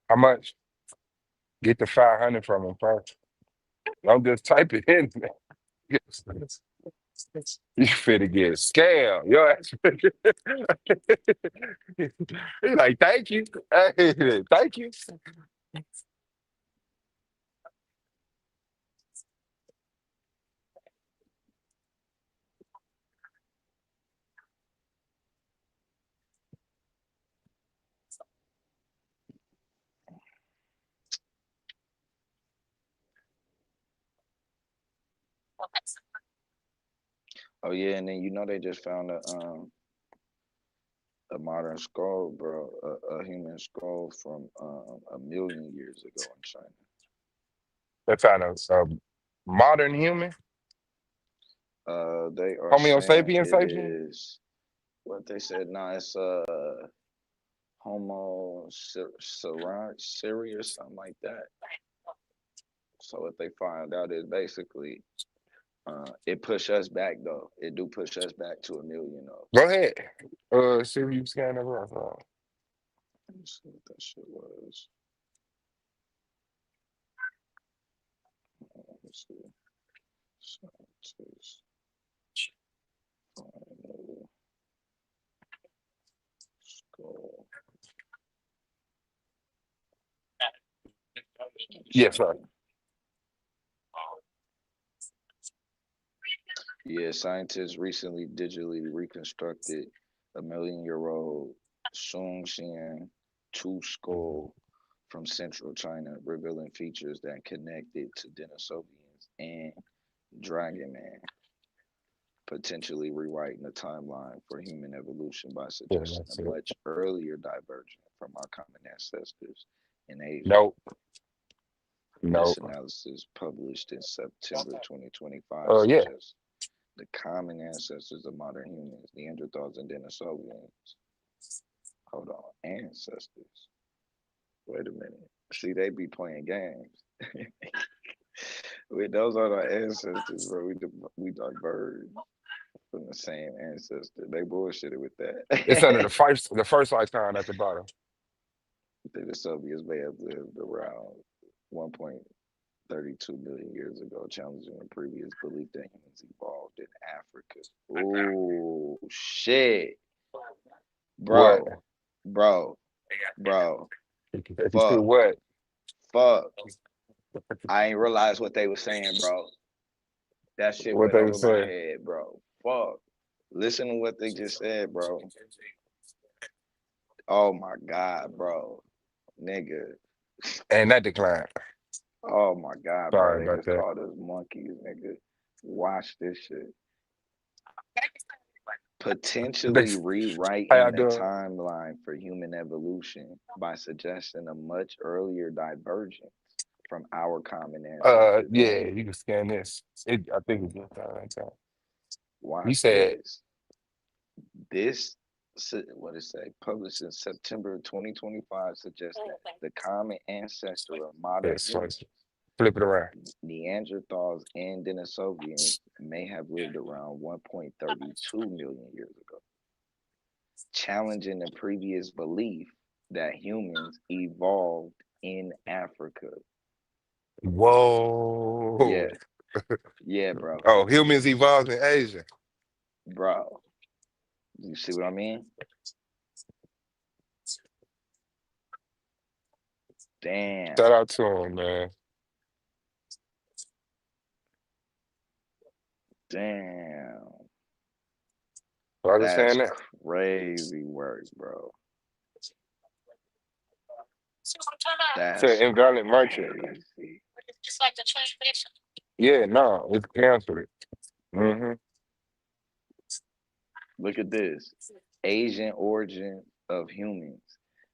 How much? Get the 500 from him first. Don't just type it in. You finna get scammed. Your ass He's like, thank you. Hey, thank you. Oh yeah, and then you know they just found a modern skull, bro, a human skull from 1 million years ago in China. They found a modern human, They are Homo saying sapien it sapien. is what they said. Nah, it's Homo Siri or something like that. So what they find out is basically it push us back though. It do push us back to 1 million though. Go ahead. See if you scan the rough. Let me see what that shit was. Let me see. Scientists final skull. Yes, sir. Yeah, scientists recently digitally reconstructed 1 million-year-old Songxian two skull from central China, revealing features that connected to Denisovians and Dragon Man, potentially rewriting the timeline for human evolution by Yeah, suggesting that's a it. much earlier divergence from our common ancestors in Asia. Nope. This Nope. analysis, published in September 2025, Yeah. suggests the common ancestors of modern humans, Neanderthals and Denisovans. Hold on, ancestors. Wait a minute. See, they be playing games. Those are our ancestors, bro. We diverged from the same ancestor. They bullshitted with It's under that. the first icon at the bottom. The Soviets may have lived around 1.32 million years ago, challenging the previous belief that humans evolved in Africa. Oh shit, What? bro, bro, bro. You see Fuck, what? fuck. I ain't realized what they were saying, bro. That shit What went they were over my saying. head, bro. Fuck. Listen to what they just said, bro. Oh my god, bro. Nigga. And that declined. Oh my god, bro. Sorry They about just that. called us monkeys, nigga. Watch this shit. They, Potentially how rewriting y'all the doing? timeline for human evolution by suggesting a much earlier divergence from our common ancestors in Yeah, Asia. you can scan this. I think it's right there. You Watch said this. This, what it say, published in September 2025, suggests that the common ancestor of modern yes, humans, first. Flip it around. Neanderthals and Denisovians, may have lived around 1.32 million years ago, challenging the previous belief that humans evolved in Africa. Whoa. Yeah, yeah, bro. Oh, humans evolved in Asia. Bro, you see what I mean? Damn. Shout out to him, man. Damn. So I just That's saying that. crazy work, bro. It's an That's invalid merchant. crazy. Yeah, no, it's canceled. Mm-hmm. Look at this. Asian origin of humans.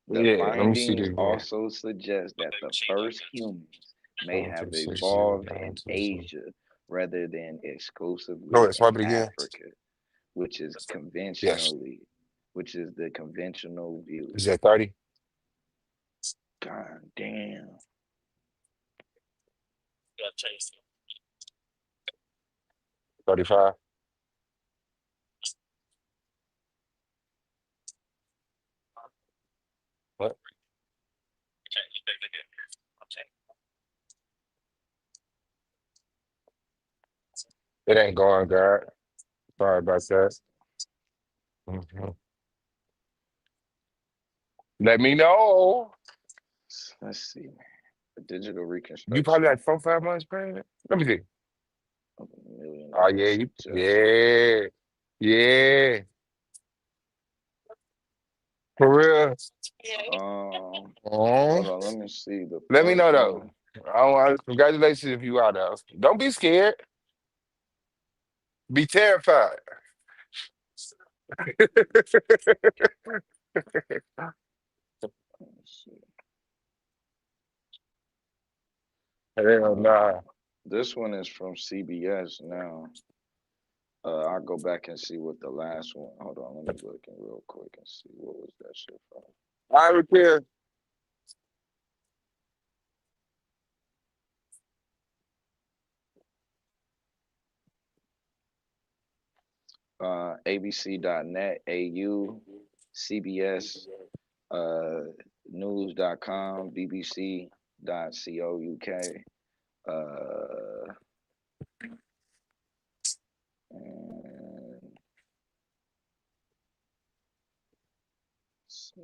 The Yeah, let me see findings this again. also suggest that the first humans may Going to have the 6 evolved down in to the 6. Asia rather than Go exclusively ahead, in swipe it again. Africa, which is Yes. conventionally, which is the conventional view. Is that 30? God damn. 35? What? It ain't going, God. Sorry about that. Mhm. Let me know. Let's see, man. A digital You probably reconstruction like 4, 5 months pregnant. Let me see. of a million Oh year yeah, old you suggests. yeah. Yeah. For real. Oh. Hold on, let me see the Let me first know though. one. Congratulations if you are though. Don't be scared. Be terrified. Let's see. Hell nah. This one is from CBS now. I'll go back and see what the last one. Hold on, let me look in real quick and see what was that shit from. I repair. ABC.net, AU, CBS, uh, news.com, BBC.co.uk, and let's see.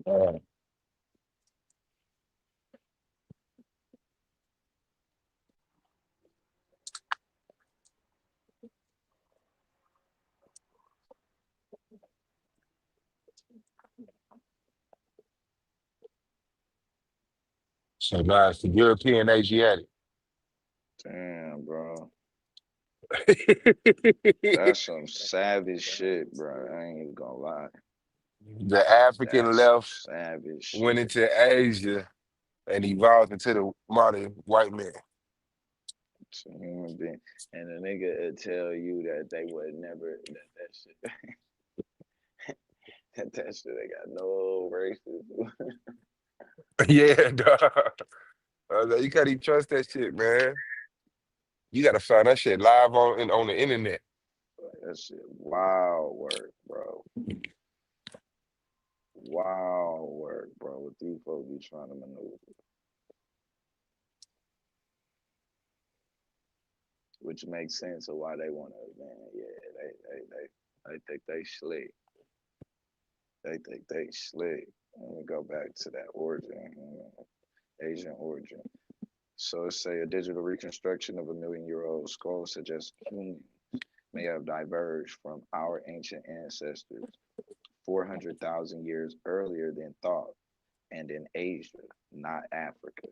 Uh, so guys, the European Asiatic. Damn, bro. The That's some savage shit, bro. I ain't even gonna lie. African That's some left savage went shit. into Asia and evolved into the modern white man. It's a human being. And a nigga would tell you that they would never that shit that shit they got no racism. Yeah, dog. I was like, you can't even trust that shit, man. You gotta find that shit live on the internet. That shit wild work, bro. Wild work, bro. What these folks be trying to maneuver. Which makes sense of why they wanna man, yeah, they think they slick. They think they slick. Let me go back to that origin, Asian origin. So it say a digital reconstruction of a million-year-old skull suggests humans may have diverged from our ancient ancestors 400,000 years earlier than thought, and in Asia, not Africa.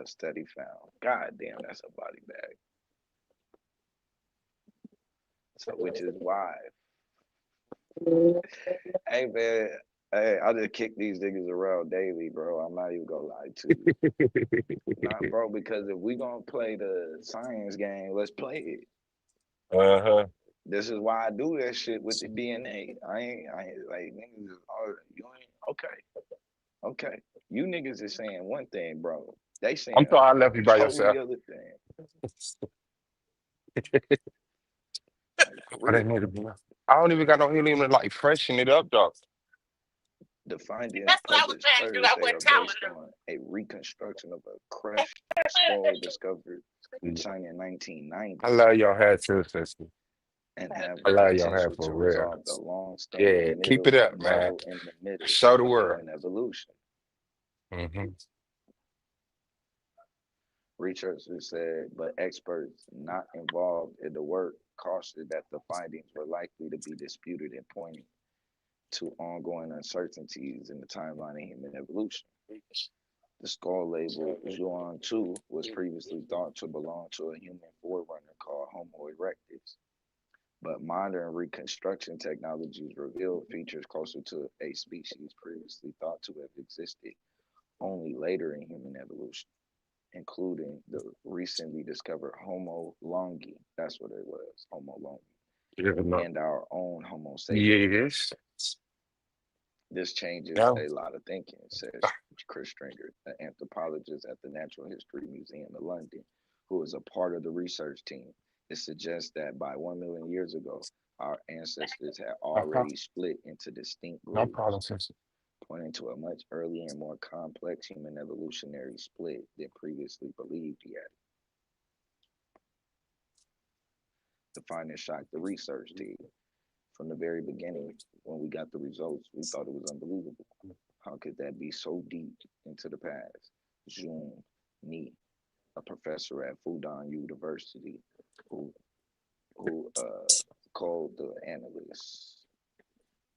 A study found. God damn, that's a body bag. So, which is why, hey man, hey, I just kick these niggas around daily, bro. I'm not even gonna lie to you. Not, bro, because if we gonna play the science game, let's play it. Uh-huh. This is why I do that shit with the DNA. I ain't like niggas is all you ain't okay. Okay. You niggas is saying one thing, bro. They saying I'm sorry I left a you by totally yourself. other thing. Like for I real. didn't need to be. I don't even got no helium to like freshen it up, dog. The findings published Thursday are based on a reconstruction of a crushed skull discovered in China in I 1990 love your hair too, sister. and have I the love your hair potential for to real. resolve the Yeah, long-standing keep it up, man. muddle in the middle Show the of world. human evolution. Hmm. Researchers said, but experts not involved in the work cautioned that the findings were likely to be disputed and pointing to ongoing uncertainties in the timeline of human evolution. The skull label Zhuang 2 was previously thought to belong to a human forerunner called Homo erectus, but modern reconstruction technologies revealed features closer to a species previously thought to have existed only later in human evolution, including the recently discovered Homo longi, that's what it was, Homo Yeah, longi, no. and our own Homo sapiens. Yes. This changes Yeah. a lot of thinking, says Chris Stringer, an anthropologist at the Natural History Museum of London, who is a part of the research team. It suggests that by 1 million years ago, our ancestors had No already problem. split into distinct No problem, groups, sister. pointing to a much earlier and more complex human evolutionary split than previously believed yet. The findings shocked the research team. From the very beginning, when we got the results, we thought it was unbelievable. How could that be so deep into the past? Jun Ni, a professor at Fudan University, who who called the analysts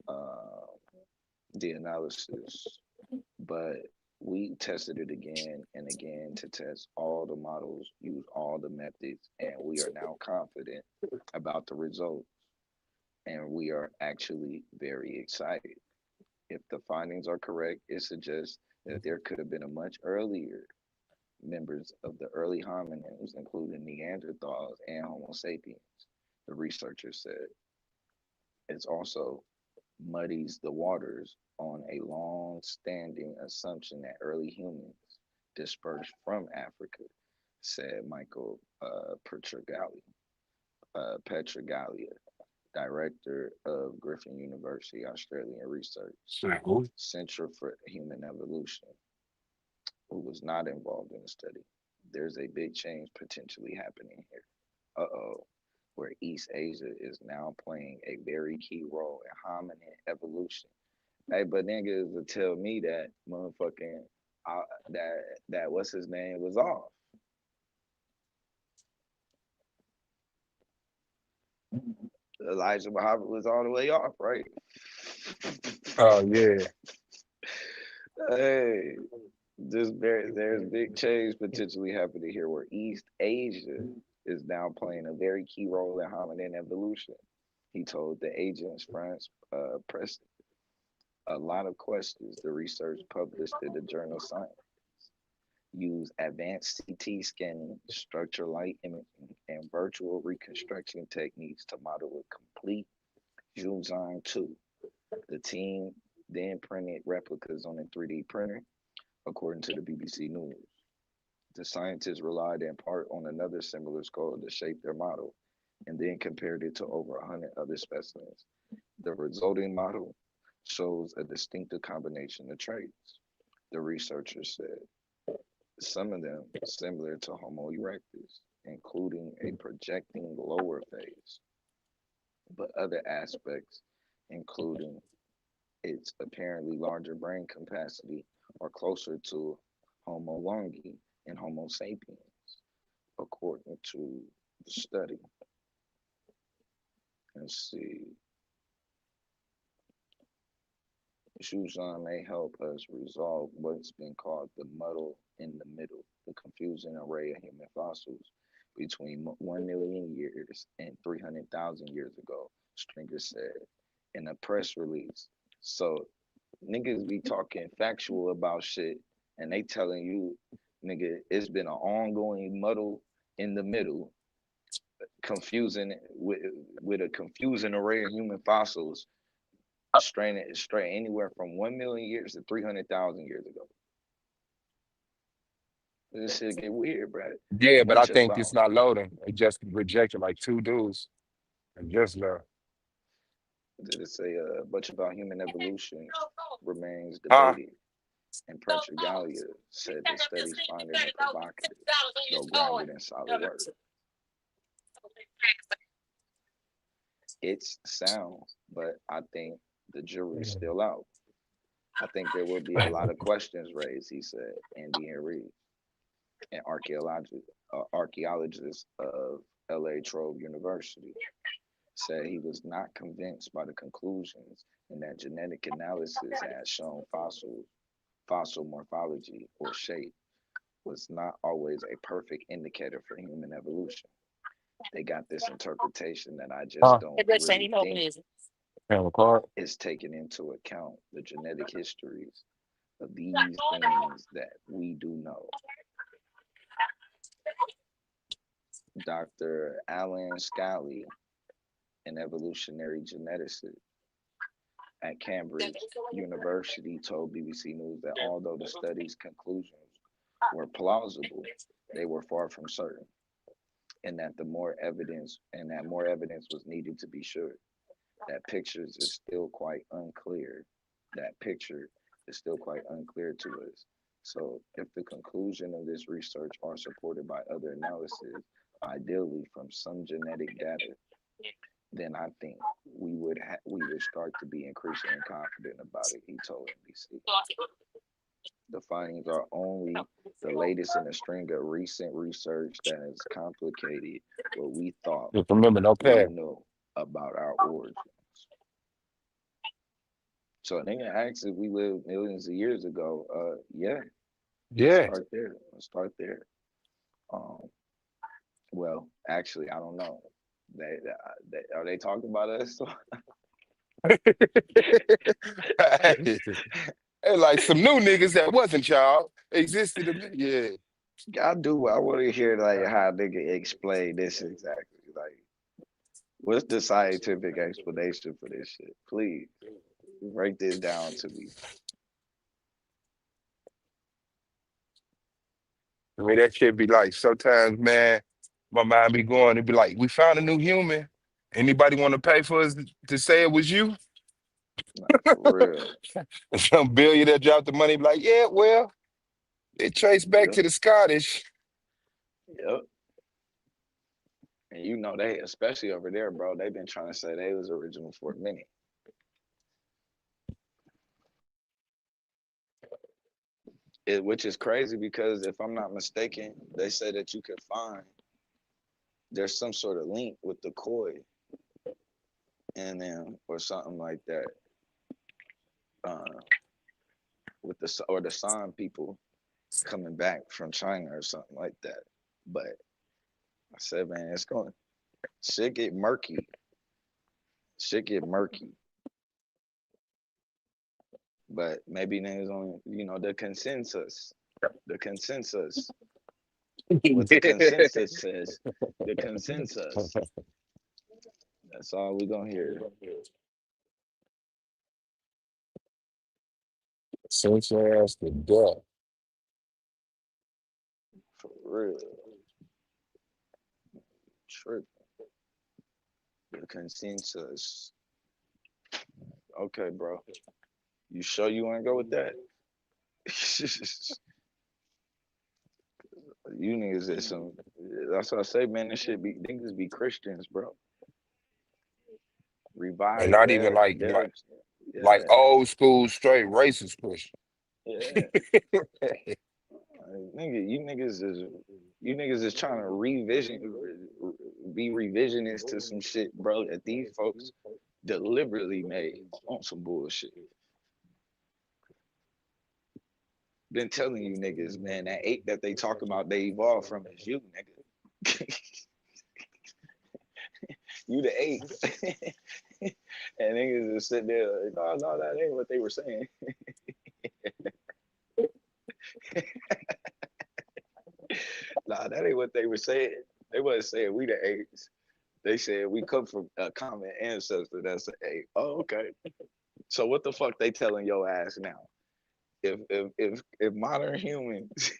uh, the analysis, but we tested it again and again to test all the models, use all the methods, and we are now confident about the results. And we are actually very excited. If the findings are correct, it suggests that there could have been a much earlier members of the early hominins, including Neanderthals and Homo sapiens, the researchers said. It also muddies the waters on a long standing assumption that early humans dispersed from Africa, said Michael Petrogalia, director of Griffin University Australian Research Centre for Human Evolution, who was not involved in the study. There's a big change potentially happening here. Uh-oh, where East Asia is now playing a very key role in hominin evolution. Hey, but niggas will tell me that motherfucking that what's his name was off. Elijah Muhammad was all the way off, right? Oh, yeah. Hey, there's big change potentially happening here where East Asia is now playing a very key role in hominin evolution. He told the Agents France Press a lot of questions. The research published in the journal Science use advanced CT scanning, structure light imaging, and virtual reconstruction techniques to model a complete Zhuzhan 2. The team then printed replicas on a 3D printer, according to the BBC News. The scientists relied in part on another similar skull to shape their model, and then compared it to over 100 other specimens. The resulting model shows a distinctive combination of traits, the researchers said, some of them similar to Homo erectus, including a projecting lower face, but other aspects, including its apparently larger brain capacity, are closer to Homo longi and Homo sapiens, according to the study. Let's see. Shuzhan may help us resolve what's been called the muddle in the middle, the confusing array of human fossils between 1 million years and 300,000 years ago, Stringer said in a press release. So niggas be talking factual about shit and they telling you, nigga, it's been an ongoing muddle in the middle, confusing with a confusing array of human fossils straight anywhere from 1 million years to 300,000 years ago. This shit get weird, bro. Yeah, but I Much think it's about not loading. It just rejected like two dudes and just left. did it say much about human evolution remains Huh? debated, and Petrogalia said the study's finding are provocative, though grounded in solid work. it's sound, but I think the jury's still out. I think there will be a lot of questions raised, he said, Andy Henry, an archaeologist of LA Trove University, said he was not convinced by the conclusions and that genetic analysis has shown fossil morphology or shape was not always a perfect indicator for human evolution. They got this interpretation that I just Huh? don't really think Have a card? is taking into account the genetic histories of these things that we do know. Dr. Alan Scally, an evolutionary geneticist at Cambridge University, told BBC News that although the study's conclusions were plausible, they were far from certain, and that more evidence was needed to be sure. That pictures is still quite unclear. That picture is still quite unclear to us. So, if the conclusion of this research are supported by other analysis, ideally from some genetic data, then I think we would start to be increasingly confident about it. He told NBC. The findings are only the latest in a string of recent research that has complicated what we thought Just remember, no we pass. know about our origins. So a nigga asks if we lived millions of years ago. Yeah, let's Yeah. start there. Let's start there. Um, well, actually, I don't know. They are they talking about us? Hey, like some new niggas that wasn't y'all existed. Yeah. I do. I want to hear like how nigga explain this exactly. Like, what's the scientific explanation for this shit? Please break this down to me. I mean, that shit be like sometimes, man, my mind be going, it'd be like, we found a new human. Anybody want to pay for us to say it was you? Nah, for real. And some billionaire dropped the money, be like, yeah, well, it traced back Yep. to the Scottish. Yep. And you know they, especially over there, bro. They've been trying to say they was original for a minute. Which is crazy because if I'm not mistaken, they say that you could find there's some sort of link with the Khoi and them or something like that. With the San people coming back from China or something like that. But I said, man, it's going shit get murky. Shit get murky. But maybe niggas on the consensus. The consensus. What the consensus says. The consensus. That's all we gonna hear. Since your ass to death. For real. True. The consensus. Okay, bro. You sure you wanna go with that? You niggas is some. That's what I say, man. This shit be niggas be Christians, bro. And Revise not even like their like yeah, old school straight racist push. yeah. Nigga, you niggas is trying to be revisionist to some shit, bro, that these folks deliberately made on some bullshit. Been telling you niggas, man, that ape that they talk about they evolved from is you, nigga. You the ape. And niggas just sit there like, no, that ain't what they were saying. Nah, that ain't what they were saying. They wasn't saying we the apes. They said we come from a common ancestor that's an ape. Oh, okay. So what the fuck they telling your ass now? If modern humans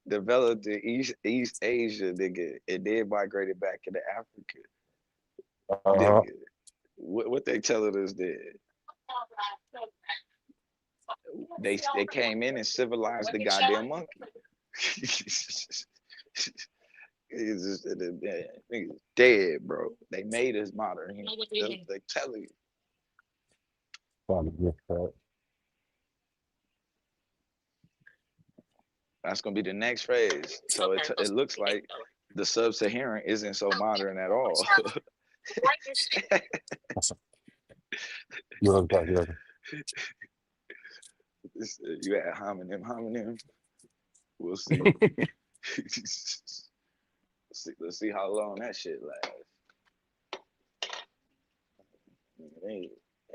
developed in East Asia, nigga, and then migrated back into Africa, Uh-huh. nigga, what they telling us then? They came in and civilized the goddamn monkey. Niggas is niggas dead, bro. They made us modern humans. They tell you. Probably good for it. That's gonna be the next phase. So it looks like the sub-Saharan isn't so modern at all. That's a good part, yeah. You at homonym. We'll see. Let's see how long that shit lasts.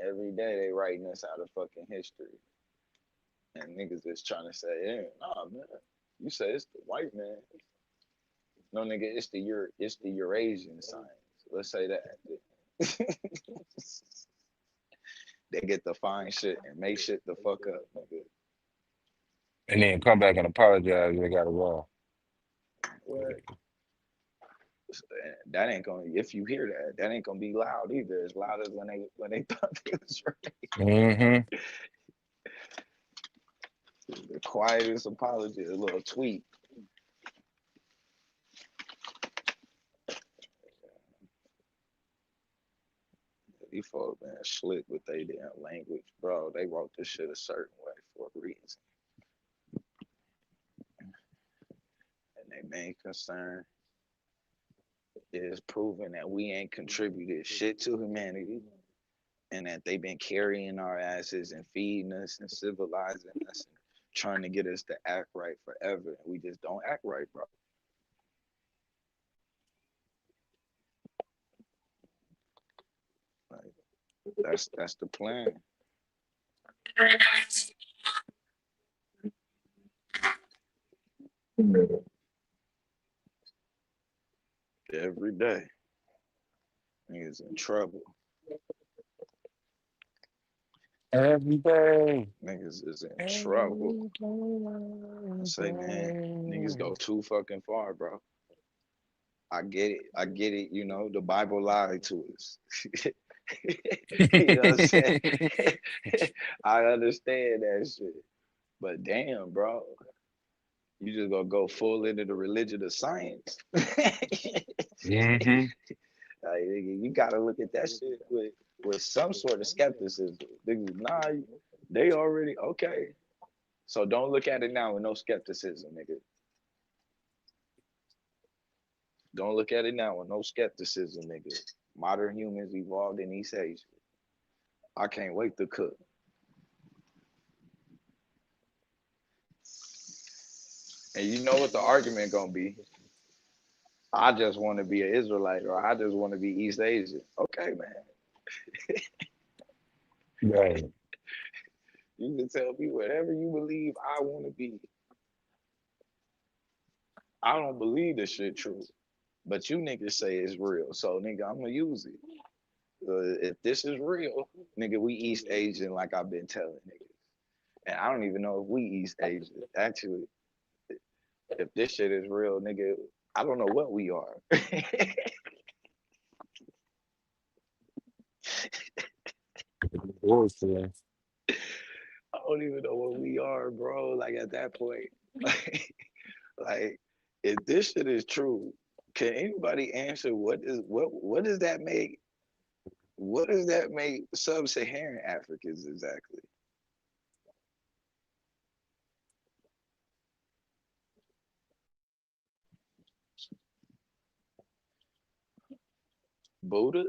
Every day they writing us out of fucking history. And niggas is trying to say, yeah, nah, man. You say it's the white man. No, nigga, it's the Eurasian science. Let's say that. They get to find shit and make shit the fuck up, nigga. And then come back and apologize. They got it wrong. What? That ain't gonna. If you hear that, that ain't gonna be loud either. As loud as when they thought they was right. Mm-hmm. The quietest apology, a little tweet. These folks man slick with their damn language, bro. They wrote this shit a certain way for a reason. And their main concern is proving that we ain't contributed shit to humanity and that they've been carrying our asses and feeding us and civilizing us and trying to get us to act right forever. And we just don't act right, bro. Like, that's the plan. Every day. Niggas in trouble. Every day. Niggas is in trouble. I say, man, niggas go too fucking far, bro. I get it. You know, the Bible lied to us. You know what I'm saying? I understand that shit. But damn, bro. You just gonna go full into the religion of science. Mm-hmm. Like, nigga, you gotta look at that shit with some sort of skepticism. Nigga, nah, they already okay. So don't look at it now with no skepticism, nigga. Don't look at it now with no skepticism, nigga. Modern humans evolved in East Asia. I can't wait to cook. And you know what the argument gonna be? I just want to be an Israelite, or I just want to be East Asian. Okay, man. Right. You can tell me whatever you believe I want to be. I don't believe this shit true, but you niggas say it's real, so nigga, I'm gonna use it. If this is real, nigga, we East Asian, like I've been telling niggas. And I don't even know if we East Asian. Actually, if this shit is real, nigga, I don't know what we are. Bullshit. I don't even know what we are, bro. Like at that point, like if this shit is true, can anybody answer what does that make? What does that make sub-Saharan Africans exactly? Buddha?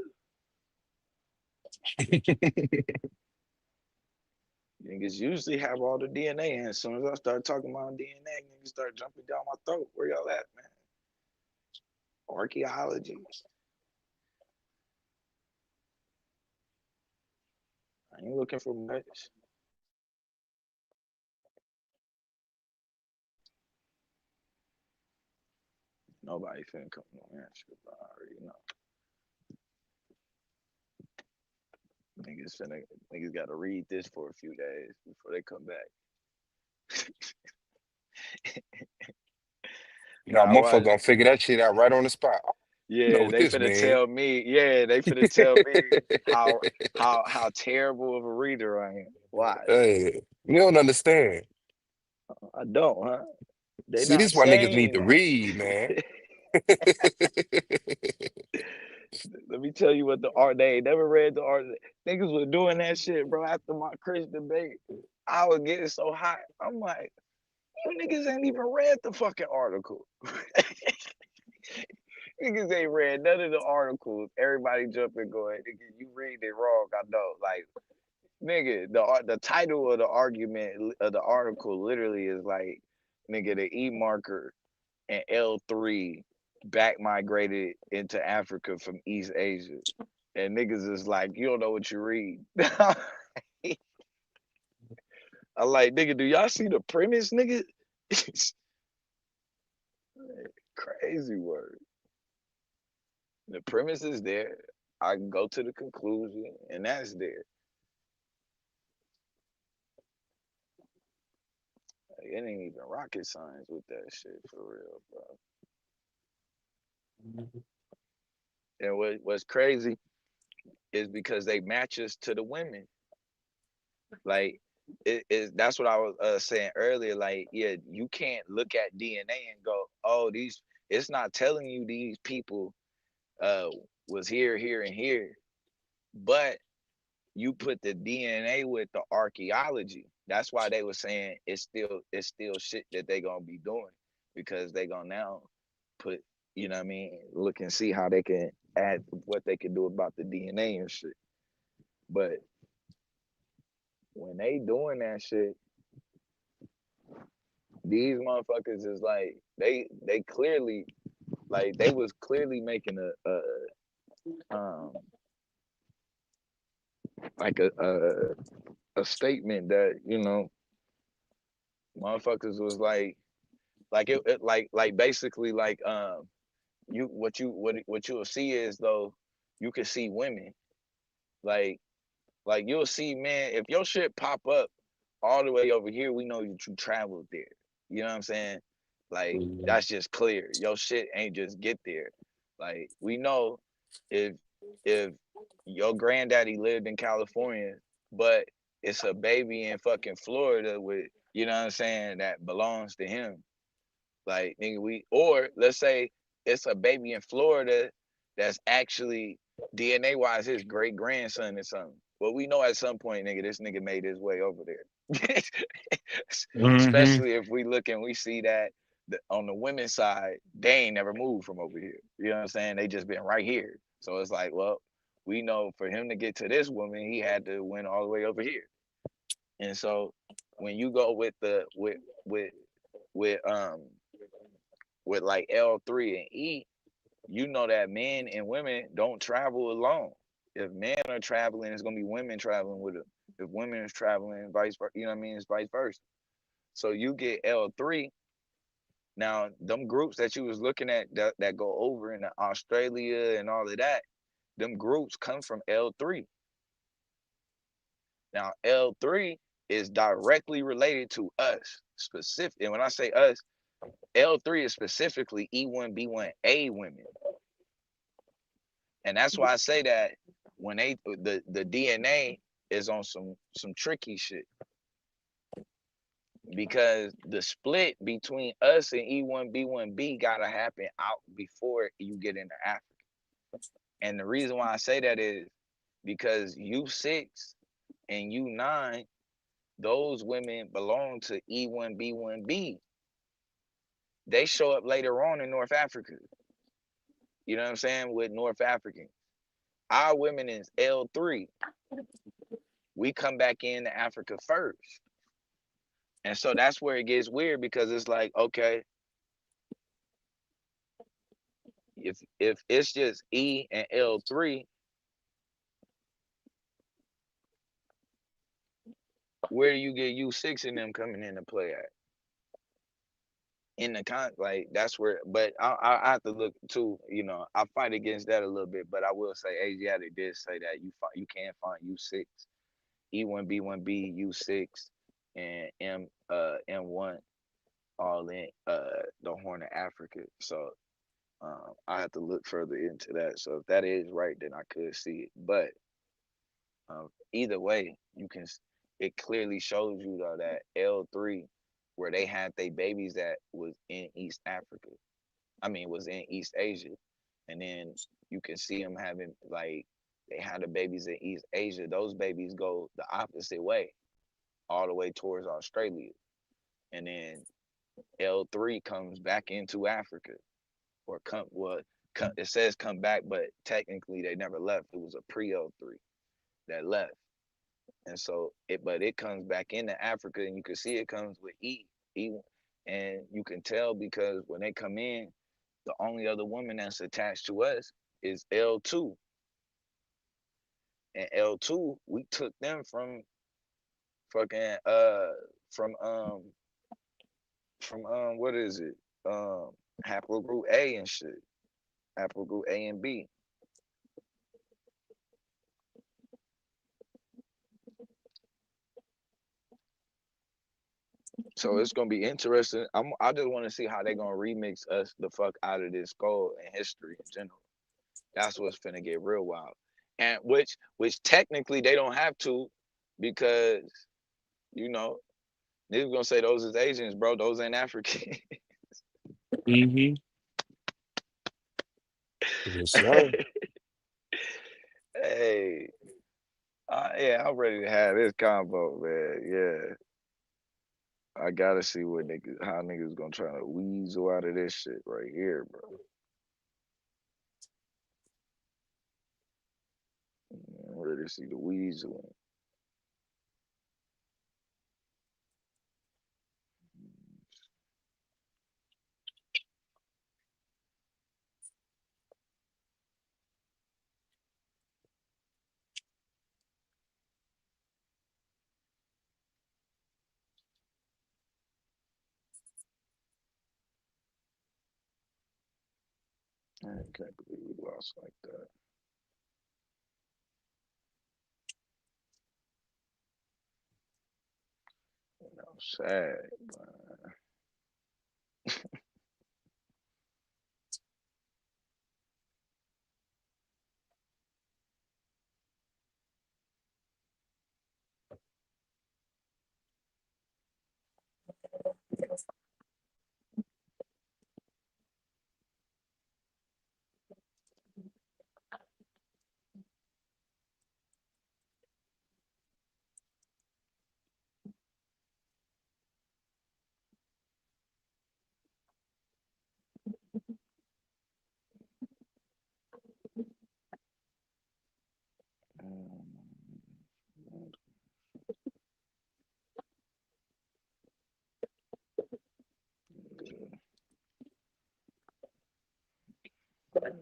Niggas usually have all the DNA, and as soon as I start talking about DNA, niggas start jumping down my throat. Where y'all at, man? Archaeology. I ain't looking for much. Nobody finna come no answer, but I already know. Niggas gotta read this for a few days before they come back. Now, Nah, motherfucker watch. gonna figure that shit out right on the spot. You know Yeah, what they this finna man. tell me. Yeah, they finna tell me how terrible of a reader I am. Watch. Hey, you don't understand. I don't, huh? They See, this not is why niggas need saying to read, man. that. Let me tell you what the art. They ain't never read the art. Niggas was doing that shit, bro. After my Chris debate, I was getting so hot. I'm like, you niggas ain't even read the fucking article. Niggas ain't read none of the articles. Everybody jumping, going, nigga, you read it wrong. I know, like, nigga, the title of the argument of the article literally is like, nigga, the E marker and L3 back migrated into Africa from East Asia. And niggas is like, you don't know what you read. I like, nigga, do y'all see the premise, nigga? Crazy word. The premise is there. I can go to the conclusion, and that's there. Like, it ain't even rocket science with that shit for real, bro. And what's crazy is because they match us to the women. Like it is that's what I was saying earlier. Like, yeah, you can't look at DNA and go, oh, these it's not telling you these people uh was here, here, and here. But you put the DNA with the archaeology. That's why they were saying it's still shit that they gonna be doing because they gonna now put, you know what I mean, look and see how they can add what they can do about the DNA and shit. But when they doing that shit, these motherfuckers is like they clearly like they was clearly making a like a statement that, you know, motherfuckers was like it like basically like you what you'll see is though you can see women like you'll see, man, if your shit pop up all the way over here, we know that you traveled there. You know what I'm saying? Like that's just clear. Your shit ain't just get there. Like we know if if your granddaddy lived in California, but it's a baby in fucking Florida with, you know what I'm saying, that belongs to him. Like nigga, or let's say it's a baby in Florida that's actually DNA wise his great grandson or something. Well, we know at some point, nigga, this nigga made his way over there. Mm-hmm. Especially if we look and we see that on the women's side, they ain't never moved from over here. You know what I'm saying? They just been right here. So it's like, well, we know for him to get to this woman, he had to win all the way over here. And so when you go with the with with like L3 and E, you know that men and women don't travel alone. If men are traveling, it's gonna be women traveling with them. If women is traveling, vice versa, you know what I mean? It's vice versa. So you get L3. Now, them groups that you was looking at that go over in Australia and all of that, them groups come from L3. Now, L3 is directly related to us, specific. And when I say us, L3 is specifically E1B1A women. And that's why I say that when the DNA is on some tricky shit because the split between us and E1B1B gotta happen out before you get into Africa. And the reason why I say that is because U6 and U9, those women belong to E1B1B. They show up later on in North Africa. You know what I'm saying? With North Africans. Our women is L3. We come back into Africa first. And so that's where it gets weird because it's like, okay, if it's just E and L3, where do you get U6 and them coming into play at? In the like that's where, but I have to look too. You know, I fight against that a little bit, but I will say Asiatic did say that you can find U6, E1B1B, U6, and M1 all in the Horn of Africa. So I have to look further into that. So if that is right, then I could see it. But either way, it clearly shows you though that L3, where they had their babies that was in East Africa. I mean, was in East Asia, and then you can see them having like they had the babies in East Asia. Those babies go the opposite way, all the way towards Australia, and then L3 comes back into Africa, or it says come back, but technically they never left. It was a pre L3 that left, and so it comes back into Africa, and you can see it comes with E, and you can tell because when they come in, the only other woman that's attached to us is L2, and L2 we took them from fucking from um what is it haplogroup A and shit, haplogroup A and B. So it's gonna be interesting. I just want to see how they gonna remix us the fuck out of this skull and history in general. That's what's finna get real wild. And which technically they don't have to, because you know niggas gonna say those is Asians, bro. Those ain't African. Mm-hmm. Yes, sir. Hey, yeah, I'm ready to have this combo, man. Yeah, I gotta see how niggas gonna try to weasel out of this shit right here, bro. I'm ready to see the weasel. I can't believe we lost like that. You know, sad. But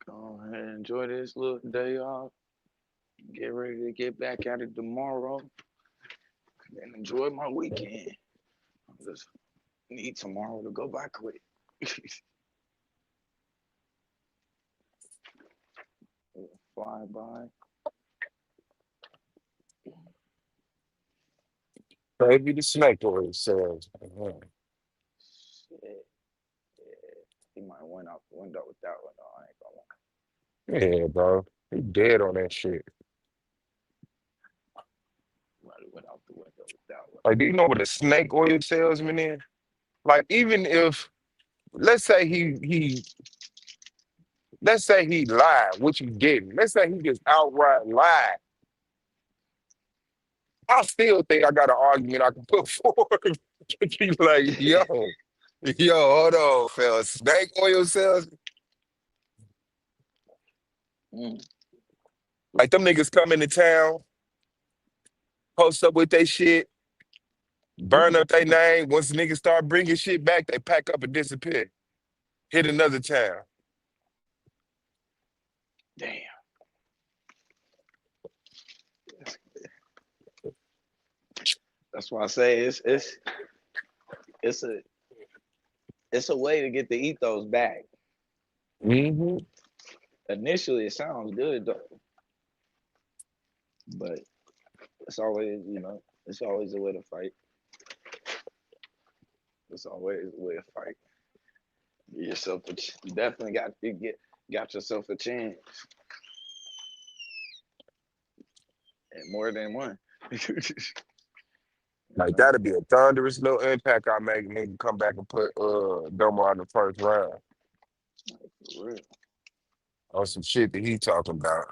go ahead and enjoy this little day off. Get ready to get back at it tomorrow and enjoy my weekend. I just need tomorrow to go by quick. Fly by. Baby, the snake oil sales. Shit. Yeah. He might have went out the window with that one. Though. I ain't gonna lie. Yeah, bro. He dead on that shit. Might have went out the window with that one. Like, do you know what a snake oil salesman is? Like, even if let's say he lied, what you getting? Let's say he just outright lied. I still think I got an argument I can put forward. Be like, hold on, fella. Snake oil salesman? Mm. Like them niggas come into town, post up with their shit, burn up their name. Once the niggas start bringing shit back, they pack up and disappear. Hit another town. Damn. That's why I say it's a it's a way to get the ethos back. Mm-hmm. Initially, it sounds good though, but it's always it's always a way to fight. It's always a way to fight. Get yourself you definitely got yourself a chance. And more than one. You Like know? that'd be a thunderous little impact I make. Nigga come back and put Domo in the first round For real. on some shit that he talking about.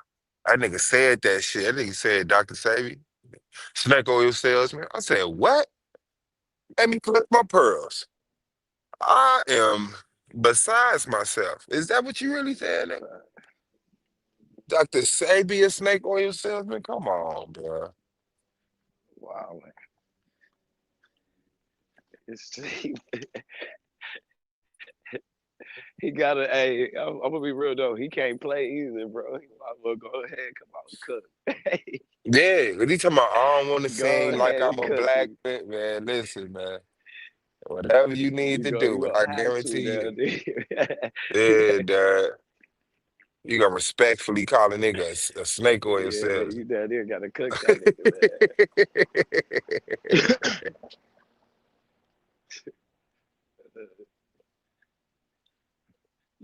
That nigga said that shit. That nigga said Dr. Sebi, snake oil salesman. I said, what? Let me collect my pearls. I am besides myself. Is that what you really said, nigga? Dr. Sebi, a snake oil salesman? Come on, bro. Wow. It's he gotta. Hey, I'm gonna be real though. He can't play either, bro. He might as well go ahead, come out and cook. Yeah, but he talking about I don't want to Go seem like ahead I'm and a cook black it. man. Listen, man. Whatever you need to You do, I gonna have to guarantee you. down there. Yeah, dog. You gonna respectfully call a nigga a snake oil Yeah, salesman. you down there gotta cook that nigga, man.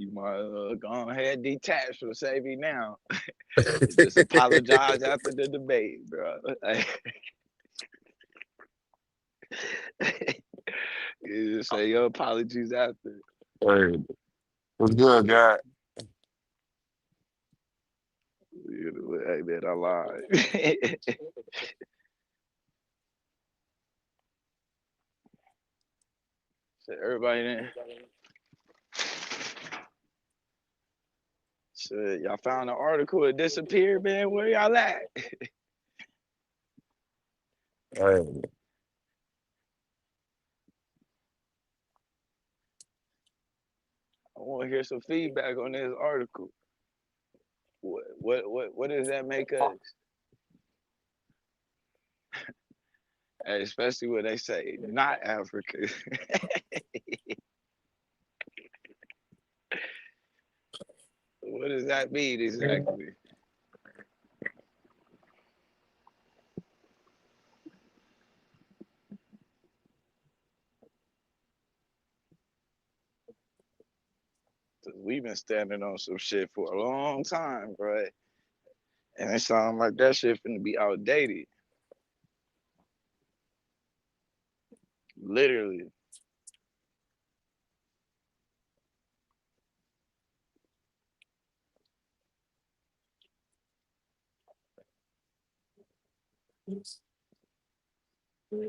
You might go ahead detach from Savvy now. Just apologize after the debate, bro. You just say your apologies after. Hey, what's good, guy? You know, hey man, I lied. So everybody then. So y'all found the article, it disappeared, man. Where y'all at? Hey, I want to hear some feedback on this article. What does that make us? Hey, especially when they say not Africa. What does that mean exactly? Cause we've been standing on some shit for a long time, bro. And it sounds like that shit finna be outdated. Literally. Yeah.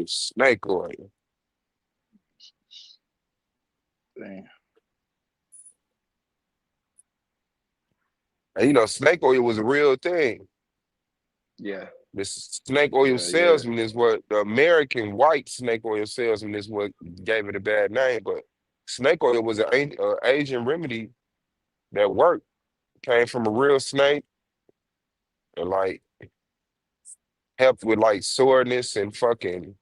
snake oil. Damn. And you know, snake oil was a real thing. Yeah. The snake oil Yeah, yeah. salesman is what the American white snake oil salesman is what gave it a bad name. But snake oil was an Asian remedy that worked. Came from a real snake and like helped with like soreness and fucking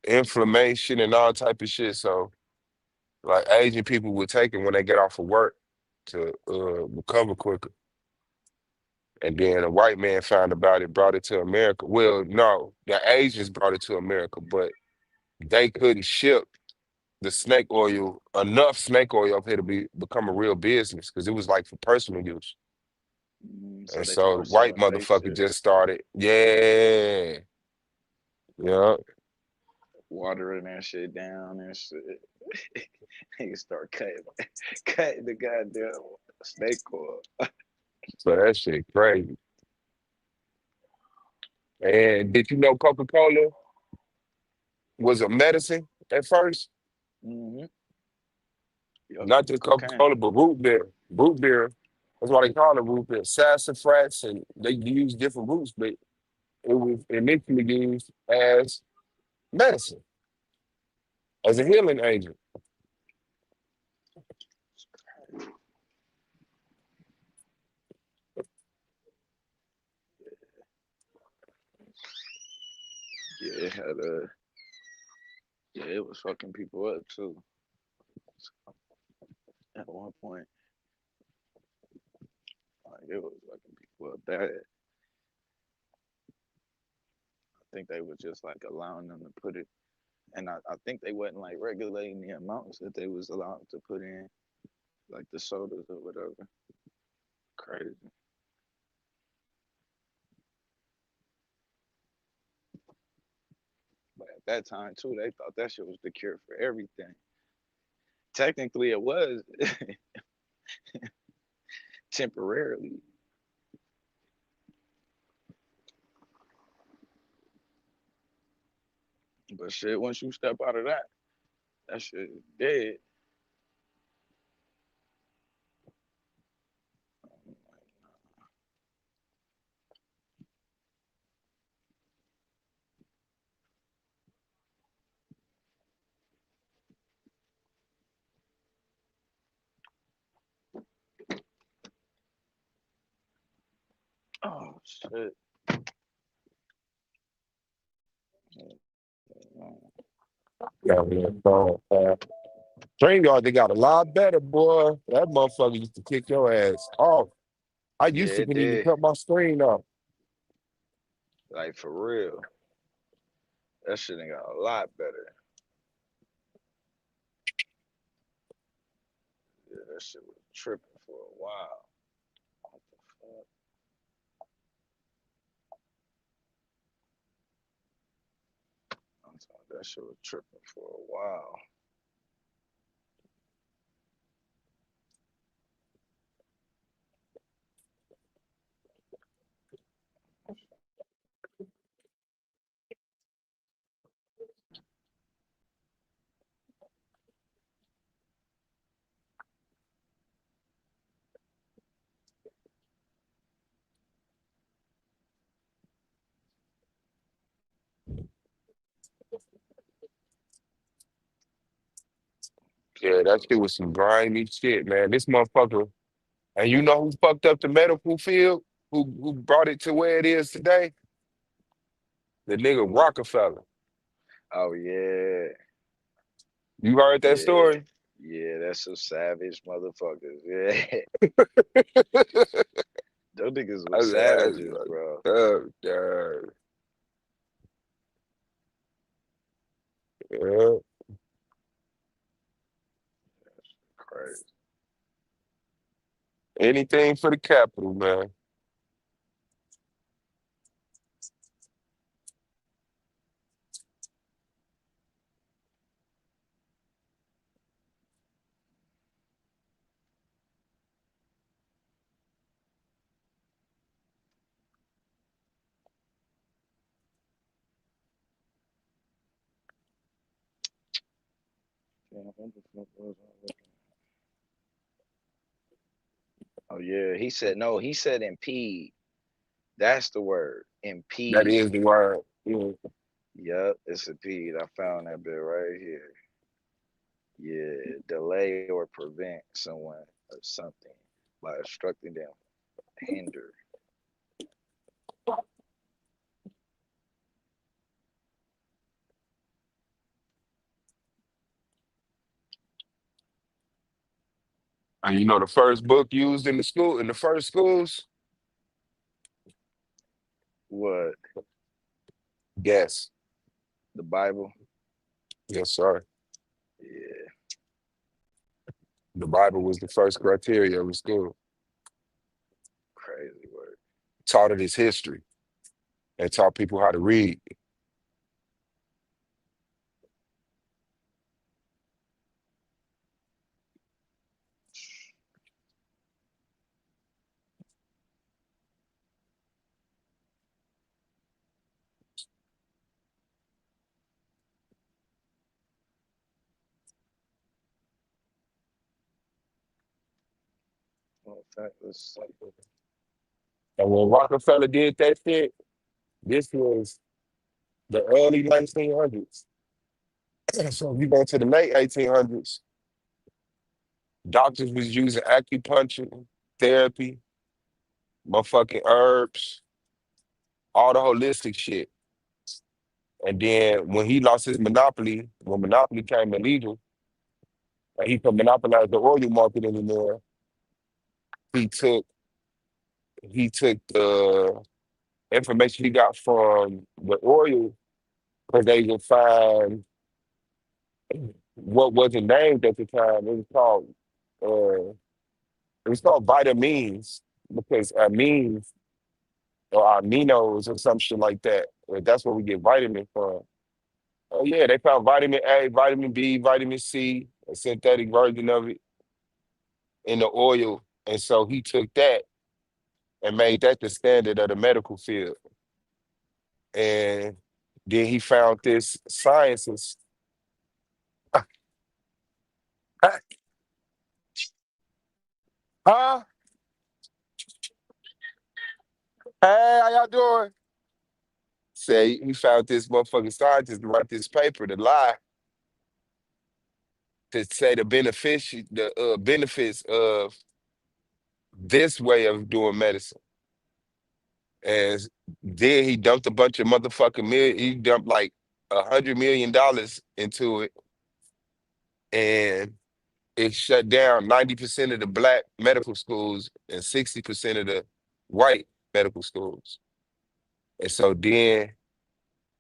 inflammation and all type of shit. So like Asian people would take it when they get off of work to recover quicker. And then a white man found about it, brought it to America. Well, no, the Asians brought it to America, but they couldn't ship the snake oil, enough snake oil up here to become a real business because it was like for personal use. So And they so the started white selling fake motherfucker shit, just started, yeah, yeah. watering that shit down and shit. They start cutting the goddamn snake oil. So that shit crazy. And did you know Coca-Cola was a medicine at first? Mm-hmm. Yep. Not just Cocaine. Coca-Cola, but root beer. Root beer That's why they call it root beer. Sassafras, and they use different roots, but it was initially used as medicine, as a healing agent. Yeah, it had yeah, it was fucking people up too. At one point, like it was fucking people up bad. I think they was just like allowing them to put it, and I think they wasn't like regulating the amounts that they was allowed to put in, like the sodas or whatever. Crazy. But at that time too, they thought that shit was the cure for everything. Technically, it was temporarily, but shit, once you step out of that, that shit is dead. Oh shit. Yeah, yeah. So, StreamYard, they got a lot better, boy. That motherfucker used to kick your ass off. I Yeah, used to it couldn't even did. cut my screen off. Like for real, that shit ain't got a lot better. Yeah, that shit was tripping for a while. What the fuck? I'm talking, that shit was tripping for a while. Yeah, that shit was some grimy shit, man. This motherfucker, and you know who fucked up the medical field? Who brought it to where it is today? The nigga Who? Rockefeller. Oh yeah, You heard that yeah, story? yeah. That's some savage motherfuckers. Yeah, those niggas was savages, bro. Yeah. Yeah. Crazy. Anything for the capital, man. Damn, what the fuck was I looking at? Oh yeah, he said no. He said impede. That's the word. That Impede. is the word. Yeah. Yup, it's impede. I found that bit right here. Yeah, delay or prevent someone or something by obstructing them, hinder. And you know the first book used in the school, in the first schools? What? Guess. The Bible? Yes, sir. Yeah, The Bible was the first criteria of the school. crazy word. Taught it its history and taught people how to read. In fact, let's see. And when Rockefeller did that shit, this was the early 1900s. So if you go to the late 1800s, doctors was using acupuncture, therapy, motherfucking herbs, all the holistic shit. And then when he lost his monopoly, when monopoly came illegal, and he could monopolize the oil market anymore, he took the information he got from the oil because they would find what wasn't named at the time. Uh, it was called vitamins because amines or aminos or some shit like that. That's where we get vitamin from. Oh yeah, they found vitamin A, vitamin B, vitamin C, a synthetic version of it in the oil. And so he took that and made that the standard of the medical field. And then he found this scientist. Huh? Hey, how y'all doing? Say he found this motherfucking scientist to write this paper to lie to say the benefits of this way of doing medicine. And then he dumped a bunch of motherfucking he dumped like $100 million into it, and it shut down 90% of the black medical schools and 60% of the white medical schools. And so then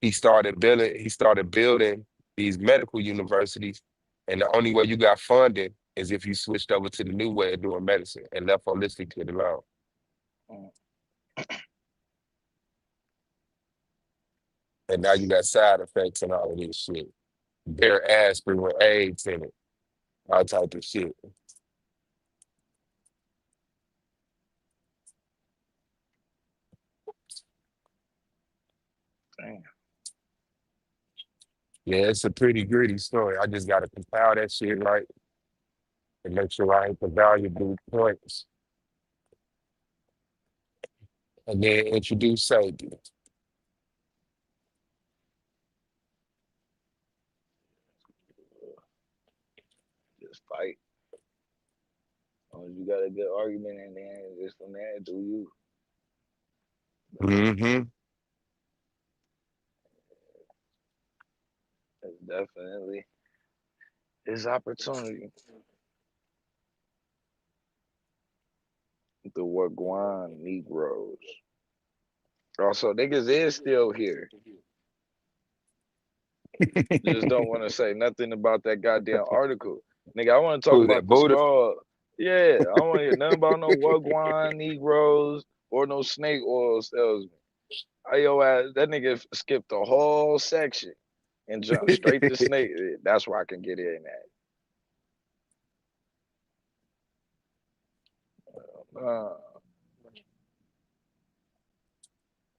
he started building these medical universities. And the only way you got funding is if you switched over to the new way of doing medicine and left holistic shit alone. Mm, And now you got side effects and all of this shit. Bare aspirin with AIDS in it, all type of shit. damn. Yeah, it's a pretty gritty story. I just gotta compile that shit right and make sure I hit the valuable points. And then introduce Sebi. Just fight. As long as you got a good argument, and then just from there, do you? Mm-hmm. It's definitely his opportunity. The Wagwan Negroes. Also, niggas is still here. Just don't want to say nothing about that goddamn article. Nigga, I want to talk Who about that, the Buddha? scroll. Yeah, I don't want to hear nothing about no Wagwan Negroes or no snake oil salesman. I yo ass, that nigga skipped the whole section and jumped straight to snake. That's where I can get in at.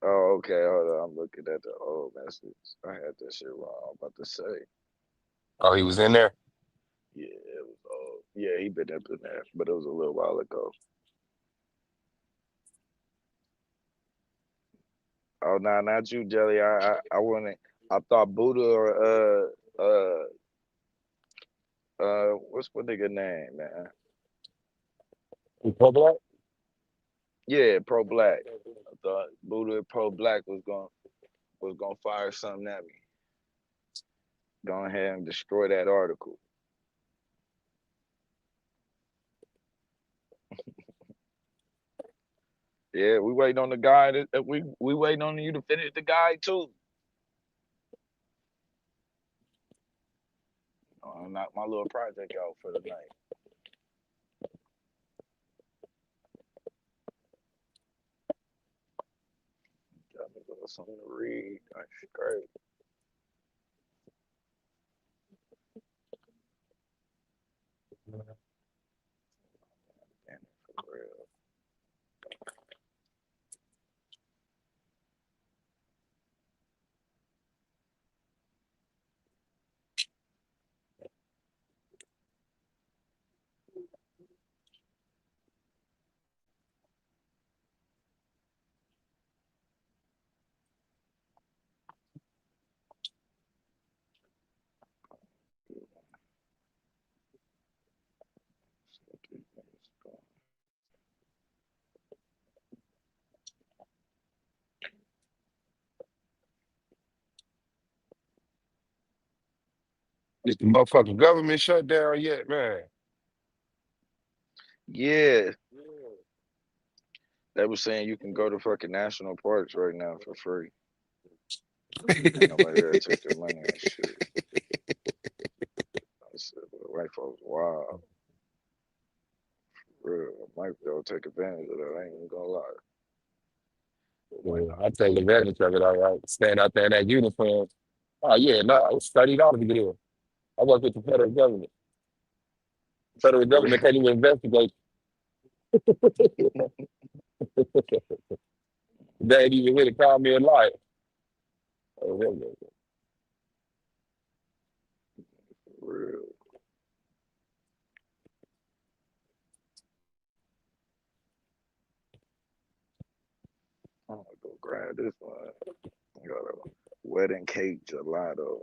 Oh, okay. Hold on. I'm looking at the old message. I had that shit wrong. I'm about to say. Oh, he was in there? Yeah, it was old. Yeah, he been up in there, but it was a little while ago. Oh, nah, not you, Jelly. I wanted. I thought Buddha or what's my nigga name, man? He pro black? Yeah, Pro Black. I thought Buddha and Pro Black was gonna fire something at me. Go ahead and destroy that article. Yeah, we waiting on the guy we waiting on you to finish the guy too. I'll knock my little project out for the night. Got me a little something to read. That's great. Damn, for real. Is the motherfucking government shut down yet, man? Yeah, they were saying you can go to fucking national parks right now for free. Ain't nobody there to take your money and shit. I said, well, white folks, wow, real. I might go take advantage of that. I ain't even gonna lie. Might Yeah, not. I take advantage of it, all right. Stand out there in that uniform. Oh yeah, no, it's $30 to get in. I work with the federal government. Federal For real. government can't even investigate. They ain't even here to call me a liar. Oh, there you go. For real. I'm gonna go grab this one. I got a wedding cake gelato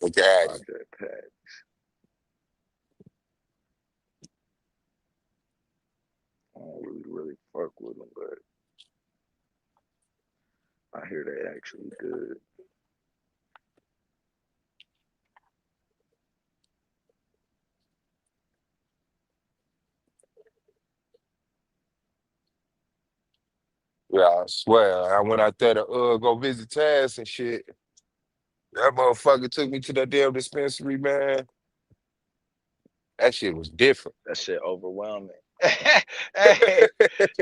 Okay. project pack. I don't really fuck with them, but I hear they actually good. Yeah, I swear. I went out there to go visit Taz and shit. That motherfucker took me to that damn dispensary, man. That shit was different. That shit overwhelming. Hey,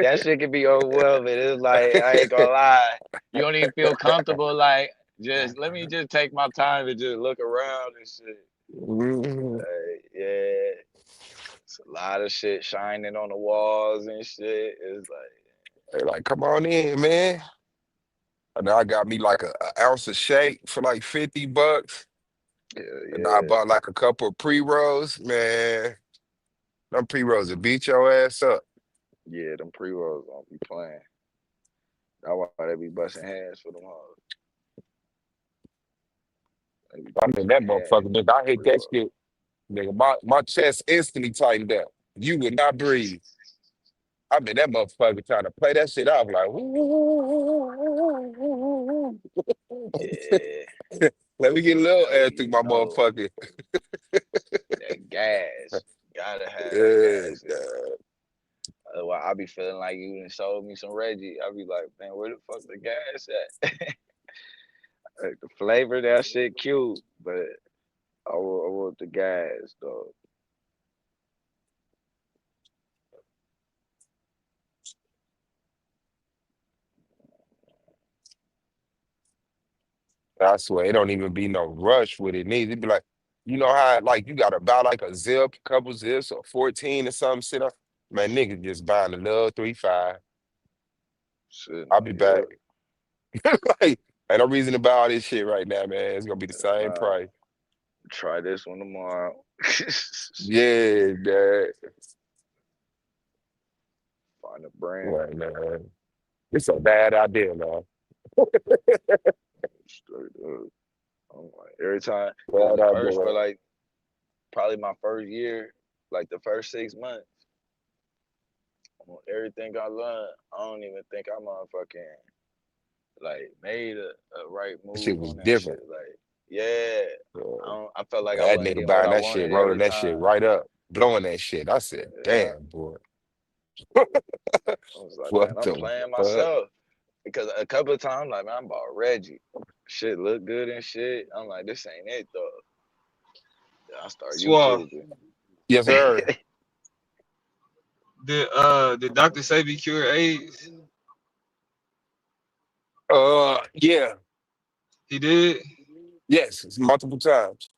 that shit can be overwhelming. It's like I ain't gonna lie. You don't even feel comfortable. Like just let me just take my time to just look around and shit. Mhm. Yeah, it's a lot of shit shining on the walls and shit. It's like They like, come on in, man. And I got me like a ounce of shake for like $50. yeah, And I yeah, bought like a couple of pre-rolls. Man, them pre-rolls will beat your ass up. yeah. Them pre rolls don't be playing. That's why they be busting hands for them hoes. They be I mean, busting that their head motherfucker, nigga, I hit pre that rolls. shit. Nigga, my chest instantly tightened up. You would not breathe. I mean, that motherfucker trying to play that shit off like, Yeah, let me get a little hey, air through my you know motherfucker. that gas. Gotta have that Yeah, gas in it. Otherwise, I be feeling like you done sold me some Reggie. I be like, man, where the fuck the gas at? Like, the flavor that shit cute, but I want the gas though. I swear, it don't even be no rush with it. Neither. It be like, you know how like you gotta buy like a zip, couple zips, or 14 or something. Sit up, man. Nigga just buying a little 3-5. Shit, I'll be back. yep. Like, ain't no reason to buy all this shit right now, man. It's gonna be the same Nah, price. try this one tomorrow. Yeah, dad. Find a brand. Right, man. It's a bad idea, man. Straight up. I'm like every time, cause Bad the first idea. for like probably my first year, like the first 6 months, on everything I learned, I don't even think I motherfucking like made a right That shit move was on that shit. different. Like, yeah, Uh, I felt like I that wasn't nigga getting what buying I that shit, wanted rolling every that shit time. right up, blowing that shit. I said, Yeah, damn, boy. I was like, What man, I'm the playing fuck? myself because a couple of times, like, man, I'm about Reggie. Shit look good and shit. I'm like, this ain't it though. Then I start Swab, YouTubing. Yes, sir. did Dr. Sebi cure AIDS? Yeah, He did. yes, it's multiple times.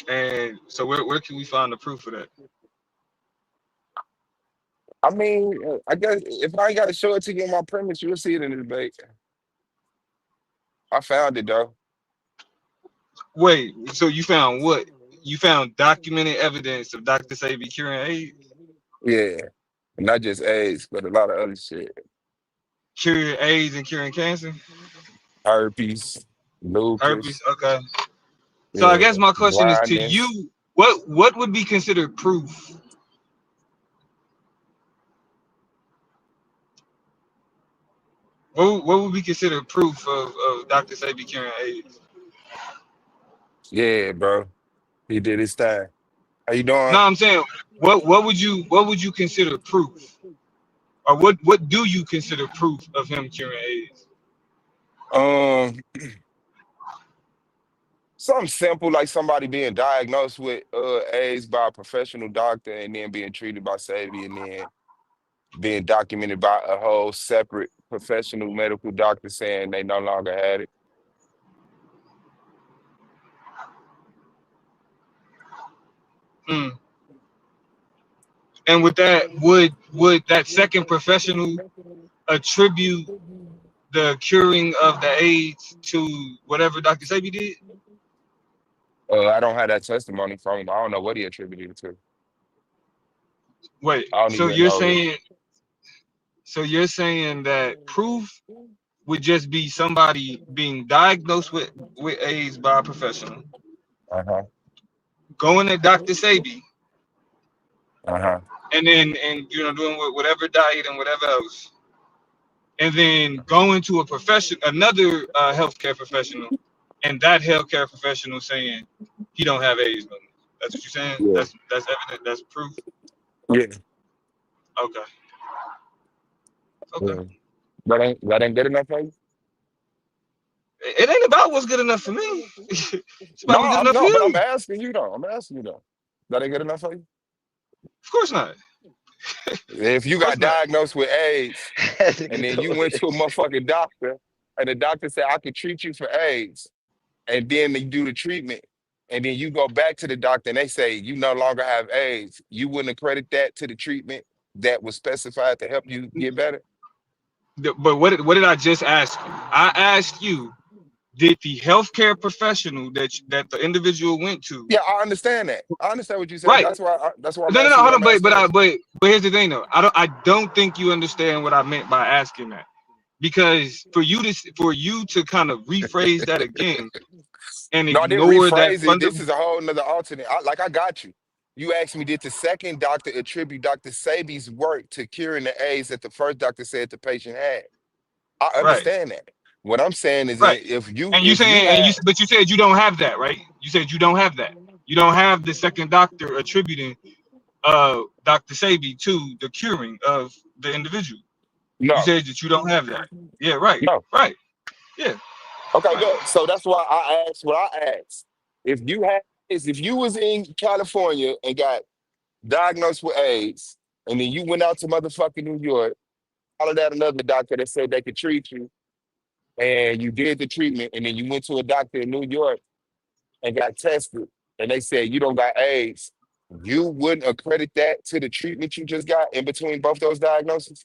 And so where can we find the proof of that? I mean, I guess if I ain't got to show it to you in my premise, you'll see it in the debate. I found it though. Wait, so you found what? You found documented evidence of Dr. Sebi curing AIDS? Yeah, not just AIDS, but a lot of other shit. Curing AIDS and curing cancer? Herpes, Herpes? lupus, Okay. So I yeah, guess my question is to blindness. you, what would be considered proof? What would be considered proof of Dr. Sebi curing AIDS? Yeah, bro. He did his thing. How you No, doing? I'm saying, what would you consider proof, or what do you consider proof of him curing AIDS? Um, something simple like somebody being diagnosed with AIDS by a professional doctor and then being treated by Sebi and then being documented by a whole separate professional medical doctor saying they no longer had it. Mm. And with that, would that second professional attribute the curing of the AIDS to whatever Dr. Sebi did? I don't have that testimony from him. I don't know what he attributed it to. Wait, I don't even know his. so you're saying that proof would just be somebody being diagnosed with AIDS by a professional, Uh-huh. going to Dr. Sebi, Uh-huh. and then doing whatever diet and whatever else, and then going to a profession, another healthcare professional, and that healthcare professional saying he don't have AIDS no more. That's what you're saying. Yeah. That's evident. That's proof. Yeah. Okay. Okay. Yeah. That ain't good enough for you? It ain't about what's good enough for me. It's about No, what's good I'm enough for no, but you. I'm asking you though. I'm asking you though. That ain't good enough for you? Of course not. If you Of course got not. diagnosed with AIDS That and nigga then you doing went it. to a motherfucking doctor and the doctor said, I can treat you for AIDS, and then they do the treatment, and then you go back to the doctor and they say you no longer have AIDS, you wouldn't accredit that to the treatment that was specified to help you get better? But what did I just ask you? I asked you, did the healthcare professional that the individual went to, Yeah, I understand that. I understand what you said. right? That's why I'm No, asking you what hold on, I'm asking her. but here's the thing though. I don't think you understand what I meant by asking that. Because for you to kind of rephrase that again and No, I didn't ignore that rephrase it. This is a whole nother alternate. I got you. You asked me, did the second doctor attribute Dr. Sabi's work to curing the AIDS that the first doctor said the patient had? I right, understand that. What I'm saying is right. that if you And you if you saying had but you said you don't have that, right? You said you don't have that. You don't have the second doctor attributing Dr. Sabi to the curing of the individual. You no, said that you don't have that. Yeah, right, no. right. Yeah, Okay, right. good. So that's why I asked what I asked. If you was in California and got diagnosed with AIDS, and then you went out to motherfucking New York, hollered at another doctor that said they could treat you, and you did the treatment, and then you went to a doctor in New York and got tested, and they said you don't got AIDS, you wouldn't accredit that to the treatment you just got in between both those diagnoses?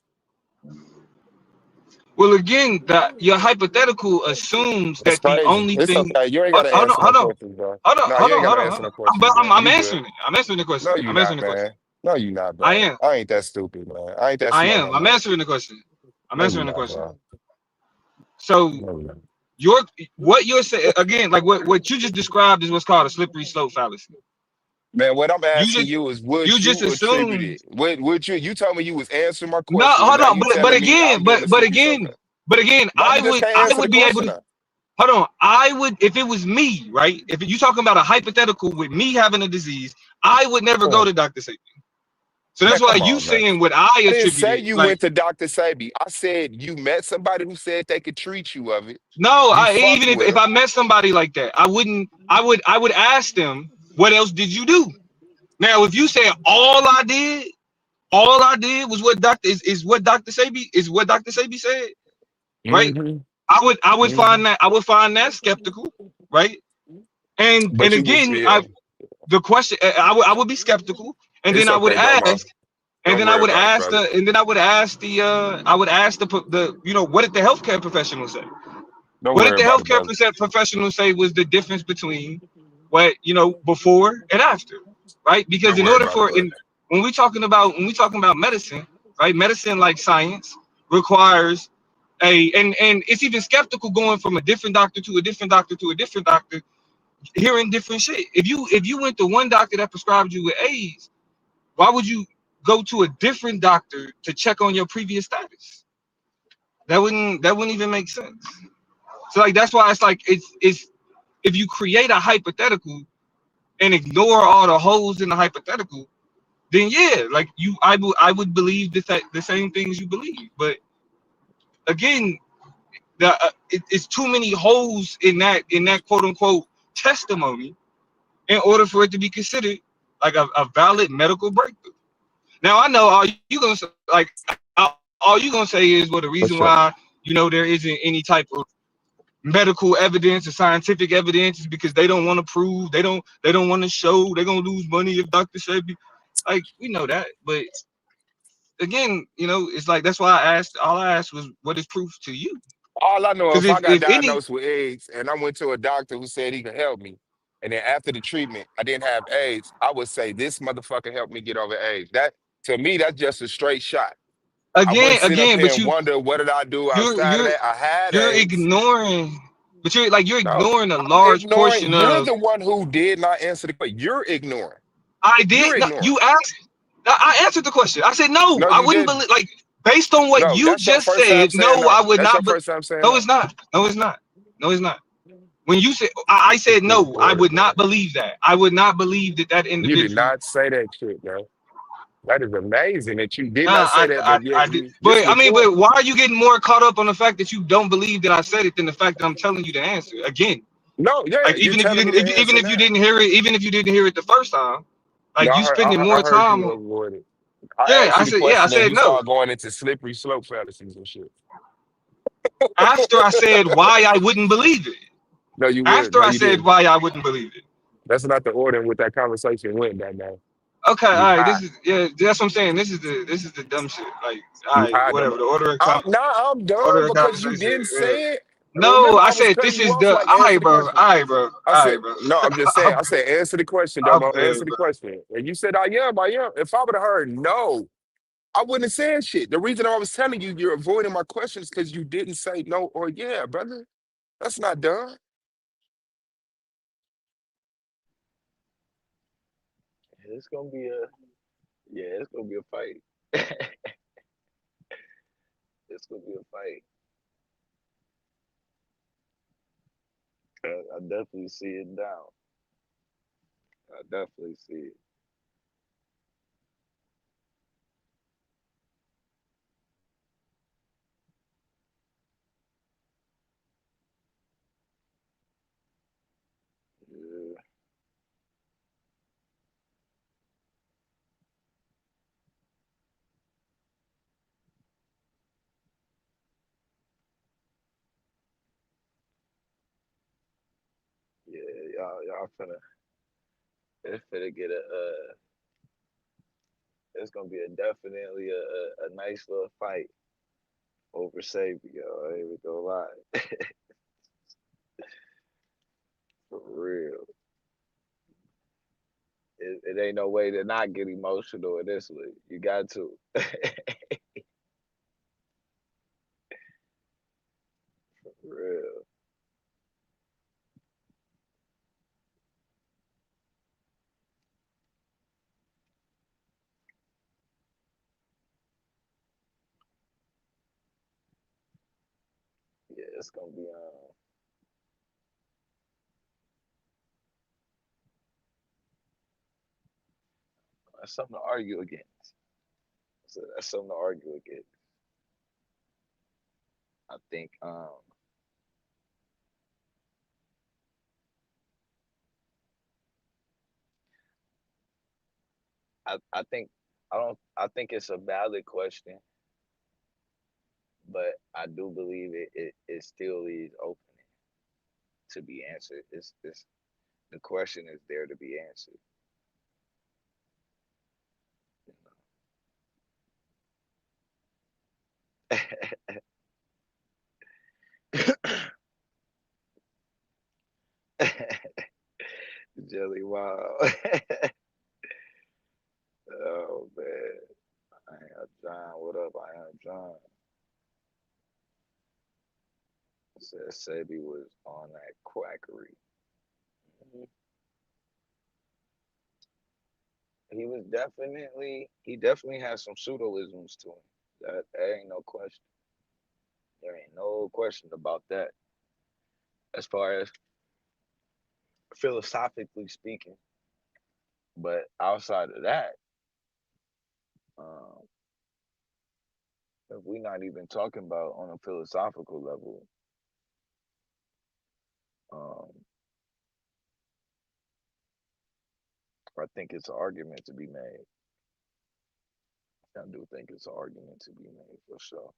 Well, again, that your hypothetical assumes That's that the crazy. only It's thing. okay. You ain't got Hold, to hold on, answer no hold on, questions, bro. hold on, No, hold you ain't on, got hold to on, answer hold no on. But questions, I'm, bro. I'm You good. answering it. I'm answering the No, question. you I'm answering not, the question. man. No, you not, I bro. am. I ain't that stupid, man. I ain't that I smart no am. I'm more. answering the question. I'm No, you answering the not, question. bro. So No, you not. your what you're saying again, like what you just described is what's called a slippery slope fallacy. Man, what I'm You asking just you is, you would just you attribute assumed. it? Would you? You told me you was answering my No, question, and hold now on, you but telling me again, I'm doing the slippery slope. but again, Now you just can't I answer the would be able question. to. Now. Hold on, I would if it was me, right? If you talking about a hypothetical with me having a disease, I would never go Oh, to Dr. Sabi. So man, that's why come you on, man. saying what I I didn't say attributed. you Like, went to Dr. Sabi. I said you met somebody who said they could treat you of it. no, You even fucked with if them. I met somebody like that, I wouldn't. I would ask them, what else did you do? Now, if you say all I did was what Doctor is what Doctor Sabi is what Dr. Sabi said, right? Hmm. I would find Hmm. that skeptical, right? And But you was, again, yeah. the question I would be skeptical, and then It's I would okay, bro, bro. ask, and Don't then I worry would about it, ask brother. the, and then I would ask the what did the healthcare professional say? Don't What did worry the about it, healthcare brother. professional say was the difference between what before and after, right? Because Don't in worry order about it, for brother. in when we talking about medicine, right? Medicine, like science, requires and it's even skeptical going from a different doctor to a different doctor to a different doctor, hearing different shit. If you went to one doctor that prescribed you with AIDS, why would you go to a different doctor to check on your previous status? That wouldn't even make sense. So like that's why it's like it's if you create a hypothetical and ignore all the holes in the hypothetical, then yeah, like I would believe the same things you believe. But again, it's too many holes in that quote unquote testimony in order for it to be considered like a valid medical breakthrough. Now I know all you gonna all you gonna say is, well, the For reason sure. why there isn't any type of medical evidence or scientific evidence is because they don't want to prove, they don't want to show, they're gonna lose money if Dr. Sebi, like, we know that. But again, it's like, that's why all I asked was, what is proof to you? All I know, Because if I got if any, diagnosed with AIDS and I went to a doctor who said he could help me, and then after the treatment I didn't have AIDS, I would say this motherfucker helped me get over AIDS. That, to me, that's just a straight shot. I wouldn't sit up again, here but and wonder what did I do you're outside of you're that. I had you're AIDS. ignoring, but you're No, ignoring a I'm large ignoring. portion You're of. the one who did not answer the question. You're ignoring. I You're did not. ignoring. You asked. I answered the question. I said no. No, I you wouldn't didn't. believe. Like, based on what No, you that's your just first time said, saying no, no. I would That's your not. But first time saying no, no. it's not. No, it's not. No, it's not. When you said, I said Good no, I word, would bro. not believe that. I would not believe that You did individual. not say that shit, bro. That is amazing that you did not say that, but I yet did. this But I mean, but recording. why are you getting more caught up on the fact that you don't believe that I said it than the fact that I'm telling you the answer again? No, yeah, Like, you're telling me the even answer if you now. didn't hear it, even if you didn't hear it the first time, No, like, you spending I more heard time you on. avoid it. I Yeah, asked you the I question and said you no. started going into slippery slope fallacies and shit. After I said why I wouldn't believe it. No, you wouldn't. After No, I you said didn't. why I wouldn't believe it. That's not the order in which that conversation went that man. Okay, all You right. high. This is, yeah. That's what I'm saying. This is the dumb shit. Like, all You right, high whatever. number. The I'm order done of because you conversation. didn't say it. No, Remember, I I was said cutting this you is off the. like All answer right, the bro. All question. right, bro. All I said, right, bro. no, I'm just saying. I said, answer the question, I'm Domo. Answer good, the bro. question. And you said, I am, I am. If I would have heard no, I wouldn't have said shit. The reason I was telling you you're avoiding my questions because you didn't say no or yeah, brother. That's not done. It's gonna be a yeah, it's gonna be a fight. It's gonna be a fight. I definitely see it now. I definitely see it. Yeah, yeah, y'all finna it's finna get it's gonna be a definitely a nice little fight over safety, yo. I ain't even gonna lie. For real. It ain't no way to not get emotional in this one. You got to. For real. Yeah, it's gonna be that's something to argue against. So that's something to argue against. I think I think I think it's a valid question, but I do believe it still is open to be answered. It's the question is there to be answered. Jelly wow. Oh man. I am John. What up? I am John. Said Sebi was on that quackery. Mhm. He definitely has some pseudoisms to him. That ain't no question. There ain't no question about that. As far as philosophically speaking. But outside of that, um, if we're not even talking about on a philosophical level, um, I think it's an argument to be made. I do think it's an argument to be made for sure.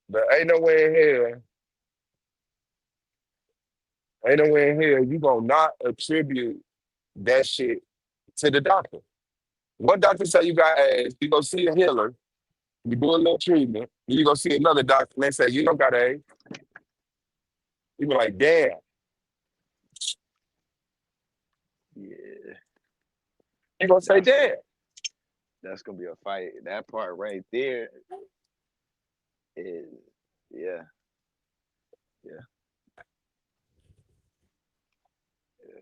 But ain't no way in hell you gonna not attribute that shit to the doctor. One doctor say you got AIDS, you go see a healer, you do a little treatment, and you go see another doctor and they say you don't got AIDS. You be like, damn. Yeah, You gonna say, that's damn. that's gonna be a fight. That part right there is, yeah, yeah, yeah.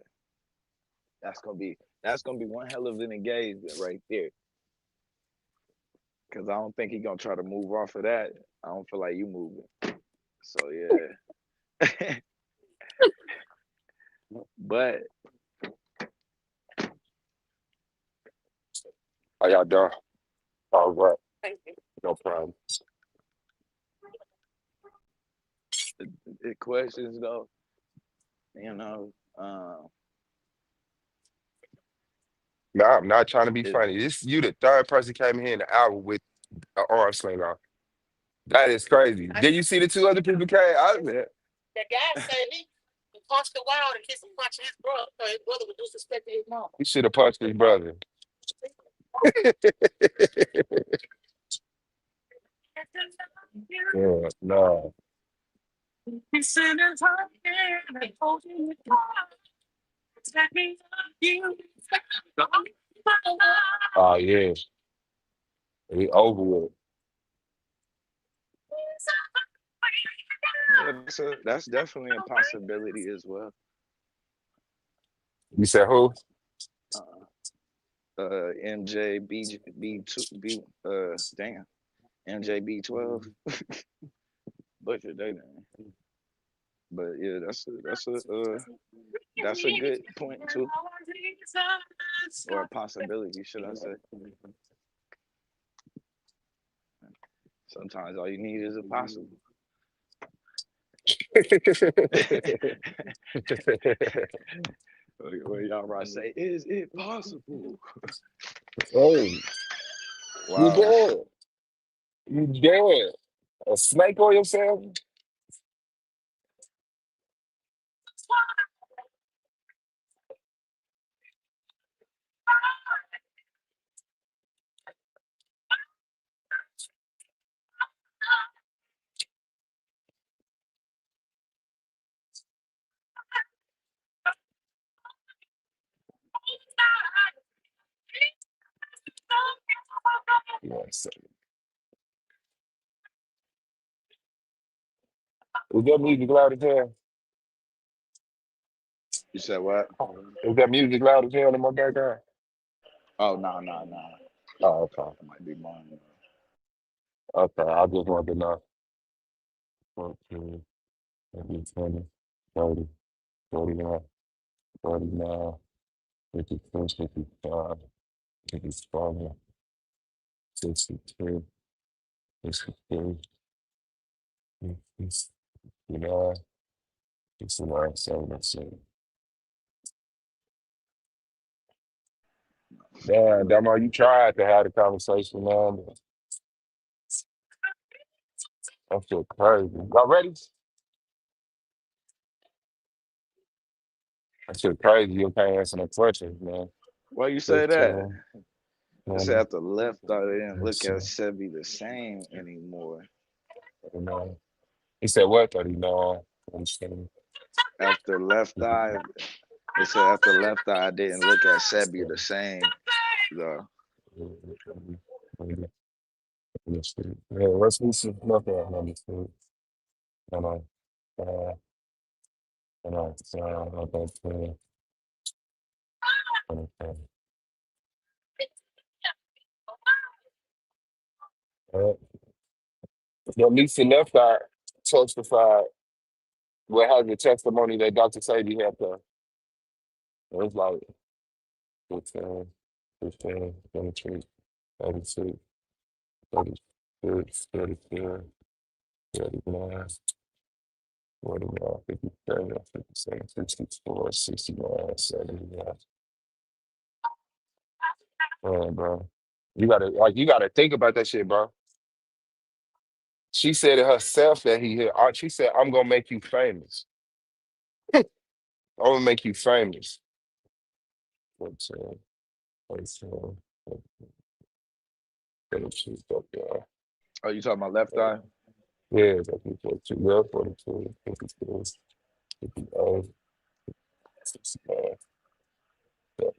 That's gonna be one hell of an engagement right there. Cause I don't think he gonna try to move off of that. I don't feel like you moving. So yeah. But How y'all doing? All right. No problem. the questions though, you know, No, I'm not trying to be is funny. This you the third person came here in the hour with an arm sling on. That is crazy. Did you see the two other people came? I was there. He should have punched his brother. Yeah, no. Oh yeah. We over with. yeah, that's definitely a possibility as well. You said who? Uh, MJ B2 B damn MJB12 butchered that name. But yeah, that's a good point too, or a possibility, should I say? Sometimes all you need is a possible. What y'all right say? Is it possible? Hey, you Wow. dead. You dead. A snake on yourself? Yes. Is that music loud as hell? You said what? Is that music loud as hell in my background? Oh no, no, no. Oh, okay. That might be mine. Okay, I just wanted to know. 14, maybe 20, 30, 41, 49, 52, 55, 57, 62, 63, 69, 69, 77. Damn, Damo, you tried to have the conversation, man. But that shit crazy. Y'all ready? That shit crazy. You can't answer no questions, man. Why you say that? 15, They say 20, after left out, they didn't look at 27, Sebi the same anymore. 39. He said what? 39, 27, After left eye, they said after left eye, I didn't look at Sebi the same though. Yeah, let's do some look at number two. And okay, 20, 25. Your niece and left eye testified what has the testimony that Dr. Sebi had to, it was like 15, 15, 23, 36, 36, 34, 39, 49, 57, 57, 64, 69, 71. Man, bro. You gotta think about that shit, bro. She said it herself that he hit. She said, I'm gonna make you famous. I'm gonna make you famous. What's what's Oh, you talking about left eye? yeah, that's 42, yeah, 42, 52, 58, 69. Yeah.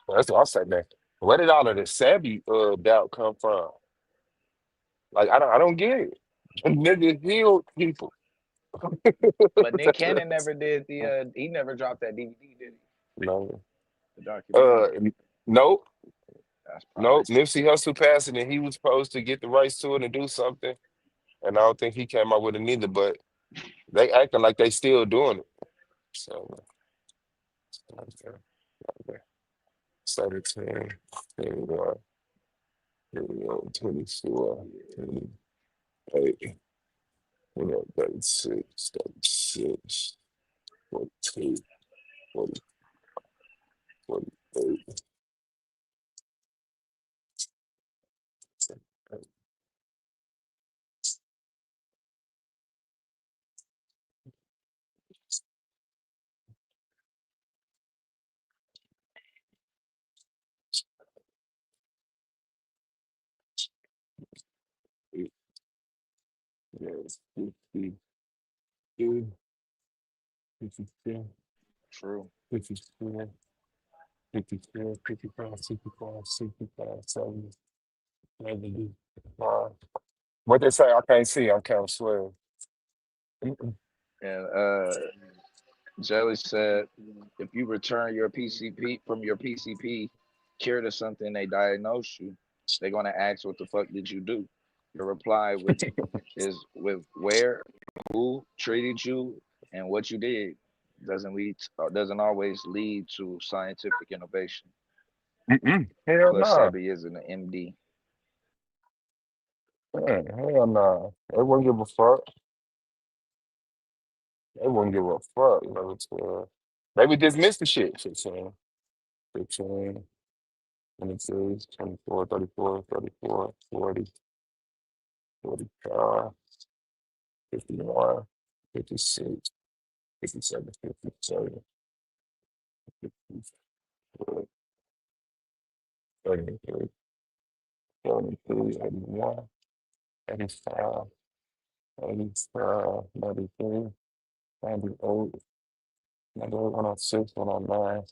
That's what I said, man. Where did all of the Sebi doubt come from? Like I don't get it. Nigga healed people. But Nick Cannon never did the. He never dropped that DVD, did he? No. The documentary. Nope. That's probably. Nope. Nipsey Hussle passed it and he was supposed to get the rights to it and do something. And I don't think he came out with it neither, but they acting like they still doing it. So okay. Okay. 17, 21, 21, 24, 28, 36, 36, 42, 40, 48. Yes, 50, 52, True. 54, 54, 55, 65, 65, 70, 75. What they say, I can't see, I'm kind of swear. And Jelly said, if you return your PCP from your PCP cured of something they diagnosed you, they're gonna ask what the fuck did you do? Your reply is with where, who treated you, and what you did doesn't always lead to scientific innovation. Hell Plus, no. Sebi isn't an MD. Man, hell no. They wouldn't give a fuck. They wouldn't give a fuck. You know, they would dismiss the shit. 15, 15, 22, 24, 34, 34, 40, 45, 51, 56, 57, 57, 54, 33, 33, 81, 85, 85, 93, 98, 98, 106, 109,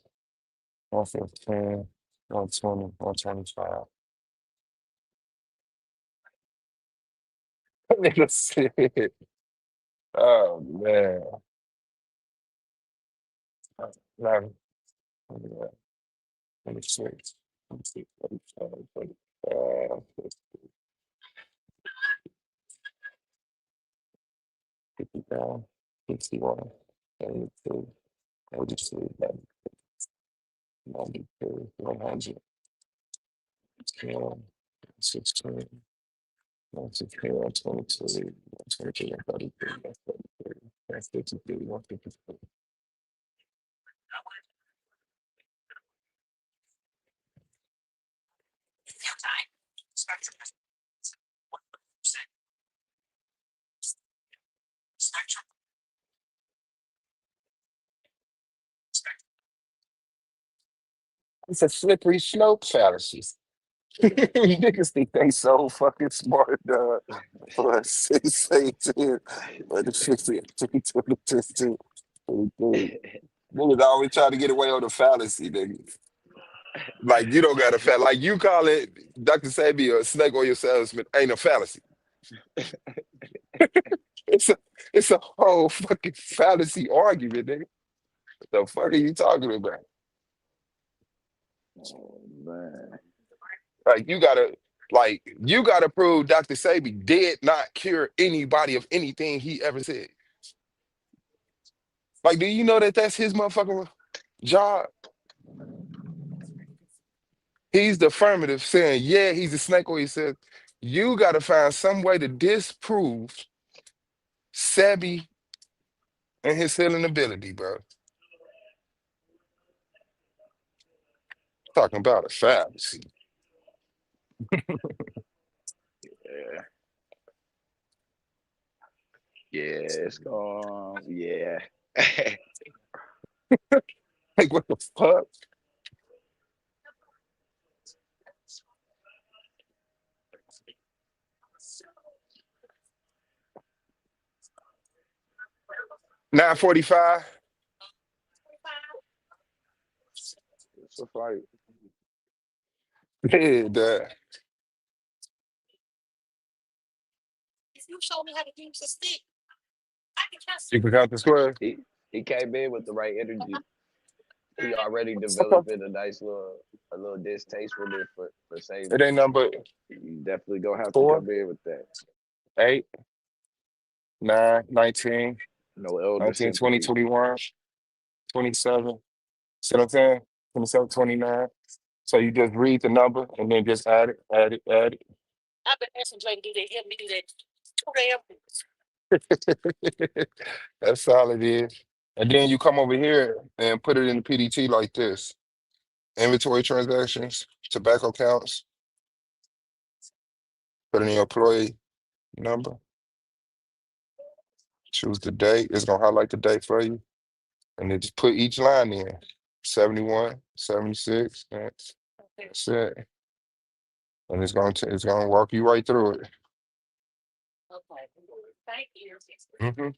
115, 120, 125. Nigga said, oh man. Like, yeah, 26, 26, 27, 25, 59, 61, 72, 83, 92, 100, 10, 16, 116, 122, 123, 133, 133, 153, 154. It's a slippery slope fallacy. Niggas think they so fucking smart, dog. But 6, 18, but the 50, 22, 23. Niggas always try to get away on the fallacy, nigga. Like you don't got a like you call it Dr. Sebi or snake oil salesman ain't a fallacy. It's a it's a whole fucking fallacy argument, nigga. What the fuck are you talking about? Oh man. Like you gotta. Like, you got to prove Dr. Sebi did not cure anybody of anything he ever said. Like, do you know that that's his motherfucking job? He's the affirmative saying, yeah, he's a snake oil. He says, you got to find some way to disprove Sebi and his healing ability, bro. Talking about a fallacy. Yeah, yeah, it's gone. Yeah. Like, what the fuck? $9.45. It's a fight. Yeah, you can count the square. He came in with the right energy. He already Okay. developing a little distaste for it for It saving. ain't number You definitely gonna have to 4, come in with that. 8, 9, 19, No elder 19, 20, sympathy. 21, 27. See what I'm saying? 27, 29. So you just read the number and then just add it, add it, add it. That's all it is. And then you come over here and put it in the PDT like this. Inventory transactions, tobacco counts, put in your employee number, choose the date. It's gonna highlight the date for you. And then just put each line in. 71, 76. That's it. And it's gonna walk you right through it. Hmm.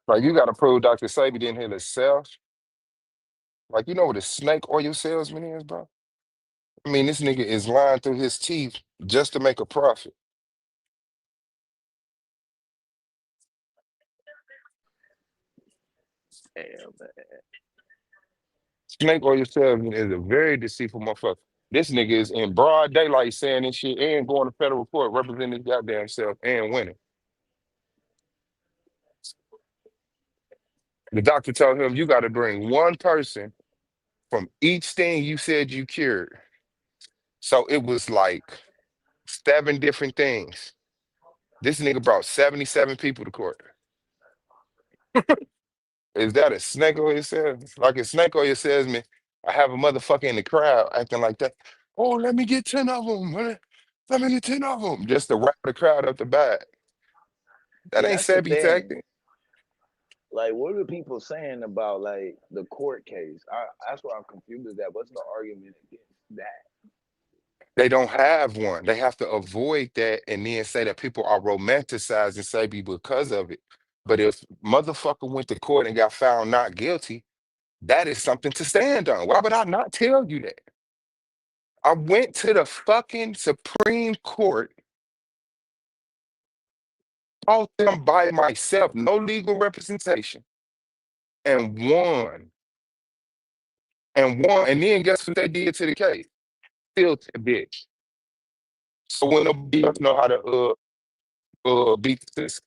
Like, you gotta prove Dr. Sabi didn't heal himself. Like, you know what a snake oil salesman is, bro? I mean, this nigga is lying through his teeth just to make a profit. Damn, man. Snake oil salesman is a very deceitful motherfucker. This nigga is in broad daylight saying this shit and going to federal court representing his goddamn self and winning. The doctor told him, you got to bring one person from each thing you said you cured. So it was like 7 different things. This nigga brought 77 people to court. Is that a snake oil salesman? Like a snake oil salesman, I have a motherfucker in the crowd acting like that. Oh, let me get 10 of them. Let me get 10 of them. Just to wrap the crowd up the back. That See, ain't that's the Sebi thing. tactic. Like, what are people saying about like the court case? That's why I'm confused at. What's the argument against that? They don't have one. They have to avoid that and then say that people are romanticizing Sebi because of it. But if motherfucker went to court and got found not guilty, that is something to stand on. Why would I not tell you that? I went to the fucking Supreme Court, fought them by myself, no legal representation, and won. And won. And then guess what they did to the case? Filthy bitch. So when nobody else know how to beat the system.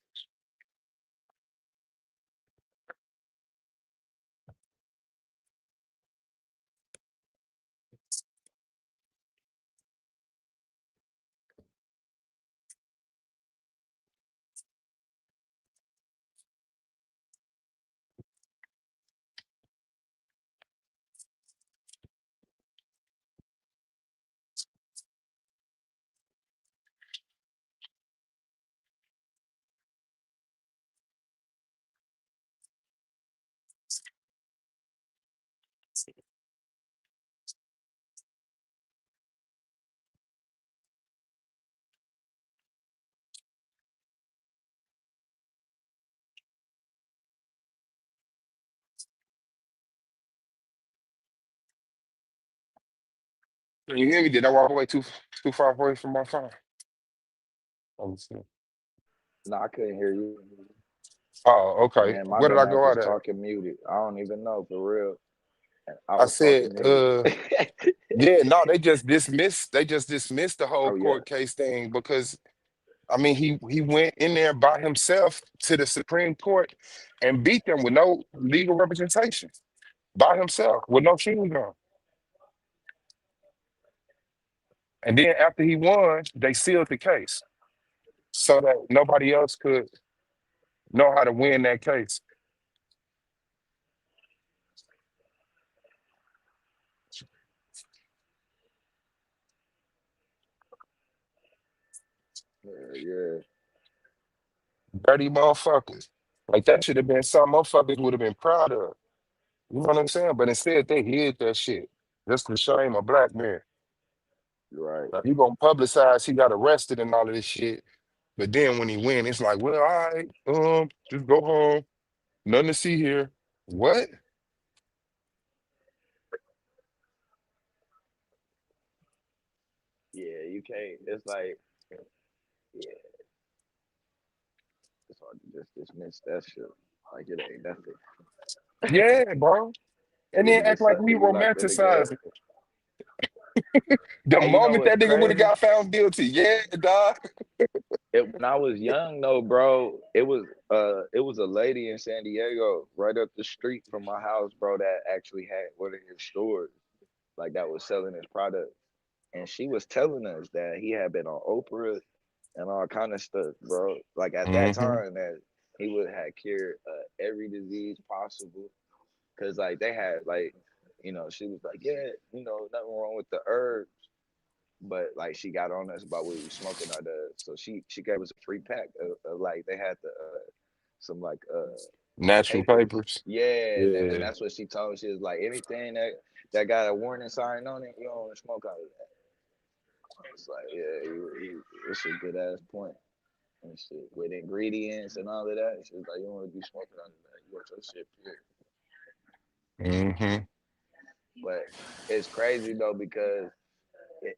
You hear me? Did I walk away too far away from my phone? Let me see. No, I couldn't hear you. Oh, okay. Man, my Where did I dumb ass go was out at? talking muted. I don't even know for real. I I was said, talking muted. yeah, no, they just dismissed the whole Oh yeah, court case thing because I mean he went in there by himself to the Supreme Court and beat them with no legal representation by himself with no shoes on. And then after he won, they sealed the case so that nobody else could know how to win that case. yeah. Dirty motherfuckers. Like that should have been something motherfuckers would have been proud of. You know what I'm saying? But instead they hid that shit. Just to shame a black man. You're right. Like, you gonna publicize he got arrested and all of this shit. But then when he win, it's like, well, all right, just go home. Nothing to see here. What? Yeah, you can't. It's like, yeah, it's hard to just dismiss that shit. Like it ain't nothing. Yeah, bro. And then act like we They be like, let it go. romanticize it. The Hey, you know moment what's that nigga would have crazy? got found guilty, yeah, dog. When I was young though, bro, it was a lady in San Diego right up the street from my house, bro, that actually had one of his stores, like that was selling his product. And she was telling us that he had been on Oprah and all kind of stuff, bro. Like at that Mm-hmm. time that he would have cured every disease possible. Cause like they had like, she was like, yeah, nothing wrong with the herbs, but like she got on us about what we was smoking out of. So she gave us a free pack of like they had the some like Natural papers. papers. Yeah, and Yeah. that's what she told us. She was like anything that got a warning sign on it, you don't want to smoke out of that. It's like yeah, it's a good ass point and shit with ingredients and all of that. She's like you don't want to be smoking out of that. You want your shit pure. Mm-hmm. But it's crazy though because it,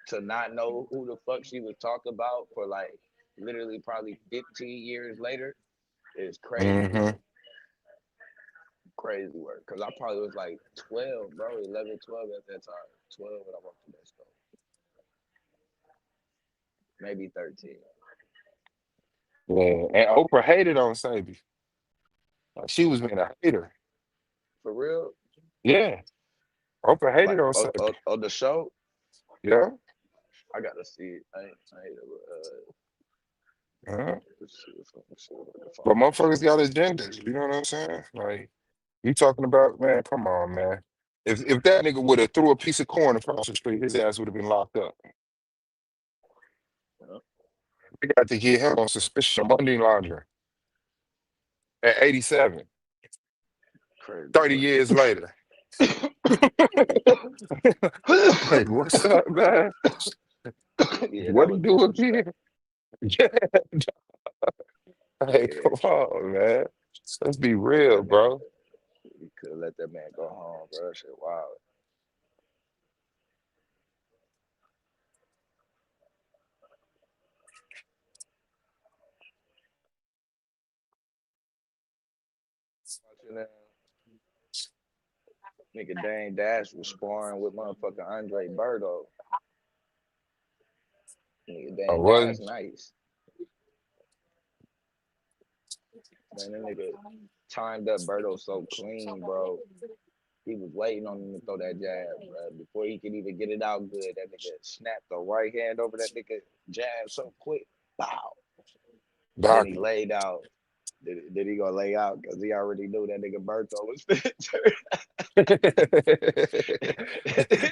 to not know who the fuck she was talking about for like literally probably 15 years later is crazy Mm-hmm. work. Crazy work. Cause I probably was like 12, bro, 11, 12 at that time. 12 when I walked to that store. Maybe 13. Yeah. And Oprah hated on Sebi. Like, she was being a hater. For real? Yeah. Oprah hated Like on Sebi. on the show, Yeah. I gotta see it. I ain't ever, Uh-huh. let's see if I can But find that motherfuckers shit. got agendas. You know what I'm saying? Like, you talking about, man, come on, man. If that nigga would have threw a piece of corn across the street, his ass would have been locked up. You know? They got to get him on suspicion of money laundering at 87, Crazy 30 work. years later. Like, what's up, man? Yeah, that What he was do disrespect. again? Yeah. Hey, Yeah, come on, man. Let's be let real, that man. bro. You could let that man go home, bro. That shit wild. Watching that nigga Dane Dash was sparring with motherfucker Andre Berto. Nigga I Dane Dash wasn't. nice. Man, that nigga timed up Berto so clean, bro. He was waiting on him to throw that jab, bro. Before he could even get it out good, that nigga snapped the right hand over that nigga jab so quick. Bow. Then he Doctor. laid out. Did he gonna lay out? Because he already knew that nigga Berto was fit. Turn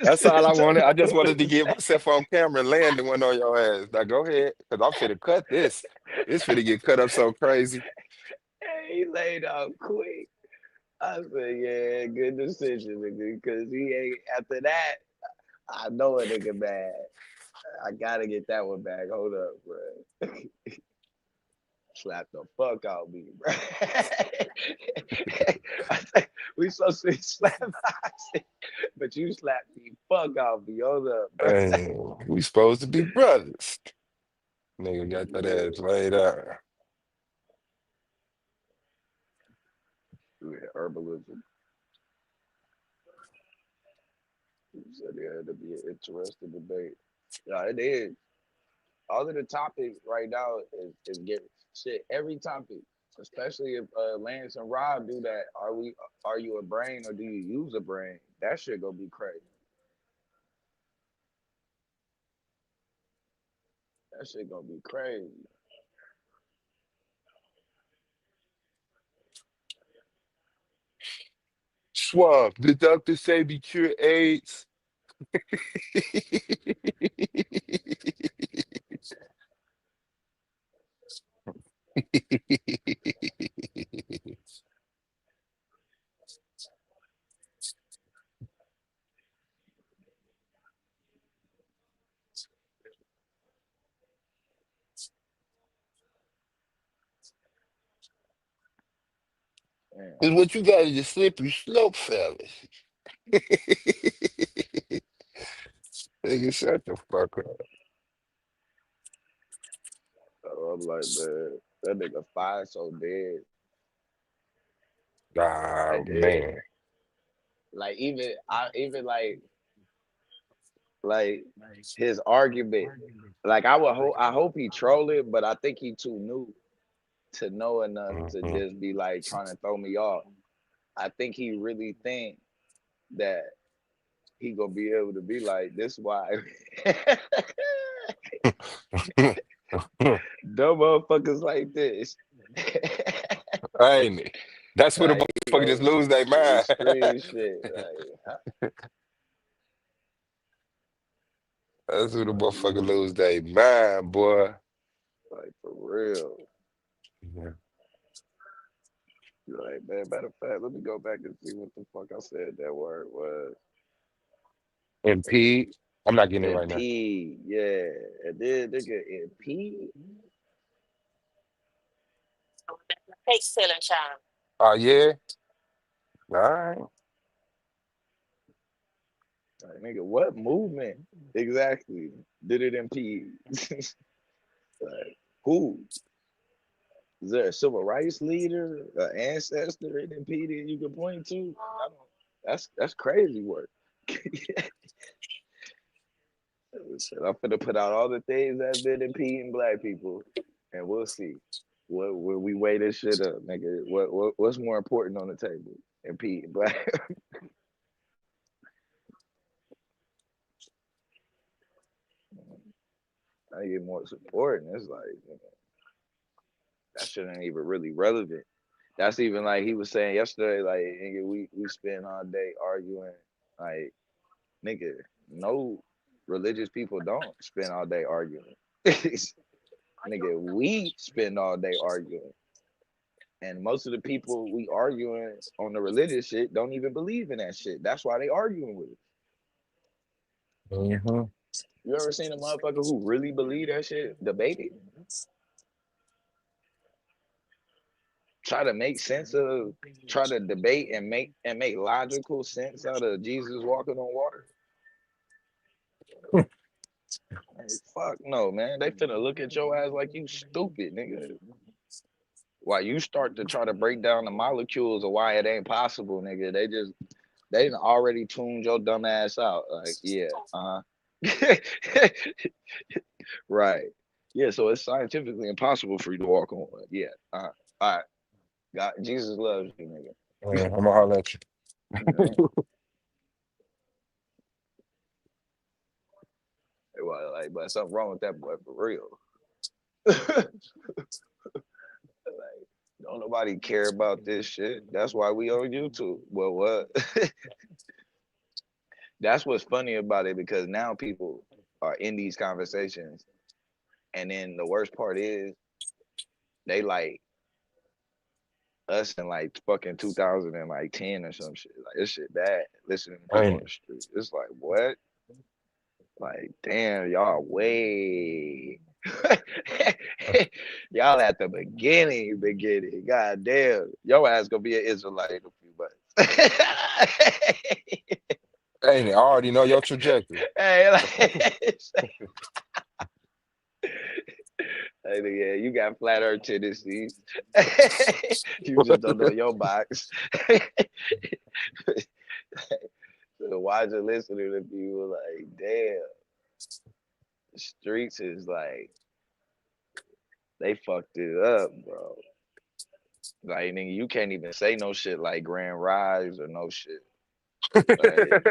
That's all I wanted. I just wanted to his get myself on camera and land one on your ass. Now go ahead, because I'm finna cut this. This finna get cut up so crazy. He laid out quick. I said, yeah, good decision, nigga. Because he ain't, after that, I know a nigga bad. I gotta get that one back. Hold up, bro. Slap the fuck out me, bro. I think we supposed to be slap boxing, but you slapped the fuck out me. Hold up, bro. Hey, we supposed to be brothers. Nigga got that Yeah, ass laid out. Yeah, herbalism. You said it had to be an interesting debate. Yeah, it is. All of the topics right now is getting shit. Every topic, especially if Lance and Rob do that. Are you a brain or do you use a brain? That shit gonna be crazy. That shit gonna be crazy. Swab, did Dr. Sebi cure AIDS? Man, Cause what you got is a slippery slope, fellas. Nigga, shut the fuck up. I'm like, man, that nigga five so dead. Ah, Like dead. man. Like even like his argument. Like I hope he troll it, but I think he too new to know enough to Mhm. just be like trying to throw me off. I think he really think that he gonna be able to be like this. Why dumb motherfuckers like this? Ain't it? That's what the Like he motherfucker just gonna lose their mind. screen shit. Like, huh? That's what the Like, motherfucker lose their mind, boy. like for real. Yeah. You're like, man, matter of fact, let me go back and see what the fuck I said that word was. MP, I'm not getting it right now. Impede, yeah. And then nigga impede. Oh, yeah? All right. Like, nigga, what movement exactly did it impede? Like, who? Is there a civil rights leader, an ancestor it impeded you can point to? I don't, that's crazy work. I'm gonna put out all the things that have been impeding black people, and we'll see. What we weigh this shit up, nigga. What's more important on the table? Impeding black. I get more support, and it's like that shit ain't even really relevant. That's even like he was saying yesterday, like nigga, we spend all day arguing, like nigga, no religious people don't spend all day arguing. Nigga, we spend all day arguing. And most of the people we arguing on the religious shit don't even believe in that shit. That's why they arguing with it. Mm-hmm. You ever seen a motherfucker who really believe that shit debate it? Try to make sense of, try to debate and make logical sense out of Jesus walking on water. Like, fuck no, man. They finna look at your ass like you stupid, nigga. While you start to try to break down the molecules of why it ain't possible, nigga, they done already tuned your dumb ass out. Like, yeah, right. Yeah, so it's scientifically impossible for you to walk on one. Yeah, all right. God, Jesus loves you, nigga. I'm gonna holler at you. Yeah. Well, like, but something wrong with that boy for real. Like, don't nobody care about this shit. That's why we on YouTube. Well, what? That's what's funny about it because now people are in these conversations, and then the worst part is they like us in like fucking 2010 or some shit. Like this shit bad. Listening to people on Ain't the street, it's like what? Like damn, y'all way. Y'all at the beginning. God damn, your ass gonna be an Israelite in a few months. ain't it? I already know your trajectory. Hey, like, Hey, yeah, you got flat earth tendencies. You just don't know your box. So why you listening to people like, damn, the streets is like they fucked it up, bro. Like nigga, you can't even say no shit like Grand Rise or no shit. Like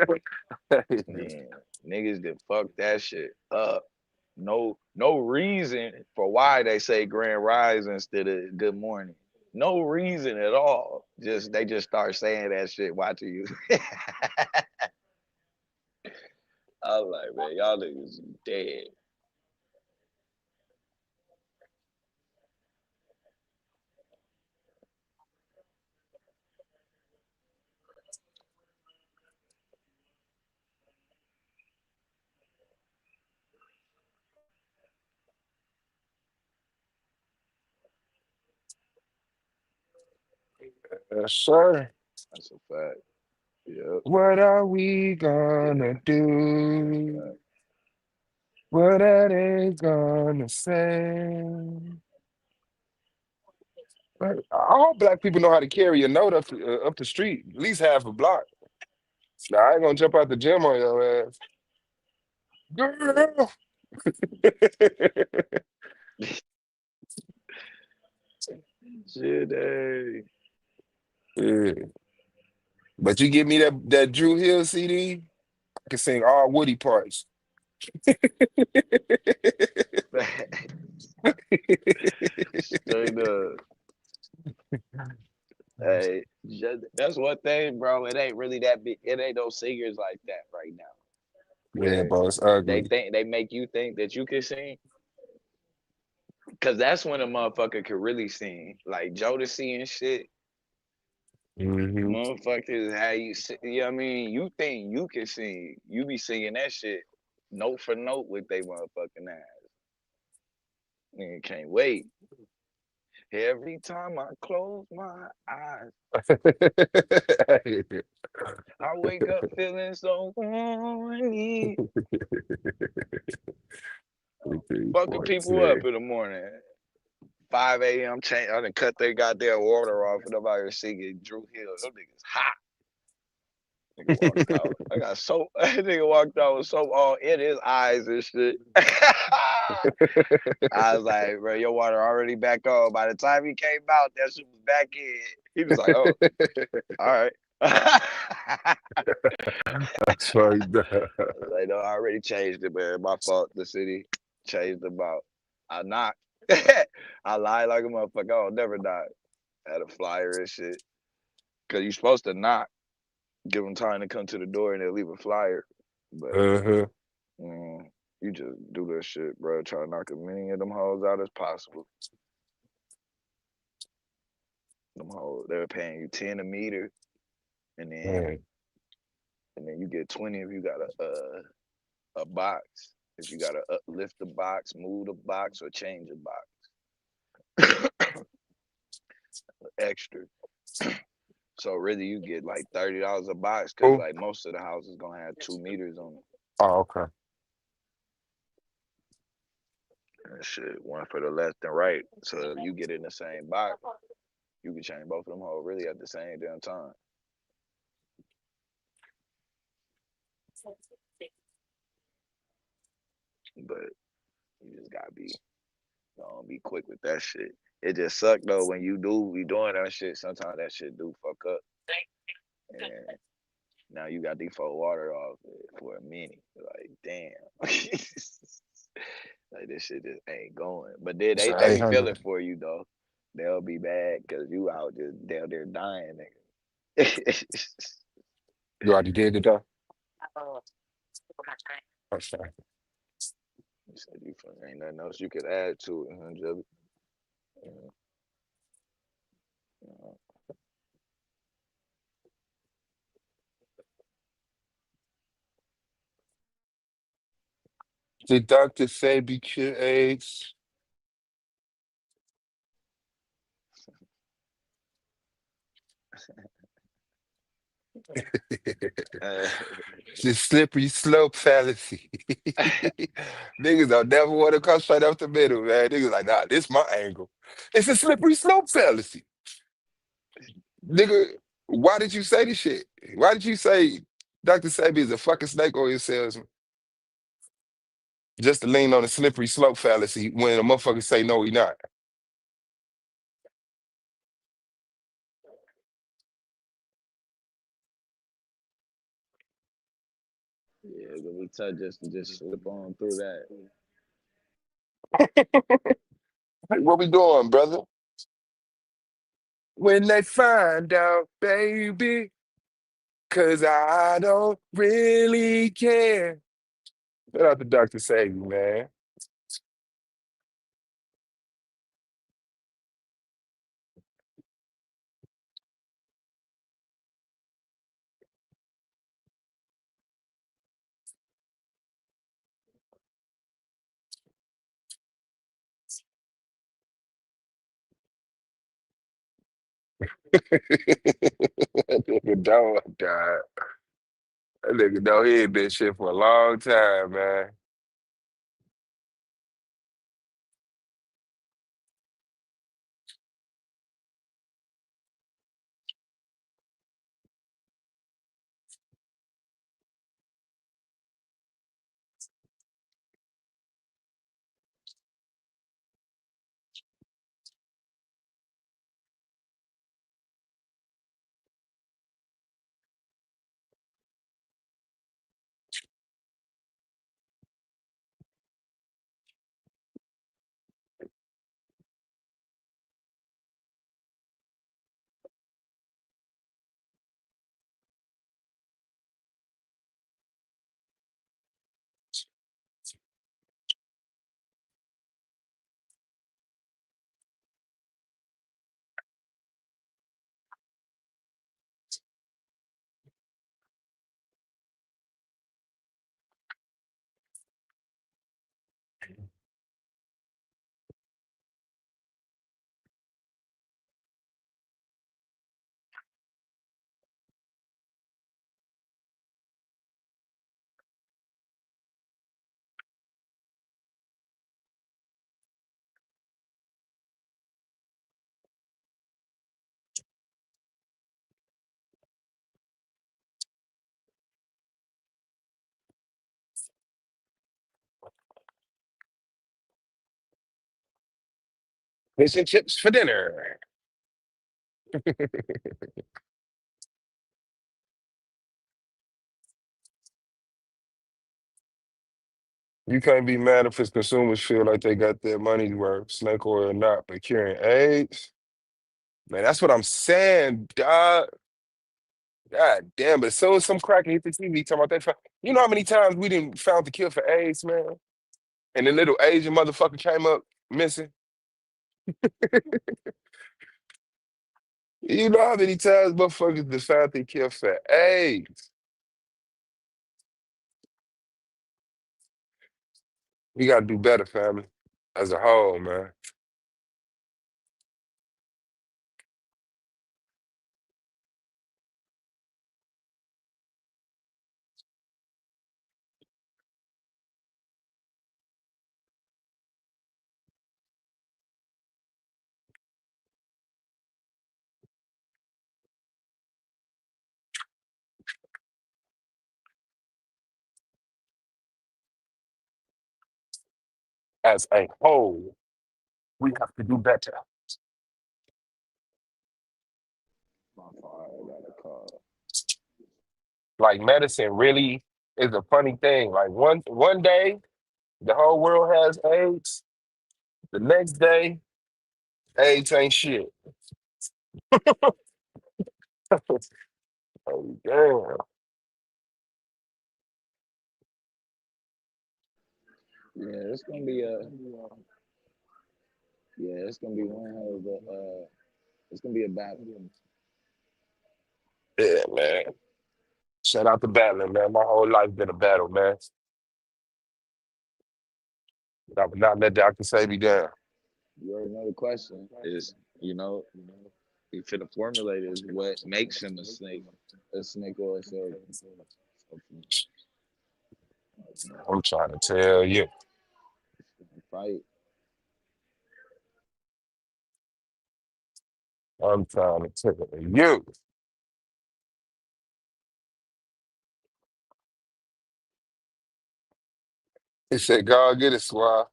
man, niggas did fuck that shit up. No reason for why they say Grand Rise instead of Good Morning. No reason at all. Just they just start saying that shit watching you. I'm like, man, y'all niggas dead. Yes, sir. That's a fact. Yep. What are we gonna Yeah. That's a do? fact. What are they gonna say? Like, all black people know how to carry a note up the street, at least half a block. Now, I ain't gonna jump out the gym on your ass. Girl. Shit, hey. Yeah. But you give me that Drew Hill CD, I can sing all Woody parts. Straight up. Hey, that's one thing, bro. It ain't really that big. It ain't no singers like that right now. Yeah, Where bro, it's they ugly. think they make you think that you can sing, cause that's when a motherfucker could really sing, like Jodeci and shit. Hmm. Motherfuckers, how you, you know what I mean? You think you can sing? You be singing that shit note for note with they motherfucking ass. Nigga can't wait. Every time I close my eyes, I wake up feeling so horny. Fucking people up 3.6. in the morning. 5 a.m. Change. I done cut their goddamn water off and I'm out here singing Drew Hill. Them niggas hot. Nigga walked out. I got soap. That nigga walked out with soap all in his eyes and shit. I was like, bro, your water already back on. By the time he came out, that shit was back in. He was like, oh, all right. That's funny. Like, no, I already changed it, man. My fault. The city changed about. I knocked. I lied like a motherfucker. Oh, never knock. Had a flyer and shit. Cause you supposed to knock, give them time to come to the door, and they'll leave a flyer. But Uh-huh. you just do that shit, bro. Try to knock as many of them hoes out as possible. Them hoes, they're paying you 10 a meter, and then Man. you get 20 if you got a box. If you gotta lift the box, move the box, or change the box, extra. So really, you get like $30 a box because Oh, like most of the houses gonna have 2 meters on it. oh, okay. And shit, one for the left and right. So if you get in the same box, you can change both of them hoes really at the same damn time. But you just gotta be quick with that shit. It just suck though when you do be doing that shit. Sometimes that shit do fuck up, and now you got default water off it for a minute. Like damn, like this shit just ain't going. But then It's they be 800. feeling for you though. They'll be mad because you out just down there dying, nigga. You already did it, though? Oh, sorry. You said you ain't nothing else you could add to it, huh, Jelly? Yeah, yeah. Did Dr. Sebi cure AIDS? Uh, The slippery slope fallacy. Niggas don't never want to come straight up the middle, man. Niggas like, nah, this my angle. It's a slippery slope fallacy. Nigga, why did you say this shit? Why did you say Dr. Sebi is a fucking snake oil salesman? Just to lean on the slippery slope fallacy when a motherfucker say no, he not. yeah, it's gonna be tough just to just slip on through that. Hey, what we doing, brother? When they find out, baby, cause I don't really care. Shout out to Dr. Sebi, man. That nigga dog died. That nigga know he ain't been shit for a long time, man. Fish and chips for dinner. You can't be mad if his consumers feel like they got their money's worth, snake oil or not, but curing AIDS. Man, that's what I'm saying, dog. God damn, but as soon as some cracker hit the TV talking about that, you know how many times we didn't found the cure for AIDS, man? And the little Asian motherfucker came up missing. You know how many times motherfuckers just found the cure for AIDS? We gotta do better, family, as a whole, man. As a whole, we have to do better. My father got a call. Like medicine really is a funny thing. Like one day the whole world has AIDS, the next day AIDS ain't shit. Oh, damn. Yeah, it's gonna be a yeah, it's gonna be one hell of a it's gonna be a battle. Yeah, man. Shout out to battling, man. My whole life been a battle, man. I would not let Dr. Say me down. You already know the question is, you know. You finna formulate is what makes him a snake or a salesman. So, I'm trying to tell you. fight. I'm trying to tell you. He said, God get it, Swab.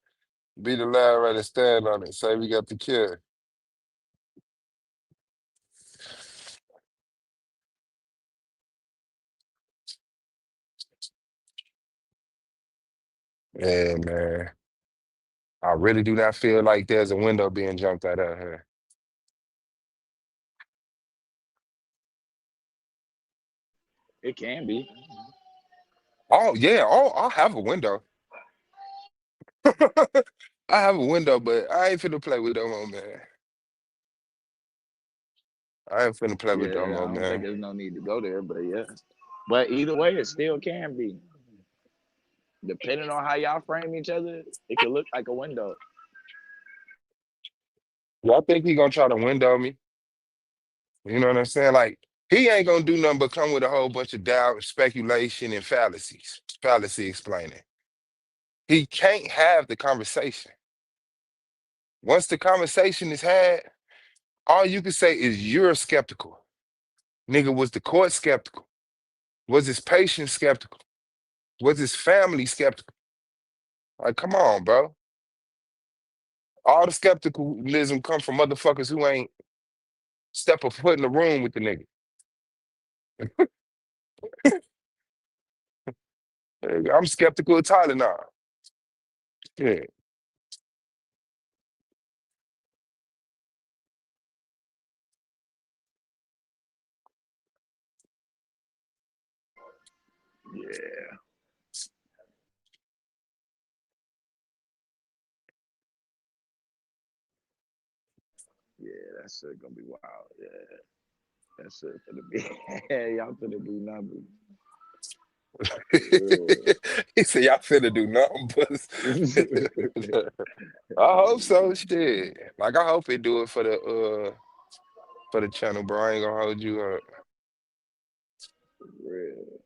Be the lad right and stand on it. Say we got the cure. Yeah, man. I really do not feel like there's a window being jumped out of here. It can be. Oh, yeah. Oh, I have a window. I have a window, but I ain't finna play with them, old man. I ain't finna play with them, Yeah, I old don't think man. there's no need to go there, but yeah. But either way, it still can be. Depending on how y'all frame each other, it could look like a window. Y'all think he gonna try to window me? You know what I'm saying? Like, he ain't gonna do nothing but come with a whole bunch of doubt, speculation, and fallacies. Fallacy explaining. He can't have the conversation. Once the conversation is had, all you can say is you're skeptical. Nigga, was the court skeptical? Was his patient skeptical? Was his family skeptical? Like, come on, bro. All the skepticalism come from motherfuckers who ain't step a foot in the room with the nigga. I'm skeptical of Tyler now. Yeah. Yeah, yeah, that shit gonna be wild. Yeah, that shit gonna be. Yeah, y'all gonna be numbers for real. He said, y'all finna do nothing but I hope so, shit. Like I hope it do it for the channel, bro. I ain't gonna hold you up. For real.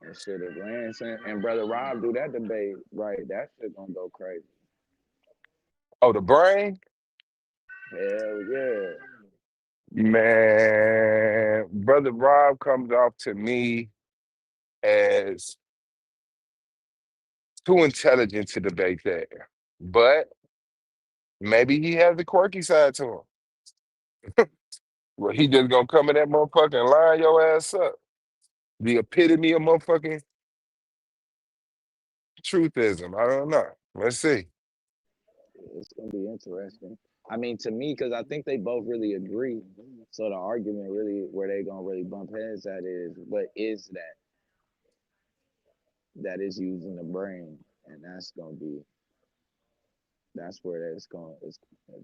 That shit, if Lance and Brother Rob do that debate, right, that shit gonna go crazy. Oh, the brain? Hell yeah. Man, brother Rob comes off to me as too intelligent to debate that. But maybe he has the quirky side to him. Well, he just gonna come in that motherfucker and line your ass up. The epitome of motherfucking truthism. I don't know. Let's see. It's gonna be interesting. I mean, to me, because I think they both really agree. So the argument really, where they gonna really bump heads at is, what is that is using the brain, and that's gonna be, that's where that's going.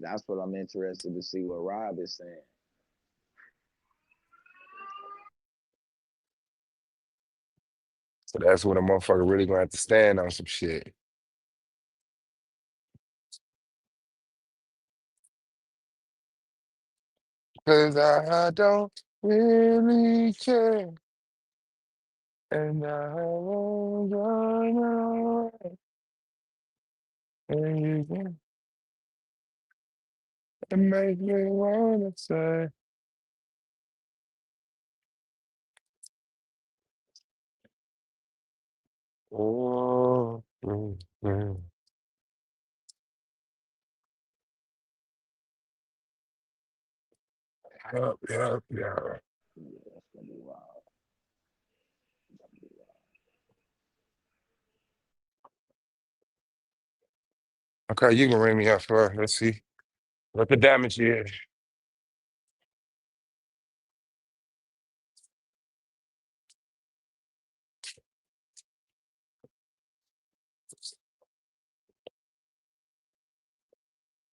That's what I'm interested to see what Rob is saying. So that's when a motherfucker really gonna have to stand on some shit. Cause I don't really care. And I won't go away. And you can make me wanna say, oh, yeah. Yeah, that's gonna be wild. Okay, you can ring me up for, let's see what the damage is.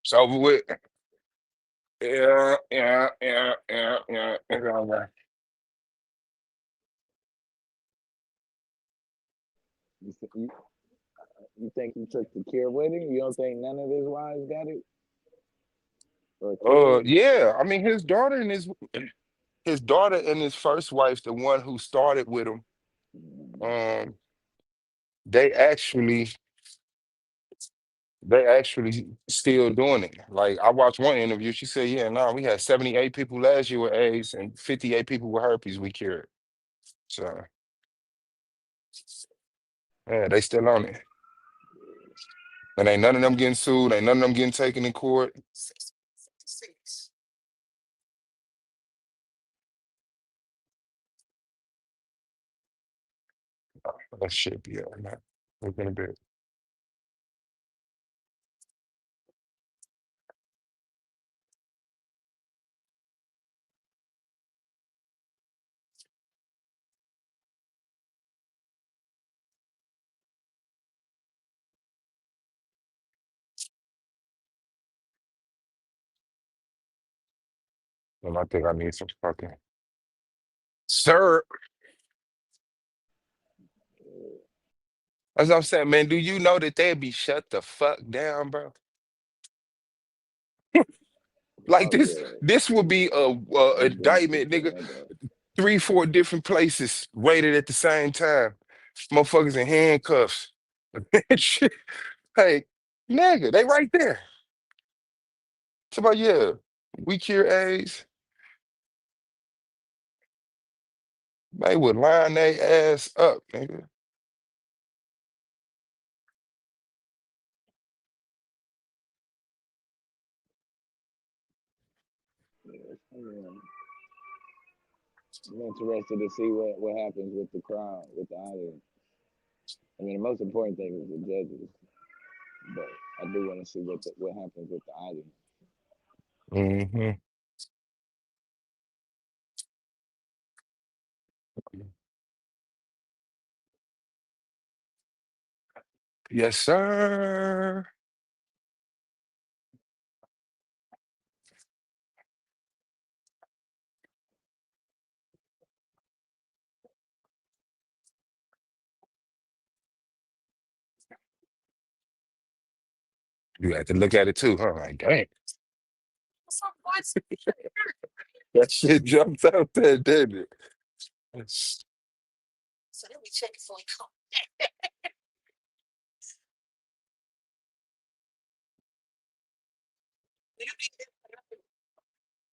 It's over with. Yeah. It's over. You, you, You think he took the cure with him? You don't think none of his wives got it or kids? Yeah. I mean, his daughter and his first wife, the one who started with him, um, they actually they actually still doing it. Like I watched one interview. She said, "Yeah, no, we had 78 people last year with AIDS and 58 people with herpes we cured." So yeah, they still on it. And ain't none of them getting sued. Ain't none of them getting taken in court. That shit be man. We're gonna be. And I think I need some fucking sir. As I'm saying, man, do you know that they'd be shut the fuck down, bro? Like Oh yeah, this would be a it's been indictment, nigga. like that. 3, 4 different places raided at the same time. Motherfuckers in handcuffs. Shit. Hey, nigga, they right there. It's about yeah. We cure AIDS. They would line their ass up, nigga. Yeah. I'm interested to see what happens with the crowd, with the audience. I mean, the most important thing is the judges, but I do want to see what happens with the audience. Hmm. Yes, sir. You have to look at it too, huh? Like, damn, that shit jumped out there, didn't it? It's-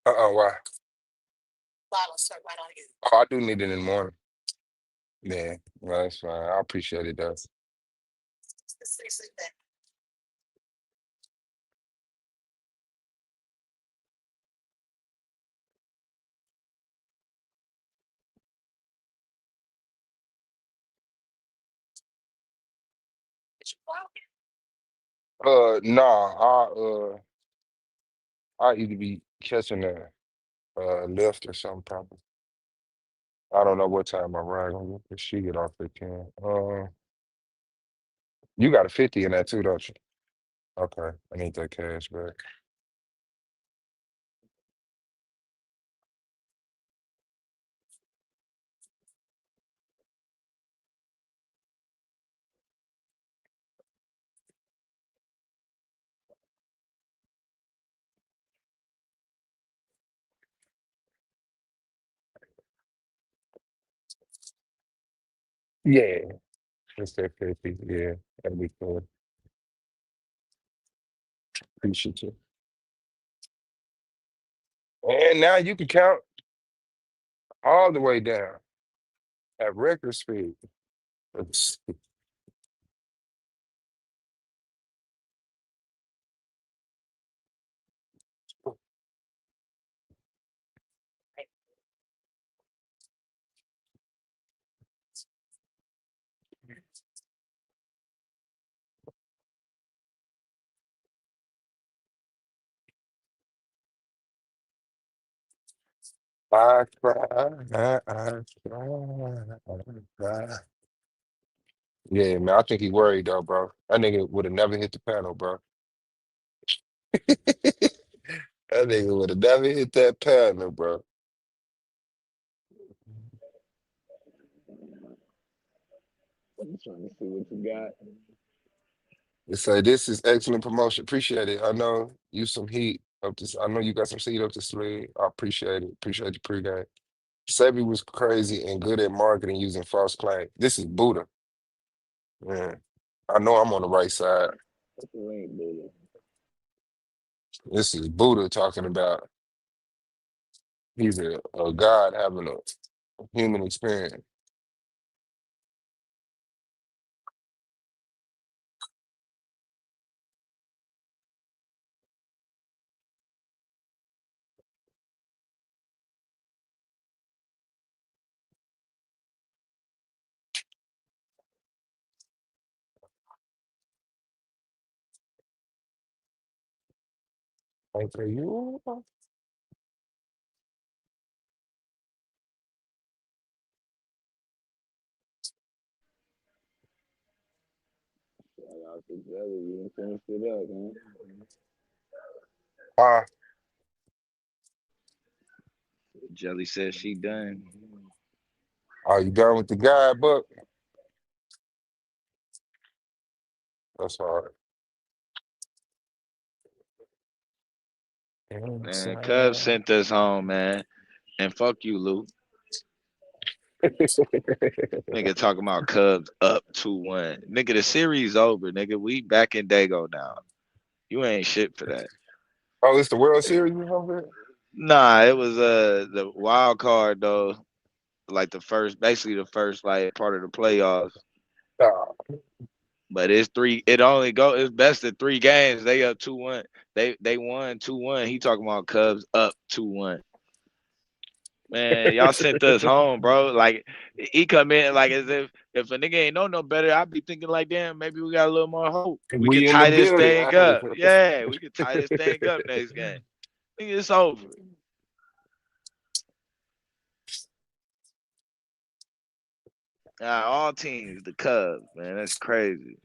why? Oh, I do need it in the morning. Yeah, well, that's fine. I appreciate it, though. Nah, I either be catching a lift or something, probably. I don't know what time my ride gonna get. If she get off at 10. You got a 50 in that too, don't you? Okay, I need that cash back. Yeah, it's that 50. Yeah, that'll be cool. Appreciate you. And now you can count all the way down at record speed. It's- I cry, I cry. Yeah, man, I think he worried though, bro. That nigga would have never hit the panel, bro. That nigga would have never hit that panel, bro. I'm trying to see what you got. They say this is excellent promotion. Appreciate it. I know you some heat up this. I know you got some heat up the sleeve. I appreciate it. Appreciate your pregame. Sebi was crazy and good at marketing using false claims. This is Buddha. Man, I know I'm on the right side. This is Buddha talking about he's a God having a human experience. Like, are you? Shout out to Jelly. You done finished it up, man. Uh, Jelly says she done. are you done with the guidebook? That's hard. Man, Cubs sent us home, man. And fuck you, Lou. Nigga talking about Cubs up 2-1. Nigga, the series over, nigga. We back in Dago now. You ain't shit for that. Oh, it's the World Series or something? Nah, it was the wild card though. Like basically the first like part of the playoffs. Nah. But it's best of 3 games. They up 2-1. They won 2-1. He talking about Cubs up 2-1. Man, y'all sent us home, bro. Like he come in like as if a nigga ain't know no better, I'd be thinking like, damn, maybe we got a little more hope. We could We in the tie this building. thing up. Yeah, we could tie this thing up next game. Nigga, it's over. All teams, the Cubs, man, that's crazy.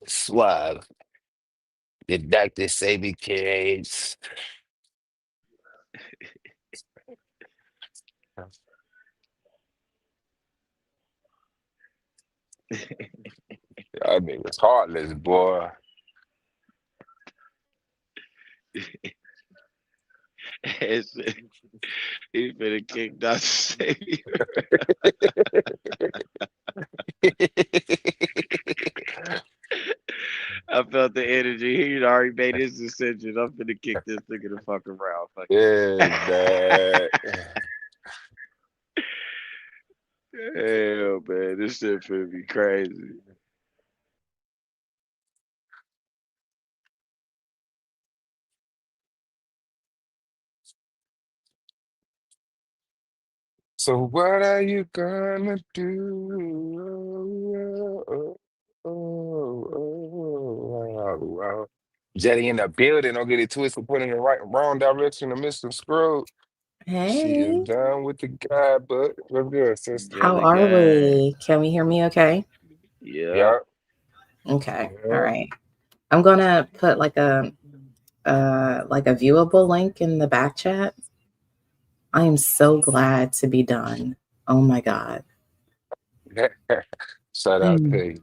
Suave. The Dr. Sebi case. I mean, it's heartless, boy. He finna kick Dr. Sebi. I felt the energy. He'd already made his decision. I'm finna kick this nigga the fuck around. Fuck Yeah, it. man. Hell, man, this shit finna be crazy. So what are you gonna do? Jetty in the building. Don't get it twisted. Put in the wrong direction to Mr. Scrooge. She is Hey, done with the guy, but what's good, sister? how Jelly are gang. we? Can we hear me okay? Yeah. Yeah. Okay. All Yeah. right. I'm gonna put like a viewable link in the back chat. I am so glad to be done. Oh my God. Shout out to I'm, you.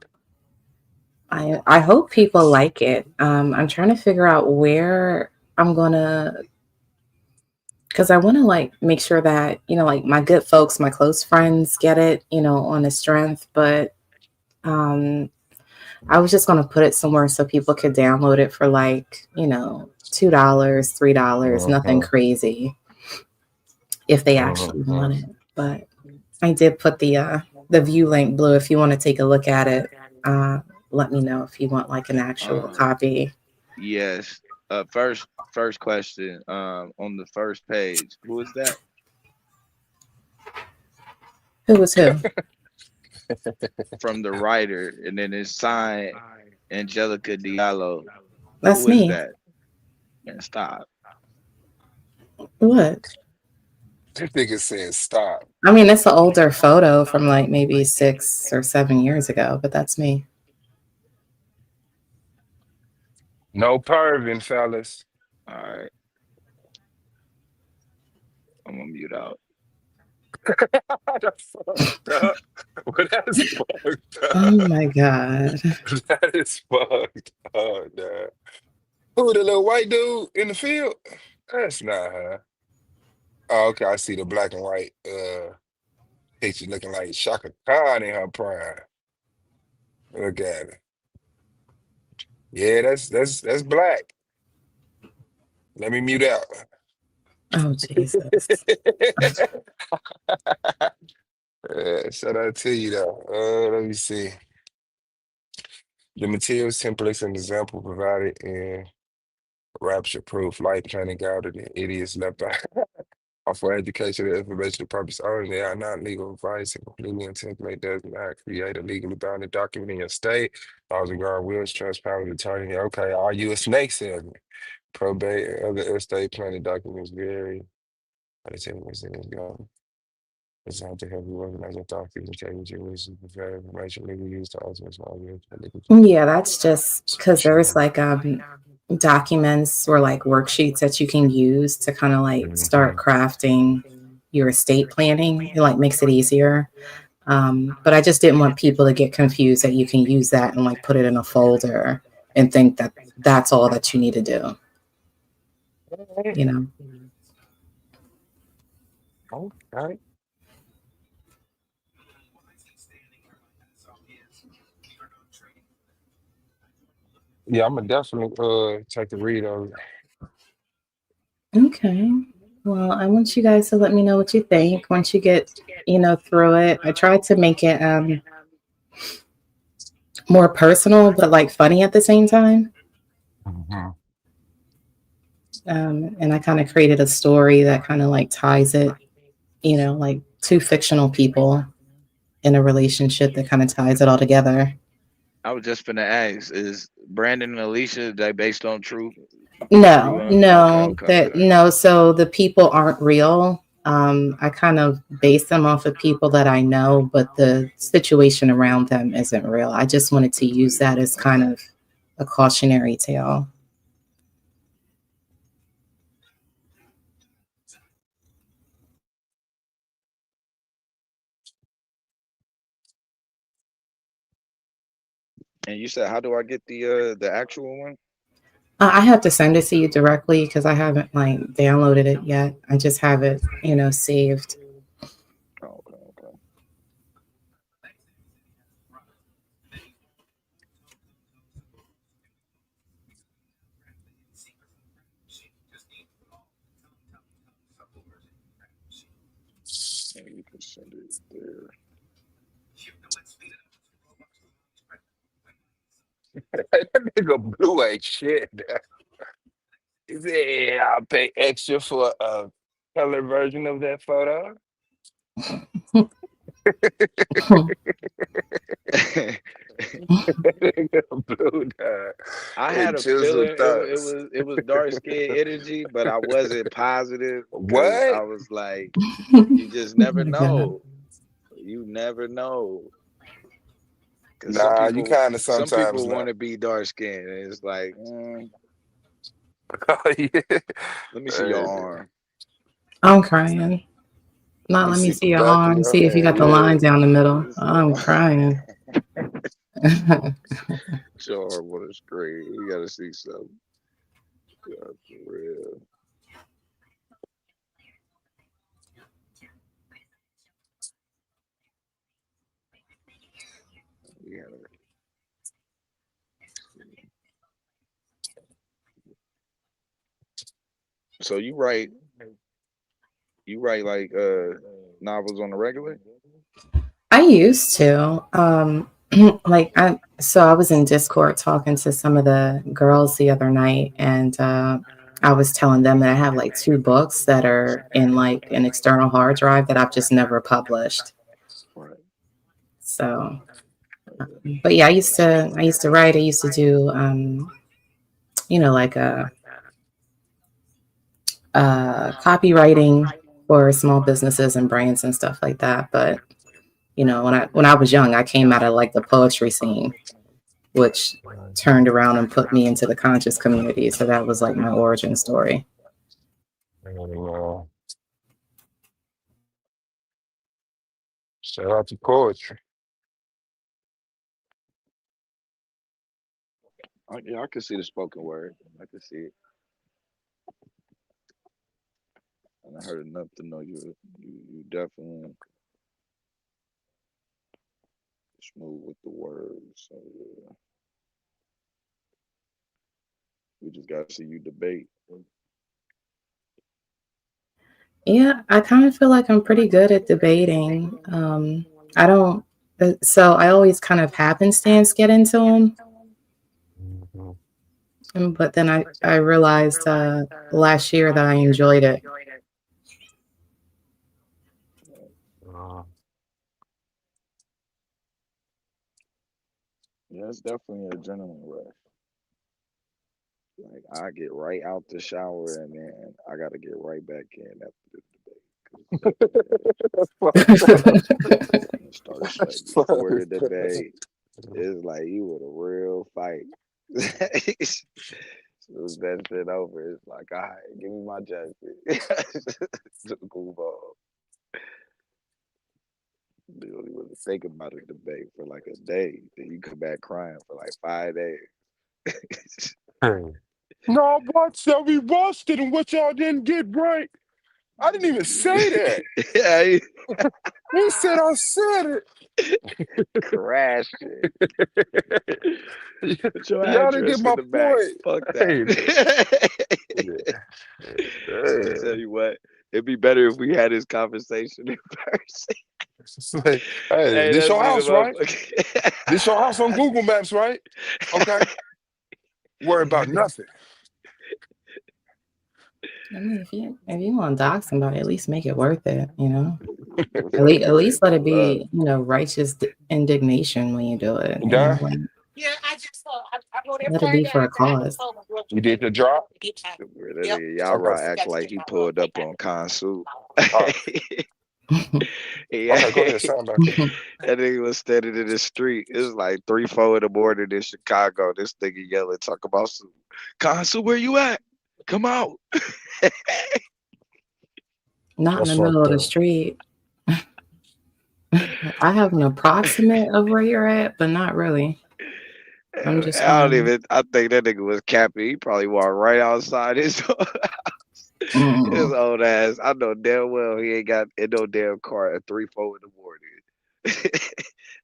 I hope people like it. I'm trying to figure out where I'm gonna because I want to like make sure that, like my good folks, my close friends get it, on a strength, but um I was just gonna put it somewhere so people could download it for like, $2, $3, nothing Uh-huh. crazy if they actually Uh-huh. want it. But I did put the view link blue if you want to take a look at it. Uh, let me know if you want like an actual Um. copy. Yes. First question. On the first page, who is that? Who was who? From the writer, and then it's signed Angelica Diallo. That's Who is me. that? Man, stop. What? This nigga said stop. I mean, it's an older photo from like maybe 6 or 7 years ago, but that's me. No perving, fellas. All right. I'm gonna mute out. That's fucked up. Well, that's fucked Oh up. my God. That is fucked up, dog. Who, the little white dude in the field? That's not her. Oh, okay, I see the black and white picture looking like Shaka Khan in her prime. Look at it. Yeah, that's black. Let me mute out. Oh Jesus. Shout out to you though. Let me see. The materials, templates, and example provided in Rapture Proof Life Planning Guide to the Idiots Left Out. Are for educational and informational purpose only. They are not legal advice and completely intentionally does not create a legally bounding document in your state. Laws regarding wills, trust, power of attorney. Okay, are you a snake salesman? Probate and other estate planning documents vary. I just think it's designed to help you organize your thoughts and change your wishes, prepare information legally used to ultimately solve your legal Yeah, that's just because there's like documents or like worksheets that you can use to kind of like start crafting your estate planning. It like makes it easier. But I just didn't want people to get confused that you can use that and like put it in a folder and think that that's all that you need to do. You know. Okay. Yeah, I'm gonna definitely take a read on it. Okay. Well, I want you guys to let me know what you think once you get, through it. I tried to make it more personal, but like funny at the same time. Mhm. And I kind of created a story that kind of like ties it, like two fictional people in a relationship that kind of ties it all together. I was just gonna ask: is Brandon and Alicia they based on true? No, True. Okay. no, Okay. that Okay. no. So the people aren't real. I kind of base them off of people that I know, but the situation around them isn't real. I just wanted to use that as kind of a cautionary tale. And you said, how do I get the actual one? I have to send it to you directly because I haven't like downloaded it yet. I just have it, saved. Okay. Okay. And you can send it there. That nigga blue ain't shit. He said, yeah, I'll pay extra for a color version of that photo. Nigga blue dog. I had And a chisel feeling thoughts. it was dark skin energy, but I wasn't positive because What? I was like, you just Oh never my God. know. You never know. Because Nah, you kind of some sometimes people not. want to be dark skinned. And it's like, Oh, yeah. let me see your Hey, arm. I'm crying. Not let me let me see the see your back of arm. your See if you got the hand. line down the middle. It's I'm crying. your arm on the screen. You gotta see something. Yeah, for real. You gotta see. So you write like novels on the regular? I used to. I was in Discord talking to some of the girls the other night, and I was telling them that I have like two books that are in like an external hard drive that I've just never published. Right. So, but yeah, I used to write. I used to do, like copywriting for small businesses and brands and stuff like that. But when I was young, I came out of like the poetry scene, which turned around and put me into the conscious community. So that was like my origin story. Uh, Shout out to poetry. Yeah, I can see the spoken word. I can see it. And I heard enough to know you definitely smooth with the words. So yeah, we just got to see you debate. Yeah, I kind of feel like I'm pretty good at debating. I don't, so I always kind of happenstance get into them. Mhm. But then I realized last year that I enjoyed it. Uh, Yeah, it's definitely an adrenaline rush. Like I get right out the shower and then I got to get right back in after the debate. 'Cause it's definitely that's fucked up. and start sweating That's before the fucked debate. up. It's like you with a real fight. Soon as that shit over, it's like, all right, give me my jacket. To the cool ball. You don't even think about a debate for like a day. Then you come back crying for like 5 days. Hey. No, but so we busted and what y'all didn't get right. I didn't even say that. Yeah, He said I said crashing. it. Put your Y'all didn't address get in my the back. point. Fuck that. Hey, yeah. I tell you what, it'd be better if we had this conversation in person. It's like, hey, Hey, this that's your be the house, right? motherfucker. This your house on Google Maps, right? Okay. Worry about nothing. I mean, if you want to dock somebody, at least make it worth it, you know. At Fucking least in let the it love. be, righteous indignation when you do it. You know, Done? like, let it be for a cause. You did the drop? That nigga Yara Okay. act like he pulled up on Kansu. Oh, Yeah, okay, go ahead. Sound back. that nigga was standing in the street. It was like 3, 4 in the morning in Chicago. This nigga yelling, talk about some Kansu, where you at? Come out. Not in That's the middle fucked of the up. street. I have an approximate of where you're at, but not really. I'm just I don't gonna. even. I think that nigga was capping. He probably walked right outside his his Mm. old ass. I know damn well he ain't got in no damn car at 3, 4 in the morning.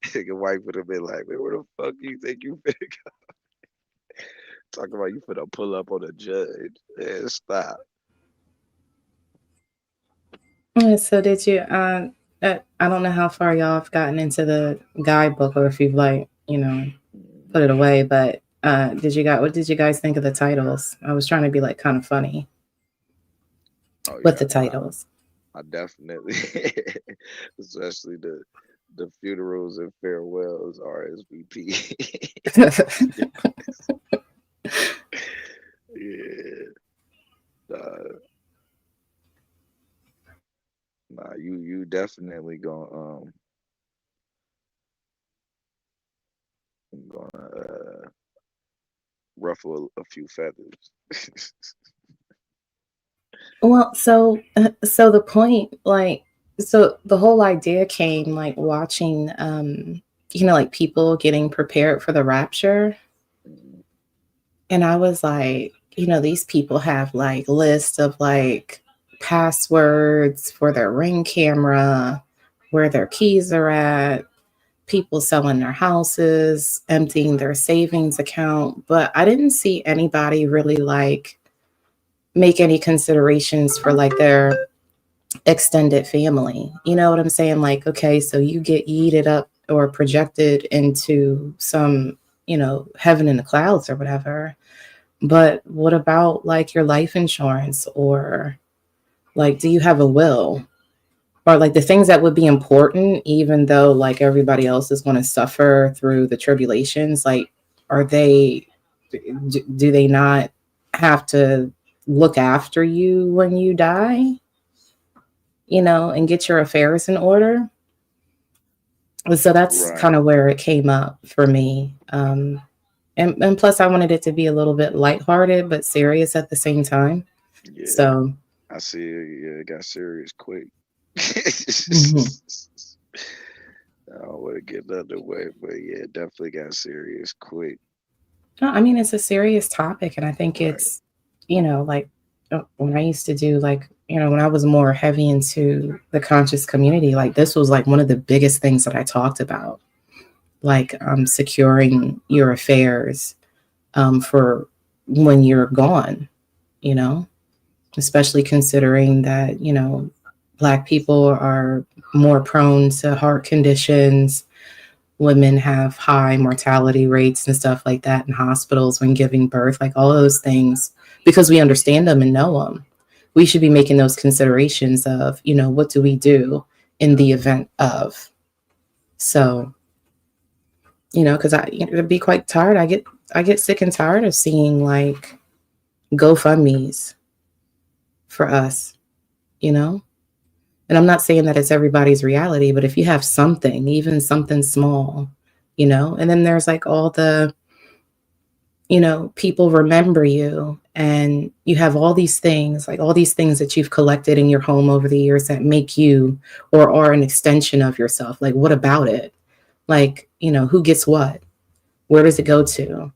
Nigga wife would have been like, man, where the fuck you think you finna go? Talking about you finna pull up on a judge. Man, stop. So did you? I don't know how far y'all have gotten into the guidebook, or if you've like, put it away. But what did you guys think of the titles? I was trying to be like kind of funny Oh with yeah, the titles. I definitely, especially the funerals and farewells RSVP. Yeah, nah, you definitely gonna ruffle a few feathers. Well, so the point, like, so the whole idea came like watching, like people getting prepared for the rapture, and I was like, these people have like lists of like passwords for their Ring camera, where their keys are at, people selling their houses, emptying their savings account, but I didn't see anybody really like make any considerations for like their extended family. You know what I'm saying? Like, okay, so you get yeeted up or projected into some, heaven in the clouds or whatever. But what about like your life insurance, or like, do you have a will? Or like the things that would be important, even though like everybody else is going to suffer through the tribulations, like, are they, do they not have to look after you when you die? And get your affairs in order. So that's Right. kind of where it came up for me. And plus, I wanted it to be a little bit lighthearted, but serious at the same time. Yeah, So, I see. Yeah, it got serious quick. mhm. I don't want to get underway, but yeah, it definitely got serious quick. No, I mean, it's a serious topic, and I think Right. it's, like when I used to do like, when I was more heavy into the conscious community, like this was like one of the biggest things that I talked about, like securing your affairs for when you're gone, you know, especially considering that, Black people are more prone to heart conditions. Women have high mortality rates and stuff like that in hospitals when giving birth, like all those things, because we understand them and know them. We should be making those considerations of, what do we do in the event of. So, because I'd be quite tired. I get sick and tired of seeing like GoFundMe's for us, you know? And I'm not saying that it's everybody's reality, but if you have something, even something small, and then there's like all the, people remember you and you have all these things, like all these things that you've collected in your home over the years that make you or are an extension of yourself. Like, what about it? Like, who gets what? Where does it go to?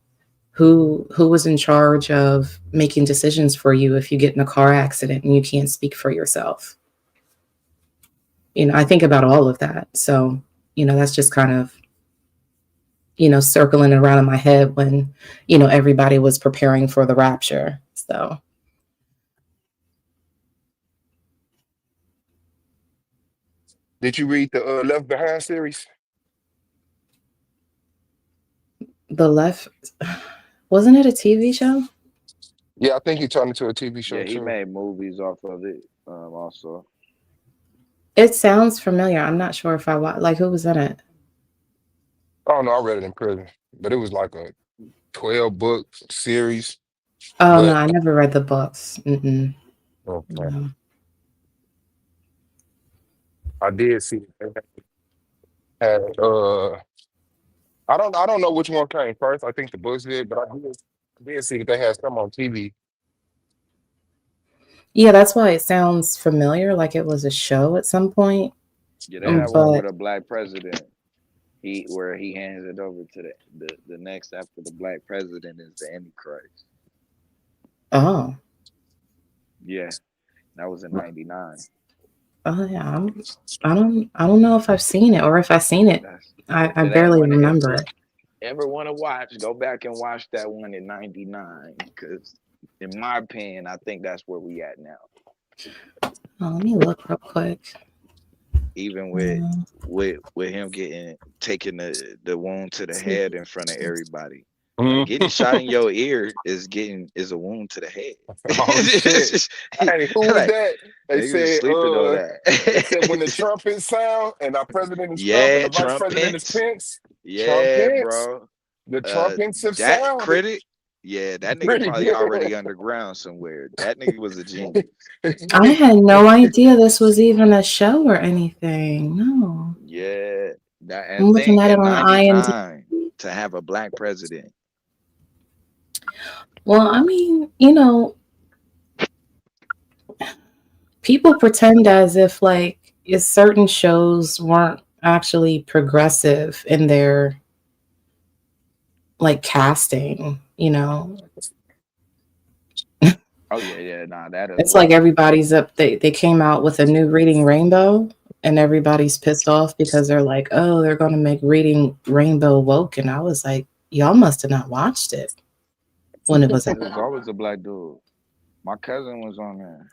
Who was in charge of making decisions for you if you get in a car accident and you can't speak for yourself? I think about all of that. So, that's just kind of, circling around in my head when, everybody was preparing for the rapture. So Did you read the Left Behind series? the left, wasn't it a TV show? Yeah, I think he turned into a TV show Yeah, he too. made movies off of it. Also. It sounds familiar. I'm not sure if I like who was in it. I don't know. I read it in prison, but it was like a 12-book series. Oh no, But I never read the books. okay, No. I did see they had I don't know which one came first. I think the books did, but I did see that they had some on TV. Yeah, that's why it sounds familiar, like it was a show at some point. Yeah, they had one But with a black president. Where he hands it over to the next after the black president is the Antichrist. oh, Yeah, that was in '99. oh yeah, I don't know if I've seen it, or if I've seen it, That's I if it ain't barely one if remember you it. ever want to watch, go back and watch that one in '99. Because in my opinion, I think that's where we at now. Oh, let me look real quick. Even with Uh, with him taking the wound to the head in front of everybody. Mhm. Getting shot in your ear is a wound to the head. Oh It's shit! just, Hey, who was like that? They niggas said sleeping on they said when the that. trumpet sound and our president is Trump and Yeah, the vice Trump president is Pence. Pence. Yeah, Trumpets. bro. The Uh, trumpets have that sounded critic. Yeah, that nigga pretty probably good. already underground somewhere. That nigga was a genius. I had no idea this was even a show or anything. No, Yeah, that I'm and looking think at it in on IMDb. '99 to have a black president. Well, I mean, people pretend as if like if certain shows weren't actually progressive in their like casting. Oh yeah, yeah, nah, that as It's like well. everybody's up. They came out with a new Reading Rainbow, and everybody's pissed off because they're like, oh, they're going to make Reading Rainbow woke. And I was like, y'all must have not watched it when it was It out. was always a black dude. My cousin was on there.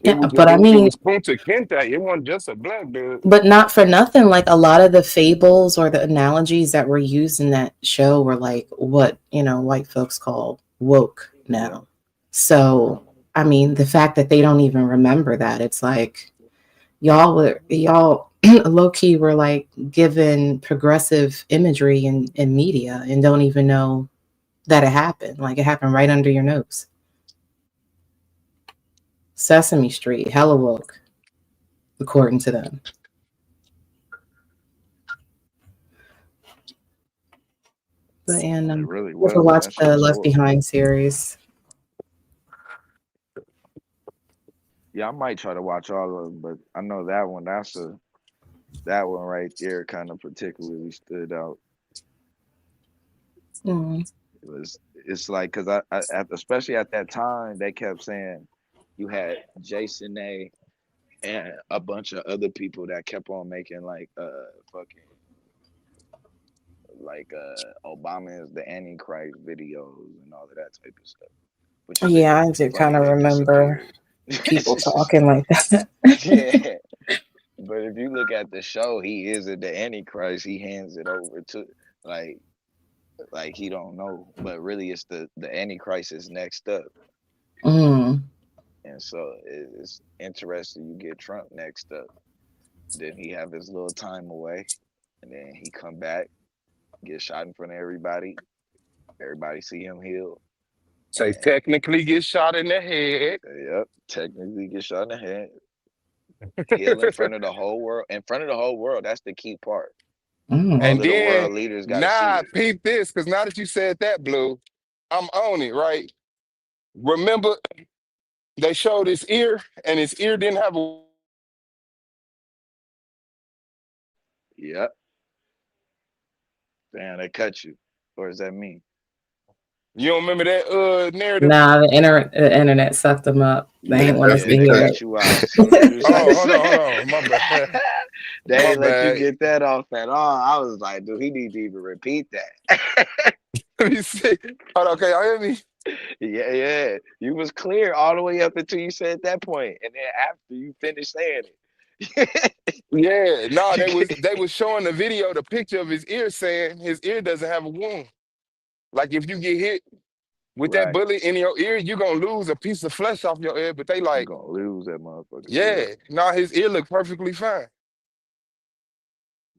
It Yeah, was but I it mean, was Kunta Kinte. It wasn't just a black dude. but not for nothing. Like a lot of the fables or the analogies that were used in that show were like what white folks call woke Yeah. now. So I mean, the fact that they don't even remember that, it's like y'all low key were like given progressive imagery in media and don't even know that it happened. Like it happened right under your nose. Sesame Street, hella woke, according to them. And It really you ever was. watch That shit the was Left horrible. Behind series? Yeah, I might try to watch all of them, but I know that one. That one right there kind of particularly stood out. Mm. It's like because especially at that time they kept saying you had Jason A and a bunch of other people that kept on making like fucking like Obama is the Antichrist videos and all of that type of stuff, which is Yeah, I it's do kind funny of they remember disappeared. people talking like that. Yeah, but if you look at the show, he isn't the Antichrist. He hands it over to like like he don't know, but really it's the Antichrist is next up. Mm. And so it's interesting. You get Trump next up, then he have his little time away, and then he come back, get shot in front of everybody. Everybody see him healed, Say and technically get shot in the head. yep, technically get shot in the head, heal in front of the whole world. In front of the whole world, that's the key part. All Mm. And of the then, world leaders got to see nah, it. peep this, because now that you said that, Blue, I'm on it, right? Remember, they showed his ear, and his ear didn't have a. Yep, damn, they cut you. What does that mean? You don't remember that narrative? Nah, the internet sucked them up. They Yeah, ain't want us yeah, to they hear cut you out. As soon as you say, Oh, hold on. My bad. they My ain't let you bad. get that off at all. I was like, dude, he need to even repeat that. Let me see. Hold on, can y'all hear me? Yeah, yeah. You was clear all the way up until you said that point, and then after you finished saying it. Yeah, no, they was showing the video, the picture of his ear saying his ear doesn't have a wound. Like if you get hit with that Right. bullet in your ear, you're gonna lose a piece of flesh off your ear. But they You like, gonna lose that motherfucker. Yeah. yeah, no, his ear looked perfectly fine.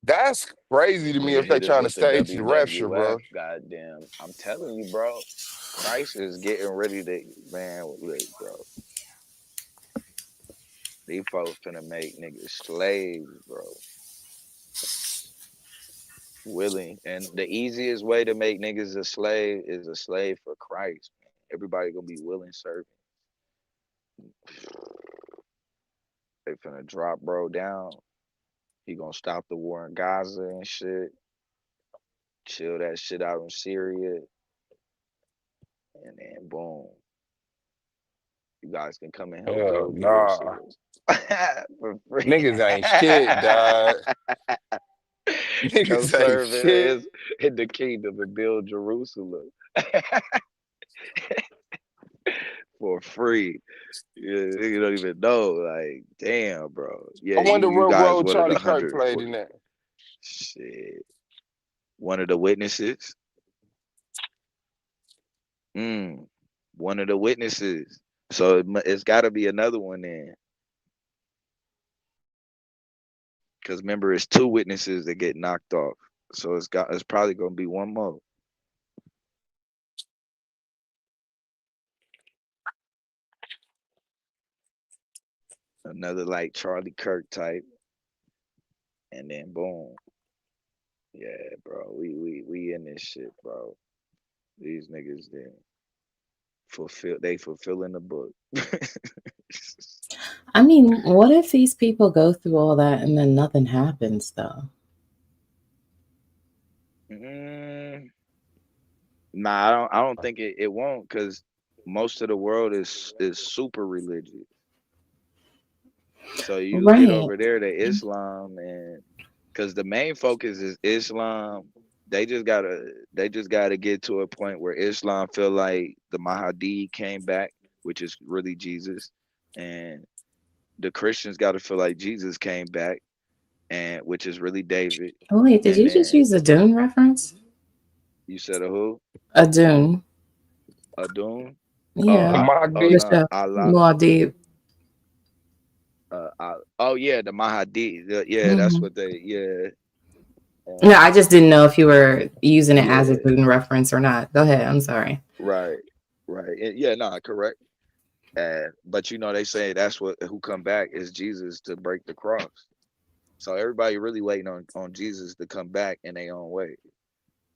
That's crazy to me Nigga if they hit him trying to with the stage the rapture, WWF. bro. Goddamn. I'm telling you, bro. Christ is getting ready to, man, look, bro. These folks finna make niggas slaves, bro. Willing. And the easiest way to make niggas a slave is a slave for Christ, man. Everybody gonna be willing servant. They finna drop bro down. He gonna stop the war in Gaza and shit. Chill that shit out in Syria. And then boom. You guys can come and help Hell build nah. Jerusalem. For free. Niggas ain't shit, dog. Come Niggas ain't serve shit. in the kingdom and build Jerusalem for free. Yeah, you don't even know. Like, damn, bro. Yeah, I wonder you what guys role one of the Charlie Kirk played 140. in that. Shit. One of the witnesses. Mm. One of the witnesses. So it's got to be another one then. Because remember, it's two witnesses that get knocked off. So it's probably gonna be one more. Another like Charlie Kirk type. And then boom. Yeah, bro. We in this shit, bro. These niggas then fulfilling the book. I mean, what if these people go through all that and then nothing happens though? mm, nah, I don't think it won't because most of the world is super religious. So you get Right. over there to Islam and because the main focus is Islam. They just gotta get to a point where Islam feel like the Mahdi came back, which is really Jesus, and the Christians gotta feel like Jesus came back, and which is really David. Oh, wait, did And you just then use a Dune reference? you said a who? A Dune. Adun? Oh, Yeah. oh Mahdi. The no, show. Allah. Muad'Dib. Oh yeah, the Mahdi. Yeah, that's Hmm. what they. Yeah, No, and I just didn't know if you were using it as a yeah, Dune reference or not. Go ahead. I'm sorry. right, right. Yeah, no, correct. But they say that's what who come back is Jesus to break the cross. So everybody really waiting on Jesus to come back in their own way.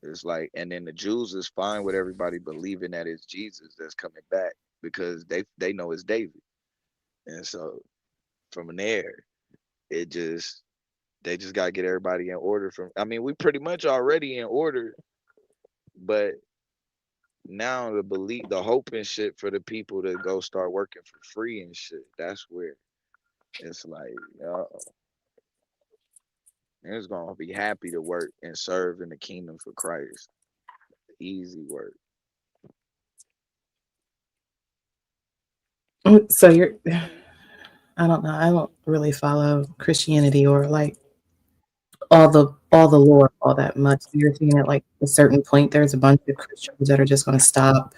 It's like, and then the Jews is fine with everybody believing that it's Jesus that's coming back because they know it's David, and so from there it just They just gotta get everybody in order from. I mean, we pretty much already in order, but now the belief, the hope and shit for the people to go start working for free and shit. That's where it's like, it's gonna be happy to work and serve in the kingdom for Christ. Easy work. So you're, I don't know. I don't really follow Christianity or like all the lore all that much. So you're saying at like a certain point, there's a bunch of Christians that are just going to stop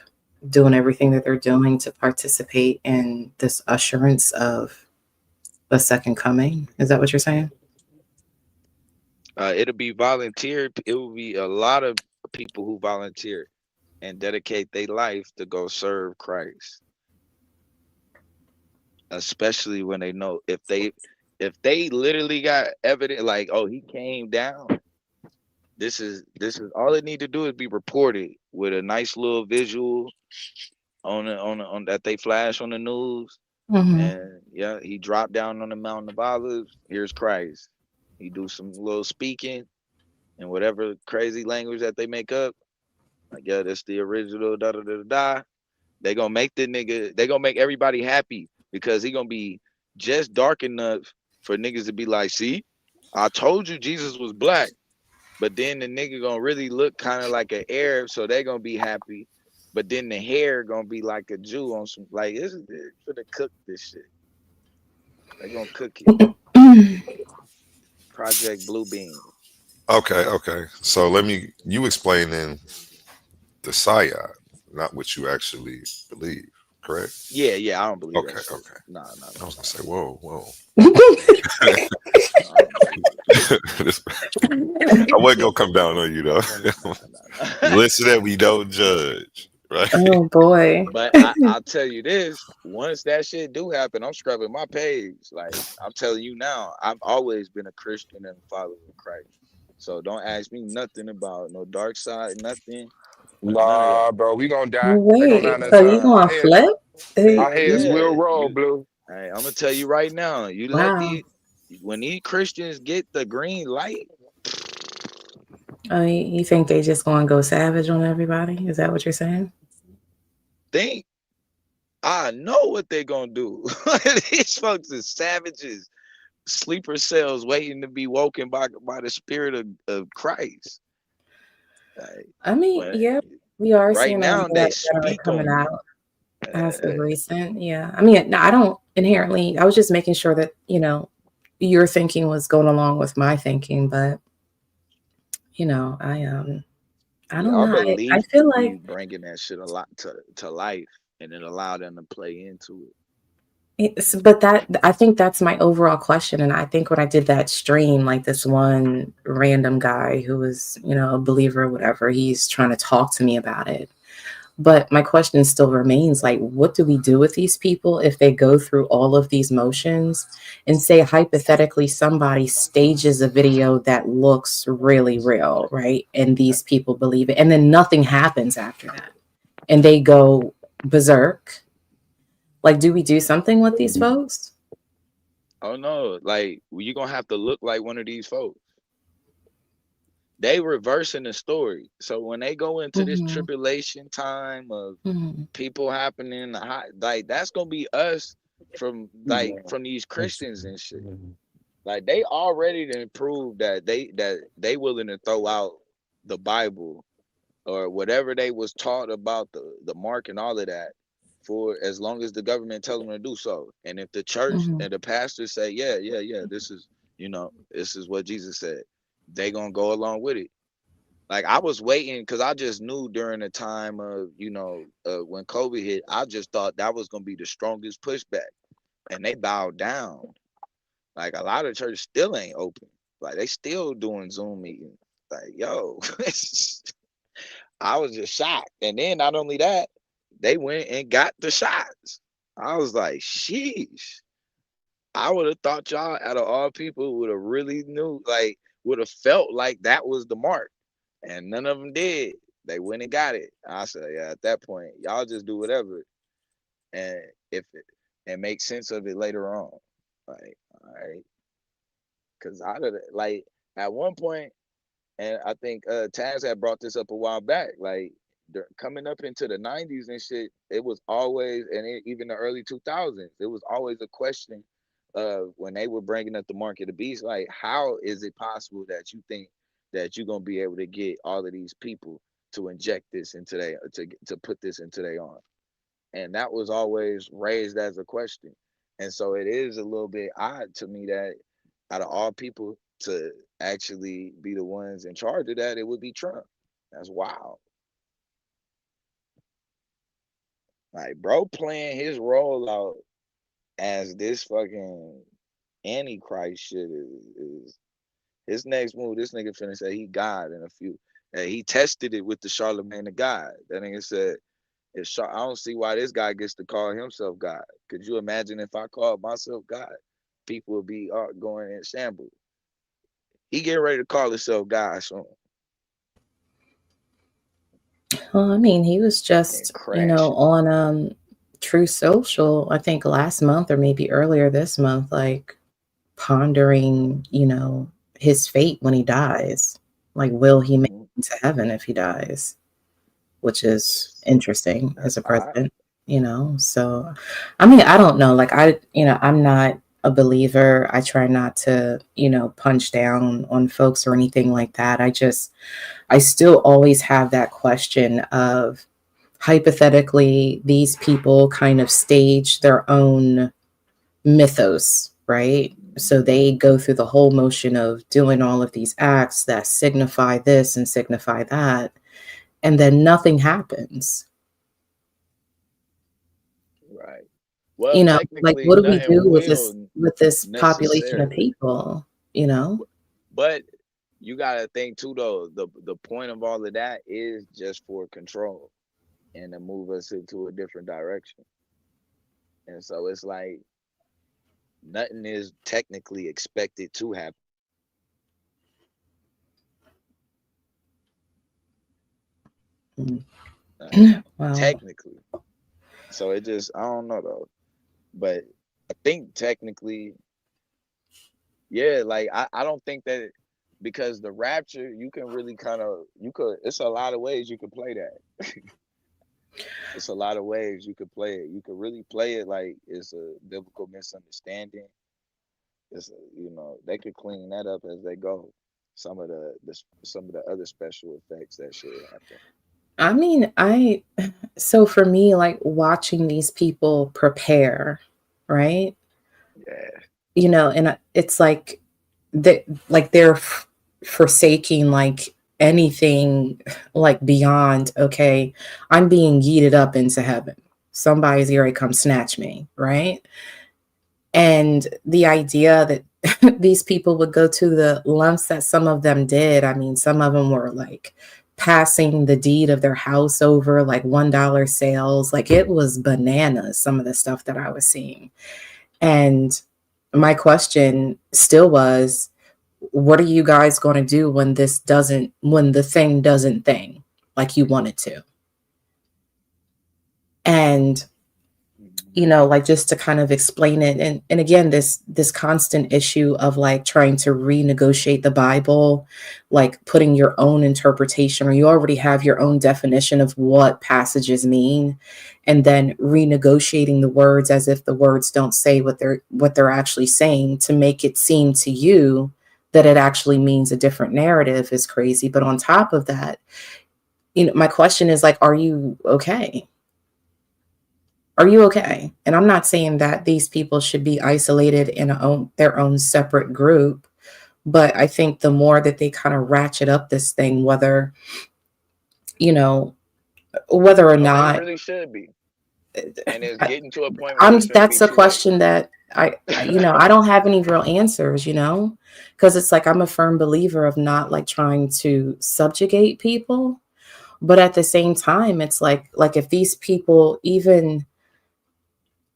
doing everything that they're doing to participate in this assurance of the second coming. Is that what you're saying? It'll be volunteer. It will be a lot of people who volunteer and dedicate their life to go serve Christ. Especially when they know if they literally got evidence like, oh, he came down. This is all it need to do is be reported with a nice little visual on that they flash on the news. Mm-hmm. And yeah, he dropped down on the Mountain of Olives. Here's Christ. He do some little speaking in whatever crazy language that they make up. Like, yeah, that's the original da da da da da. They gonna make the nigga. They gonna make everybody happy because he gonna be just dark enough for niggas to be like, see, I told you Jesus was black. But then the nigga gonna really look kind of like an Arab, so they gonna be happy. But then the hair gonna be like a Jew on some like this is for the cook this shit. They gonna cook it. Project Blue Beam. Okay, okay. So you explain then the psyop, not what you actually believe, correct? Yeah, yeah, I don't believe Okay, that shit. okay. Nah, nah, I nah, was gonna nah. say, whoa, whoa. No, I don't believe it. This- I wasn't gonna come down on you though. Nah, nah, nah. Listen, that we don't judge, right? Oh boy. But I'll tell you this: once that shit do happen, I'm scrubbing my page. Like I'm telling you now, I've always been a Christian and a follower of Christ. So don't ask me nothing about no dark side, nothing, none of that. Nah, bro, we gonna die. They gonna Wait, line us so you up. Nah, gonna flip? hell Our heads yeah. will roll, You, Blue. hey, I'm gonna tell you right now. You let Wow. these when these Christians get the green light, Oh, you think they just gonna go savage on everybody? Is that what you're saying? think I know what they gonna do. These folks is savages, sleeper cells waiting to be woken by the spirit of Christ. Like, I mean, when yeah, we are right seeing a lot now of they that rhetoric speak coming on you. out as of recent. Yeah. I mean, no, I don't inherently, I was just making sure that, your thinking was going along with my thinking, but I don't Our know. I belief feel be like bringing that shit a lot to life, and it allow them to play into it. but I think that's my overall question. And I think when I did that stream, like this one random guy who was, a believer or whatever, he's trying to talk to me about it. But my question still remains, like, what do we do with these people if they go through all of these motions and say hypothetically somebody stages a video that looks really real, right? And these people believe it, and then nothing happens after that. And they go berserk. Like, do we do something with these folks? Oh no, like you gonna have to look like one of these folks. They reversing the story. So when they go into this Mm-hmm. tribulation time of Mm-hmm. people happening, like that's gonna be us from these Christians and shit. Like they already done proved that they willing to throw out the Bible or whatever they was taught about the mark and all of that for as long as the government tells them to do so. And if the church Mm-hmm. and the pastors say, yeah, yeah, yeah, this is what Jesus said, they gonna go along with it. Like I was waiting because I just knew during the time of when COVID hit, I just thought that was gonna be the strongest pushback, and they bowed down. Like a lot of churches still ain't open. Like they still doing Zoom meetings. Like yo, I was just shocked. And then not only that, they went and got the shots. I was like, sheesh. I would have thought y'all out of all people would have really knew, like would have felt like that was the mark. And none of them did. They went and got it. I said, yeah, at that point, y'all just do whatever. And if it and make sense of it later on. Like, all right. Cause out of it, like at one point, and I think Taz had brought this up a while back, like coming up into the '90s and shit, it was always, and even the early 2000s, it was always a question of when they were bringing up the mark of the beast, like how is it possible that you think that you're gonna be able to get all of these people to inject this into their to put this into their arm? And that was always raised as a question. And so it is a little bit odd to me that out of all people to actually be the ones in charge of that, it would be Trump. That's wild. Like, bro, playing his role out as this fucking antichrist shit is his next move. This nigga finna say he God in a few. And he tested it with the Charlemagne the God. That nigga said, I don't see why this guy gets to call himself God. Could you imagine if I called myself God? People would be going in shambles. He getting ready to call himself God soon Well, I mean, he was and just, crash it. on True Social, I think last month or maybe earlier this month, like pondering, his fate when he dies. Like, will he make Mm-hmm. it to heaven if he dies? Which is interesting as That's a odd. president. So, I mean, I don't know. Like, I'm not a believer. I try not to, punch down on folks or anything like that. I still always have that question of, hypothetically, these people kind of stage their own mythos, right? So Mm-hmm. they go through the whole motion of doing all of these acts that signify this and signify that, and then nothing happens. Right. Well, Like, technically, what do we nothing do with will this population of necessarily. people? But you gotta think too, though. The point of all of that is just for control and to move us into a different direction. And so it's like nothing is technically expected to happen. Like, Well, technically. So it just I don't know though. But I think technically, yeah, like I don't think that because the rapture, you can really kind of you could it's a lot of ways you could play that. It's a lot of ways you could play it. You could really play it like it's a biblical misunderstanding. They could clean that up as they go. Some of the other special effects that should happen. I mean, so for me, like watching these people prepare, right? Yeah. And it's like they're forsaking like anything like beyond, okay, I'm being yeeted up into heaven. Somebody's here to come snatch me, right? And the idea that these people would go to the lengths that some of them did. I mean, some of them were like passing the deed of their house over like $1 sales. Like, it was bananas, some of the stuff that I was seeing. And my question still was, what are you guys going to do when the thing doesn't thing like you want it to? And Mhm. like, just to kind of explain it, and again, this constant issue of like trying to renegotiate the Bible, like putting your own interpretation, or you already have your own definition of what passages mean, and then renegotiating the words as if the words don't say what they're actually saying, to make it seem to you that it actually means a different narrative, is crazy. But on top of that, my question is like, are you okay? Are you okay? And I'm not saying that these people should be isolated in their own separate group, but I think the more that they kind of ratchet up this thing, you know, whether or No, they not, really should be. And it's I, getting to a point where it's finna be that's a too late. question that I don't have any real answers, because it's like I'm a firm believer of not like trying to subjugate people, but at the same time, it's like if these people even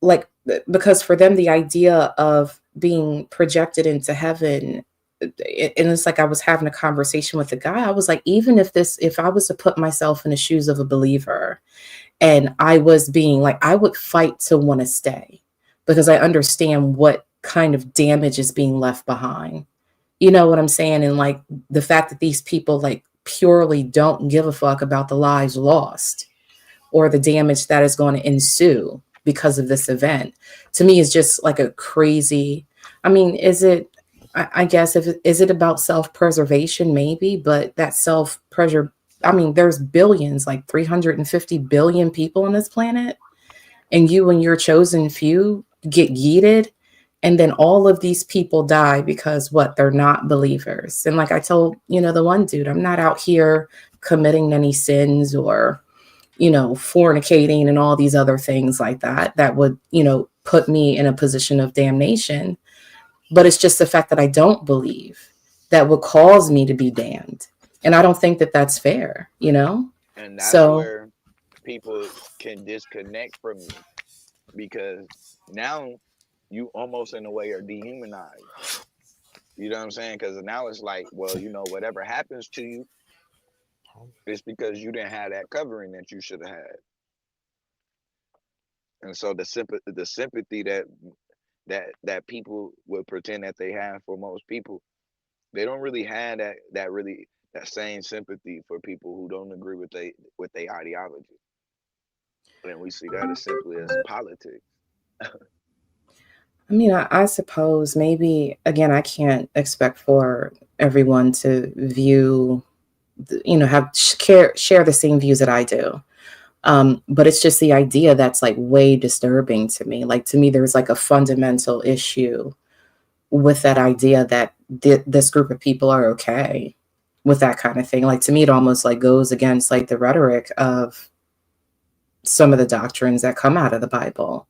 like, because for them the idea of being projected into heaven, and it's like I was having a conversation with a guy. I was like, even if I was to put myself in the shoes of a believer, and I was being like, I would fight to want to stay, because I understand what kind of damage is being left behind. You know what I'm saying? And like the fact that these people like purely don't give a fuck about the lives lost or the damage that is going to ensue because of this event, to me is just like a crazy. I mean, is it? I guess if is it about self-preservation, maybe, but that self-preserve. I mean, there's billions, like 350 billion people on this planet, and you and your chosen few get yeeted, and then all of these people die because what? They're not believers. And like I told, the one dude, I'm not out here committing any sins or fornicating and all these other things like that would, put me in a position of damnation. But it's just the fact that I don't believe that would cause me to be damned. And I don't think that that's fair. And that's So, where people can disconnect from you, because now you almost in a way are dehumanized. You know what I'm saying? Because now it's like, well, whatever happens to you, it's because you didn't have that covering that you should have had. And so the sympathy that people would pretend that they have for most people, they don't really have that same sympathy for people who don't agree with their ideology. And we see that as simply as politics. I mean, I suppose maybe, again, I can't expect for everyone to view, have share the same views that I do. But it's just the idea that's like way disturbing to me. Like, to me, there's like a fundamental issue with that idea that this group of people are okay with that kind of thing. Like, to me, it almost like goes against like the rhetoric of some of the doctrines that come out of the Bible.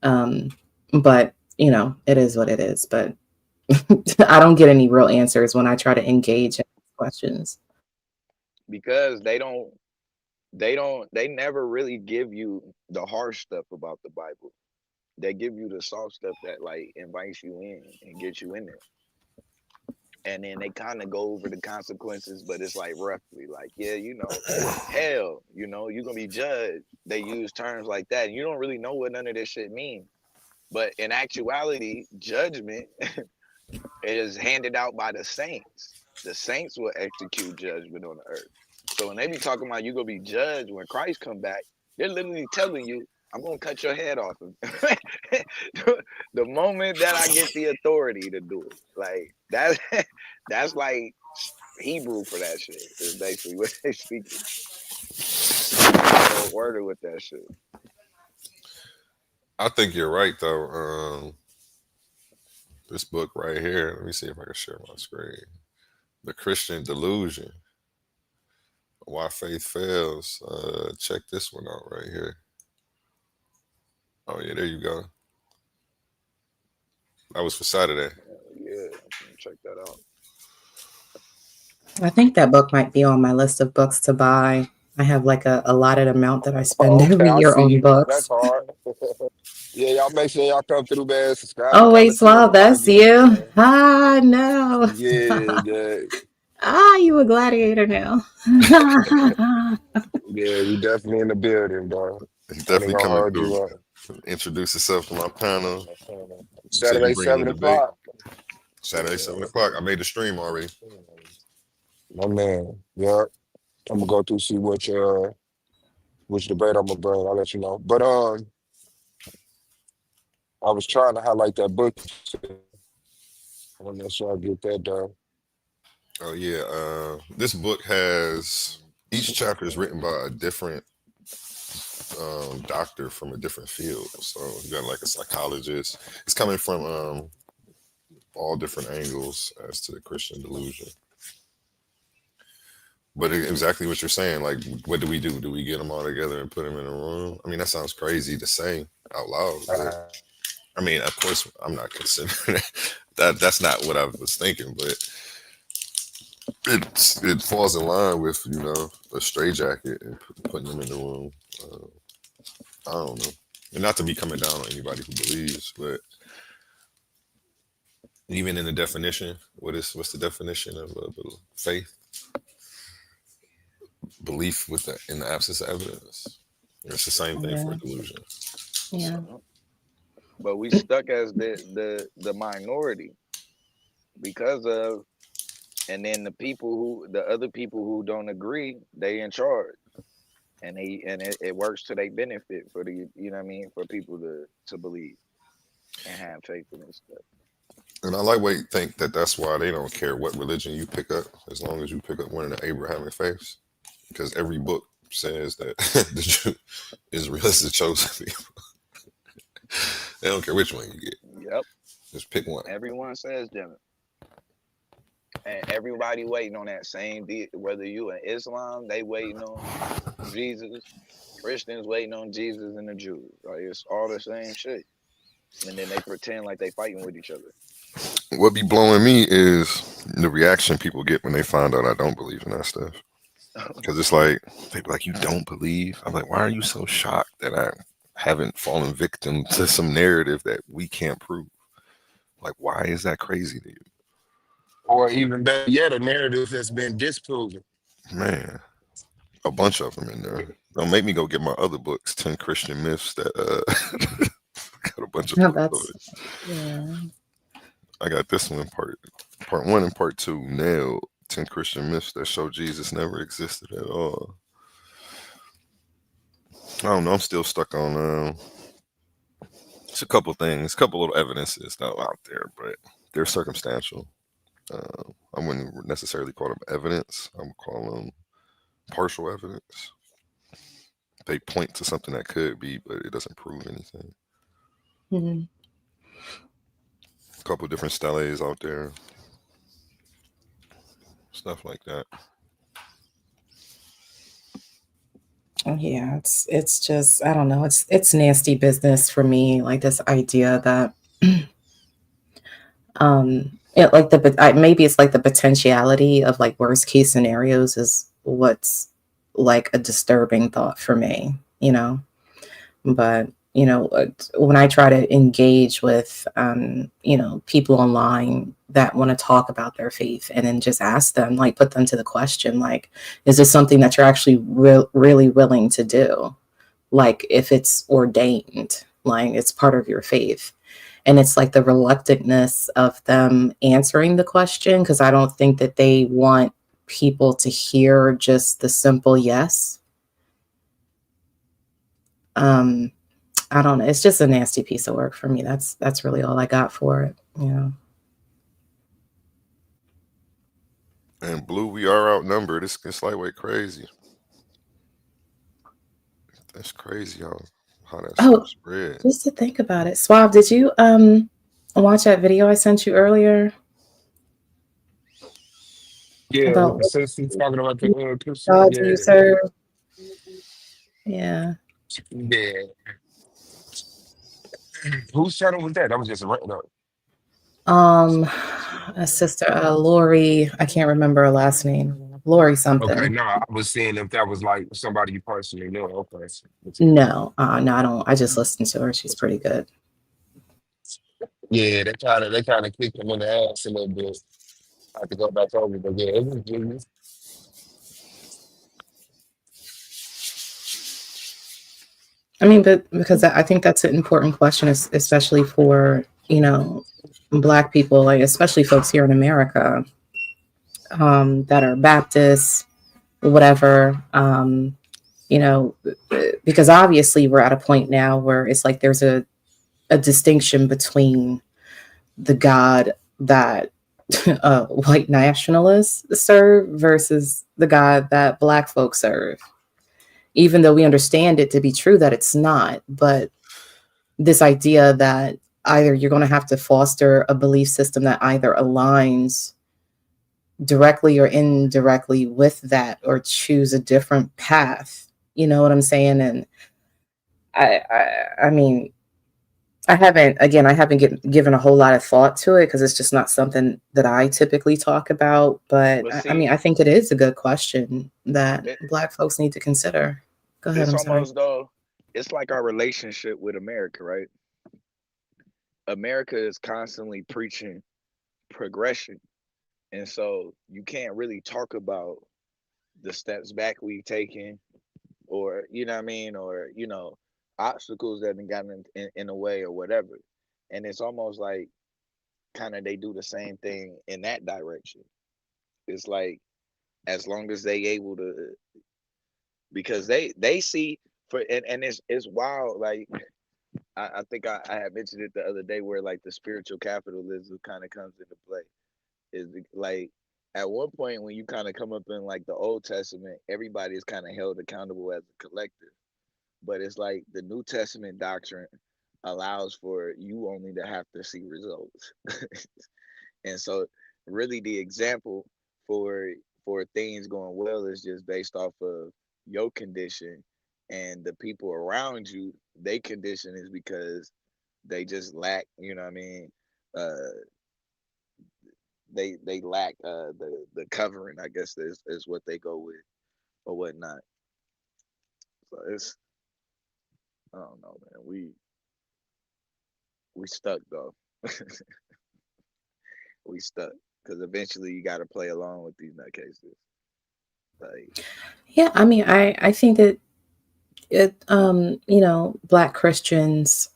But it is what it is. But I don't get any real answers when I try to engage in questions. Because they never really give you the harsh stuff about the Bible. They give you the soft stuff that like invites you in and gets you in there. And then they kind of go over the consequences, but it's like roughly like, yeah, hell, you're gonna be judged. They use terms like that, and you don't really know what none of this shit means. But in actuality, judgment is handed out by the saints. The saints will execute judgment on the earth. So when they be talking about you gonna be judged when Christ come back, they're literally telling you, I'm gonna cut your head off. The moment that I get the authority to do it, like that's like Hebrew for that shit. Is basically what they speaking. Cold worded with that shit. I think you're right though. This book right here. Let me see if I can share my screen. The Christian Delusion. Why Faith Fails. Check this one out right here. Oh yeah, there you go. That was for Saturday. Yeah, check that out. I think that book might be on my list of books to buy. I have like a allotted amount that I spend Oh, okay, every I year see on you. That's books. hard. Yeah, y'all make sure y'all come through, man. Subscribe to Oh, wait, College Hill Slav, that's Bible, you? man. Ah, no. Yeah, good. You a gladiator now. Yeah, we definitely in the building, bro. He's I ain't definitely gonna coming hold through. you up. Introduce yourself to my panel. You said you Saturday, bringing the 7 debate. o'clock. Saturday, 7 o'clock. I made the stream already. My man. Yeah. I'm gonna go through see which debate I'm gonna bring. I'll let you know. But I was trying to highlight that book. I want to make sure I get that done. Oh yeah. This book has each chapter is written by a different doctor from a different field. So you got like a psychologist. It's coming from all different angles as to the Christian delusion. But exactly what you're saying, like, what do we do? Do we get them all together and put them in a room? I mean, that sounds crazy to say out loud, but Uh, I mean, of course, I'm not considering that. That's not what I was thinking, but it falls in line with a straitjacket and putting them in the room. I don't know, and not to be coming down on anybody who believes, but even in the definition, what's the definition of faith? Belief in the absence of evidence. It's the same thing for Yeah, a delusion. yeah. But we stuck as the minority. because of, and then the other people who don't agree, they in charge, and it works to their benefit for the, you know what I mean, for people to believe and have faith in this stuff. And I like way think that that's why they don't care what religion you pick up, as long as you pick up one of the Abrahamic faiths, because every book says that the Jew, Israel is the chosen people. They don't care which one you get, Yep, just pick one. everyone says that, and everybody waiting on that same whether you in Islam, they waiting on Jesus, Christians waiting on Jesus, and the Jews. Like it's all the same shit. And then they pretend like they fighting with each other. What be blowing me is the reaction people get when they find out I don't believe in that stuff. Because it's like they be like, "You don't believe?" I'm like, "Why are you so shocked that I haven't fallen victim to some narrative that we can't prove? Like, why is that crazy to you, Or even better yet, a narrative that's been disproven. man?" A bunch of them in there. Don't make me go get my other books, 10 Christian Myths that got a bunch of No, books on that's it. yeah. I got this one part one and part two nailed. 10 Christian Myths that show Jesus never existed at all. I don't know. I'm still stuck on it's a couple things, a couple little evidences though out there, but they're circumstantial. I wouldn't necessarily call them evidence. I would call them partial evidence. They point to something that could be, but it doesn't prove anything. Mhm. A couple different steles out there, stuff like that. Yeah, it's just I don't know. It's nasty business for me. Like this idea that it like maybe it's like the potentiality of like worst case scenarios is what's like a disturbing thought for me, you know. But when I try to engage with people online that want to talk about their faith, and then just ask them, like, put them to the question, like, is this something that you're actually really willing to do? Like, if it's ordained, like it's part of your faith. And it's like the reluctantness of them answering the question, because I don't think that they want people to hear just the simple yes. um I don't know. It's just a nasty piece of work for me. That's really all I got for it. And blue, we are outnumbered. It's like way crazy. That's crazy how that stuff Oh, spread. just to think about it. Swab, did you watch that video I sent you earlier Yeah, with about the sisters talking about the what Christian. God do you Yeah, serve? Yeah. yeah. Whose channel was that? That was just a random. Um a sister, Lori, I can't remember her last name. Lori Okay, something. no, I was seeing if that was like somebody you personally knew. Okay. No, I don't. I just listened to her. She's pretty good. Yeah, they kind of kicked him in the ass a little bit. I have to go back over, but yeah, it was genius. I mean, but because I think that's an important question, especially for, Black people, like especially folks here in America, that are Baptists, whatever. You know, because obviously we're at a point now where it's like there's a distinction between the God that white nationalists serve versus the God that Black folks serve. Even though we understand it to be true that it's not, but this idea that either you're going to have to foster a belief system that either aligns directly or indirectly with that, or choose a different path. You know what I'm saying? And I mean, I haven't given a whole lot of thought to it because it's just not something that I typically talk about. But But I mean, see, I think it is a good question that it, Black folks need to consider. Go ahead. it's I'm sorry. almost though, it's like our relationship with America, right? America is constantly preaching progression, and so you can't really talk about the steps back we've taken, or you know what I mean, or obstacles that have gotten in the way or whatever. And it's almost like kind of they do the same thing in that direction. It's like as long as they able to, because they see for and it's wild. Like I think I had mentioned it the other day where like the spiritual capitalism kind of comes into play. Is like at one point when you kind of come up in like the Old Testament, everybody is kind of held accountable as a collective. But it's like the New Testament doctrine allows for you only to have to see results. And so really the example for things going well is just based off of your condition, and the people around you, they condition is because they just lack, you know what I mean? Uh they lack the covering, I guess is what they go with or whatnot. So it's, I don't know, man. We stuck though. We stuck because eventually you got to play along with these nutcases. Like, Yeah, I mean, I think that Black Christians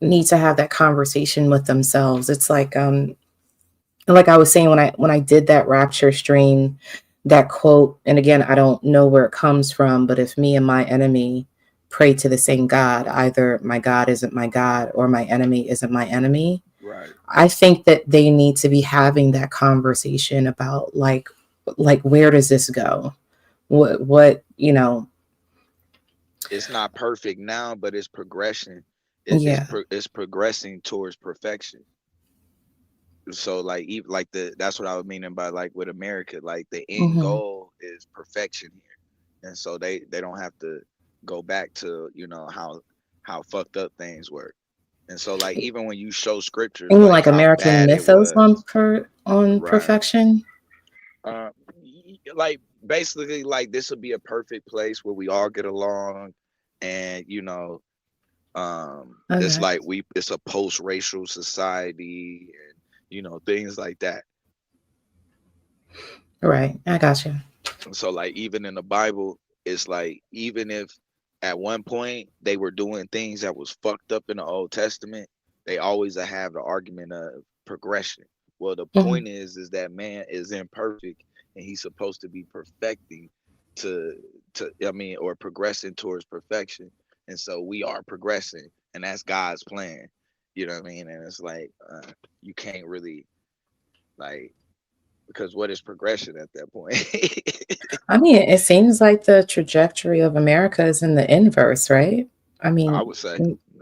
need to have that conversation with themselves. It's like I was saying when I did that rapture stream, that quote, and again, I don't know where it comes from, but if me and my enemy pray to the same God, either my God isn't my God or my enemy isn't my enemy. right. I think that they need to be having that conversation about like where does this go? What It's not perfect now, but it's progression. yeah. It's progressing towards perfection. So like even like that's what I was meaning by like with America, like the end Hmm. goal is perfection here, and so they don't have to go back to how fucked up things were. And so like even when you show You scriptures mean like like how American bad it mythos was, on right? perfection? Like basically like this would be a perfect place where we all get along, and it's Okay. like it's a post-racial society, and things like that. Right. I got you. So like even in the Bible, it's like even if at one point they were doing things that was fucked up in the Old Testament, they always have the argument of progression. Well, the Hmm. point is that man is imperfect, and he's supposed to be perfecting to I mean, or progressing towards perfection. And so we are progressing, and that's God's plan. You know what I mean? And it's like you can't really like, because what is progression at that point? I mean, it seems like the trajectory of America is in the inverse, right? I I mean, would say.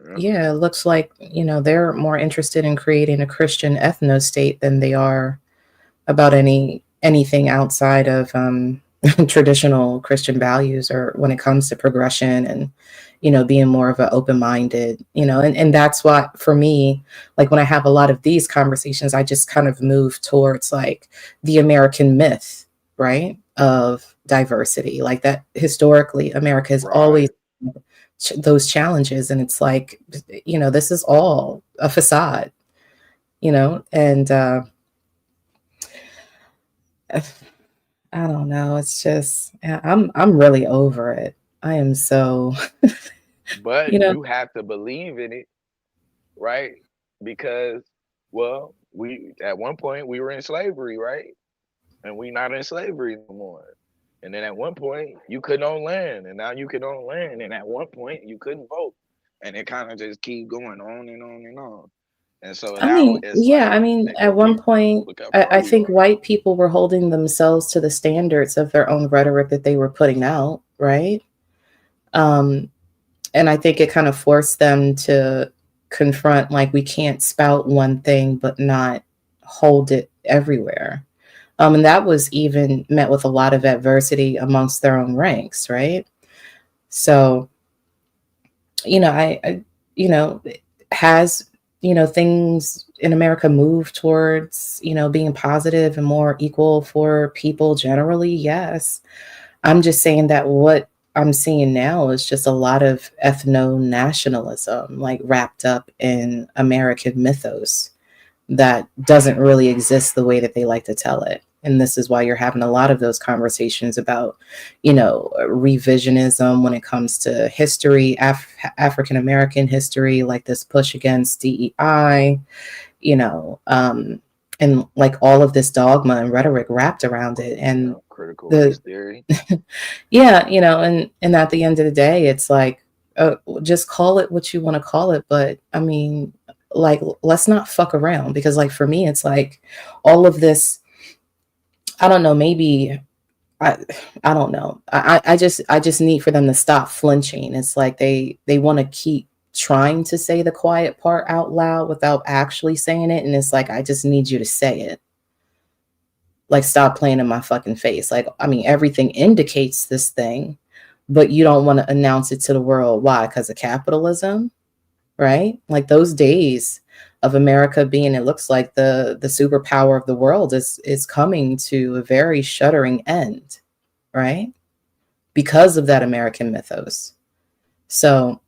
Yeah. yeah, it looks like, they're more interested in creating a Christian ethno state than they are about anything outside of traditional Christian values, or when it comes to progression and being more of an open-minded, and that's why for me, like when I have a lot of these conversations, I just kind of move towards like the American myth, right, of diversity, like that historically America has always Right. those challenges, and it's like this is all a facade, and I don't know. It's just I'm really over it. I am so But you know. you have to believe in it, right? Because, well, we at one point we were in slavery, right? And we not in slavery no more. And then at one point you couldn't own land, and now you can own land. And at one point you couldn't vote, and it kind of just keep going on and on and on. And so I now mean, it's yeah. like, I mean, nigga, at one we point, look how I far we think are. white people were holding themselves to the standards of their own rhetoric that they were putting out, right? Um, and I think it kind of forced them to confront like we can't spout one thing but not hold it everywhere. And that was even met with a lot of adversity amongst their own ranks, right? So I has, things in America moved towards, being positive and more equal for people generally? Yes. I'm just saying that what I'm seeing now is just a lot of ethno nationalism, like wrapped up in American mythos that doesn't really exist the way that they like to tell it. And this is why you're having a lot of those conversations about, revisionism when it comes to history, African American history, like this push against DEI, you know, and like all of this dogma and rhetoric wrapped around it. And Critical race the, theory. yeah, you know, and at the end of the day, it's like, just call it what you want to call it. But I mean, like, let's not fuck around, because like for me, it's like all of this, I don't know, maybe I I don't know. I just need for them to stop flinching. It's like they want to keep trying to say the quiet part out loud without actually saying it. And it's like, I just need you to say it. Like, stop playing in my fucking face. Like, I mean, everything indicates this thing, but you don't want to announce it to the world. Why? Because of capitalism, right? Like those days of America being, it looks like the superpower of the world is coming to a very shuddering end, right? Because of that American mythos. So,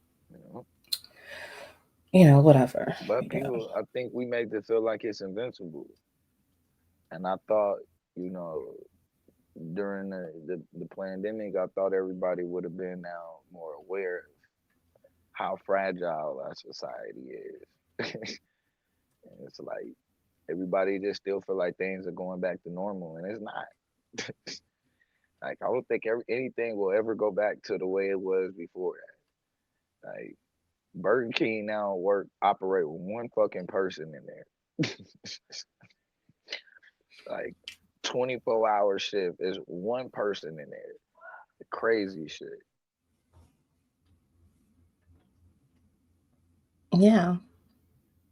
You know? whatever. But people, I think we make it feel like it's invincible. And I thought, you know, during the pandemic, I thought everybody would have been now more aware of how fragile our society is. And it's like everybody just still feel like things are going back to normal, and it's not. Like I don't think anything will ever go back to the way it was before that. Like Burger King now operate with one fucking person in there. Like 24-hour shift is one person in there. Crazy shit. Yeah,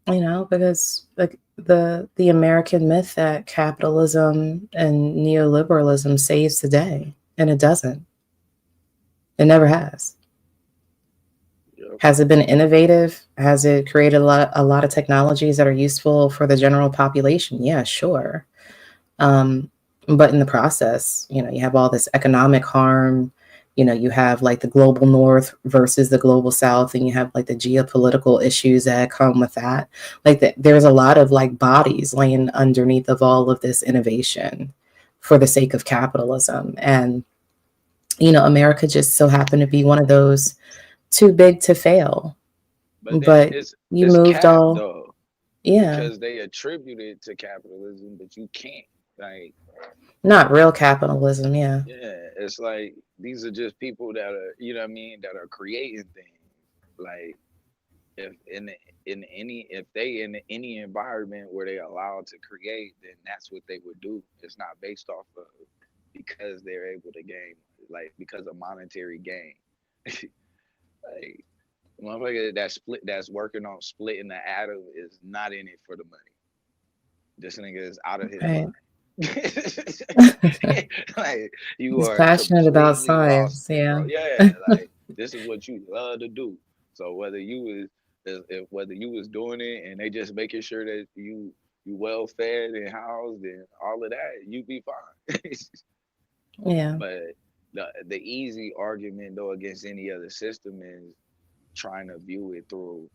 because like the American myth that capitalism and neoliberalism saves the day, and it doesn't. It never has. Yep. Has it been innovative? Has it created a lot of technologies that are useful for the general population? Yeah, sure. But in the process, you have all this economic harm. You have like the global north versus the global south, and you have like the geopolitical issues that come with that. Like there's a lot of like bodies laying underneath of all of this innovation for the sake of capitalism. And, America just so happened to be one of those too big to fail. But then But you it's moved capped all, though, yeah, because they attribute it to capitalism, but you can't. Like, not real capitalism. Yeah. yeah, it's like these are just people that are, you know what I mean, that are creating things. Like, if in any if they in any environment where they allowed to create, then that's what they would do. It's not based off of because they're able to gain, like because of monetary gain. Like motherfucker that's working on splitting the atom is not in it for the money. This nigga is out of his Right. mind. Like you He's are passionate about completely lost science. it, bro. Yeah. Yeah, like this is what you love to do. So whether you was doing it and they just making sure that you well fed and housed and all of that, you be fine. Yeah. But the easy argument though against any other system is trying to view it through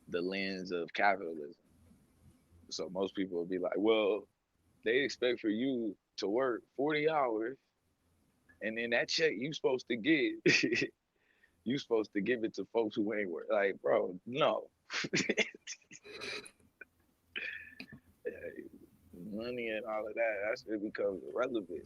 the lens of capitalism. So most people will be like, well, they expect for you to work 40 hours and then that check you supposed to get you supposed to give it to folks who ain't work. Like, bro, no. Money and all of that shit becomes irrelevant.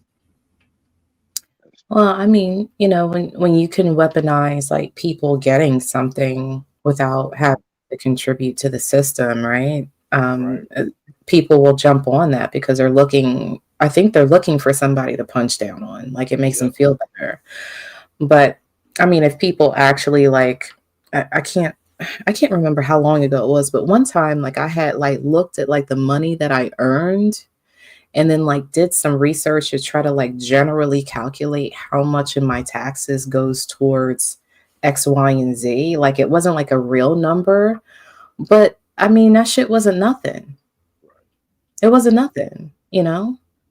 Well, I mean, when you can weaponize like people getting something without having to contribute to the system, right? Right. People will jump on that because I think they're looking for somebody to punch down on. Like it makes them Yep. feel better. But I mean, if people actually like, I can't remember how long ago it was, but one time like I had like looked at like the money that I earned and then like did some research to try to like generally calculate how much of my taxes goes towards X, Y, and Z. Like it wasn't like a real number, but I mean that shit wasn't nothing. It wasn't nothing.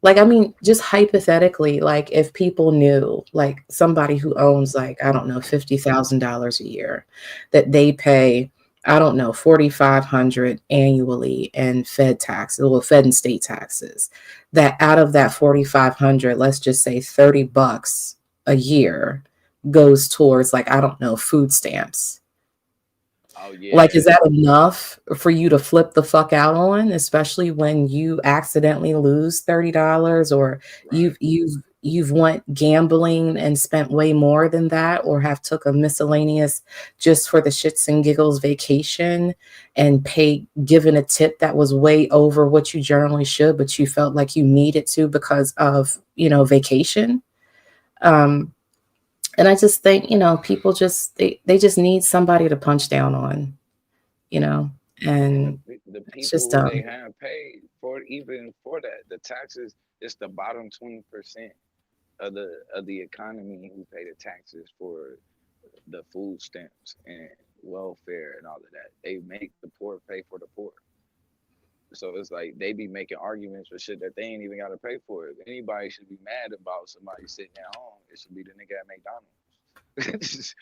Like, I mean, just hypothetically, like if people knew, like somebody who owns like, I don't know, $50,000 a year, that they pay, I don't know, 4,500 annually in Fed taxes, well, Fed and state taxes, that out of that 4,500, let's just say $30 a year goes towards like, I don't know, food stamps. Oh Like, is yeah, that enough for you to flip the fuck out on, especially when you accidentally lose $30 or right. you've went gambling and spent way more than that, or have took a miscellaneous just for the shits and giggles vacation and given a tip that was way over what you generally should, but you felt like you needed to because of, vacation. Um, and I just think, people just they just need somebody to punch down on, you know, And and the it's just people who they dumb. have paid for even for that, the taxes, it's the bottom 20% of the economy who pay the taxes for the food stamps and welfare and all of that. They make the poor pay for the poor. So it's like they be making arguments for shit that they ain't even gotta pay for. If anybody should be mad about somebody sitting at home, it should be the nigga at McDonald's.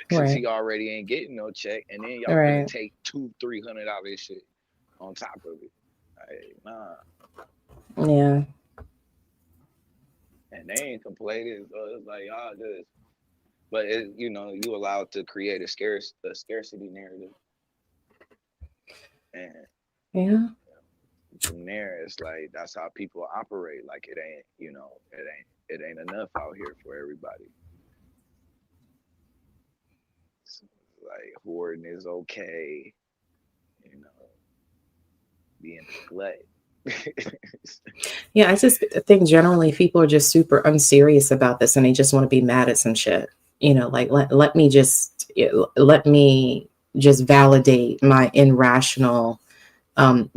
Cause Right. he already ain't getting no check, and then All y'all finna right. take 200-300 out of his shit on top of it. Like, nah, Yeah. and they ain't complaining. So it's like y'all just, but you allowed to create a scarcity narrative, and Yeah. from there it's like that's how people operate. Like it ain't enough out here for everybody. So, like hoarding is okay, you know, being a glut. Yeah. I just think generally people are just super unserious about this and they just want to be mad at some shit. Like let me just validate my irrational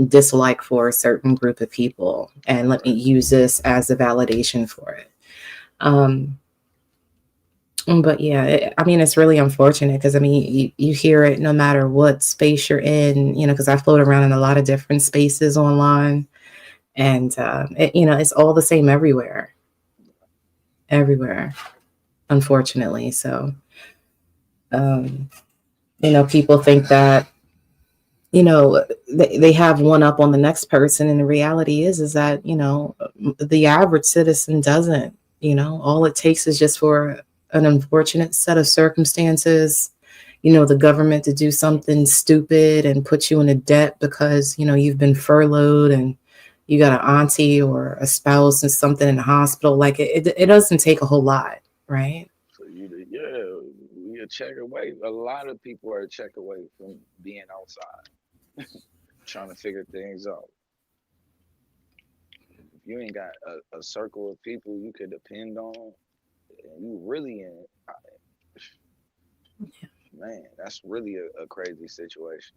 dislike for a certain group of people and let me Right. use this as a validation for it. Um, but yeah, I mean, it's really unfortunate because I mean, you hear it no matter what space you're in, because I float around in a lot of different spaces online, and it's all the same everywhere, unfortunately. So, um, people think that they have one up on the next person, and the reality is that the average citizen doesn't. All it takes is just for an unfortunate set of circumstances, the government to do something stupid and put you in a debt because you've been furloughed and you got an auntie or a spouse and something in the hospital. Like it doesn't take a whole lot, right? So we a check away. A lot of people are a check away from being outside, trying to figure things out. If you ain't got a circle of people you could depend on, and you really in, man, that's really a crazy situation.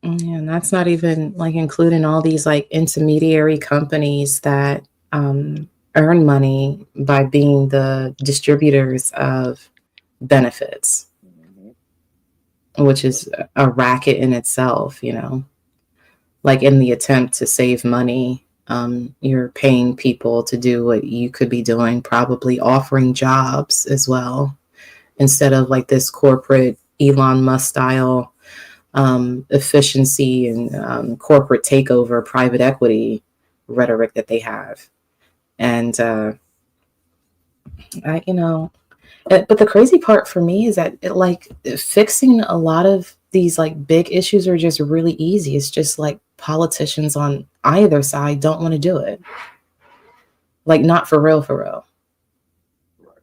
Yeah, and that's not even like including all these like intermediary companies that earn money by being the distributors of benefits, Hmm. which is a racket in itself, Like in the attempt to save money, you're paying people to do what you could be doing, probably offering jobs as well, instead of like this corporate Elon Musk style efficiency and corporate takeover, private equity rhetoric that they have. And I, but the crazy part for me is that like fixing a lot of these like big issues are just really easy. It's just like politicians on either side don't want to do it. Like not for real, for real. Right,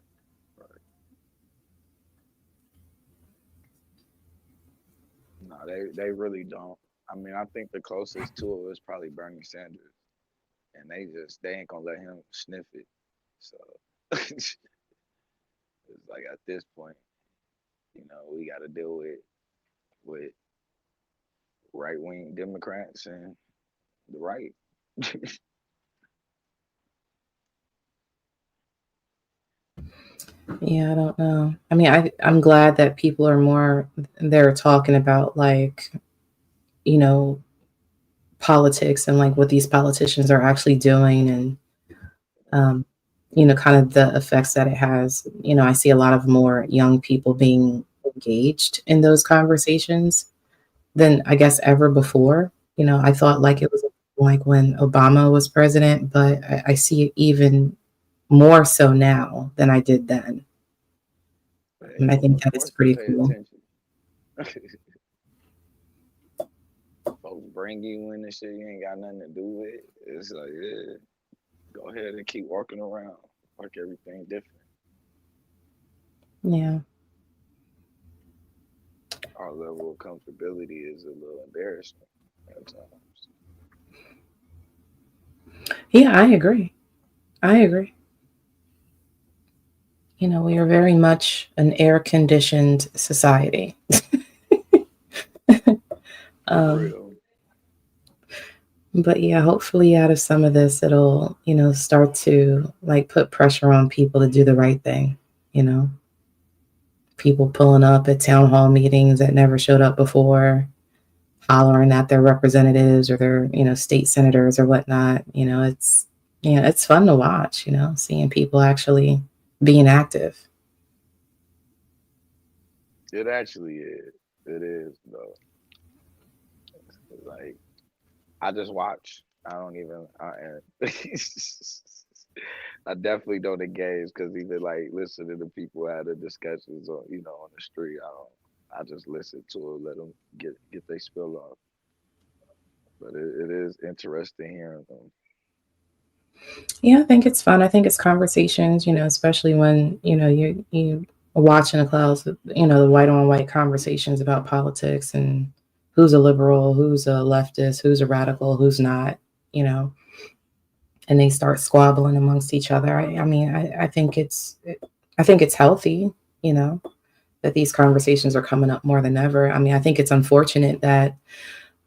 right. No, they really don't. I mean, I think the closest to it is probably Bernie Sanders, and they ain't gonna let him sniff it. So it's like at this point, we got to deal with right wing Democrats and the right. Yeah, I don't know. I mean, I'm glad that people are more they're talking about like, you know, politics and like what these politicians are actually doing and um, kind of the effects that it has. I see a lot of more young people being engaged in those conversations than I guess ever before. I thought like it was like when Obama was president, but I see it even more so now than I did then. And I Well, think of that is course they pretty pay cool. attention. Folks bring you in and shit you ain't got nothing to do with. It's like, yeah, go ahead and keep walking around like everything different. Yeah. Our level of comfortability is a little embarrassing at times. Yeah, I agree. I agree. We are very much an air conditioned society. For um, real. but yeah, hopefully out of some of this, it'll, start to like put pressure on people to do the right thing. You know, people pulling up at town hall meetings that never showed up before, hollering at their representatives or their, state senators or whatnot. It's fun to watch, seeing people actually being active. It actually is. It is though. Like I just watch. I don't even. I definitely don't engage because even like listening to people having discussions on on the street, I don't. I just listen to it, let them get their spill off. But it is interesting hearing them. Yeah, I think it's fun. I think it's conversations, especially when, you are watching the clouds, the white on white conversations about politics and who's a liberal, who's a leftist, who's a radical, who's not, you know, and they start squabbling amongst each other. I mean, I think it's healthy, you know, that these conversations are coming up more than ever. I mean, I think it's unfortunate that,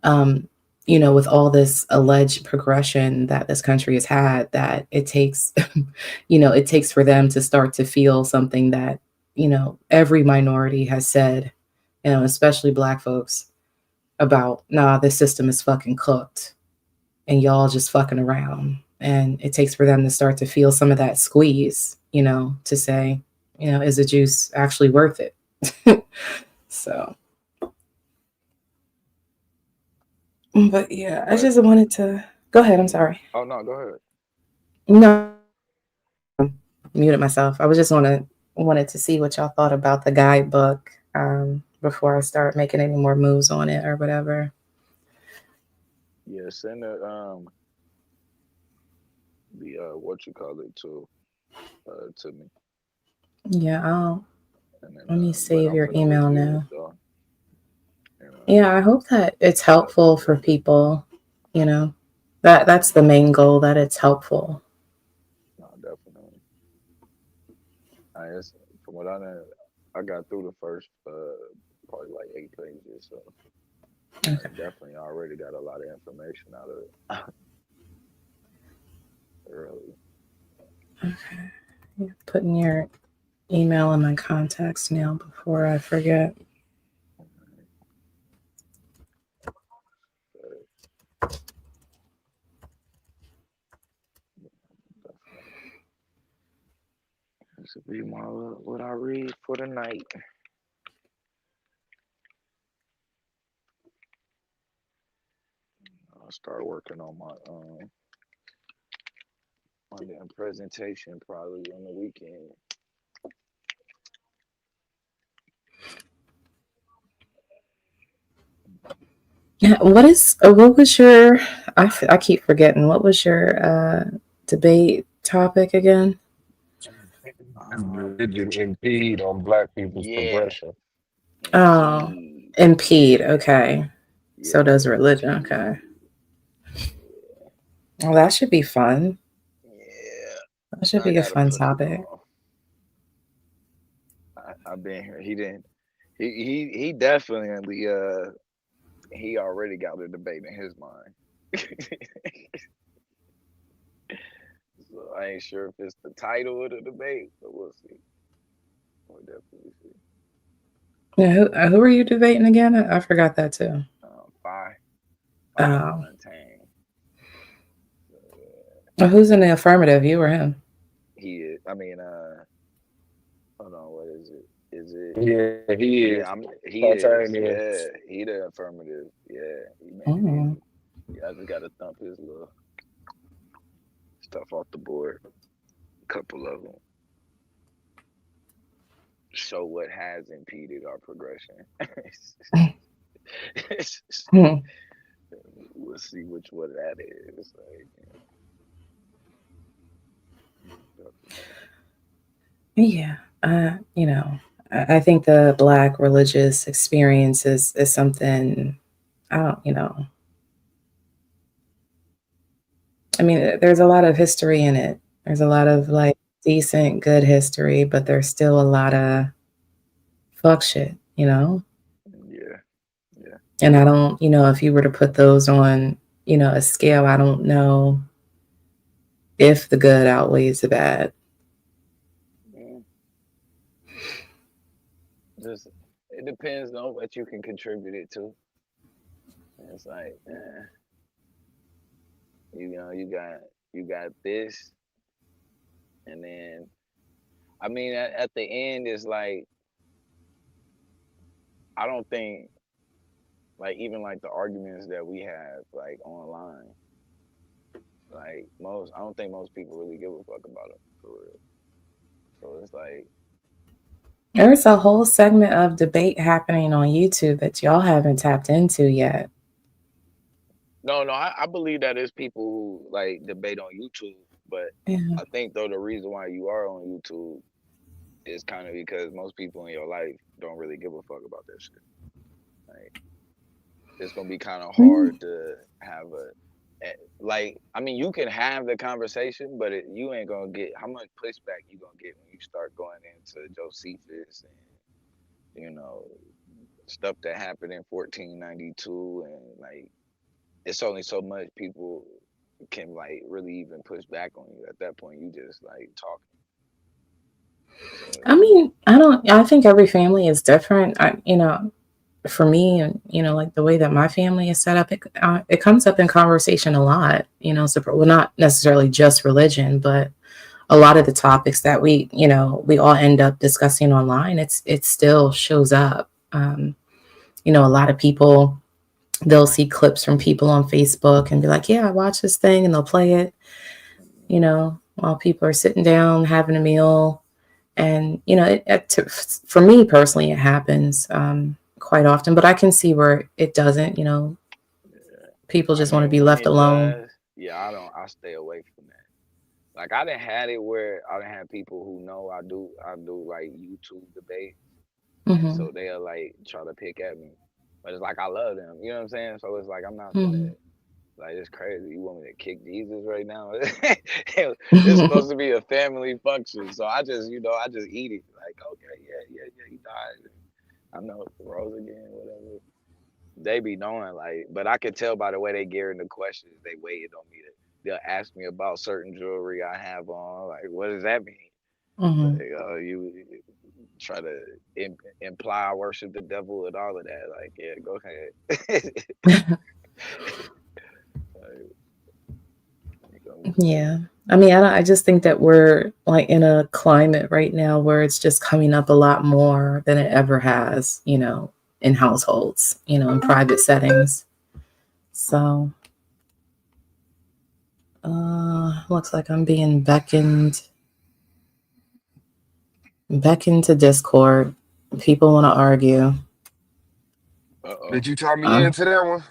um, with all this alleged progression that this country has had, that it takes, it takes for them to start to feel something that, every minority has said, especially Black folks, about, nah, this system is fucking cooked and y'all just fucking around. And it takes for them to start to feel some of that squeeze, to say, is the juice actually worth it? So, but yeah, I But just wanted to go ahead. I'm sorry. oh no, go ahead. No, muted myself. I was just wanted to see what y'all thought about the guidebook before I start making any more moves on it or whatever. Yeah, send the what you call it to me, Yeah, and then let me but save I'm your gonna email review it now. though, and Yeah, I hope that it's helpful definitely for will. people. You know, that's the main goal. That it's helpful. No, definitely. It's, from what I know, I got through the first probably like 8 pages, so I Okay. definitely already got a lot of information out of it early. Okay. Yeah, putting your email in my contacts now before I forget. But definitely, this will be my what I read for the night. I'll start working on my damn presentation probably on the weekend. Yeah, what was your I keep forgetting what was your debate topic again? Um, Religion impede on Black people's yeah, progression. Oh, impede. impede. Okay. So Yeah, does religion. Okay. impede. Well, that should be fun. Yeah, That should I be a gotta fun put it topic. on. I've been here. He didn't. He definitely he already got a debate in his mind. So I ain't sure if it's the title of the debate, but we'll see. We'll definitely see. Yeah, who are you debating again? I forgot that too. Phi Oh, Fontaine. So, yeah, well, who's in the affirmative? You or him? he is. I mean, hold on. What is it? Is it? Yeah, he is. Yeah, he is. Spontaneous. Yeah, he the affirmative. Yeah, he made it Mm. easy. Yeah, I just gotta thump his little stuff off the board. A couple of them. show what has impeded our progression. We'll see which one that is. Yeah, I think the Black religious experience is something I don't, I mean, there's a lot of history in it. There's a lot of like decent, good history, but there's still a lot of fuck shit. Yeah, yeah. And I don't, if you were to put those on, a scale, I don't know if the good outweighs the bad. Mm. Just it depends on what you can contribute it to. It's like, you got this, and then I mean at the end it's like I don't think like even like the arguments that we have like online, like I don't think most people really give a fuck about it for real. So it's like There's a whole segment of debate happening on YouTube that y'all haven't tapped into yet. no, I believe that there's people who like debate on YouTube, but Yeah. I think though the reason why you are on YouTube is kind of because most people in your life don't really give a fuck about that shit. Like it's gonna be kind of hard to have like I mean you can have the conversation, but you ain't gonna get how much pushback you gonna get when you start going into Josephus and stuff that happened in 1492 and like it's only so much people can like really even push back on you. At that point, you just like talking. So, I mean, I think every family is different. For me, and like the way that my family is set up, it comes up in conversation a lot. So well, not necessarily just religion, but a lot of the topics that we all end up discussing online. It still shows up. A lot of people, they'll see clips from people on Facebook and be like, "Yeah, I watched this thing," and they'll play it. While people are sitting down having a meal, and for me personally, it happens. Quite often, but I can see where it doesn't. People I just want to mean, be when left it alone. does, yeah, I stay away from that. Like I didn't had it where I didn't have people who know I do like YouTube debate, and Hmm. so they'll like try to pick at me, but it's like I love them, you know what I'm saying? So it's like I'm not Hmm. finna like it's crazy. You want me to kick Jesus right now? This is supposed to be a family function, so I just eat it. Like okay, yeah, he died. I know rose again, whatever. They be knowing like, but I could tell by the way they gearing the questions. They waited on me to. They'll ask me about certain jewelry I have on. Like, what does that mean? Hmm. Like, you try to imply I worship the devil and all of that. Like, yeah, go ahead. Yeah. I mean, I just think that we're like in a climate right now where it's just coming up a lot more than it ever has, in households, in private settings. So, looks like I'm being beckoned to Discord. People want to argue. Uh-oh. Did you tie me Um, into that one?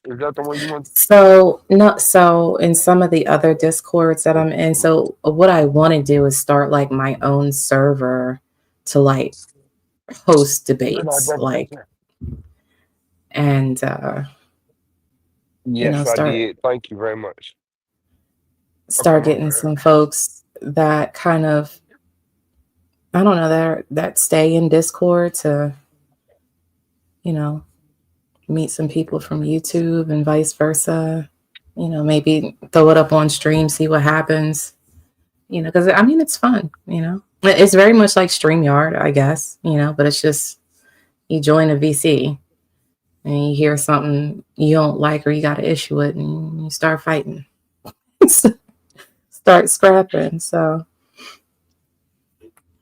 Is that the one you want? so in some of the other Discords that I'm in, so what I want to do is start like my own server to like host debates, like, and Yes, I start did. Thank you very much. Okay, start my getting bad. some folks that kind of, I don't know, that stay in Discord to, you know, meet some people from YouTube and vice versa. Maybe throw it up on stream, see what happens. Because I mean, it's fun. It's very much like StreamYard, I guess. But it's just you join a VC and you hear something you don't like or you got an issue with, and you start fighting, start scrapping. So,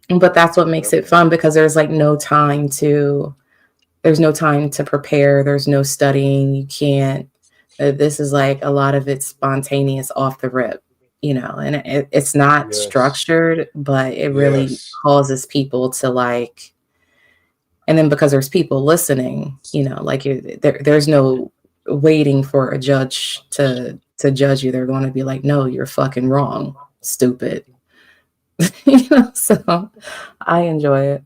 but that's what makes it Definitely. fun because there's no time to prepare. There's no studying. You can't. This is like a lot of it's spontaneous off the rip. and it's not Yes. structured, but it really Yes. causes people to like, and then because there's people listening, like there's no waiting for a judge to judge you. They're going to be like, no, you're fucking wrong, stupid. So I enjoy it.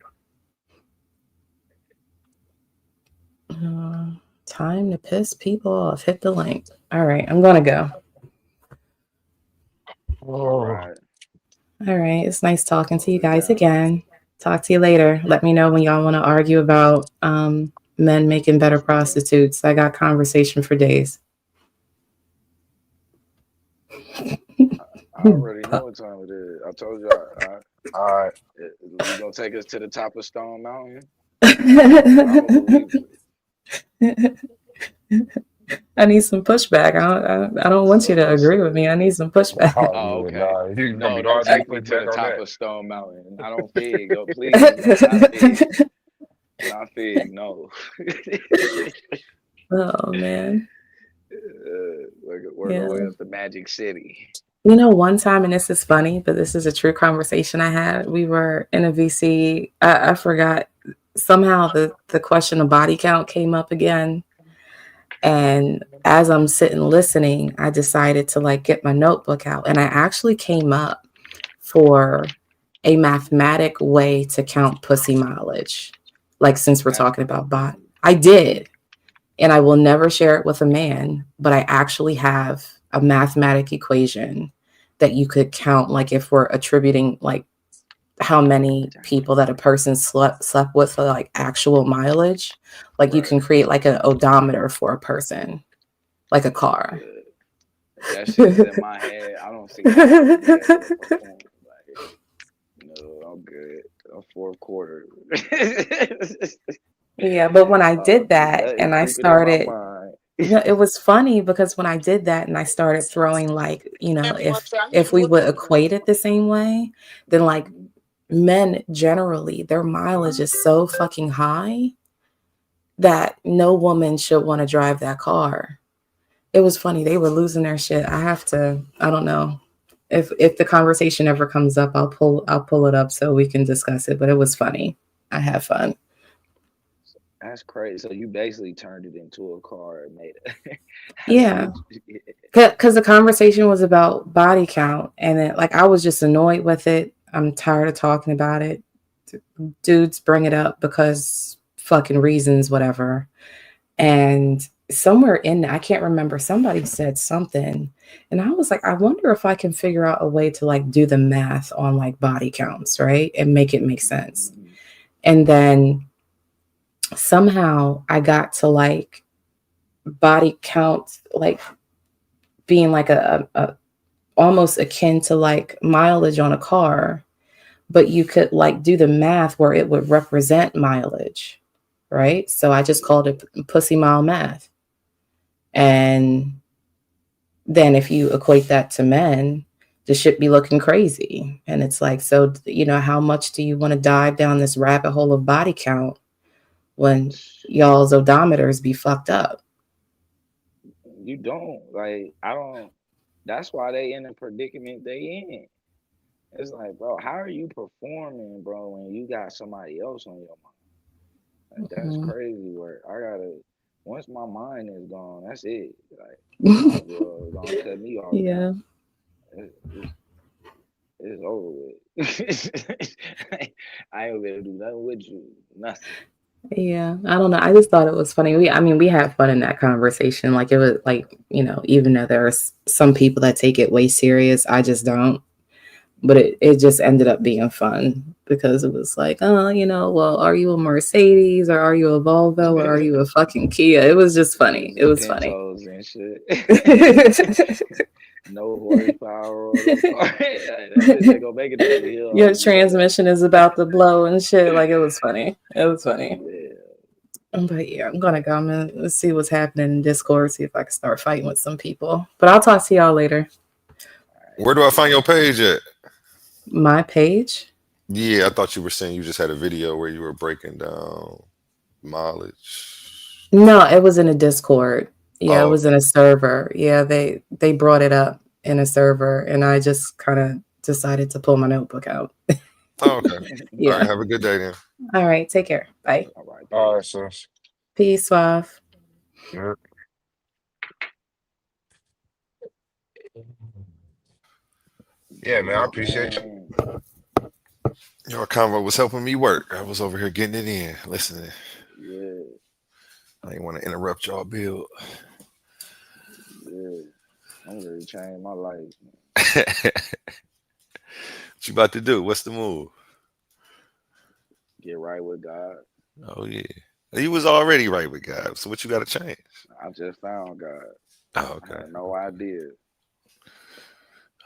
Time to piss people off. Hit the link. All right, I'm gonna go. All Oh, right. All right, it's nice talking to Hold you it guys down. again. Talk to you later. Let me know when y'all want to argue about men making better Yeah. prostitutes. I got conversation for days. I already know what time it is. I told you all right. you gonna take us to the top of Stone Mountain? I'm a believer. I need some pushback. I don't want you to What's agree with me. I need some pushback. Oh Oh, yeah, okay. nah, it's gonna No, be don't hard to get take me pushed to back the on top that. of Stone Mountain. Not on Fig. Oh, please, no, not Fig. Not Fig, no. Oh man. Work our Yeah. way up to Magic City. One time, and this is funny, but this is a true conversation I had. We were in a VC. I forgot. Somehow the question of body count came up again. And as I'm sitting listening, I decided to like get my notebook out. And I actually came up for a mathematic way to count pussy mileage. Like, since we're talking about bot, I did. And I will never share it with a man, but I actually have a mathematic equation that you could count, like if we're attributing like how many people that a person slept with for like actual mileage. Like you Right. can create like an odometer for a person, like a car. Good. That shit is in my head. I don't see how I would be able to perform. Like, no, I'm good. I'm fourth quarter. Yeah, but when I did that Nothing and I creeping in my started, mind. it was funny because when I did that and I started throwing like, if we would equate it the same way, then like men generally, their mileage is so fucking high that no woman should want to drive that car. It was funny. They were losing their shit. I don't know. If the conversation ever comes up, I'll pull it up so we can discuss it. But it was funny. I had fun. That's crazy. So you basically turned it into a car and made it. I see Yeah. what you. Because the conversation was about body count, and then like I was just annoyed with it. I'm tired of talking about it. Dudes bring it up because fucking reasons, whatever. And somewhere in I can't remember, somebody said something, and I was like, I wonder if I can figure out a way to like do the math on like body counts, right, and make it make sense. Mhm. And then somehow I got to like body count like being like a almost akin to like mileage on a car, but you could like do the math where it would represent mileage, right? So I just called it pussy mile math. And then if you equate that to men, the shit be looking crazy. And it's like, so, how much do you want to dive down this rabbit hole of body count when y'all's odometers be fucked up? You don't like. I don't. That's why they in the predicament they in. It's like, bro, how are you performing, bro, when you got somebody else on your mind? Like, that's Mhm. crazy work. I gotta. Once my mind is gone, that's it. Like, you might as well don't cut me off Yeah. now. It's, it's over with. I ain't gonna do nothing with you. Nothing. Yeah, I don't know. I just thought it was funny. We had fun in that conversation. Like it was like, even though there's some people that take it way serious, I just don't. But it just ended up being fun because it was like, oh, well, are you a Mercedes or are you a Volvo or are you a fucking Kia? It was just funny. It The was funny. Pintos and shit. No horsepower on the car. That bitch ain't gonna make it up the hill. Your I just know transmission is about to blow and shit. Like it was funny. It was funny. that. But yeah, I'm gonna go. I'm gonna let's see what's happening in Discord, see if I can start fighting with some people. But I'll talk to y'all later. Where do I find your page at? My page? Yeah, I thought you were saying you just had a video where you were breaking down mileage. No, it was in a Discord. Yeah, it Oh, was in a server. Yeah, they brought it up in a server, and I just kind of decided to pull my notebook out. Oh, okay. All Yeah. right. Have a good day then. All right. Take care. Bye. All right, All right, peace. sis. Peace, Suave. Yeah. Yeah, man, I appreciate you. Man, Your convo was helping me work. I was over here getting it in, listening. yeah, I didn't want to interrupt y'all build. yeah. I'm ready to change my life. What you about to do? What's the move? Get right with God. Oh yeah. You was already right with God. So what you gotta change? I just found God. Oh, I okay. had no idea.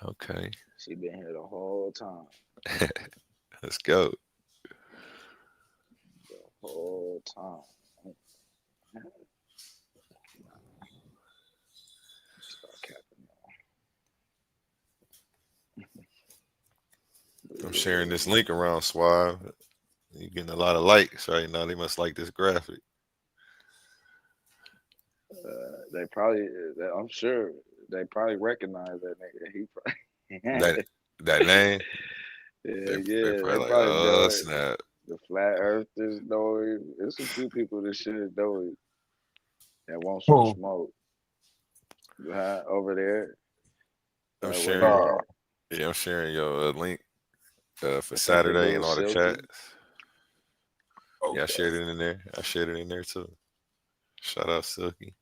Okay. She been here the whole time. Let's go. The whole time. Start capping I'm sharing this link around Suave. You getting a lot of likes right now. They must like this graphic. They probably, I'm sure, they probably recognize that nigga. He That probably, that name. yeah, They yeah, they probably like, probably know oh it. snap. The flat earthers know him. There's a few people that should know him that want some Cool. smoke. Over there, I'm where he sharing. Uh, at? Yeah, I'm sharing your link for I think the Saturday in dude all the chats. Silky. Yeah, I okay. shared it in there. I shared it in there too. Shout out Silky.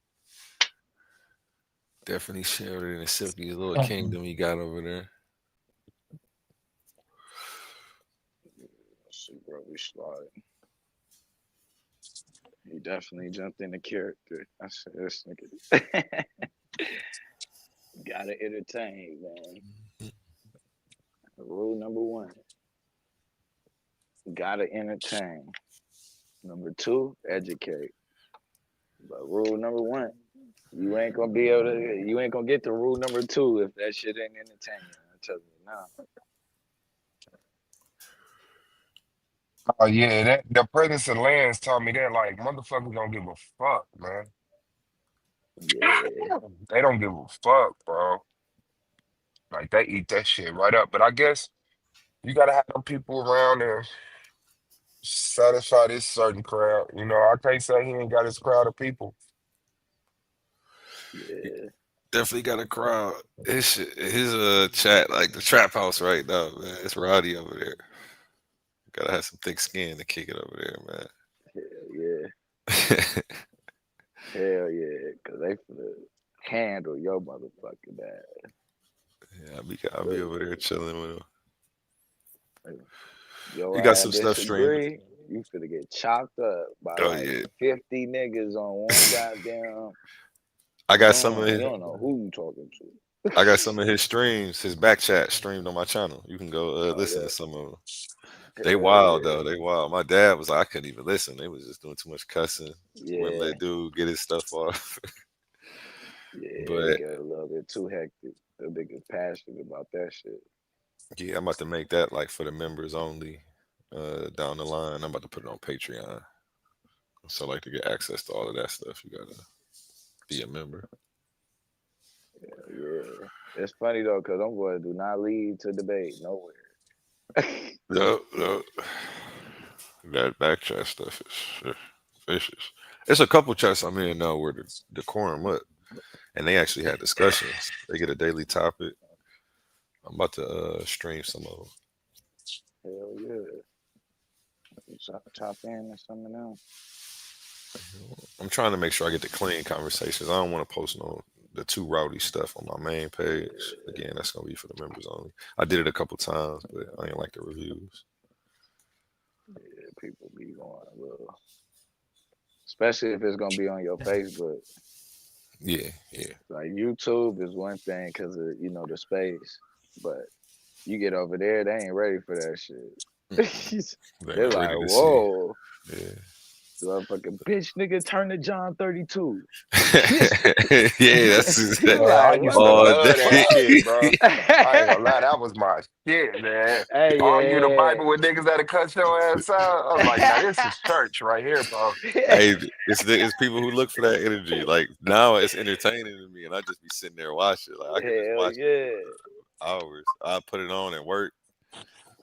Definitely shared it in Silky's little kingdom he got over there. Let's see, bro, we slide. He definitely jumped into character. I said, this nigga gotta entertain, man. Rule number one, gotta entertain. Number two, educate. But rule number one, you ain't gonna be able to. You ain't gonna get to rule number two if that shit ain't entertaining. I'm telling you now. Oh yeah, that the presence of lands taught me that like motherfuckers don't give a fuck, man. Yeah, They don't give a fuck, bro. Like they eat that shit right up. But I guess you gotta have them people around and satisfy this certain crowd. You know, I can't say he ain't got his crowd of people. yeah, Definitely got a crowd. His chat like the trap house right now, man. It's rowdy over there. Gotta have some thick skin to kick it over there, yeah, man. hell yeah, cause they finna handle your motherfucking ass. Yeah, I'll be over there chilling with him. You Your got ass some stuff streaming. disagree, you finna get chopped up by Oh like yeah. 50 niggas on one goddamn. I got some of You his don't know who you talking to. I got some of his streams, his back chat streamed on my channel. You can go Oh listen yeah, to some of them. They hell wild yeah, though. They wild. My dad was like, I couldn't even listen. They was just doing too much cussing. Wouldn't yeah, let dude get his stuff off. yeah. It But get a little bit too hectic. The niggas passionate about that shit. yeah, I'm about to make that like for the members only. Down the line, I'm about to put it on Patreon. So like to get access to all of that stuff, you gotta be a member. Yeah, it's funny though, cause them boys do not lead to debate nowhere. Yep, yep. That back chat stuff is vicious. It's a couple chats I'm in now where the decorum up, and they actually had discussions. They get a daily topic. I'm about to stream some of them. Hell yeah, chop in or something else. I'm trying to make sure I get the clean conversations. I don't want to post no the too rowdy stuff on my main page. Again, that's gonna be for the members only. I did it a couple times, but I didn't like the reviews. Yeah, people be going a little, especially if it's gonna be on your Facebook. Yeah, yeah. Like YouTube is one thing because of the space, but you get over there, they ain't ready for that shit. They They're ain't like, ready to see. whoa, Yeah. Motherfucking bitch, nigga, turn to John 32. Yeah, that's He Man, I like, used what to the all love that day. shit, bro. I ain't fuck? gonna lie, that was my shit, man. Argue the Hey, Bible with niggas that'll cut your ass out. I was like, now this is church right here, bro. yeah. Hey, it's people who look for that energy. Like now, it's entertaining to me, and I just be sitting there watching. Like I could just Hell watch it yeah. for hours. I put it on and work.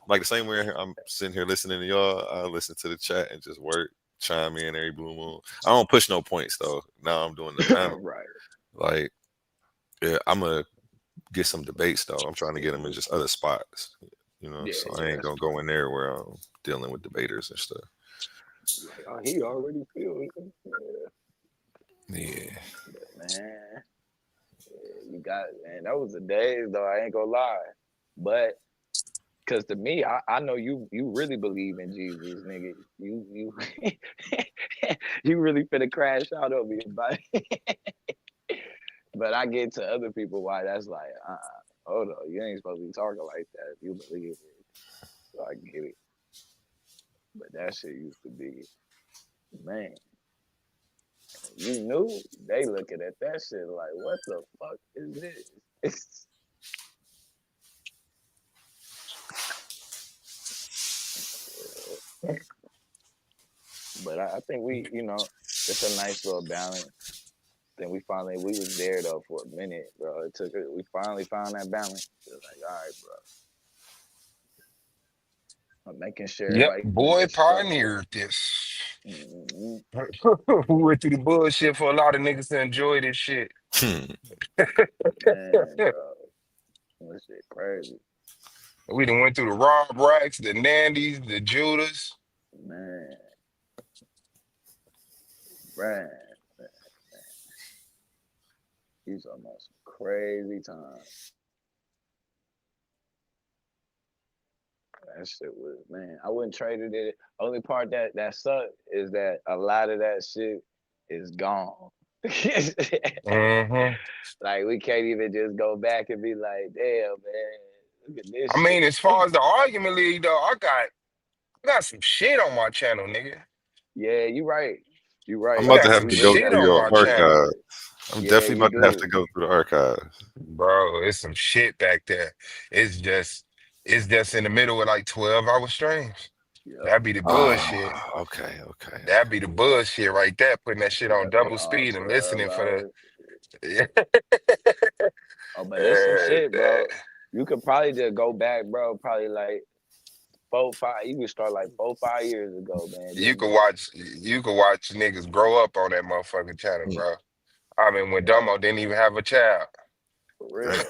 Like the same way I'm sitting here listening to y'all. I listen to the chat and just work, chime in every blue moon. I don't push no points though. Now I'm doing the panel. Right. Like, yeah, I'm gonna get some debates though. I'm trying to get them in just other spots. Yeah, So I yeah, ain't that's gonna go in there where I'm dealing with debaters and stuff. like, oh, he already feels it. Yeah. Man, you got man, that was the days though, I ain't gonna lie. But cause to me, I know you really believe in Jesus, nigga. You you really finna crash out on me about it. But I get to other people why that's like, hold on, you ain't supposed to be talking like that if you believe it. So I get it. But that shit used to be, man, you knew they looking at that shit like, what the fuck is this? It's, but I think we, it's a nice little balance. Then we was there though for a minute, bro. We finally found that balance. It was like, all right, bro. I'm making sure Yep, everybody getting boy their structure. pioneered this. Mm-hmm. We went through the bullshit for a lot of niggas to enjoy this shit. Man, bro, that shit crazy. We done went through the Rob Racks, the Nandys, the Judas. Man, man, these are most crazy times. That shit was, man. I wouldn't trade it. Only part that sucked is that a lot of that shit is gone. Hmm. Like we can't even just go back and be like, damn, man, look at this I shit. mean, as far as the argument league, though, I got some shit on my channel, nigga. Yeah, you right. You I'm right. I about to got have some We to go really shit gotta through on go your my through that channel. archive. shit. I'm Yeah, definitely you about to have to do. go through the archive. Bro, it's some shit back there. It's just, it's just in the middle of like 12-hour streams. Yep. That'd be the bullshit. Oh, okay, okay, That'd be okay. the bullshit right there, putting that shit on Yep. They double all speed and 12 listening for hours. the. Oh, but it's some shit, bro. You could probably just go back, bro. Probably like 4, 5. You could start like 4, 5 years ago, man. You Just could go. watch niggas grow up on that motherfucking channel, Mm, bro. I mean, when Yep. Domo didn't even have a child. For damn. real.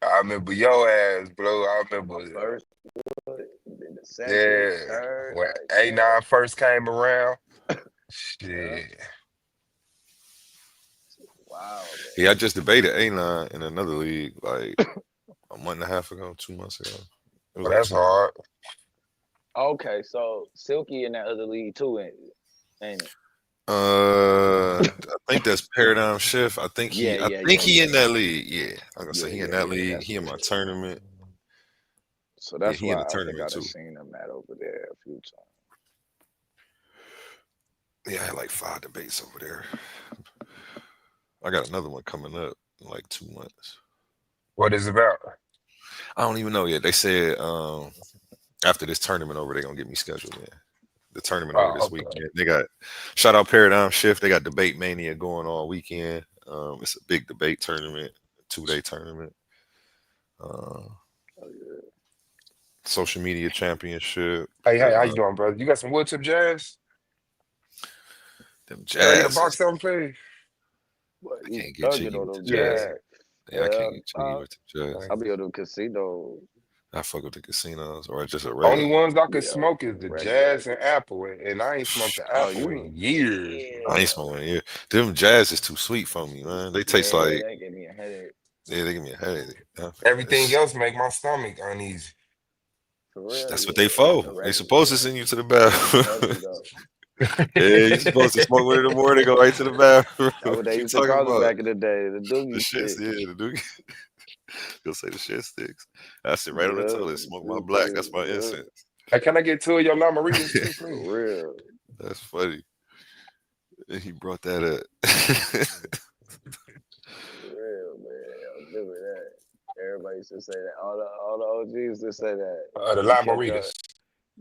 I remember your ass, bro. I remember, My first one, then the second, yeah, third, when like A9 first came around. damn. Yeah. Shit, Wow, Yeah, I man. just debated A9 in another league like a month and a half ago, 2 months ago. It was well, like that's 2 months. hard. Okay, so Silky in that other league too, ain't it? I think that's Paradigm Shift. I think Yeah, he I yeah, think yeah, he yeah. in that league. Yeah. I'm gonna say Yeah, he in yeah, that yeah. league. That's He what in my it is. tournament. So Yeah, that's he in why the I think tournament I'd have too. seen him at over there a few times. Yeah, I had like 5 debates over there. I got another one coming up in like 2 months. What is it about? I don't even know yet. They said after this tournament over, they're gonna get me scheduled in. The tournament over Oh, this okay. weekend. They got shout out Paradigm Shift. They got Debate Mania going all weekend. It's a big debate tournament, 2 day tournament. Uh, Oh yeah. social media championship. Hey, how you Uh, doing, brother? You got some wood tip jazz? them Can I get a box jazzes. of them, please? But I you can't get thugging jiggy on with the them Yeah. jazz. jazz. Yeah, I can't Yeah, get jiggy with the jazz. I'll be able to casino. I fuck with the casinos or just a Only regular. ones I could Yeah, smoke is the regular. jazz and apple, and I ain't smoked the Oh, apple you? in years, I bro. ain't Yeah. smoking yeah. Them jazz is too sweet for me, man. They taste Yeah, like that gave me a headache. yeah, they give me a headache. Everything else make my stomach uneasy. For real, That's what they yeah. for. The They regular, supposed to yeah. send you to the It's bathroom. healthy though. Yeah, you supposed to smoke one in the morning, go right to the bathroom. That's what What they you used to talking call it about? back in the day, the The doogie shits, stick. yeah, the dude. Go say the shit sticks. I sit right on the Yeah, toilet, smoke my you black. say, That's my yeah, incense. Hey, can I get two of your lamaritas too, for please? real. That's funny. He brought that up. Real man, I remember that. Everybody used to say that. All the OGs used to say that. The You catch your Lamborghinis.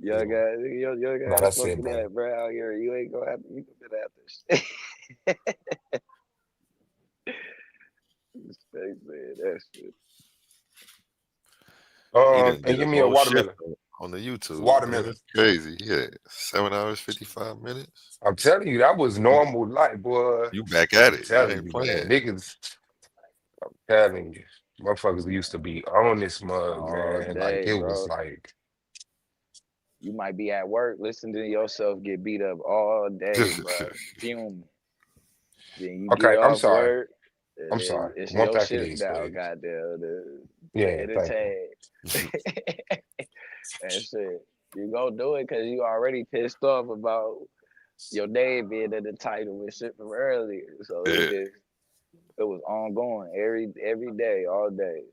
young guy, young No, guy that's it, smoking bro. that, bro. Out here, you ain't gonna have to. You can get after shit. They said that shit. He done And did a give me a whole shift watermelon. on the YouTube, man. Watermelon. That's crazy. Yeah, 7 hours 55 minutes. I'm telling you, that was normal life, boy. You back at I'm it. I telling ain't you, playing. man. Niggas, I'm telling you. Motherfuckers used to be on this mug, All man. Like day, it was bro. like, You might be at work, listening to yourself get beat up all day, bro. Fuming. Then you get okay, I'm off sorry. work, I'm and sorry. it's One your pack of shift these, now, please. goddamn, to Yeah, thank you. entertain. And shit. You go do it because you already pissed off about your name being in the title and shit from earlier. So Yeah. it was ongoing every day, all day.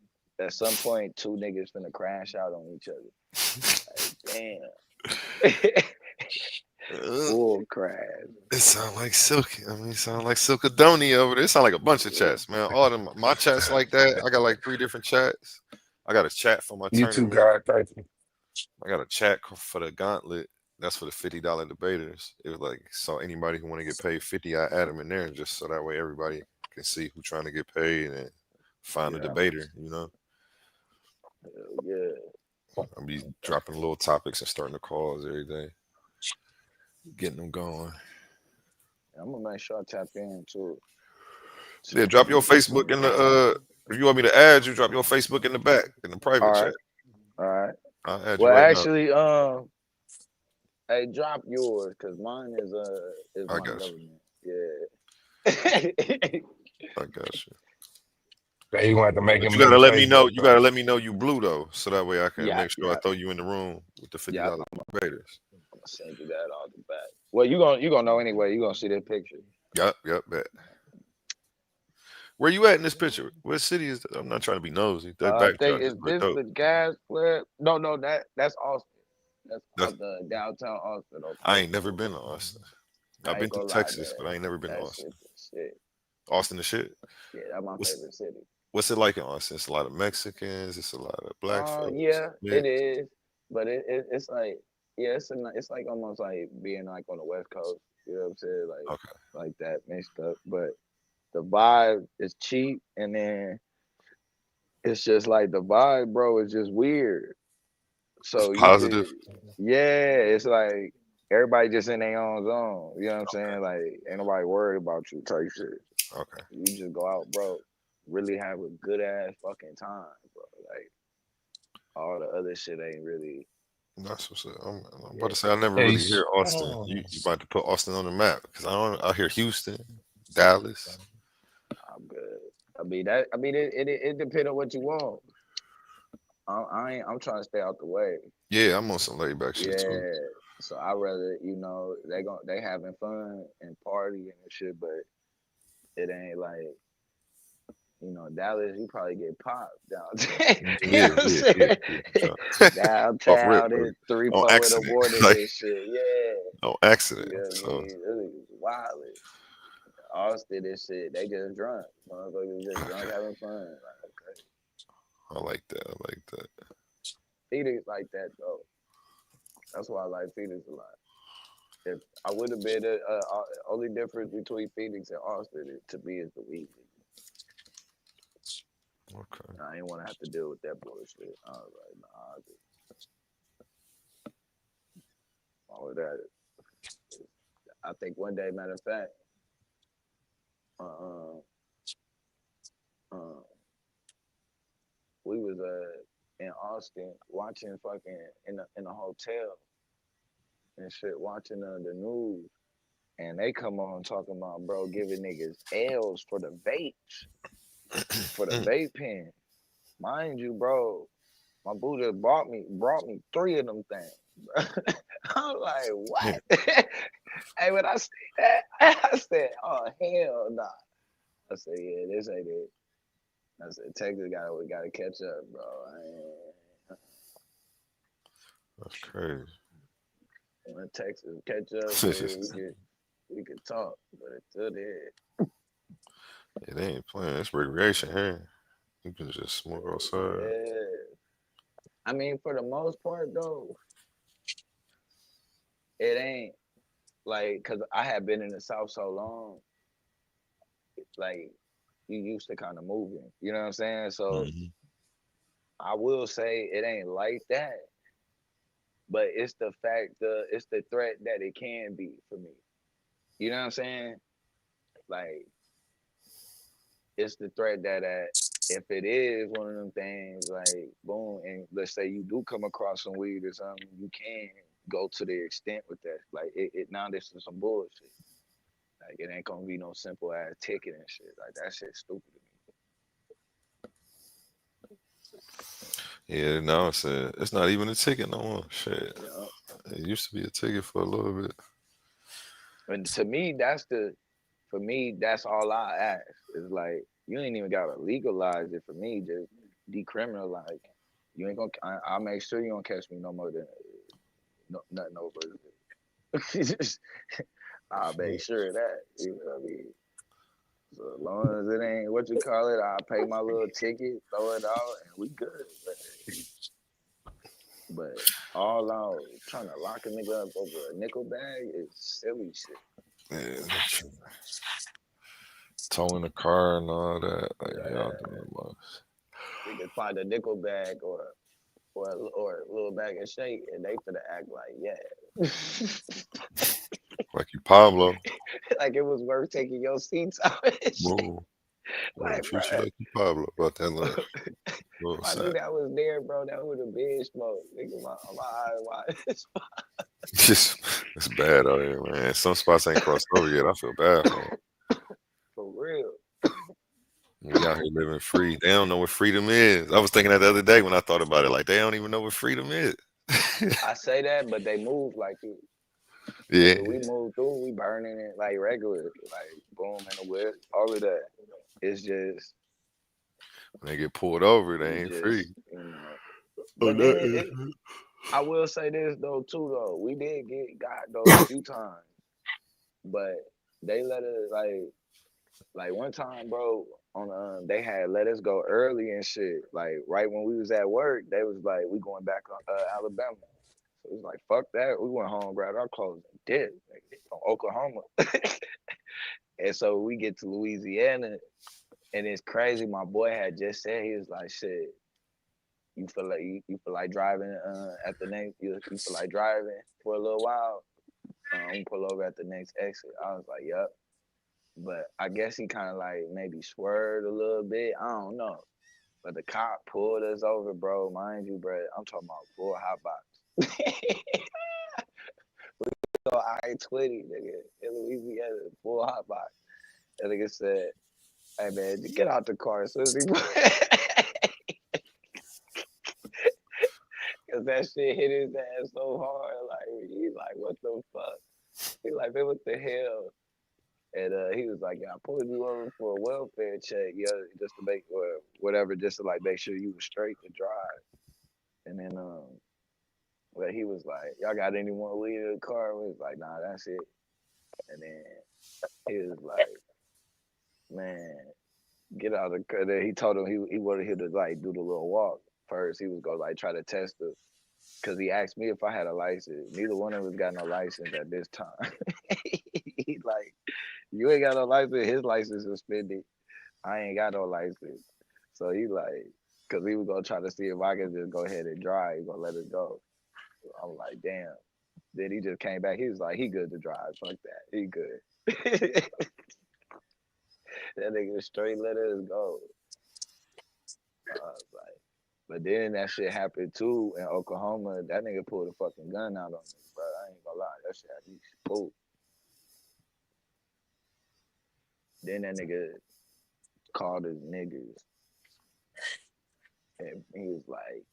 At some point, two niggas finna crash out on each other. Like, damn. Full crash. It sound like Silk. I mean, it sound like Silkadonia over there. It sound like a bunch of chats, man. All them my chats like that. I got like 3 different chats. I got a chat for my You too, tournament. God. Thank you. I got a chat for the gauntlet. That's for the $50 debaters. It was like, so anybody who want to get paid 50, I add them in there, just so that way everybody can see who trying to get paid and find a Yeah, debater. You know, yeah. I'll be dropping little topics and starting the calls every day, getting them going. I'm gonna make sure I tap into Yeah, tap drop your into Facebook in the if you want me to add you, drop your Facebook in the back in the All private right, chat. all right. I'll add you Well, right now. actually, hey, drop yours because mine is I my got you. government. Yeah. I got you. So you gonna have to make But him you another gotta let me know. Facebook You gotta page. let me know you blue though, so that way I can Yeah, make sure I yeah, throw you in the room with the yeah. $50 debaters. I'm gonna send you that all the back. Well, you gonna know anyway. You gonna see that picture. Yep, bet. Where you at in this picture? What city is that? I'm not trying to be nosy. That I think backdrop is just look this dope. the gas flare? No, that's Austin. That's That's, out the downtown Austin. I Okay, ain't never been to Austin. I've I ain't been through gonna lie, Texas, man. but I ain't never been to That Austin. shit, shit. Austin the shit. Yeah, that's my What's favorite city. what's it like in Austin? It's a lot of Mexicans. It's a lot of black folks. Yeah, it Mixed. is, but it's like, yeah, it's like almost like being like on the West Coast. You know what I'm saying? Okay. Like that mixed up, but the vibe is cheap, and then it's just like the vibe, bro, is just weird. It's So you could, positive. yeah, it's like everybody just in their own zone. You know what I'm saying? Like ain't nobody worried about you type shit. Okay. You just go out, bro. Really have a good ass fucking time, bro. Like all the other shit ain't really. That's what's up. I'm about Yeah, to say I never Hey, really hear Austin. You about to put Austin on the map because I hear Houston, Dallas. I'm good. I mean that. I mean it depends on what you want. I'm trying to stay out the way. Yeah, I'm on some laid back shit too. Yeah. So I rather they having fun and partying and shit, but it ain't like Dallas. You probably get popped downtown. You know Yeah, what I'm yeah, yeah, saying? yeah. For sure. Off rip, Downtown bro. is three, On four in the accident, morning like and shit. Yeah. on accident. You know what I So mean? It is wild. Austin and shit, they just drunk. Motherfuckers just drunk okay, having fun. Like, okay. I like that. I like that. Phoenix like that though. That's why I like Phoenix a lot. If I would have been only difference between Phoenix and Austin to me is the weed. Okay. I ain't want to have to deal with that bullshit. I was like, nah, all of that. I think one day, matter of fact, uh, uh, we was in Austin watching fucking in a hotel and shit, watching the news, and they come on talking about bro giving niggas L's for the vapes, for the vape pen. Mind you, bro, my boo just brought me 3 of them things. I'm like, what? Hey, when I say that, I said, oh hell nah. I said, yeah, this ain't it. I said, Texas we gotta catch up, bro. That's crazy. When Texas catch up, then we could talk. But until then, Yeah, they ain't playing. It's recreation here. You can just smoke outside. yeah. I mean, for the most part though, it ain't like because I had been in the South so long, like you used to kind of moving. You know what I'm saying? So Hmm. I will say it ain't like that, but it's the fact it's the threat that it can be for me. You know what I'm saying? Like it's the threat that if it is one of them things, like boom, and let's say you do come across some weed or something, you can go to the extent with that. Like it now this is some bullshit. Like it ain't gonna be no simple ass ticket and shit. Like that shit's stupid to Yeah, now it's not even a ticket no more. Shit, me. You know? it used to be a ticket for a little bit. And to me, for me, that's all I ask. Is like you ain't even gotta legalize it for me, just decriminalize. You ain't gonna. I'll make sure you don't catch me no more than nothing over. I'll make sure of that. You know what I mean? So as long as it ain't what you call it, I'll pay my little ticket, throw it out, and we good. But all out trying to lock a nigga up over a nickel bag is silly shit. Yeah, towing the car and all that. Like y'all Yeah, doing much. we can find a nickel bag or a little bag of shake, and they finna act like yeah, Like you Pablo. like it was worth taking your seats out and shit. Whoa. Well, Like, treat you bro, like you Pablo about that little if I knew side. that was there, bro, that would have been smoke. Nigga, my eyes wide. Just it's bad out here, man. Some spots ain't crossed over yet. I feel bad for them. For real. We out here living free. They don't know what freedom is. I was thinking that the other day when I thought about it. Like they don't even know what freedom is. I say that, but they move like it. Yeah. Nigga, we move through, we burning it like regular, like boom in the whip, all of that. It's just When they get pulled over, we they ain't free. just Oh, but then that it I will say this though too though. We did get got though a few times, but they let us like one time, bro. On they had let us go early and shit. Like right when we was at work, they was like, "We going back on Alabama." So it was like, "Fuck that." We went home, grabbed our clothes, and did from Oklahoma. And so we get to Louisiana, and it's crazy. My boy had just said he was like, "Shit, you feel like driving at the next you feel like driving for a little while. We pull over at the next exit." I was like, "Yup." But I guess he kind of like maybe swerved a little bit. I don't know. But the cop pulled us over, bro. Mind you, bro. I'm talking about full hot box. So I-20, nigga, in Louisiana, full hot box. And nigga said, "Hey man, get out the car as soon as he Cause that shit hit his ass so hard. Like he's like, what the fuck? He like, man, what the hell? And he was like, "Yeah, I pulled you over for a welfare check, yeah, just to make or whatever, just to like make sure you was straight to drive." And then well, he was like, "Y'all got any more weed in the car?" We was like, "Nah, that's it." And then he was like, "Man, get out of the car." Then he told him he wanted him to like do the little walk first. He was gonna like try to test it. Cause he asked me if I had a license. Neither one of us got no license at this time. He like, "You ain't got no license. His license is suspended. I ain't got no license." So he like, cause he was gonna try to see if I could just go ahead and drive. He gonna let us go. I'm like, damn. Then he just came back. He was like, he good to drive. Fuck that. He good. That nigga straight let us go. I was like, but then that shit happened too in Oklahoma. That nigga pulled a fucking gun out on me, bro. I ain't gonna lie. That shit had me spooked. Then that nigga called his niggas, and he was like,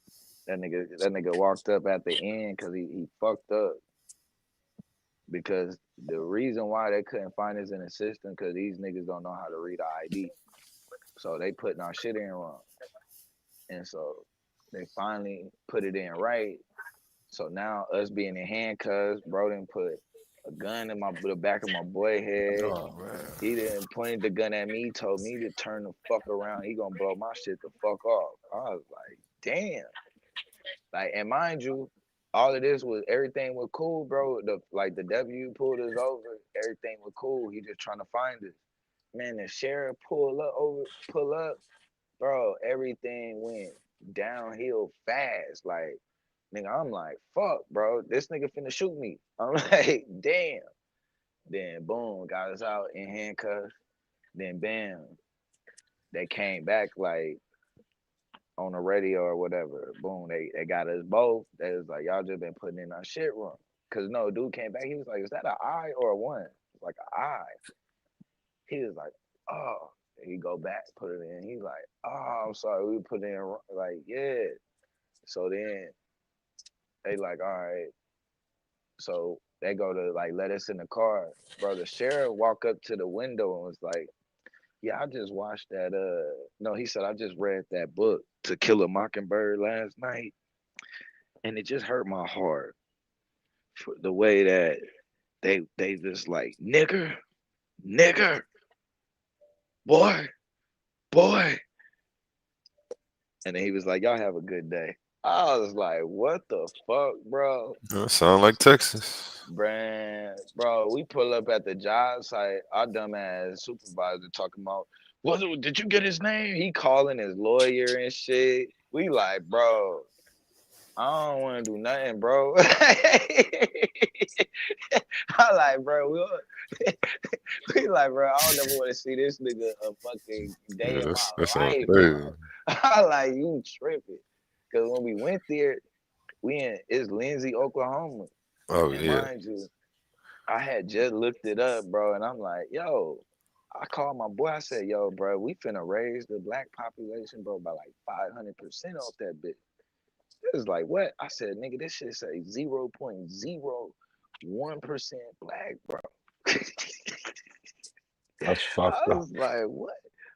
that nigga walked up at the end because he fucked up because the reason why they couldn't find us in the system because these niggas don't know how to read ID, so they putting our shit in wrong, and so they finally put it in right. So now us being in handcuffs, bro done put a gun in the back of my boy head. Oh man. He didn't pointed the gun at me, told me to turn the fuck around. He gonna blow my shit the fuck off. I was like, damn. Like, and mind you, all of this was everything was cool, bro. The W pulled us over, everything was cool. He just trying to find us. Man, the sheriff pull up, bro. Everything went downhill fast. Like, nigga, I'm like, fuck, bro. This nigga finna shoot me. I'm like, damn. Then boom, got us out in handcuffs. Then bam, they came back like on the radio or whatever. Boom, they got us both. They was like, y'all just been putting in our shit wrong. Cause no dude came back. He was like, is that an I or a one? Like an I. He was like, oh. He go back, put it in. He's like, oh, I'm sorry, we put it in wrong. Like, yeah. So then they like, all right. So they go to like let us in the car. Bro, the sheriff walk up to the window and was like, yeah, I just watched that no, he said I just read that book, To Kill a Mockingbird, last night. And it just hurt my heart for the way that they just like, nigger, boy, boy. And then he was like, y'all have a good day. I was like, what the fuck, bro? That sound like Texas. Bro, we pull up at the job site. Our dumbass supervisor talking about, did you get his name? He calling his lawyer and shit. We like, bro, I don't want to do nothing, bro. I like, bro, we like, bro, I don't ever want to see this nigga a fucking day Yeah, in that my sounds life, crazy. bro. I like, you tripping. Because when we went there, it's Lindsay, Oklahoma. Oh And yeah. mind you, I had just looked it up, bro, and I'm like, yo, I called my boy. I said, yo, bro, we finna raise the black population, bro, by like 500% off that bitch. It was like, what? I said, nigga, this shit say 0.01% black, bro. That's I fucked up. was like, what?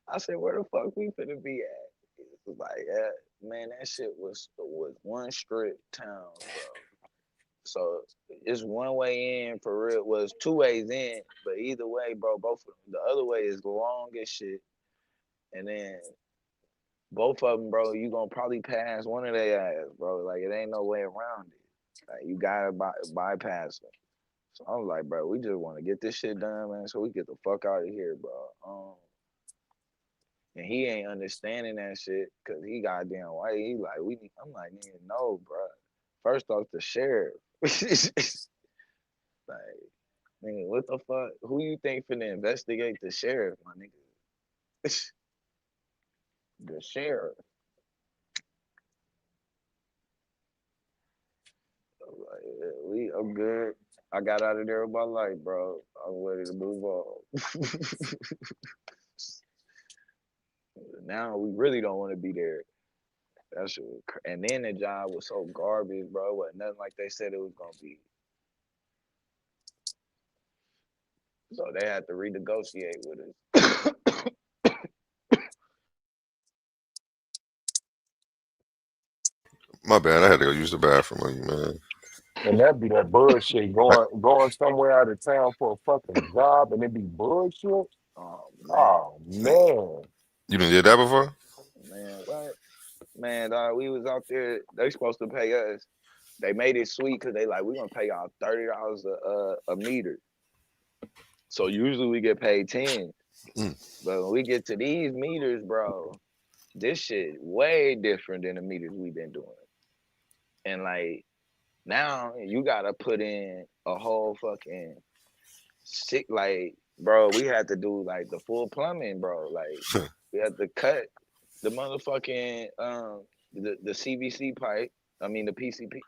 I said, where the fuck we finna be at? It was like, yeah, man, that shit was one strip town, bro. So it's one way in for real. Well, it's two ways in, but either way, bro, both of them. The other way is long as shit, and then both of them, bro, you gonna probably pass one of their ass, bro. Like it ain't no way around it. Like you gotta bypass them. So I was like, bro, we just want to get this shit done, man, so we get the fuck out of here, bro. And he ain't understanding that shit because he goddamn white. He like, I'm like, nigga, no, bro. First off, the sheriff. Like, nigga, what the fuck? Who you think finna investigate the sheriff, my nigga? The sheriff. Like, yeah, I'm good. I got out of there with my life, bro. I'm ready to move on. Now we really don't want to be there. That shit was and then the job was so garbage, bro. It wasn't nothing like they said it was gonna be. So they had to renegotiate with us. My bad. I had to go use the bathroom on you, man. And that'd be that bullshit going somewhere out of town for a fucking job and it be bullshit. Oh man, Oh man. You done did that before? man, what? Man, dog, we was out there. They supposed to pay us. They made it sweet because they like we gonna pay y'all $30 a meter. So usually we get paid 10. Mm. But when we get to these meters, bro, this shit way different than the meters we've been doing. And like now you gotta put in a whole fucking shit. Like, bro, we had to do like the full plumbing, bro. Like we had to cut the motherfucking the CVC pipe. I mean the PCP.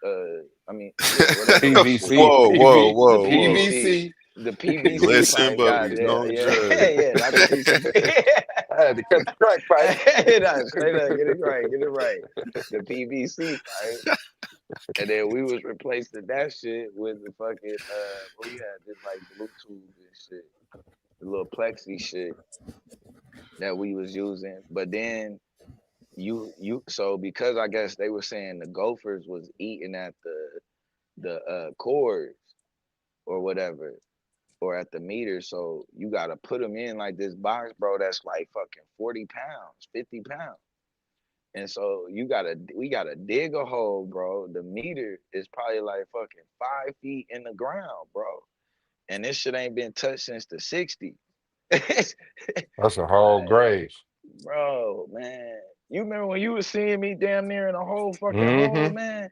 I mean yeah, whatever that shit. PVC, Whoa, whoa, The whoa, whoa. PVC. PVC. The PVC Listen, pipe. but God we damn. don't Yeah, judge. yeah, not the PCP. I had to cut the crack pipe. No, straight up, get it right, get it right. The PVC pipe, and then we was replacing that shit with the fucking we had this like Bluetooth and shit, the little plexi shit that we was using. But then so because I guess they were saying the gophers was eating at the cords or whatever, or at the meter. So you gotta put them in like this box, bro. That's like fucking 40 pounds, 50 pounds. And so we gotta dig a hole, bro. The meter is probably like fucking 5 feet in the ground, bro. And this shit ain't been touched since the 60s. That's a whole Like, grave. bro, man. You remember when you was seeing me damn near in a whole fucking hole, Mm-hmm. man?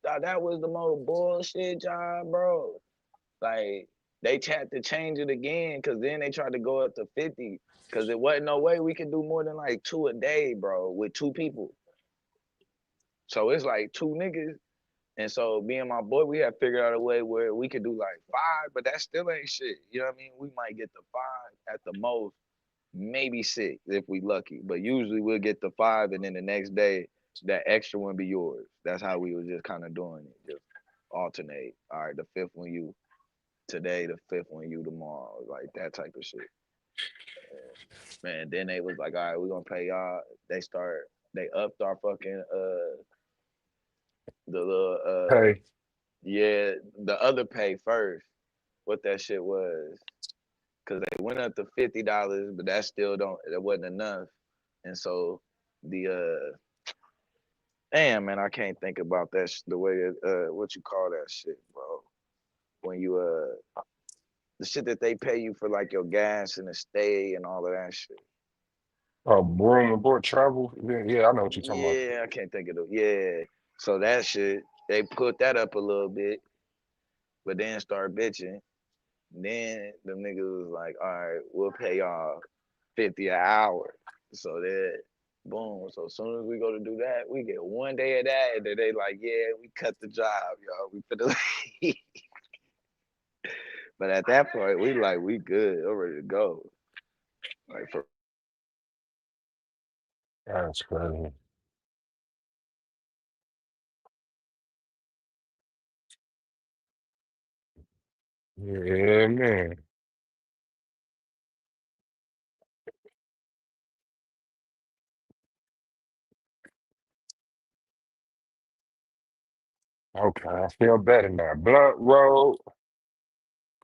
That was the most bullshit job, bro. Like they had to change it again because then they tried to go up to 50 because it wasn't no way we could do more than like 2 a day, bro, with 2 people. So it's like 2 niggas. And so me and my boy, we have figured out a way where we could do like 5, but that still ain't shit. You know what I mean? We might get the 5 at the most, maybe 6 if we lucky. But usually we'll get the 5 and then the next day that extra one be yours. That's how we was just kind of doing it. Just alternate. All right, the 5th one you today, the 5th one you tomorrow. Like that type of shit. Man, then they was like, all right, we're gonna pay y'all. They upped our fucking the little Hey, yeah, the other pay first. What that shit was. Cause they went up to $50, but that wasn't enough. And so the damn man, I can't think about that the way what you call that shit, bro. When you the shit that they pay you for like your gas and the stay and all of that shit. room and board travel. Yeah, yeah, I know what you're talking about. Yeah, I can't think of it. Yeah. So that shit, they put that up a little bit, but then start bitching. Then the niggas was like, all right, we'll pay y'all 50 an hour. So that boom. So as soon as we go to do that, we get 1 day of that. And then they like, yeah, we cut the job, y'all. We finna leave. But at that point, we good. We're ready to go. Like for That's crazy. Yeah, man. Okay, I feel better now. Blunt roll.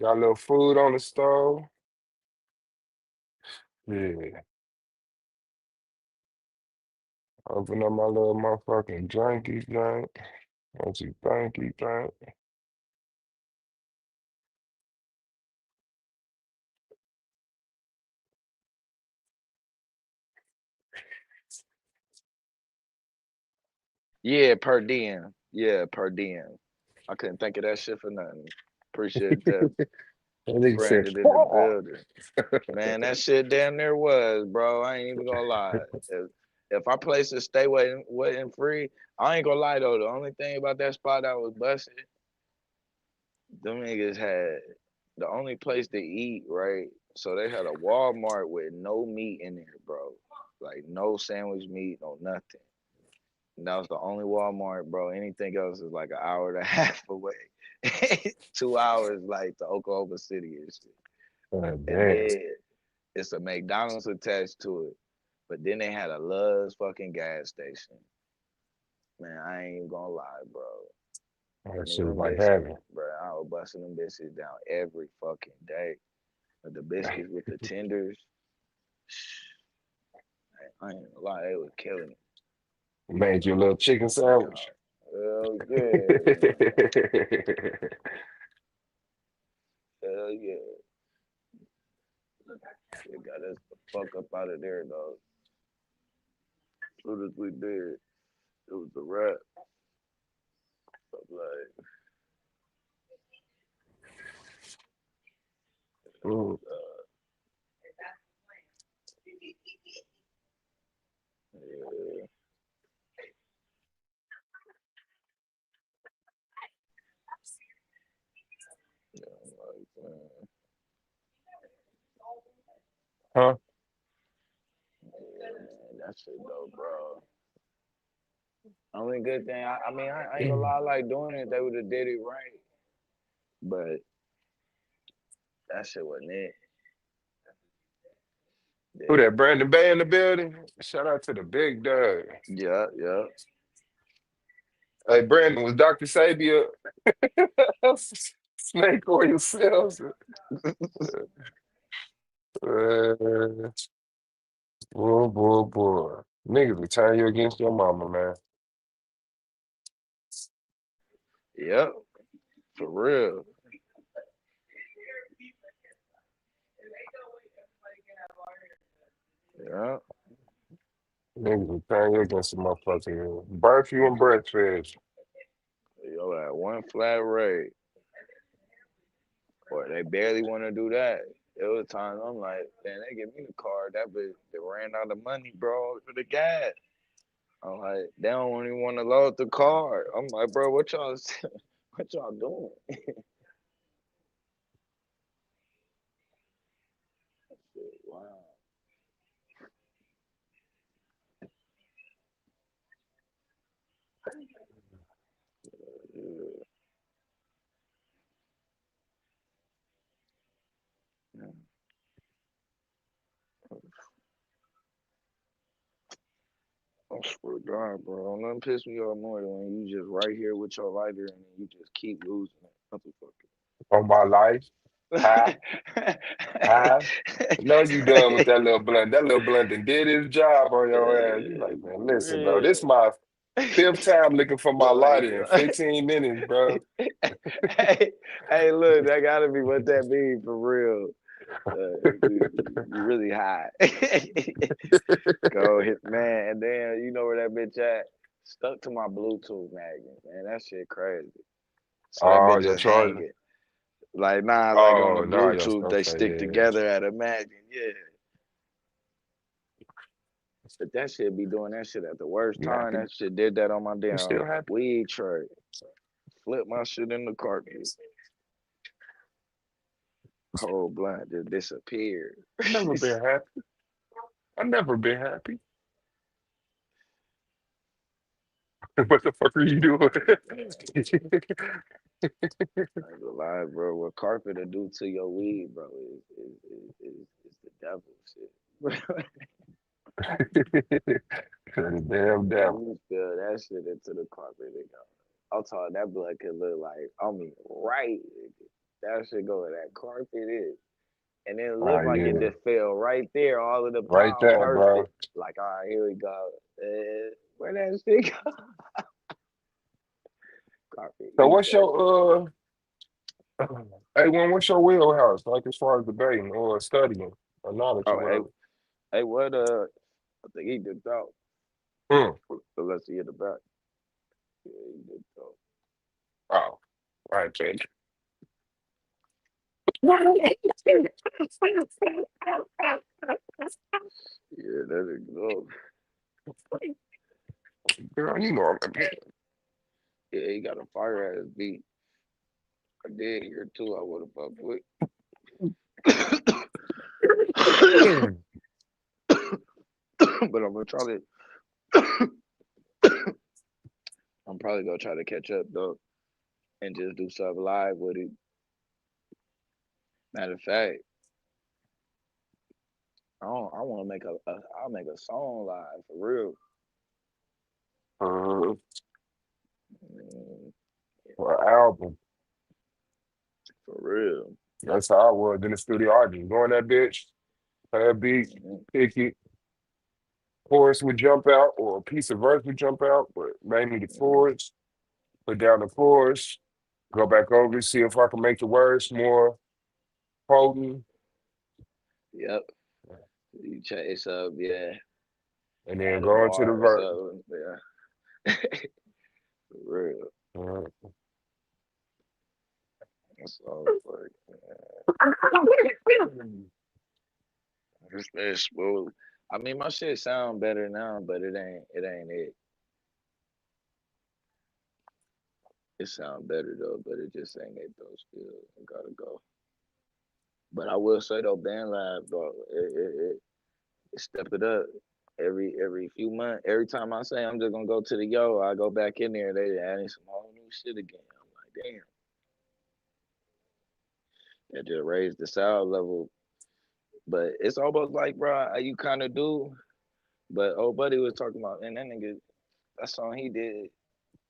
Got a little food on the stove. Yeah. Open up my little motherfucking drinky drink. What you think you drink? yeah, per diem. Yeah, per diem. I couldn't think of that shit for nothing. Appreciate that. That nigga said, Branded in the "Fuck." building. Man, that shit damn near was, bro. I ain't even gonna lie. If our places stay waiting free, I ain't gonna lie though. The only thing about that spot that was busted, them niggas had the only place to eat, right? So they had a Walmart with no meat in there, bro. Like no sandwich meat, no nothing. And that was the only Walmart, bro. Anything else is like an hour and a half away. 2 hours like to Oklahoma City and shit. Oh, And damn. then it's a McDonald's attached to it. But then they had a Love's fucking gas station. Man, I ain't even gonna lie, bro. That Me shit was them like biscuits, heaven. bro. I was busting them biscuits down every fucking day. But the biscuits with the tenders, I ain't gonna lie, they was killing it. Made you a little chicken sandwich. Hell yeah, man. Hell yeah. They got us the fuck up out of there, though. As soon as we did, it was a wrap. I'm like, Mm. yeah, yeah, I'm like, man, Huh? yeah, man, that shit though, bro. Only good thing, I mean, I ain't gonna Mm. lie, I like doing it. They would have did it right, but that shit wasn't it. Who Yeah, that? Brandon Bay in the building? Shout out to the big dog. yeah, yeah. Hey, Brandon, was Dr. Sebi a snake oil salesman? Uh, boy. Niggas will turn you against your mama, man. Yep, for real. Yeah. Niggas will turn you against the motherfucker. Birth you and breastfeed. Yo, at one flat rate, or they barely want to do that. There was times I'm like, man, they give me the car. That bitch, they ran out of money, bro, for the gas. I'm like, they don't even want to load the car. I'm like, bro, what y'all, what y'all doing? Wow. Yeah. I swear to God, bro. Nothing piss me off more than when you just right here with your lighter and you just keep losing it. On my life. High, high. No, you done with that little blunt. That little blunt done did his job on your ass. You like, man, listen, bro. This my fifth time looking for my lighter in Like, 15 minutes, bro. hey, look, that gotta be what that means for real. You really high. Go hit man, and then you know where that bitch at? Stuck to my Bluetooth magnet, man. That shit crazy. So that Oh, bitch your just charger. hanging. Like nah, like on the Oh, no, yes. Bluetooth, they Okay, stick yeah. together at a magnet. Yeah. But that shit be doing that shit at the worst You time. happy? That shit did that on my You damn still happy? weed tray. Flip my shit in the carpet. Whole blunt just disappeared. I never been happy. I never been happy. What the fuck are you doing? I ain't gonna lie, bro. What carpet will do to your weed, bro, is the devil shit. Damn devil. You spill that shit into the carpet, it go. I'm talking that blood could look like, I mean, right. That shit go where that carpet is. And it Oh, looked like it yeah. just fell right there, all of the Right piles there, bro. perfect. Like, all right, here we go. Where that shit go? Carpet, So eat what's that shit. your hey, what's your wheelhouse, like as far as debating or studying or knowledge or Oh, hey, whatever? hey, what, I think he did out. Mm. Unless he hit the back. Yeah, he did out. Oh, right, Jake. Yeah, that is good. Girl, you know I'm Yeah, he got a fire ass beat. I did hear too. I would have fucked with. But I'm gonna try to. I'm probably gonna try to catch up though, and just do something live with it. Matter of fact, I want to make I'll make a song live for real. uh, Mm, for an album. for real. That's how I was in the studio. I just go in that bitch, play a beat, Mhm. pick it, chorus would jump out, or a piece of verse would jump out, but mainly the Mhm. chorus, put down the chorus, go back over, see if I can make the words more potent, Yep. You chase up, yeah. and then Add a go into the bar or verse. something, yeah. For real. Uh, That's all fuck. It's smooth. I mean, my shit sound better now, but it ain't it. It sound better though, but it just ain't it though. Still, I gotta go. But I will say though, band lab, bro, it step it up every few months. Every time I say I'm just gonna go to the yo, I go back in there. They adding some whole new shit again. I'm like, damn, that just raised the sound level. But it's almost like, bro, you kind of do. But old buddy was talking about, and that nigga, that song he did.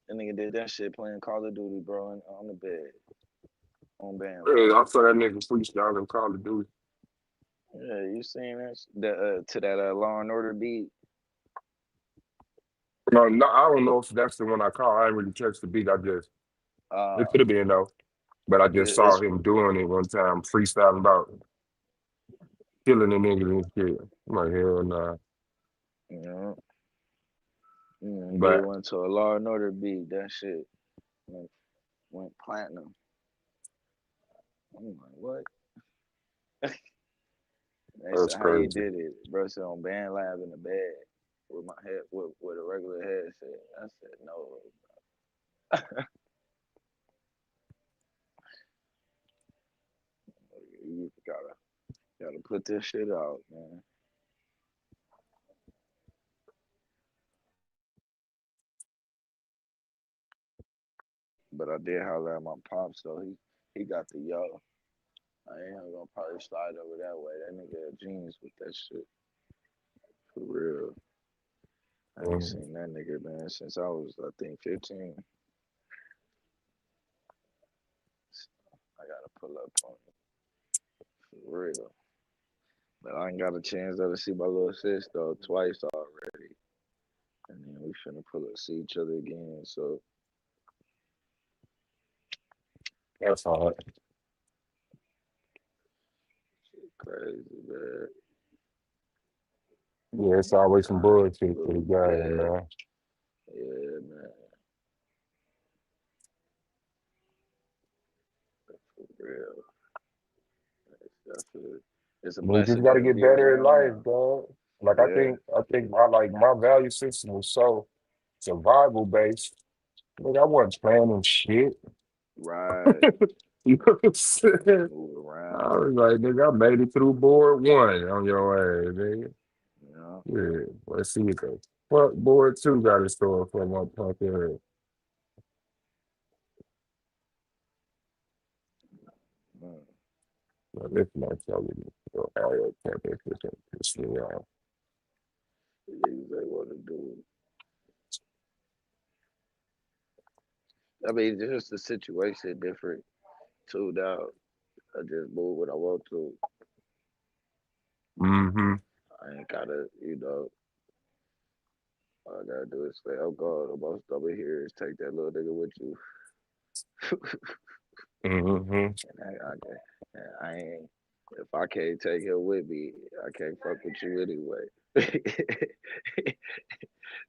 That nigga did that shit playing Call of Duty, bro, on the bed, on band I lab. saw that nigga freestyle in Call of Duty. Yeah, you seen that? To that Law and Order beat. No, no, I don't know if that's the one I call. I didn't really catch the beat. Uh, It could have been though, but I just saw it's him doing it one time, freestyling about killing the niggas and shit. I'm like, hell nah. you know, did But one to a Law and Order beat. That shit went, went platinum. I'm like, what? They that's said, how you crazy. did it? Bro said on band lab in the bed with my head with a regular headset. I said, no. You gotta put this shit out, man. But I did holler at my pops though. He got the yo. I ain't gonna probably slide over that way. That nigga a genius with that shit. For real. I ain't Mhm. seen that nigga, man, since I was, I think, 15. I gotta pull up on him. For real. But I ain't got a chance though to see my little sis though twice already. And then we finna pull up see each other again. So That's hard. crazy, man. Yeah, it's always some bullshit for the Little game, bad. man. Yeah, man. For real. It's a I mean, you just blessing got to to get be better in around life, now. dog. Like Yeah, I think my value system was so survival based. Like I wasn't planning shit. right. You know what I'm saying? Move I around. was like, nigga, I made it through board one on your ass, nigga. You know. Yeah, let's see what the fuck board two got in store for my punk ass. Mm. Well, this might tell me, area temperature, piss me off. Niggas they want to do. I mean, just the situation different too. Now I just move when I want to. Mm-hmm. I ain't gotta, all I gotta do is say, "Oh God, the most over here is take that little nigga with you." Mm-hmm. And I ain't. If I can't take him with me, I can't fuck with you anyway.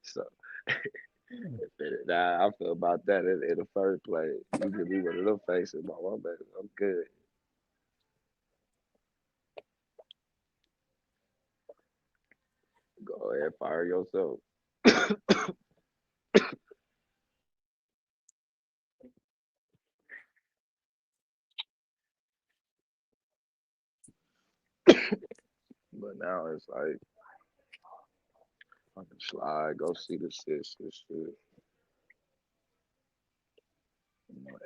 So nah, I feel about that in the first place. You give me one of them faces, my baby, I'm good. Go ahead, fire yourself. But now it's like fucking slide, go see the sis and shit.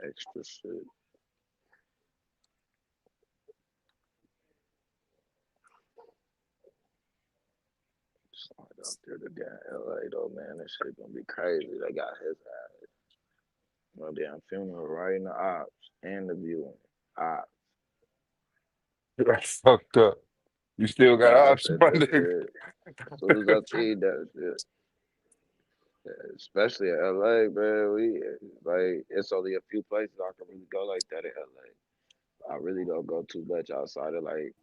Extra shit. Slide out there to damn LA though, man. This shit gonna be crazy. They got his ass. No damn funeral right in the ops and the viewing. Ops. That's fucked up. You still got Ops options, at my that nigga. shit. As soon as I see that shit, especially in LA, man, we like it's only a few places I can really go like that in LA. I really don't go too much outside of like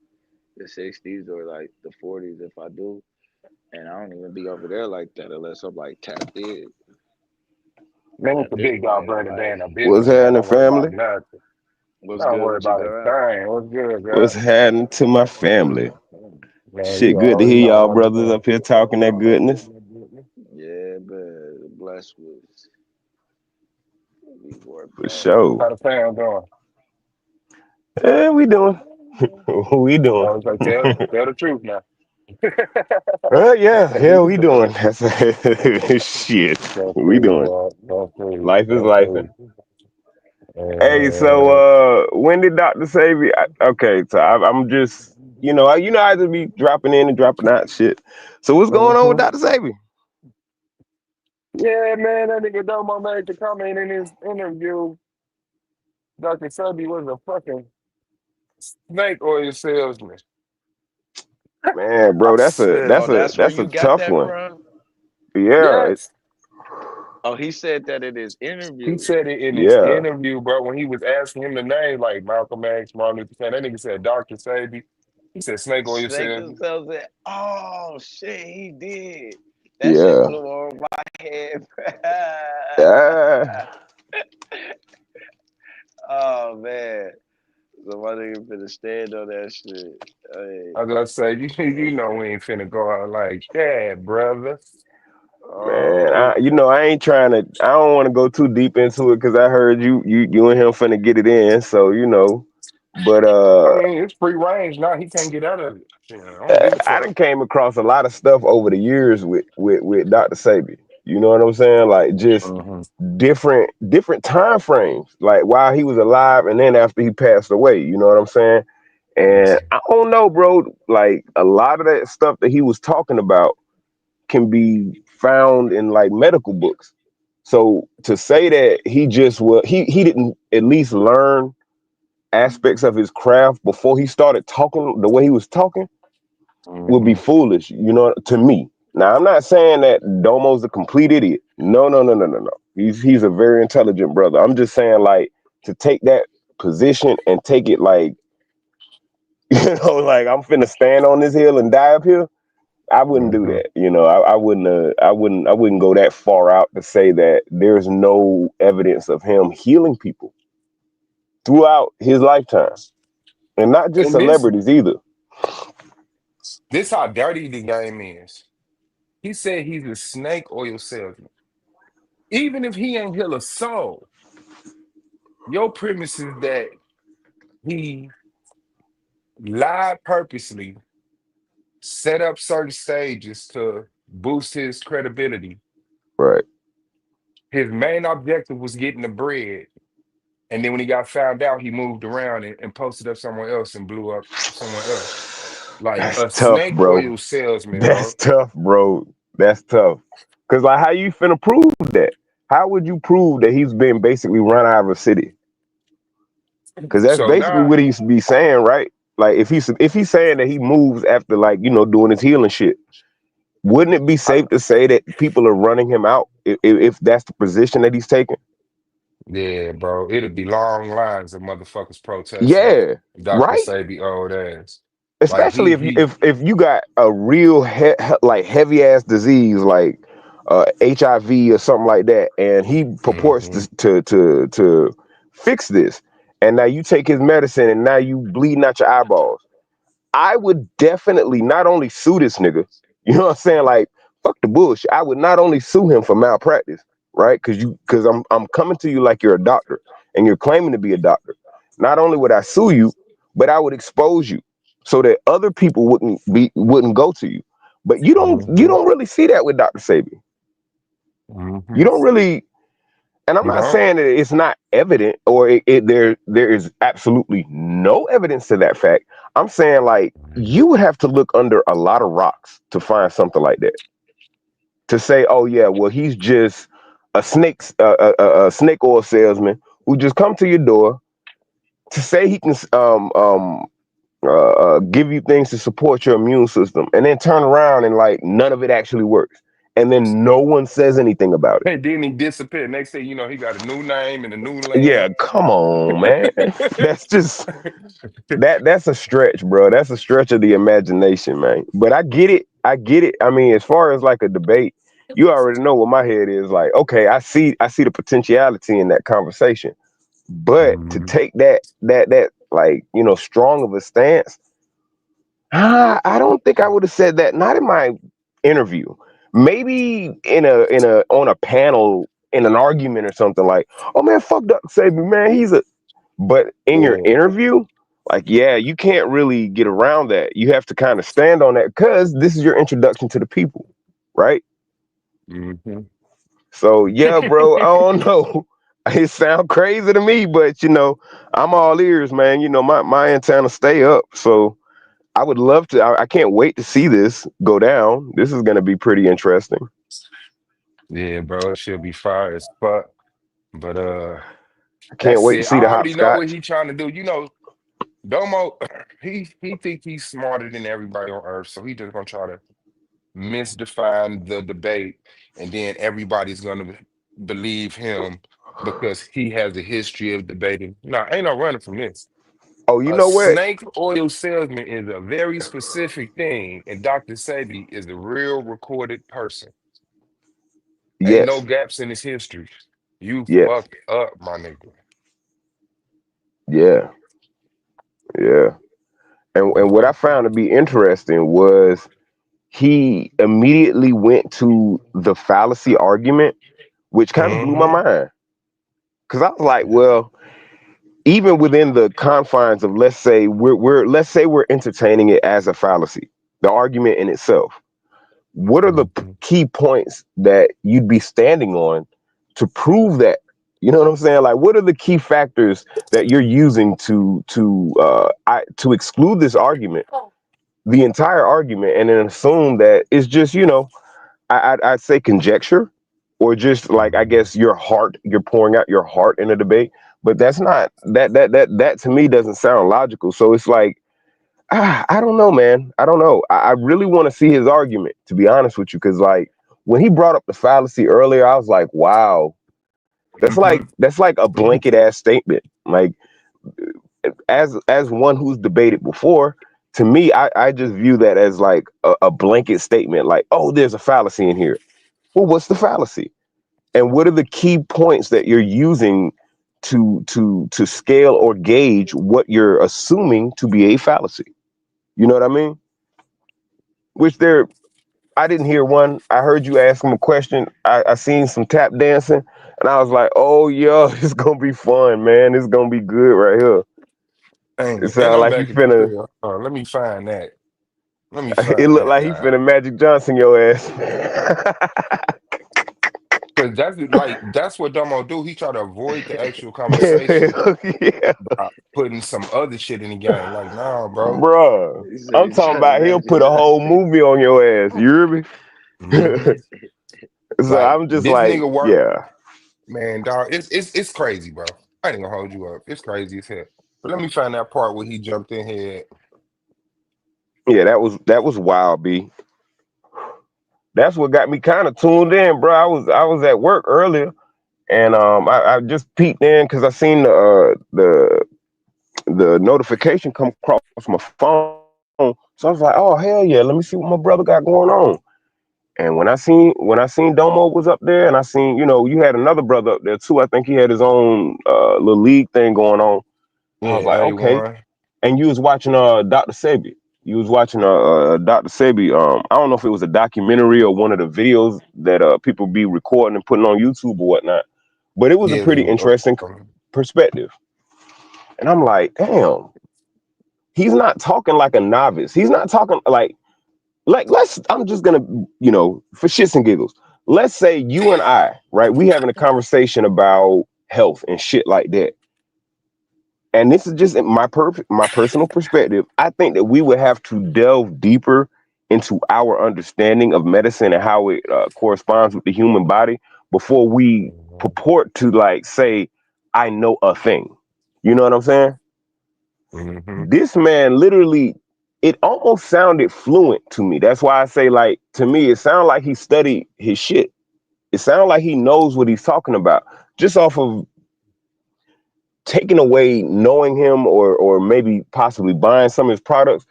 the 60s or like the 40s if I do. And I don't even be over there like that unless I'm like tapped in. Man, it's At the this big dog point, burning like, down a What's business, man. happening, Don't worry about family? nothing. what's Don't good worry with you, about a God? thing. What's good, What's girl? happening to my family? Man, Shit, you good to already hear know y'all what it brothers is. up here talking that goodness. Yeah, but blessed with we work For back. sure. How the fam doing? We doing. We doing. No, it's like tell the truth now. Yeah, hell, we doing. That's shit. Don't We fool, doing. dog. Don't fool. Life is Don't life. fool. Hey, so And when did Dr. Sebi? Okay, so I'm just, I just be dropping in and dropping out shit. So what's going on with mhm. Dr. Sebi? Yeah, man, that nigga Domo made the comment in his interview. Dr. Sebi was a fucking snake oil salesman. Man, I bro, said, Oh, that's where that's a you got tough that one. from? Yeah, yes. Oh, he said that in his He interview. said it in his yeah, interview, bro, when he was asking him the name, like Malcolm X, Martin Luther King. That nigga said Dr. Sebi. He said snake oil Snake salesman. themselves in. Oh shit, he did. That shit yeah. flew over my head. Ah, Oh man. So my nigga finna stand on that shit. Hey. I was gonna say, you know we ain't finna go out like that, brother. man, Oh, I ain't trying to. I don't want to go too deep into it because I heard you and him finna get it in. So but I mean, it's free range now. He can't get out of it. You know, I don't give a I fuck. done came across a lot of stuff over the years with Dr. Sabi. You know what I'm saying? Like just Hmm. different time frames, like while he was alive and then after he passed away. You know what I'm saying? And I don't know, bro. Like a lot of that stuff that he was talking about can be found in like medical books. So to say that he didn't at least learn aspects of his craft before he started talking the way he was talking would be Hmm. foolish, to me. Now I'm not saying that Domo's a complete idiot. No, no, no, no, no, no. He's a very intelligent brother. I'm just saying like to take that position and take it like like I'm finna stand on this hill and die up here. I wouldn't do Hmm. that. I wouldn't go that far out to say that there's no evidence of him healing people throughout his lifetime, and not just And celebrities either. this how dirty the game is. He said he's a snake oil salesman. Even if he ain't heal a soul, your premise is that he lied purposely, set up certain stages to boost his credibility. Right. His main objective was getting the bread. And then when he got found out, he moved around and posted up somewhere else and blew up somewhere else. Like That's a tough, snake bro. oil salesman, That's bro. tough, bro. That's tough. Cause like, how you finna prove that? How would you prove that he's been basically run out of a city? Cause that's So basically now, what he's be saying, right? Like if he's saying that he moves after like doing his healing shit, wouldn't it be I, safe to say that people are running him out if that's the position that he's taking? yeah, bro, it'd be long lines of motherfuckers protesting Yeah, Dr. right. Sabi old ass. Like Especially if you got a real like heavy ass disease like HIV or something like that, and he purports hmm to fix this, and now you take his medicine and now you bleeding out your eyeballs. I would definitely not only sue this nigga, you know what I'm saying? Like, fuck the bullshit. I would not only sue him for malpractice, right? Because I'm coming to you like you're a doctor and you're claiming to be a doctor. Not only would I sue you, but I would expose you so that other people wouldn't go to you. But you hmm don't really see that with Dr. Sabi. hmm You don't really, and I'm You not don't? saying that it's not evident or there is absolutely no evidence to that fact. I'm saying like you would have to look under a lot of rocks to find something like that. To say, oh yeah, well he's just a snake oil salesman who just come to your door to say he can give you things to support your immune system, and then turn around and like none of it actually works, and then no one says anything about it. And then he disappeared. Next thing you know, he got a new name in a new Yeah, land. come on, man. That's just that's a stretch, bro. That's a stretch of the imagination, man. But I get it. I get it. I mean, as far as like a debate, you already know what my head is like. Okay, I see the potentiality in that conversation. But to Mhm. take that like, strong of a stance, I don't think I would have said that. Not in my interview. Maybe in a on a panel in an argument or something like, oh man, fuck Duck Sabi, man. But in your Yeah. interview, like, yeah, you can't really get around that. You have to kind of stand on that because this is your introduction to the people, right? Hmm. So yeah, bro, I don't know. It sounds crazy to me, but I'm all ears, man. My antenna stay up. So I would love to. I can't wait to see this go down. This is going to be pretty interesting. Yeah, bro, it should be fire as fuck. But I can't that's wait to it. see the I already know what hopscotch. he trying to do. You know, Domo, he think he's smarter than everybody on earth, so he just gonna try to misdefine the debate, and then everybody's gonna believe him because he has a history of debating. No, ain't no running from this. Oh, you A know what? snake oil salesman is a very specific thing, and Dr. Sebi is a real recorded person. Ain't no Yes, gaps in his history. You yes, fucked up, my nigga. yeah, yeah. And what I Mhm, found to be interesting was he immediately went to the fallacy argument, which kind of blew my mhm, mind. Because I was like, well, even within the confines of let's say we're entertaining it as a fallacy, the argument in itself. What are the mhm, key points that you'd be standing on to prove that? You know what I'm saying? Like, what are the key factors that you're using to exclude this argument, the entire argument, and then assume that it's just I'd say conjecture, or just like I mhm, guess you're pouring out your heart in a debate, but that's not that to me doesn't sound logical. So it's like I don't know, man. I don't know. I really want to see his argument, to be honest with you, because like when he brought up the fallacy earlier, I was like, wow, mhm, that's like a blanket ass statement. Like as one who's debated before, to me, I just view that as like a blanket statement, like, oh, there's a fallacy in here. Well, what's the fallacy? And what are the key points that you're using to scale or gauge what you're assuming to be a fallacy? You know what I mean? Which there, I didn't hear one. I heard you ask him a question. I seen some tap dancing, and I was like, oh yeah, it's gonna be fun, man. It's gonna be good right here. Ain't It it? And sounds I'm like he back at the finna. crib. Let me find that. Let me It find looked that, like he guy. finna Magic Johnson your ass. Because that's what Domo do. He try to avoid the actual conversation Yeah, by putting some other shit in the game. Like, nah, bro. bruh. He said I'm he talking trying to about he'll Magic put a whole Johnson. movie on your ass. You hear me? Hmm. So Like I'm just this like, nigga work, yeah, man, dog. It's crazy, bro. I ain't gonna hold you up. It's crazy as hell. But let me find that part where he jumped in here. yeah. That was wild, B. That's what got me kind of tuned in, bro. I was at work earlier, and I just peeked in because I seen the notification come across my phone. So I was like, oh hell yeah, let me see what my brother got going on. And when I seen Domo was up there, and I seen you had another brother up there too. I think he had his own little league thing going on. I was like, Yeah, okay. A1. And you was watching Dr. Sebi. You was watching Dr. Sebi. I don't know if it was a documentary or one of the videos that people be recording and putting on YouTube or whatnot. But it was a Yeah, pretty interesting perspective. And I'm like, damn, he's not talking like a novice. He's not talking like let's I'm just gonna, for shits and giggles. Let's say you and I, right, we having a conversation about health and shit like that. And this is just my personal perspective. I think that we would have to delve deeper into our understanding of medicine and how it corresponds with the human body before we purport to like say, I know a thing. You know what I'm saying? Mm-hmm. This man literally, it almost sounded fluent to me. That's why I say, like, to me, it sounded like he studied his shit. It sounded like he knows what he's talking about just off of taking away knowing him, or maybe possibly buying some of his products,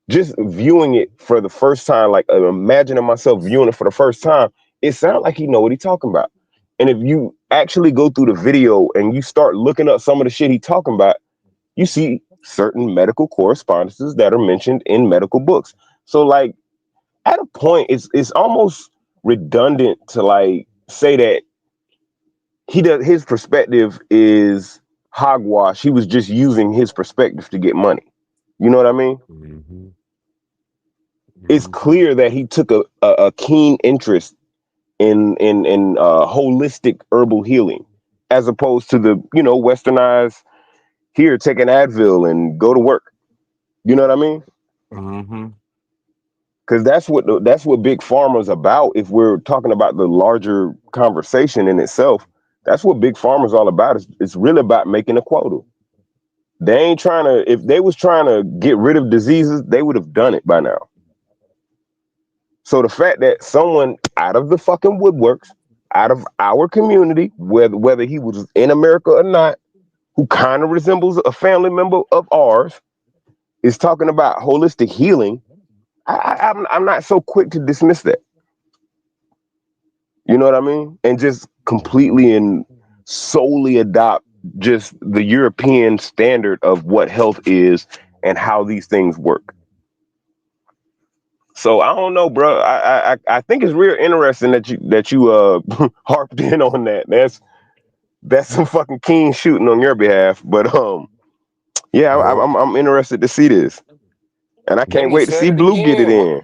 just viewing it for the first time, like imagining myself viewing it for the first time. It sounds like he know what he's talking about. And if you actually go through the video and you start looking up some of the shit he talking about, you see certain medical correspondences that are mentioned in medical books. So like at a point, it's almost redundant to like say that his perspective is hogwash. He was just using his perspective to get money. You know what I mean? Mm-hmm. It's Mm-hmm. clear that he took a keen interest in holistic herbal healing, as opposed to the westernized, here, take an Advil and go to work. You know what I mean? Mm-hmm. Because that's what big pharma's about. If we're talking about the larger conversation in itself, that's what big pharma's all about. It's really about making a quota. They ain't trying to. If they was trying to get rid of diseases, they would have done it by now. So the fact that someone out of the fucking woodworks, out of our community, whether he was in America or not, who kind of resembles a family member of ours, is talking about holistic healing, I'm not so quick to dismiss that. You know what I mean? And just completely and solely adopt just the European standard of what health is and how these things work. So I don't know, bro. I think it's real interesting that you harped in on that. That's some fucking keen shooting on your behalf. But yeah, Yeah. I'm interested to see this, and I Then can't he wait to said see it Blue get it again. in.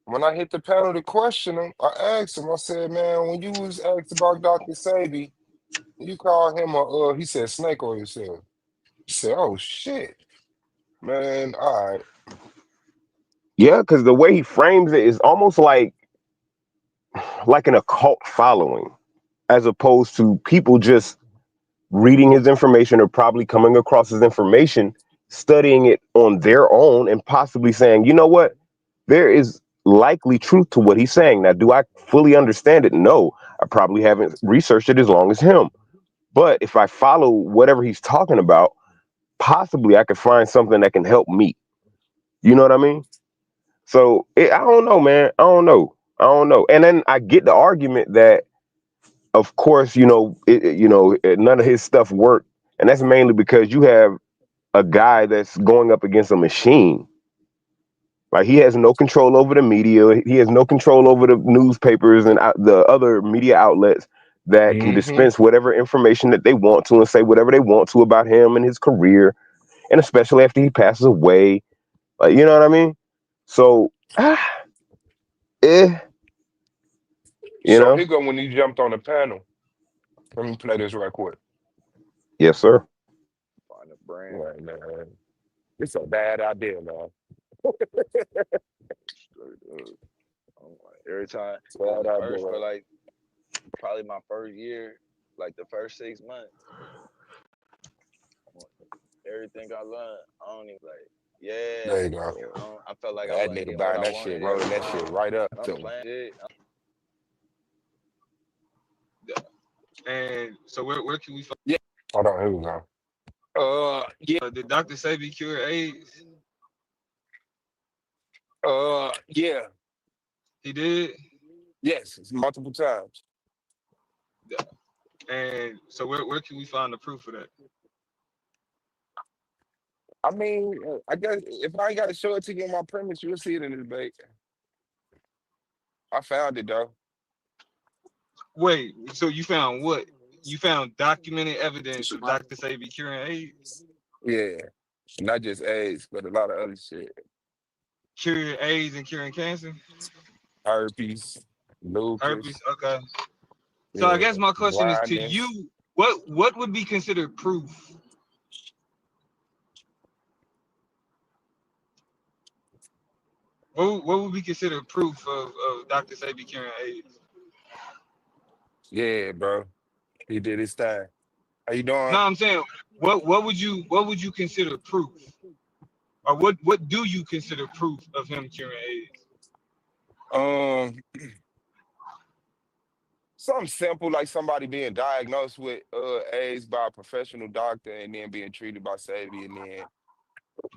When I hit the panel to question him, I asked him, I said, man, when you was asked about Dr. Sebi, you called him he said snake oil yourself. He said, oh shit. Man, all right. Yeah, because the way he frames it is almost like an occult following, as opposed to people just reading his information or probably coming across his information, studying it on their own, and possibly saying, you know what, there is likely truth to what he's saying. Now, do I fully understand it? No, I probably haven't researched it as long as him. But if I follow whatever he's talking about, possibly I could find something that can help me. You know what I mean? So I don't know, man. I don't know. And then I get the argument that, of course, none of his stuff worked, and that's mainly because you have a guy that's going up against a machine. Like, he has no control over the media. He has no control over the newspapers and the other media outlets that can Mm-hmm. dispense whatever information that they want to and say whatever they want to about him and his career, and especially after he passes away. Like, you know what I mean? So, eh, you So know? here go when he jumped on the panel. Let me play this right quick. Yes, sir. Find a brand. Right, man. It's a bad idea, man. Straight up. I'm like, every time, It's a cause bad the first idea. for like probably my first year, like the first 6 months, I'm like, everything I learned, I don't even like. Yeah, There you go. I felt like I That wasn't nigga getting what buying I that shit, wanted every rolling that shit time. right up And I'm to him. playing it. And so where can we find Yeah. Hold on, here we go. Yeah, did Dr. Sebi cure AIDS? yeah, He did. yes, it's multiple times. Yeah. And so where can we find the proof of that? I mean, I guess if I ain't got to show it to you in my premise, you'll see it in the debate. I found it though. Wait, so you found what? You found documented evidence of Dr. Sebi curing AIDS? Yeah, not just AIDS, but a lot of other shit. Curing AIDS and curing cancer? Herpes, Herpes? lupus, Okay. So I yeah, guess my question is to blindness. you, what would be considered proof? What would be considered proof of Dr. Sebi curing AIDS? Yeah, bro, he did his thing. How you No, doing? I'm saying what would you consider proof? Or what do you consider proof of him curing AIDS? Um, something simple like somebody being diagnosed with AIDS by a professional doctor and then being treated by Sebi and then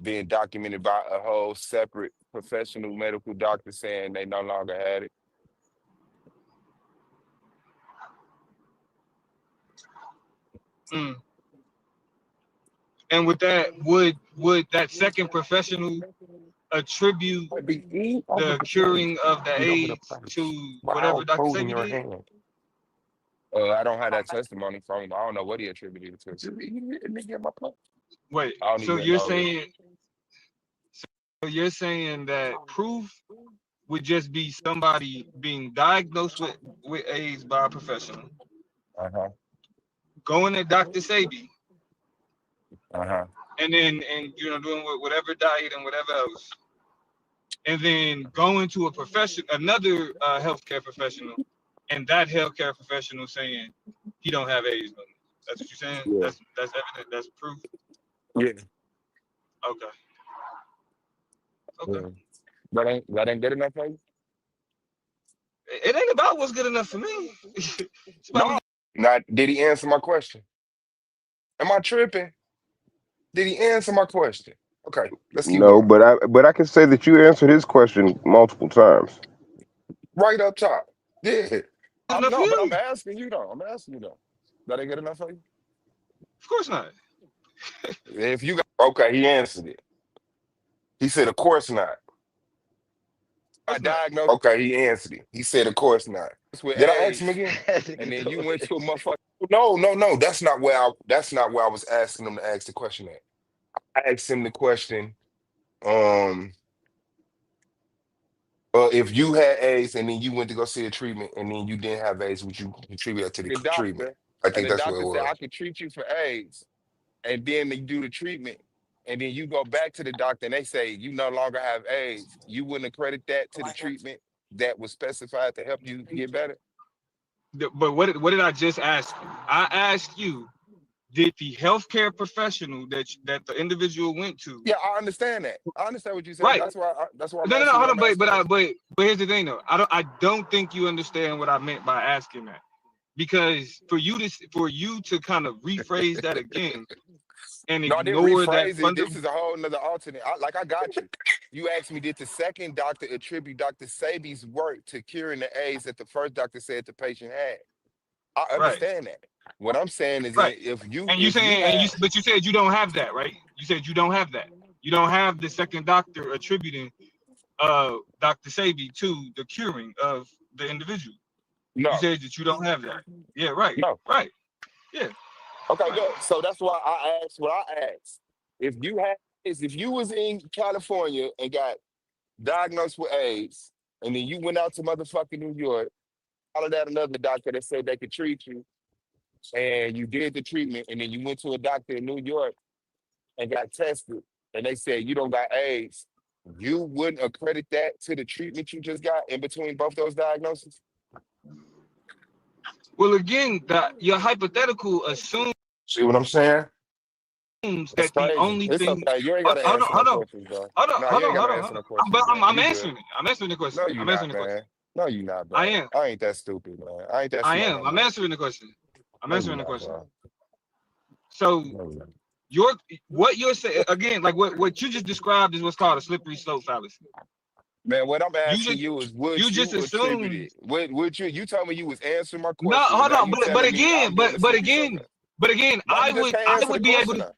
being documented by a whole separate professional medical doctor saying they no longer had it. Mm. And with that, would that second professional attribute Might be eat over the the plate. curing of the Eat over the AIDS place. to whatever Wow, Dr. food in Sebi your did? hand. I don't have that testimony from him. I don't know what he attributed it to. Just eat it and then get my plate. Wait, I don't so even know this. you're saying that proof would just be somebody being diagnosed with AIDS by a professional, Uh-huh. going to Dr. Sebi, Uh-huh. and then doing whatever diet and whatever else, and then going to a profession, another healthcare professional, and that healthcare professional saying he don't have AIDS no more. That's what you're saying. Yeah. That's evident. That's proof. Yeah. Okay. Okay. Yeah. That ain't good enough for you? It ain't about what's good enough for me. It's about No. Not did he answer my question? Am I tripping? Did he answer my question? Okay, let's keep No, going. but I can say that you answered his question multiple times. Right up top. Yeah. good I'm enough for no, but you. I'm asking you though. I'm asking you though. That ain't good enough for you? Of course not. If you got okay, he answered it. He said, of course not. Of I course not. diagnosed. Okay, he answered it. He said, of course not. With Did I ask him AIDS. again? That And nigga then you told went me. to a motherfucker. No, no, no. That's not where I was asking him to ask the question at. I asked him the question, um, if you had AIDS and then you went to go see a treatment and then you didn't have AIDS, would you contribute that to the treatment? I think that's what it was. I could treat you for AIDS, and then they do the treatment, and then you go back to the doctor and they say you no longer have AIDS. You wouldn't accredit that to the treatment that was specified to help you get better? But what did I just ask you? I asked you, did the healthcare professional that the individual went to, Yeah, I understand that. I understand what you're saying. right? That's why I'm No, no, no. asking what Hold I'm on, but asking but though. I, but here's the thing though. I don't think you understand what I meant by asking that, because for you to kind of rephrase that again and No, I didn't ignore that rephrase it. This is a whole nother alternate. I got you. You asked me, did the second doctor attribute Dr. Sebi's work to curing the AIDS that the first doctor said the patient had? I right, understand that. What I'm saying is right. that if you And you if you saying had but you said you don't have that, right? You said you don't have that. You don't have the second doctor attributing Dr. Sebi to the curing of the individual. You no, said that you don't have that. Yeah, right, no. right. Yeah, Okay, right. good. So that's why I asked what I asked. If you was in California and got diagnosed with AIDS, and then you went out to motherfucking New York, hollered at another doctor that said they could treat you, and you did the treatment, and then you went to a doctor in New York and got tested, and they said you don't got AIDS, you wouldn't accredit that to the treatment you just got in between both those diagnoses? Well, again, your hypothetical assumes See what I'm saying? That's that the crazy. only It's thing. okay. You ain't Hold gotta on, answer no hold on, questions, bro. hold on, No, hold you on, ain't hold gotta on, answer hold no on. questions, bro. I'm You good. answering it. I'm answering the question. No, you I'm answering not, the question. man. No, you not, I bro. am. I ain't that stupid, man. I ain't that I smart am. no I'm more. answering the question. I'm No, you answering the not, question. bro. So No, you not. your what you're saying again, like what you just described is what's called a slippery slope fallacy. Man, what I'm You asking just you is, you would just you attribute assume. it? Would you? You told me you was answering my No, question, and hold now on, you but telling me again, I'm doing a slippery slope. but again, Why you just can't I answer the would be able question to. now?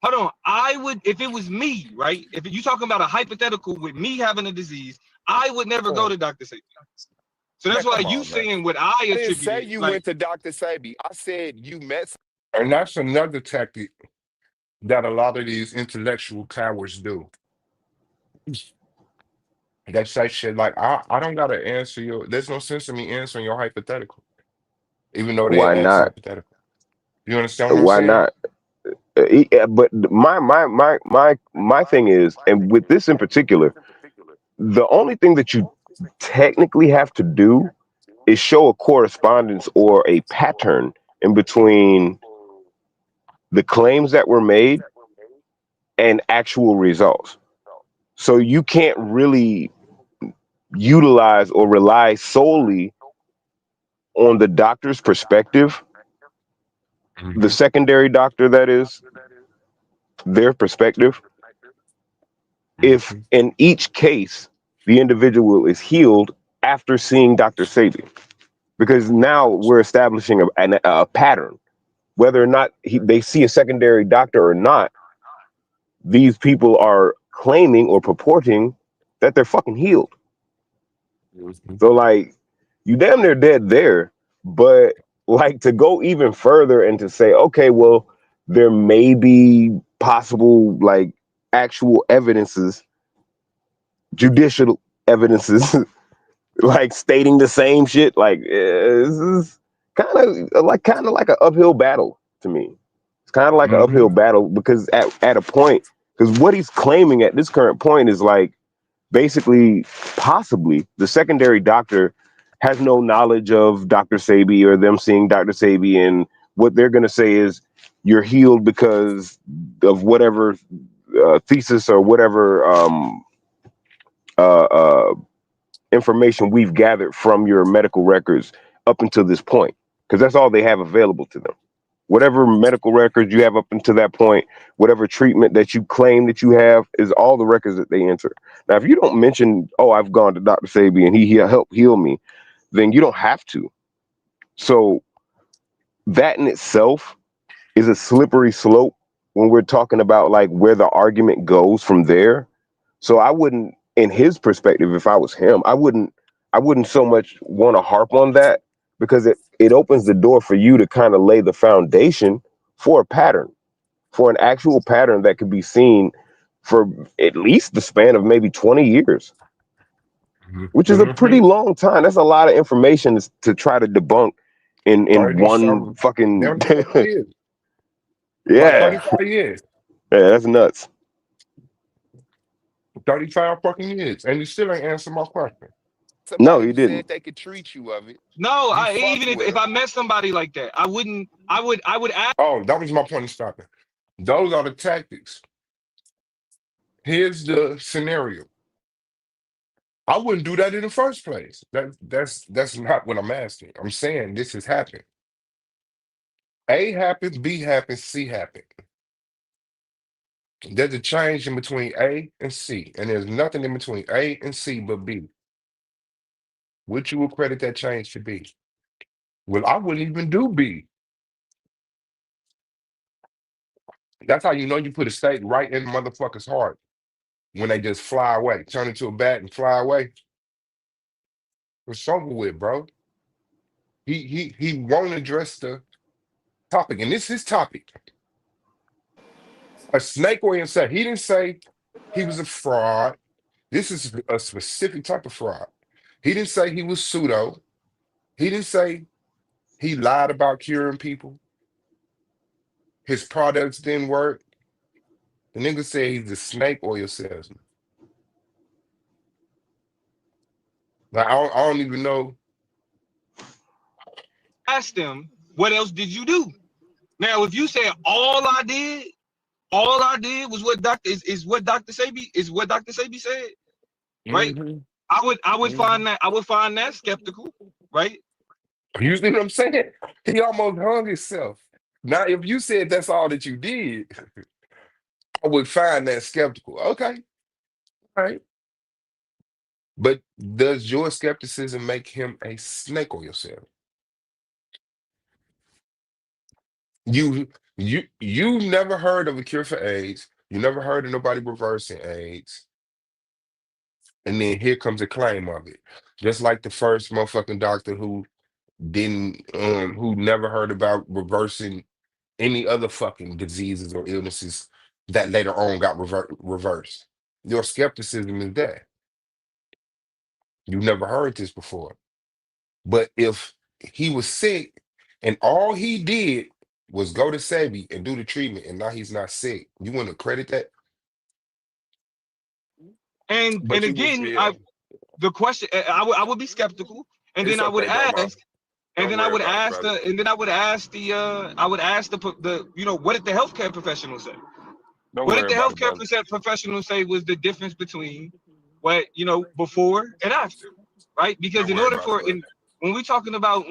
Hold on, I would if it was me, right? If you talking about a hypothetical with me having a disease, I would never go Oh, to Dr. Sebi. So man, that's why come you on, man. saying what I I didn't say attributed, you like went to Dr. Sebi. I said you met. And that's another tactic that a lot of these intellectual cowards do. They say shit like, I don't gotta answer your, there's no sense in me answering your hypothetical, even though they Why answer not? hypothetical. You understand what I'm Why saying? not? But my thing is, and with this in particular, the only thing that you technically have to do is show a correspondence or a pattern in between the claims that were made and actual results. So you can't really utilize or rely solely on the doctor's perspective, the Hmm. secondary doctor, that is, their perspective, if Hmm. in each case the individual is healed after seeing Dr. Sebi. Because now we're establishing a pattern. Whether or not they see a secondary doctor or not, these people are claiming or purporting that they're fucking healed. Hmm. So, like, you damn near dead there. But, like, to go even further and to say, okay, well, there may be possible, like, actual evidences, judicial evidences, like stating the same shit. Like, this is kind of like an uphill battle to me. It's kind of like an Hmm. uphill battle because at a point, because what he's claiming at this current point is like basically, possibly, the secondary doctor has no knowledge of Dr. Sebi or them seeing Dr. Sebi, and what they're going to say is you're healed because of whatever thesis or whatever uh, uh, information we've gathered from your medical records up until this point, because that's all they have available to them. Whatever medical records you have up until that point, whatever treatment that you claim that you have, is all the records that they enter. Now, if you don't mention, oh, I've gone to Dr. Sebi and he helped heal me, then you don't have to. So that in itself is a slippery slope when we're talking about like where the argument goes from there. So I wouldn't, in his perspective, if I was him, I wouldn't so much want to harp on that, because it opens the door for you to kind of lay the foundation for a pattern, for an actual pattern that could be seen for at least the span of maybe 20 years, which is a pretty Mm-hmm. long time. That's a lot of information to try to debunk in one 37, fucking damn near 40 years. About yeah. 35 years. Yeah, that's nuts. 35 fucking years. And you still ain't answered my question. No, Somebody he who said didn't. they could treat you of it, No, you I fucked even with if them. I met somebody like that, I wouldn't. I would ask. Oh, that was my point of stopping. Those are the tactics. Here's the scenario. I wouldn't do that in the first place. That's not what I'm asking. I'm saying this has happened. A happens, B happens, C happens. There's a change in between A and C, and there's nothing in between A and C but B. Would you accredit that change to B? Well, I wouldn't even do B. That's how you know you put a stake right in the motherfucker's heart when they just fly away, turn into a bat and fly away. It's over with, bro. He won't address the topic, and this is his topic. A snake oil said he didn't say he was a fraud. This is a specific type of fraud. He didn't say he was pseudo. He didn't say he lied about curing people. His products didn't work. The nigga said he's a snake oil salesman. Like I don't even know. Ask them, what else did you do? Now, if you say all I did was what Dr. Sebi said, right? Mm-hmm, I would mm-hmm. find that skeptical, right? You see what I'm saying? He almost hung himself. Now, if you said that's all that you did, I would find that skeptical. Okay, all right. But does your skepticism make him a snake oil salesman? You never heard of a cure for AIDS. You never heard of nobody reversing AIDS. And then here comes a claim of it. Just like the first motherfucking doctor who never heard about reversing any other fucking diseases or illnesses that later on got reversed. Your skepticism is there. You never heard this before. But if he was sick and all he did was go to Sebi and do the treatment and now he's not sick, you want to credit that? And But you would, again, yeah. the question I would be skeptical, and then It's I would okay, grandma. ask, and Don't then I worry would about it, ask brother. the, and then I would ask the what did the healthcare professional say? Don't What did worry the about it, healthcare brother. professional say was the difference between what before and after, right? Because Don't in worry order about it, for brother. in when we talking about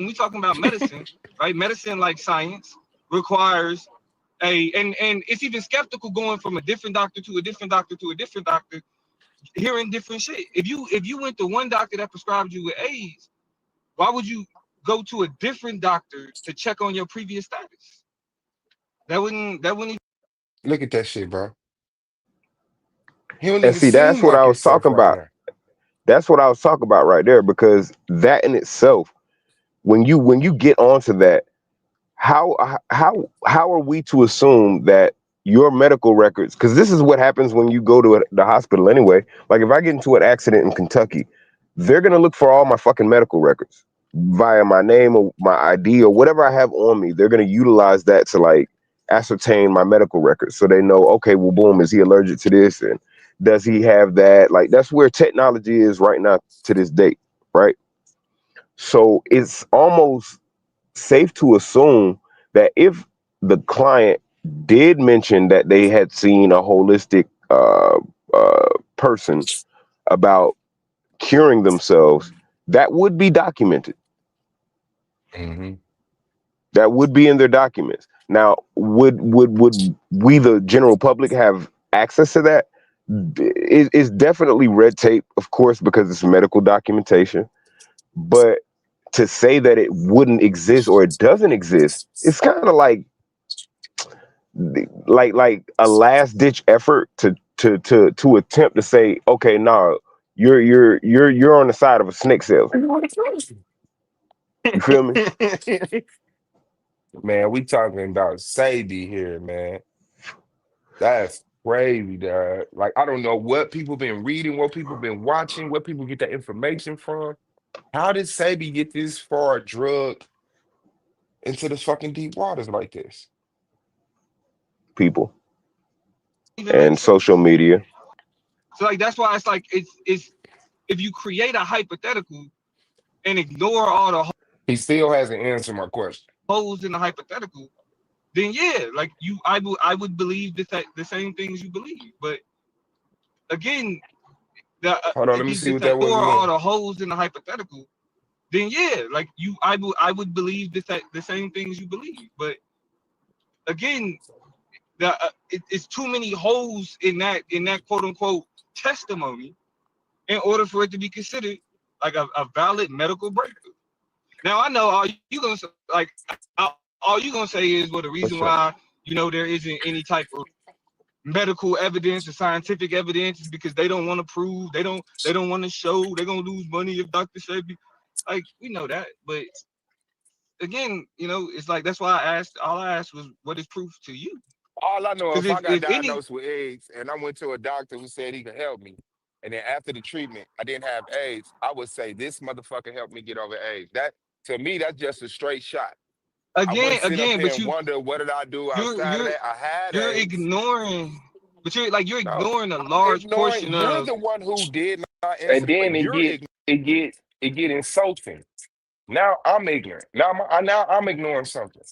medicine, right? Medicine, like science, requires and it's even skeptical going from a different doctor to a different doctor to a different doctor, hearing different shit. If you went to one doctor that prescribed you with AIDS, why would you go to a different doctor to check on your previous status? That wouldn't Look at that shit, bro. He don't And even see, that's seem what like I was himself talking right about. now. That's what I was talking about right there, because that in itself, when you get onto that, how are we to assume that your medical records, because this is what happens when you go to the hospital anyway. Like if I get into an accident in Kentucky, they're gonna look for all my fucking medical records via my name or my ID or whatever I have on me. They're gonna utilize that to like ascertain my medical records, so they know, okay, well, boom, is he allergic to this, and Does he have that? Like that's where technology is right now to this date, right? So it's almost safe to assume that if the client did mention that they had seen a holistic person about curing themselves, that would be documented. Hmm. That would be in their documents. Now, would we, the general public, have access to that? It's definitely red tape, of course, because it's medical documentation. But to say that it wouldn't exist or it doesn't exist, it's kind of like a last ditch effort to attempt to say, okay, no, you're on the side of a snake salesman. You feel me? Man, we talking about Sadie here, man. That's crazy, dog. Like, I don't know what people been reading, what people been watching, where people get that information from. How did Sabi get this far drug into the fucking deep waters like this? People Even make and social sense. media. So like that's why it's like it's if you create a hypothetical and ignore all the He still hasn't answered my question. holes in the hypothetical, then yeah, like I would believe the same things you believe. But again, Hold on, let me again, see just what that was ignore all again. the holes in the hypothetical, then yeah, like I would believe the same things you believe. But again, it's too many holes in that quote unquote testimony in order for it to be considered like a valid medical breakthrough. Now I know all you gonna like all you gonna say is, well, the reason What's why up? there isn't any type of medical evidence or scientific evidence is because they don't want to prove, they don't want to show, they're gonna lose money if Dr. Sebi, like we know that, but again, it's like that's why all I asked was what is proof to you? All I know, Because if I got if any diagnosed with AIDS and I went to a doctor who said he could help me, and then after the treatment I didn't have AIDS, I would say this motherfucker helped me get over AIDS. That to me, that's just a straight shot. I wouldn't sit up again, here but and wonder what did I do you're outside of you're that. I had you're AIDS. ignoring, but you're No, ignoring a I'm large ignoring. portion You're of. the one who did not answer And the then question. It get insulting. Now I'm ignorant. Now I'm ignoring something.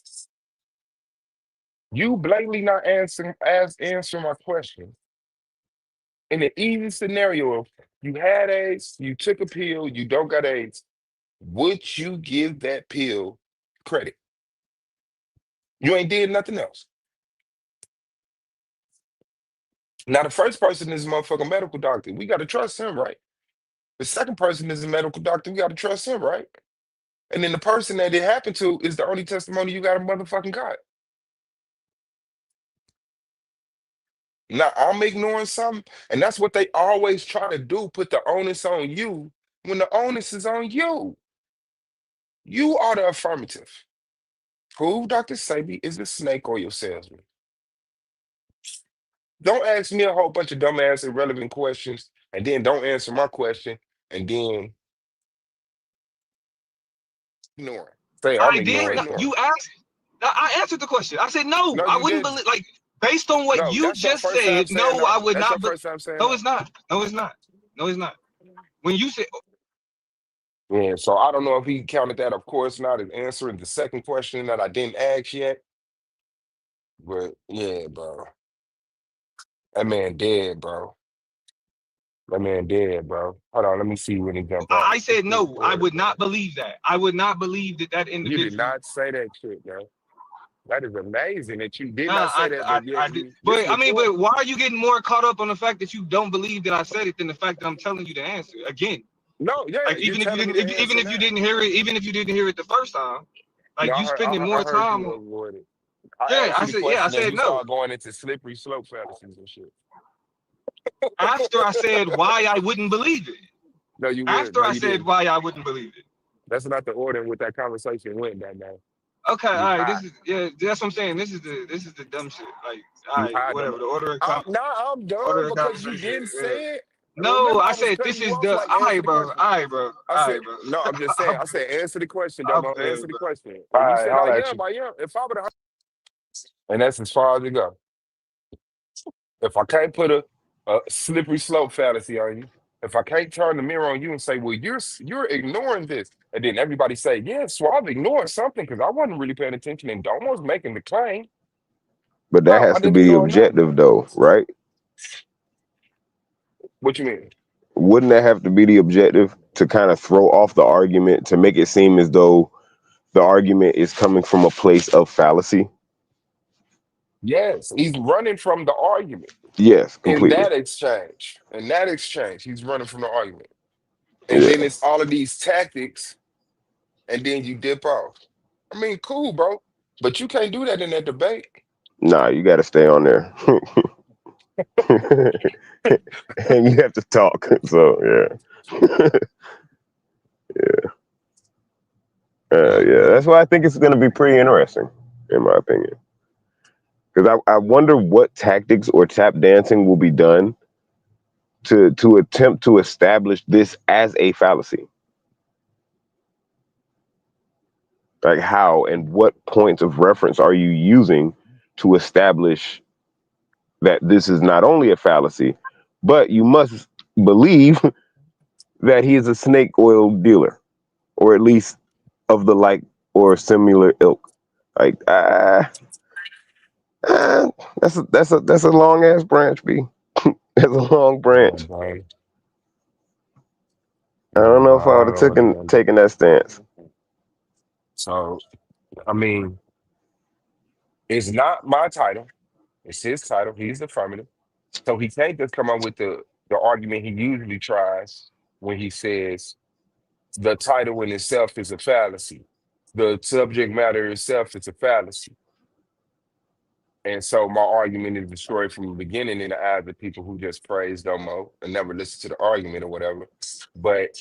You blatantly not answering my question. In the easy scenario, you had AIDS, you took a pill, you don't got AIDS. Would you give that pill credit? You ain't did nothing else. Now the first person is a motherfucking medical doctor. We gotta trust him, right? The second person is a medical doctor. We gotta trust him, right? And then the person that it happened to is the only testimony you got a motherfucking got. Now I'm ignoring something, and that's what they always try to do, put the onus on you when the onus is on you. You are the affirmative. Prove Dr. Sabi is the snake or your salesman. Don't ask me a whole bunch of dumbass irrelevant questions and then don't answer my question and then ignore. Say I'm I did. ignoring. You asked. I answered the question. I said no. No, I you wouldn't didn't. believe. Like based on what No, you that's your just first time said, saying no, I no. would That's your not. first time saying No, no. it's not. No, it's not. No, it's not. When you said Yeah, so I don't know if he counted that, of course, not as answering the second question that I didn't ask yet. But yeah, bro. That man dead, bro. That man dead, bro. Hold on, let me see when he jump out. I said no, I would not believe that. I would not believe that You did individual. not say that shit, bro. That is amazing that you did not say that, but yet I did. this But I mean, recording. but why are you getting more caught up on the fact that you don't believe that I said it than the fact that I'm telling you the answer again? No, yeah, Like you're even if you telling me didn't, the even answer if you now. didn't hear it, even if you didn't hear it the first time, No, like you spending I more heard time. you avoid it. I Yeah, asked you the I question and said you no. started going into slippery slope fallacies and shit. After I said why I wouldn't believe it. No, you would. After No, I you said didn't. why I wouldn't believe it. That's not the order in which that conversation went that day. Okay, all You right. hide. This is that's what I'm saying. This is the dumb shit. Like, all You right, hide them. whatever. The order of I'm order done of because you conversation. didn't say it. No, Remember, I I was said cutting this you is off the like all answer right, the bro. All question. right, bro. All I said, right, bro. no, I'm just saying. I'm I said, answer the question, I'm Domo. good, Answer the bro. question. All And you right, said, holla at you. I am. If I would have, and that's as far as it go. If I can't put a a slippery slope fallacy on you. If I can't turn the mirror on you and say, "Well, you're ignoring this," and then everybody say, "Yeah, Suave ignored something because I wasn't really paying attention and almost making the claim." But that No, I has to didn't be ignore nothing. objective, though, right? What you mean? Wouldn't that have to be the objective to kind of throw off the argument to make it seem as though the argument is coming from a place of fallacy? Yes, he's running from the argument Yes, in completely. that exchange. In that exchange, he's running from the argument. And then Yeah. it's all of these tactics, and then you dip off. I mean, cool, bro. But you can't do that in that debate. Nah, you got to stay on there. And you have to talk. So, yeah. Yeah, Mhm. that's why I think it's going to be pretty interesting, in my opinion. Because I wonder what tactics or tap dancing will be done to attempt to establish this as a fallacy. Like how and what points of reference are you using to establish that this is not only a fallacy, but you must believe that he is a snake oil dealer, or at least of the like or similar ilk. Like, uh, that's a long ass branch, B. That's a long Yeah, branch. bro. I Yeah, don't know bro. if I I would don't have know what it is. taken that stance. So, I mean, it's not my title. It's his title. He's the affirmative. So he can't just come up with the argument he usually tries when he says the title in itself is a fallacy. The subject matter itself is a fallacy. And so my argument is destroyed from the beginning in the eyes of people who just praise Domo and never listen to the argument or whatever. But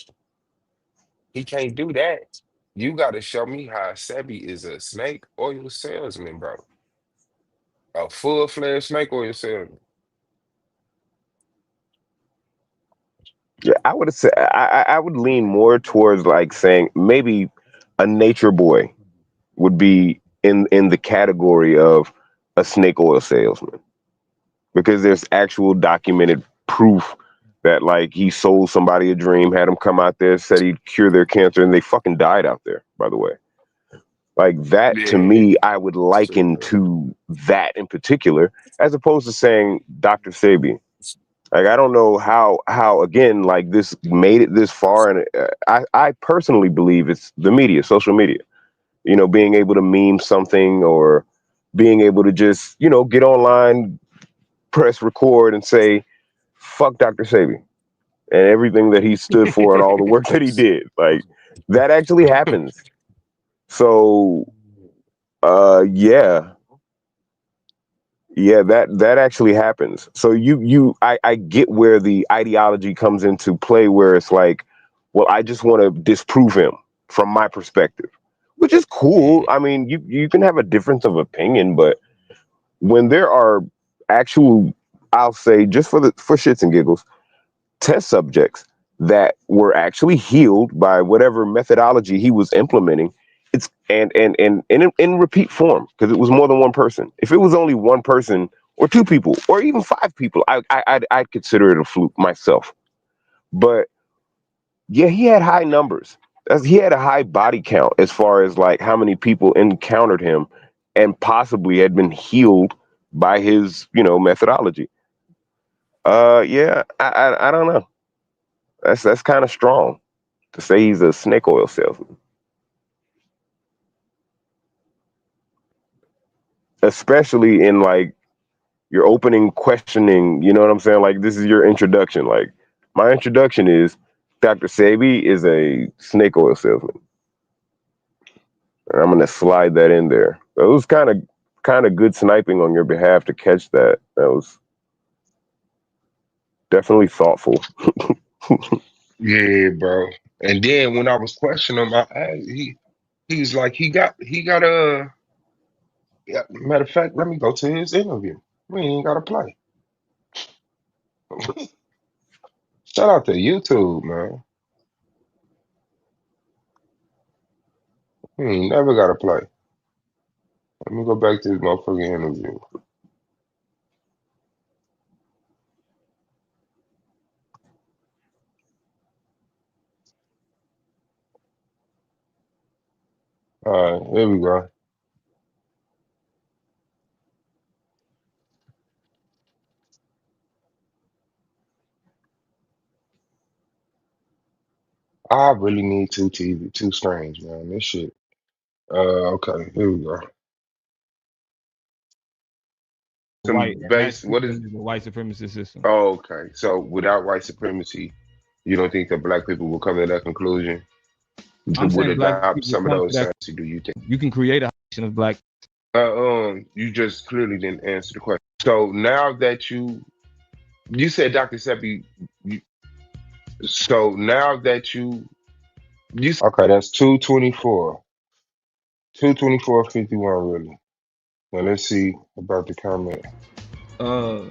he can't do that. You got to show me how Sebi is a snake oil salesman, bro. A full-fledged snake oil salesman. Yeah, I would say I would lean more towards like saying maybe a nature boy would be in the category of a snake oil salesman because there's actual documented proof that like he sold somebody a dream, had them come out there, said he'd cure their cancer, and they fucking died out there. By the way, like that to Yeah. me, I would liken to that in particular, as opposed to saying Dr. Sabi. Like I don't know how again like this made it this far, and I personally believe it's the media, social media. You know, being able to meme something or being able to just get online, press record, and say fuck Dr. Sabi and everything that he stood for and all the work that he did. Like that actually happens. So yeah, yeah, that actually happens. So I get where the ideology comes into play, where it's like, well, I just want to disprove him from my perspective, which is cool. Mhm. I mean, you can have a difference of opinion, but when there are actual, I'll say, just for shits and giggles, test subjects that were actually healed by whatever methodology he was implementing. It's and in repeat form because it was more than one person. If it was only one person or two people or even five people, I'd consider it a fluke myself. But yeah, he had high numbers. He had a high body count as far as like how many people encountered him and possibly had been healed by his methodology. Yeah, I don't know. That's kind of strong to say he's a snake oil salesman, especially in like your opening questioning. You know what I'm saying? Like this is your introduction. Like my introduction is Dr. Sebi is a snake oil salesman. And I'm gonna slide that in there. So it was kind of good sniping on your behalf to catch that. That was definitely thoughtful. Yeah, bro. And then when I was questioning him, he's like he got a yeah, matter of fact, let me go to his interview. We ain't gotta play. Shout out to YouTube, man. We ain't never gotta play. Let me go back to his motherfucking interview. All right, here we go. I really need two screens, man. This shit. Okay, here we go. Some White, and that base. What is? system is a white supremacist system. Oh, okay. So without white supremacy, you don't think that black people will come to that conclusion? I'm Would saying black adopt people some of come to those that. things? Do you think? You can create a nation of black. You just clearly didn't answer the question. So now that you said Dr. Sebi, you, so now that you okay, that's 224, 224.51 really. Now let's see about the comment. Uh,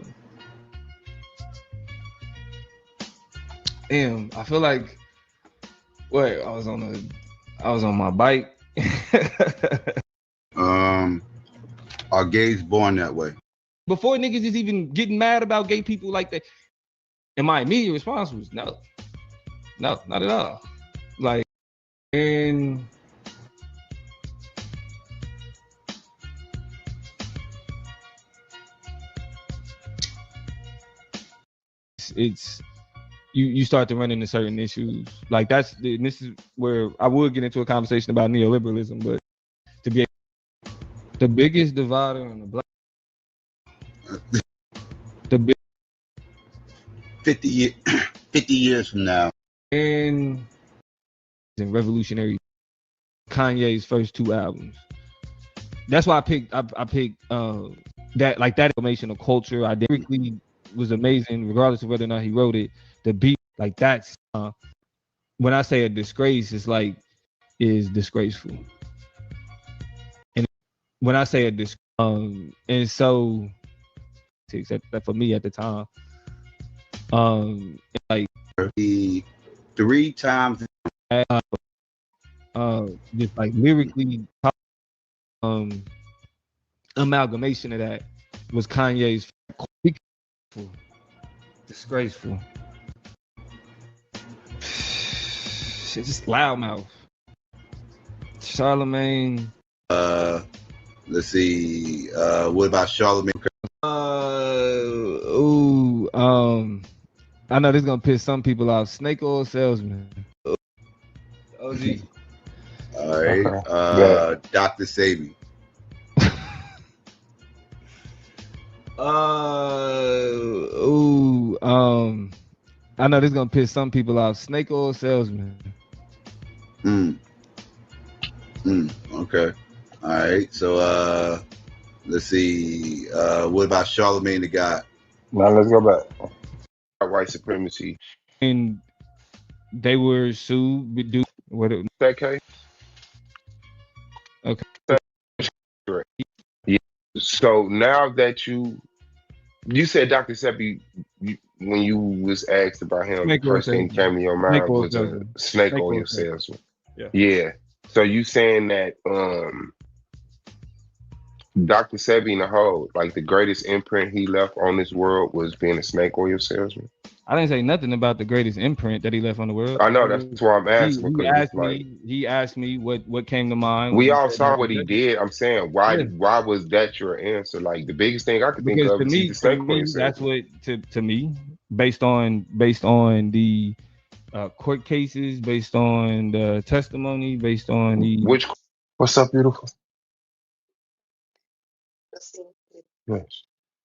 Damn, I feel like wait, I was on my bike. Are gays born that way? Before niggas is even getting mad about gay people like that, and my immediate response was no, not at all. Like, and it's you start to run into certain issues. Like this is where I would get into a conversation about neoliberalism, but to be the biggest divider in the black, the big 50 years from now. and revolutionary Kanye's first two albums. That's why I picked that, like, that information of culture identically was amazing, regardless of whether or not he wrote it. The beat, like, that's when I say a disgrace, it's like is disgraceful. And when I say and so that for me at the time, like The 3 times just like lyrically, amalgamation of that was Kanye's disgraceful. Shit, just loudmouth. Charlemagne. let's see, what about Charlemagne? I know this is gonna piss some people off. Snake oil salesman. OG. All right. Okay. Dr. Sebi. I know this is gonna piss some people off. Snake oil salesman. Okay. All right. So let's see. What about Charlemagne the God? Now let's go back. White supremacy. And they were sued. That case? Okay. Correct. Yeah. So now that you said Dr. Sebi, when you was asked about him, the first thing that came to your mind was a snake oil salesman. Yeah. So you saying that Dr. Sebi in the whole, like, the greatest imprint he left on this world was being a snake oil salesman? I didn't say nothing about the greatest imprint that he left on the world. I know, that's why I'm asking. He asked me what came to mind. We all saw what he did. I'm saying, why was that your answer? Like, the biggest thing I could think of is he's the snake oil salesman. That's what to me, based on the court cases, based on the testimony, based on the what's up, beautiful? Yes.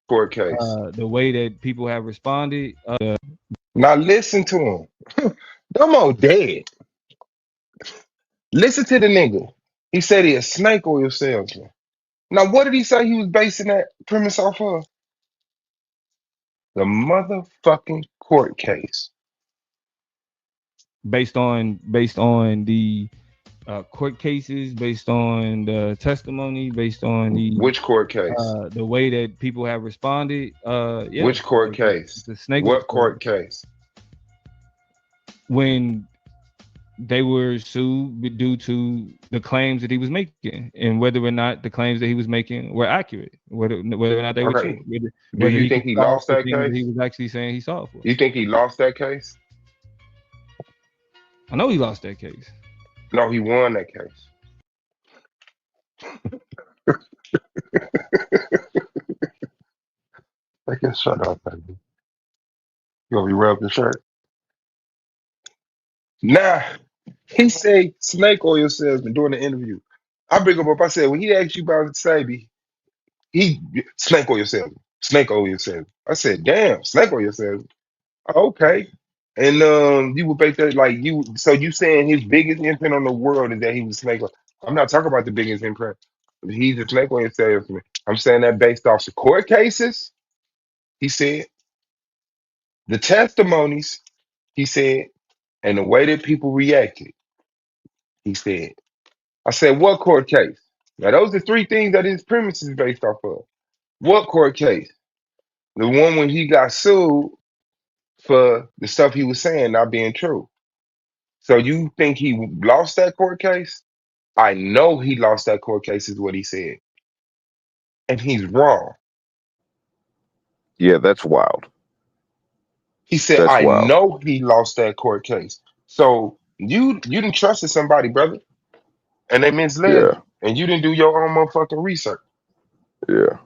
Court case. The way that people have responded. Now listen to him. Them all dead. Listen to the nigga. He said he a snake oil salesman. Now what did he say he was basing that premise off of? The motherfucking court case. Based on the court cases, based on the testimony, based on the which court case? The way that people have responded. Which court case? The snake. What court case? When they were sued due to the claims that he was making, and whether or not the claims that he was making were accurate, whether or not they were true. Do you think he lost that case? That he was actually saying he saw it for. You think he lost that case? I know he lost that case. No, he won that case. Take your shirt off, baby. You gonna be rubbing the shirt? Nah, he said snake oil salesman during the interview. I bring him up. I said when he asked you about Sabi, he snake oil salesman, snake oil salesman. I said, damn, snake oil salesman. Oh, okay. And you would base that like you. So you saying his biggest imprint on the world is that he was snake oil? I'm not talking about the biggest imprint. He's a snake oil salesman. I'm saying that based off the court cases. He said the testimonies. He said and the way that people reacted. He said. I said, what court case? Now, those are three things that his premise is based off of. What court case? The one when he got sued for the stuff he was saying not being true. So you think he lost that court case? I know he lost that court case, is what he said. And he's wrong. Yeah, that's wild. He said, That's I wild. know he lost that court case. So you didn't trust somebody, brother, and they misled Yeah, you. And you didn't do your own motherfucking research. yeah.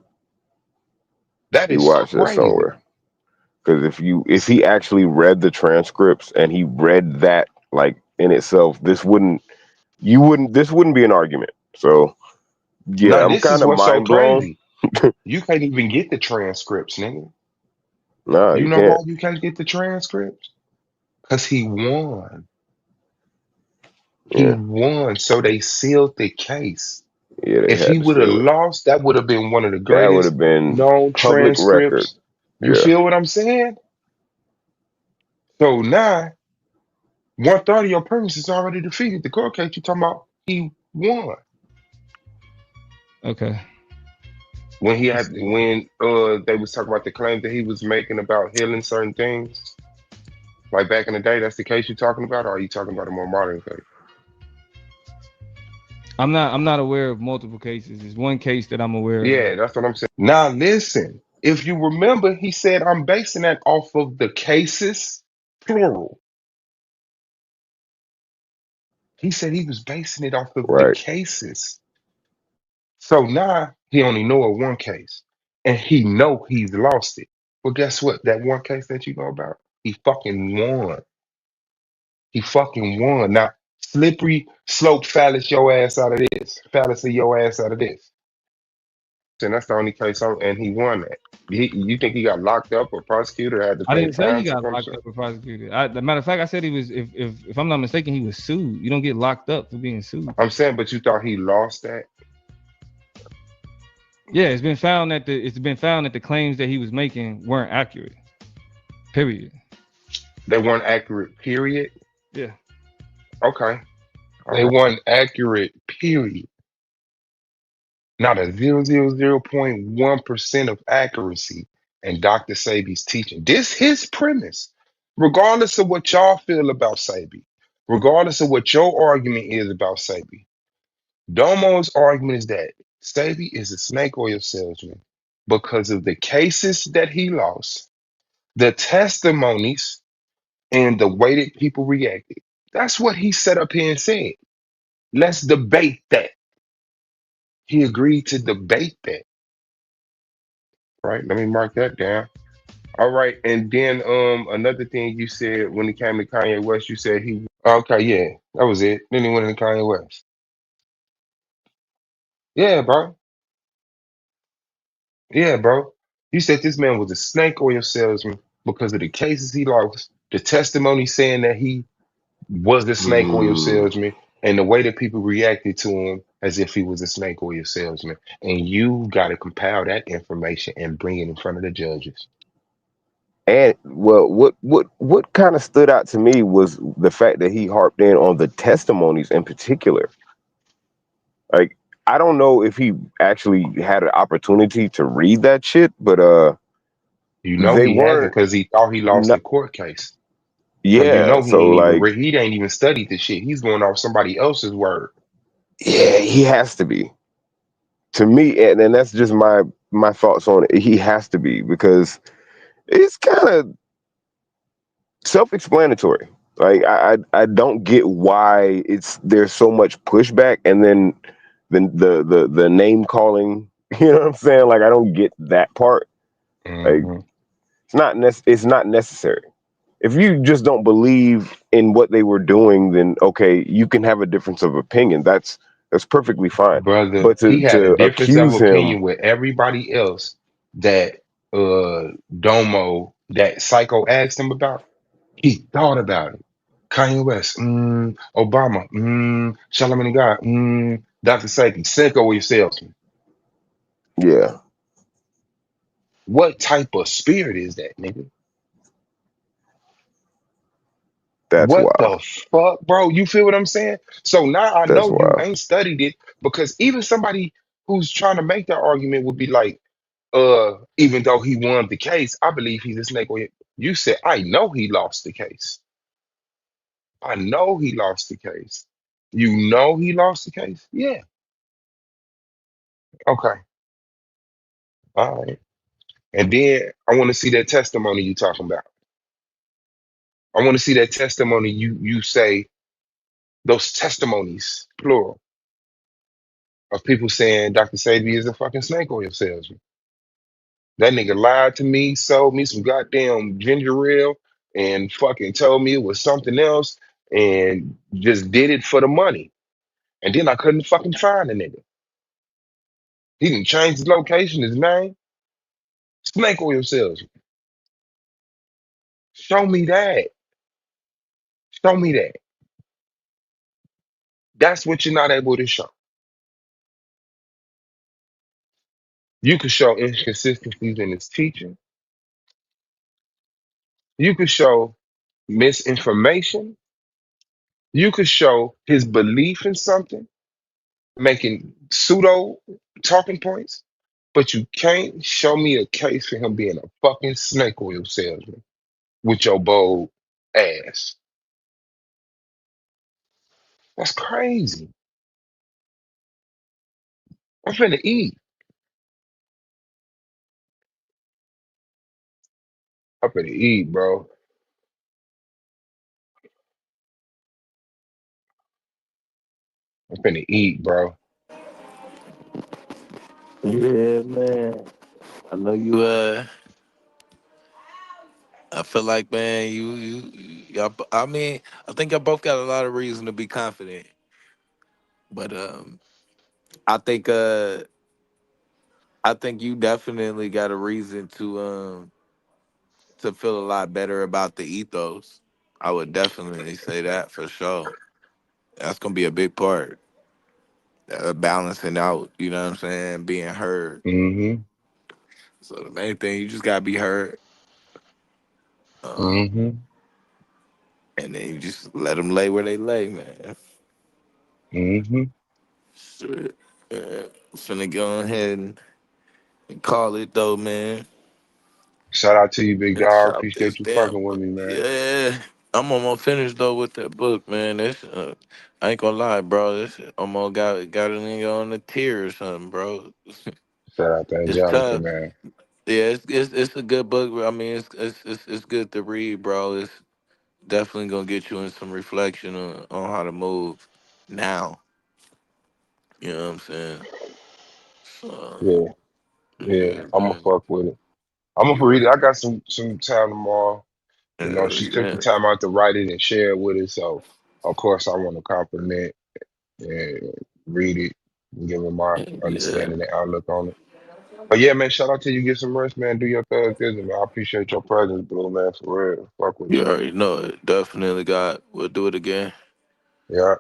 That You is watch that crazy. somewhere. Because if he actually read the transcripts and he read that like in itself, this wouldn't be an argument. So yeah, Now, I'm this kind is of what's so mind blown. crazy. You can't even get the transcripts, nigga. Nah, You you know can't. why you can't get the transcripts? Because he won. He Yeah, won. So they sealed the case. yeah, they If he had to would have seal it. lost, that would have been one of the That would have greatest been known public record. transcripts. You Yeah, feel what I'm saying? So now, one third of your premise is already defeated. The court case you talking about, he won. Okay. When he Let's had see. when they was talking about the claims that he was making about healing certain things, like back in the day, that's the case you're talking about, or are you talking about a more modern case? I'm not aware of multiple cases. There's one case that I'm aware of. Yeah, that's what I'm saying. Now listen, if you remember, he said I'm basing that off of the cases, plural. He said he was basing it off of the right. cases. So now he only know of one case, and he know he's lost it. Well, guess what? That one case that you know about, he fucking won. He fucking won. Now, slippery slope phallus your ass out of this. Fallacy your ass out of this. And that's the only case and he won that. You think he got locked up or prosecuted or had to I pay didn't say he fines or got some locked shit? up or prosecuted. The matter of fact, I said he was. If I'm not mistaken, he was sued. You don't get locked up for being sued. I'm saying, but you thought he lost that? Yeah, it's been found that the claims that he was making weren't accurate. Period. They weren't accurate, period? Yeah. Okay. They weren't accurate, period. Not a 0.1% of accuracy in Dr. Sebi's teaching. This his premise. Regardless of what y'all feel about Sebi, regardless of what your argument is about Sebi, Domo's argument is that Sebi is a snake oil salesman because of the cases that he lost, the testimonies, and the way that people reacted. That's what he set up here and said. Let's debate that. He agreed to debate that. Right? Let me mark that down. All right, and then another thing you said when it came to Kanye West, you said he okay, yeah, that was it. Then he went into Kanye West. Yeah, bro. Yeah, bro. You said this man was a snake oil salesman because of the cases he lost, the testimony saying that he was the snake oil Mm. salesman, and the way that people reacted to him as if he was a snake oil salesman. And you got to compile that information and bring it in front of the judges. And well, what kind of stood out to me was the fact that he harped in on the testimonies in particular. Like, I don't know if he actually had an opportunity to read that shit, but You know they he hasn't weren't. because he thought he lost No, the court case. So you yeah, know so like, he ain't even studied the shit. He's going off somebody else's word. yeah, he has to be. To me, and that's just my thoughts on it. He has to be because it's kind of self-explanatory. Like I don't get why there's so much pushback, and then the name calling. You know what I'm saying? Like, I don't get that part. Like Mm-hmm. it's not necessary. If you just don't believe in what they were doing, then okay, you can have a difference of opinion. That's perfectly fine. Brother, But he had a to difference of accuse him, opinion with everybody else that Domo, that psycho asked him about. He thought about it. Kanye West, Obama, Charlamagne God, Dr. Satan, Cinco salesman. yeah, What type of spirit is that, nigga? that's What wild. the fuck, bro? You feel what I'm saying? So now I That's know you wild. ain't studied it because even somebody who's trying to make that argument would be like, even though he won the case, I believe he's a snake oil. You said, I know he lost the case. I know he lost the case. You know he lost the case? Yeah. Okay. All right. And then I want to see that testimony you talking about. I want to see that testimony you say, those testimonies, plural, of people saying Dr. Sebi is a fucking snake oil salesman. That nigga lied to me, sold me some goddamn ginger ale, and fucking told me it was something else, and just did it for the money. And then I couldn't fucking find the nigga. He didn't change his location, his name. Snake oil salesman. Show me that. Show me that. That's what you're not able to show. You could show inconsistencies in his teaching. You could show misinformation. You could show his belief in something, making pseudo talking points, but you can't show me a case for him being a fucking snake oil salesman with your bold ass. That's crazy. I'm finna eat. I'm finna eat, bro. I'm finna eat, bro. Yeah, man. I know you. I feel like, man, y'all. I mean, I think y'all both got a lot of reason to be confident, but I think, I think you definitely got a reason to feel a lot better about the ethos. I would definitely say that for sure. That's gonna be a big part. Balancing out, you know what I'm saying, being heard. Mm-hmm. So the main thing, you just gotta be heard, um, Mm-hmm. and then you just let them lay where they lay, man. Mm-hmm. Shit. Finna go ahead and call it though, man. Shout out to you, big And dog. shop this Appreciate you damn fucking with book. me, man. Yeah, I'm almost finished though with that book, man. This, I ain't gonna lie, bro. This almost got a nigga on the tier or something, bro. Shout out to It's Angelica, tough. man. Yeah, it's a good book. I mean, it's good to read, bro. It's definitely gonna get you in some reflection on how to move now. You know what I'm saying? So, Yeah, yeah. yeah, I'ma man. fuck with it. I'm gonna You read it. I already, got some time tomorrow. You know, she took the yeah, time out to write it and share it with us. So of course I want to compliment and read it and give her my yeah. understanding and outlook on it. But yeah, man, shout out to you. Get some rest, man. Do your thug man. I appreciate your presence, bro, man, for real. Fuck with You you. already know it. Definitely got. We'll do it again. Yeah.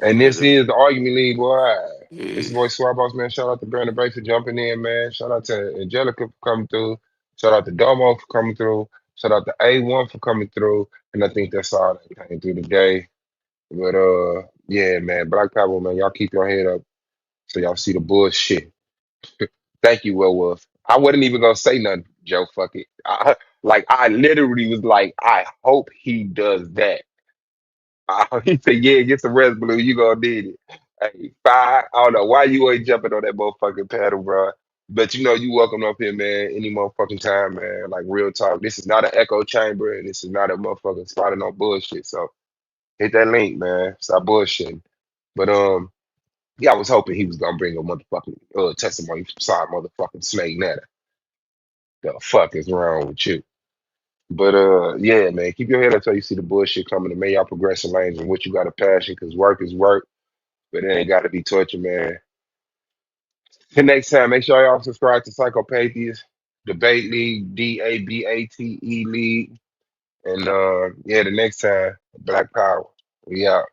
And Shit, this is the argument league, boy. It's yeah, the boy Swab Boss, man. Shout out to Brandon Bay for jumping in, man. Shout out to Angelica for coming through. Shout out to Domo for coming through. Shout out to A1 for coming through. And I think that's all that came through today. But yeah, man, Black Power, man, y'all keep your head up so y'all see the bullshit. Thank you, Werewolf. I wasn't even gonna say nothing, Joe. Fuck it. I literally was like, I hope he does that. He said, "Yeah, get some rest, Blue. You gonna need it." Hey, five. I don't know why you ain't jumping on that motherfucking paddle, bro. But you know, you welcome up here, man. Any motherfucking time, man. Like real talk. This is not an echo chamber, and this is not a motherfucking spotting on bullshit. So hit that link, man. Stop bullshitting. But yeah, I was hoping he was gonna bring a motherfucking testimony from side motherfucking Snake Natter. The fuck is wrong with you? But yeah, man, keep your head up till you see the bullshit coming. And may y'all progress in lanes and what you got a passion, because work is work, but it ain't got to be torture, man. Till next time, make sure y'all subscribe to Psychopathia Debate League, DABATE League, and yeah, the next time, Black Power. We out.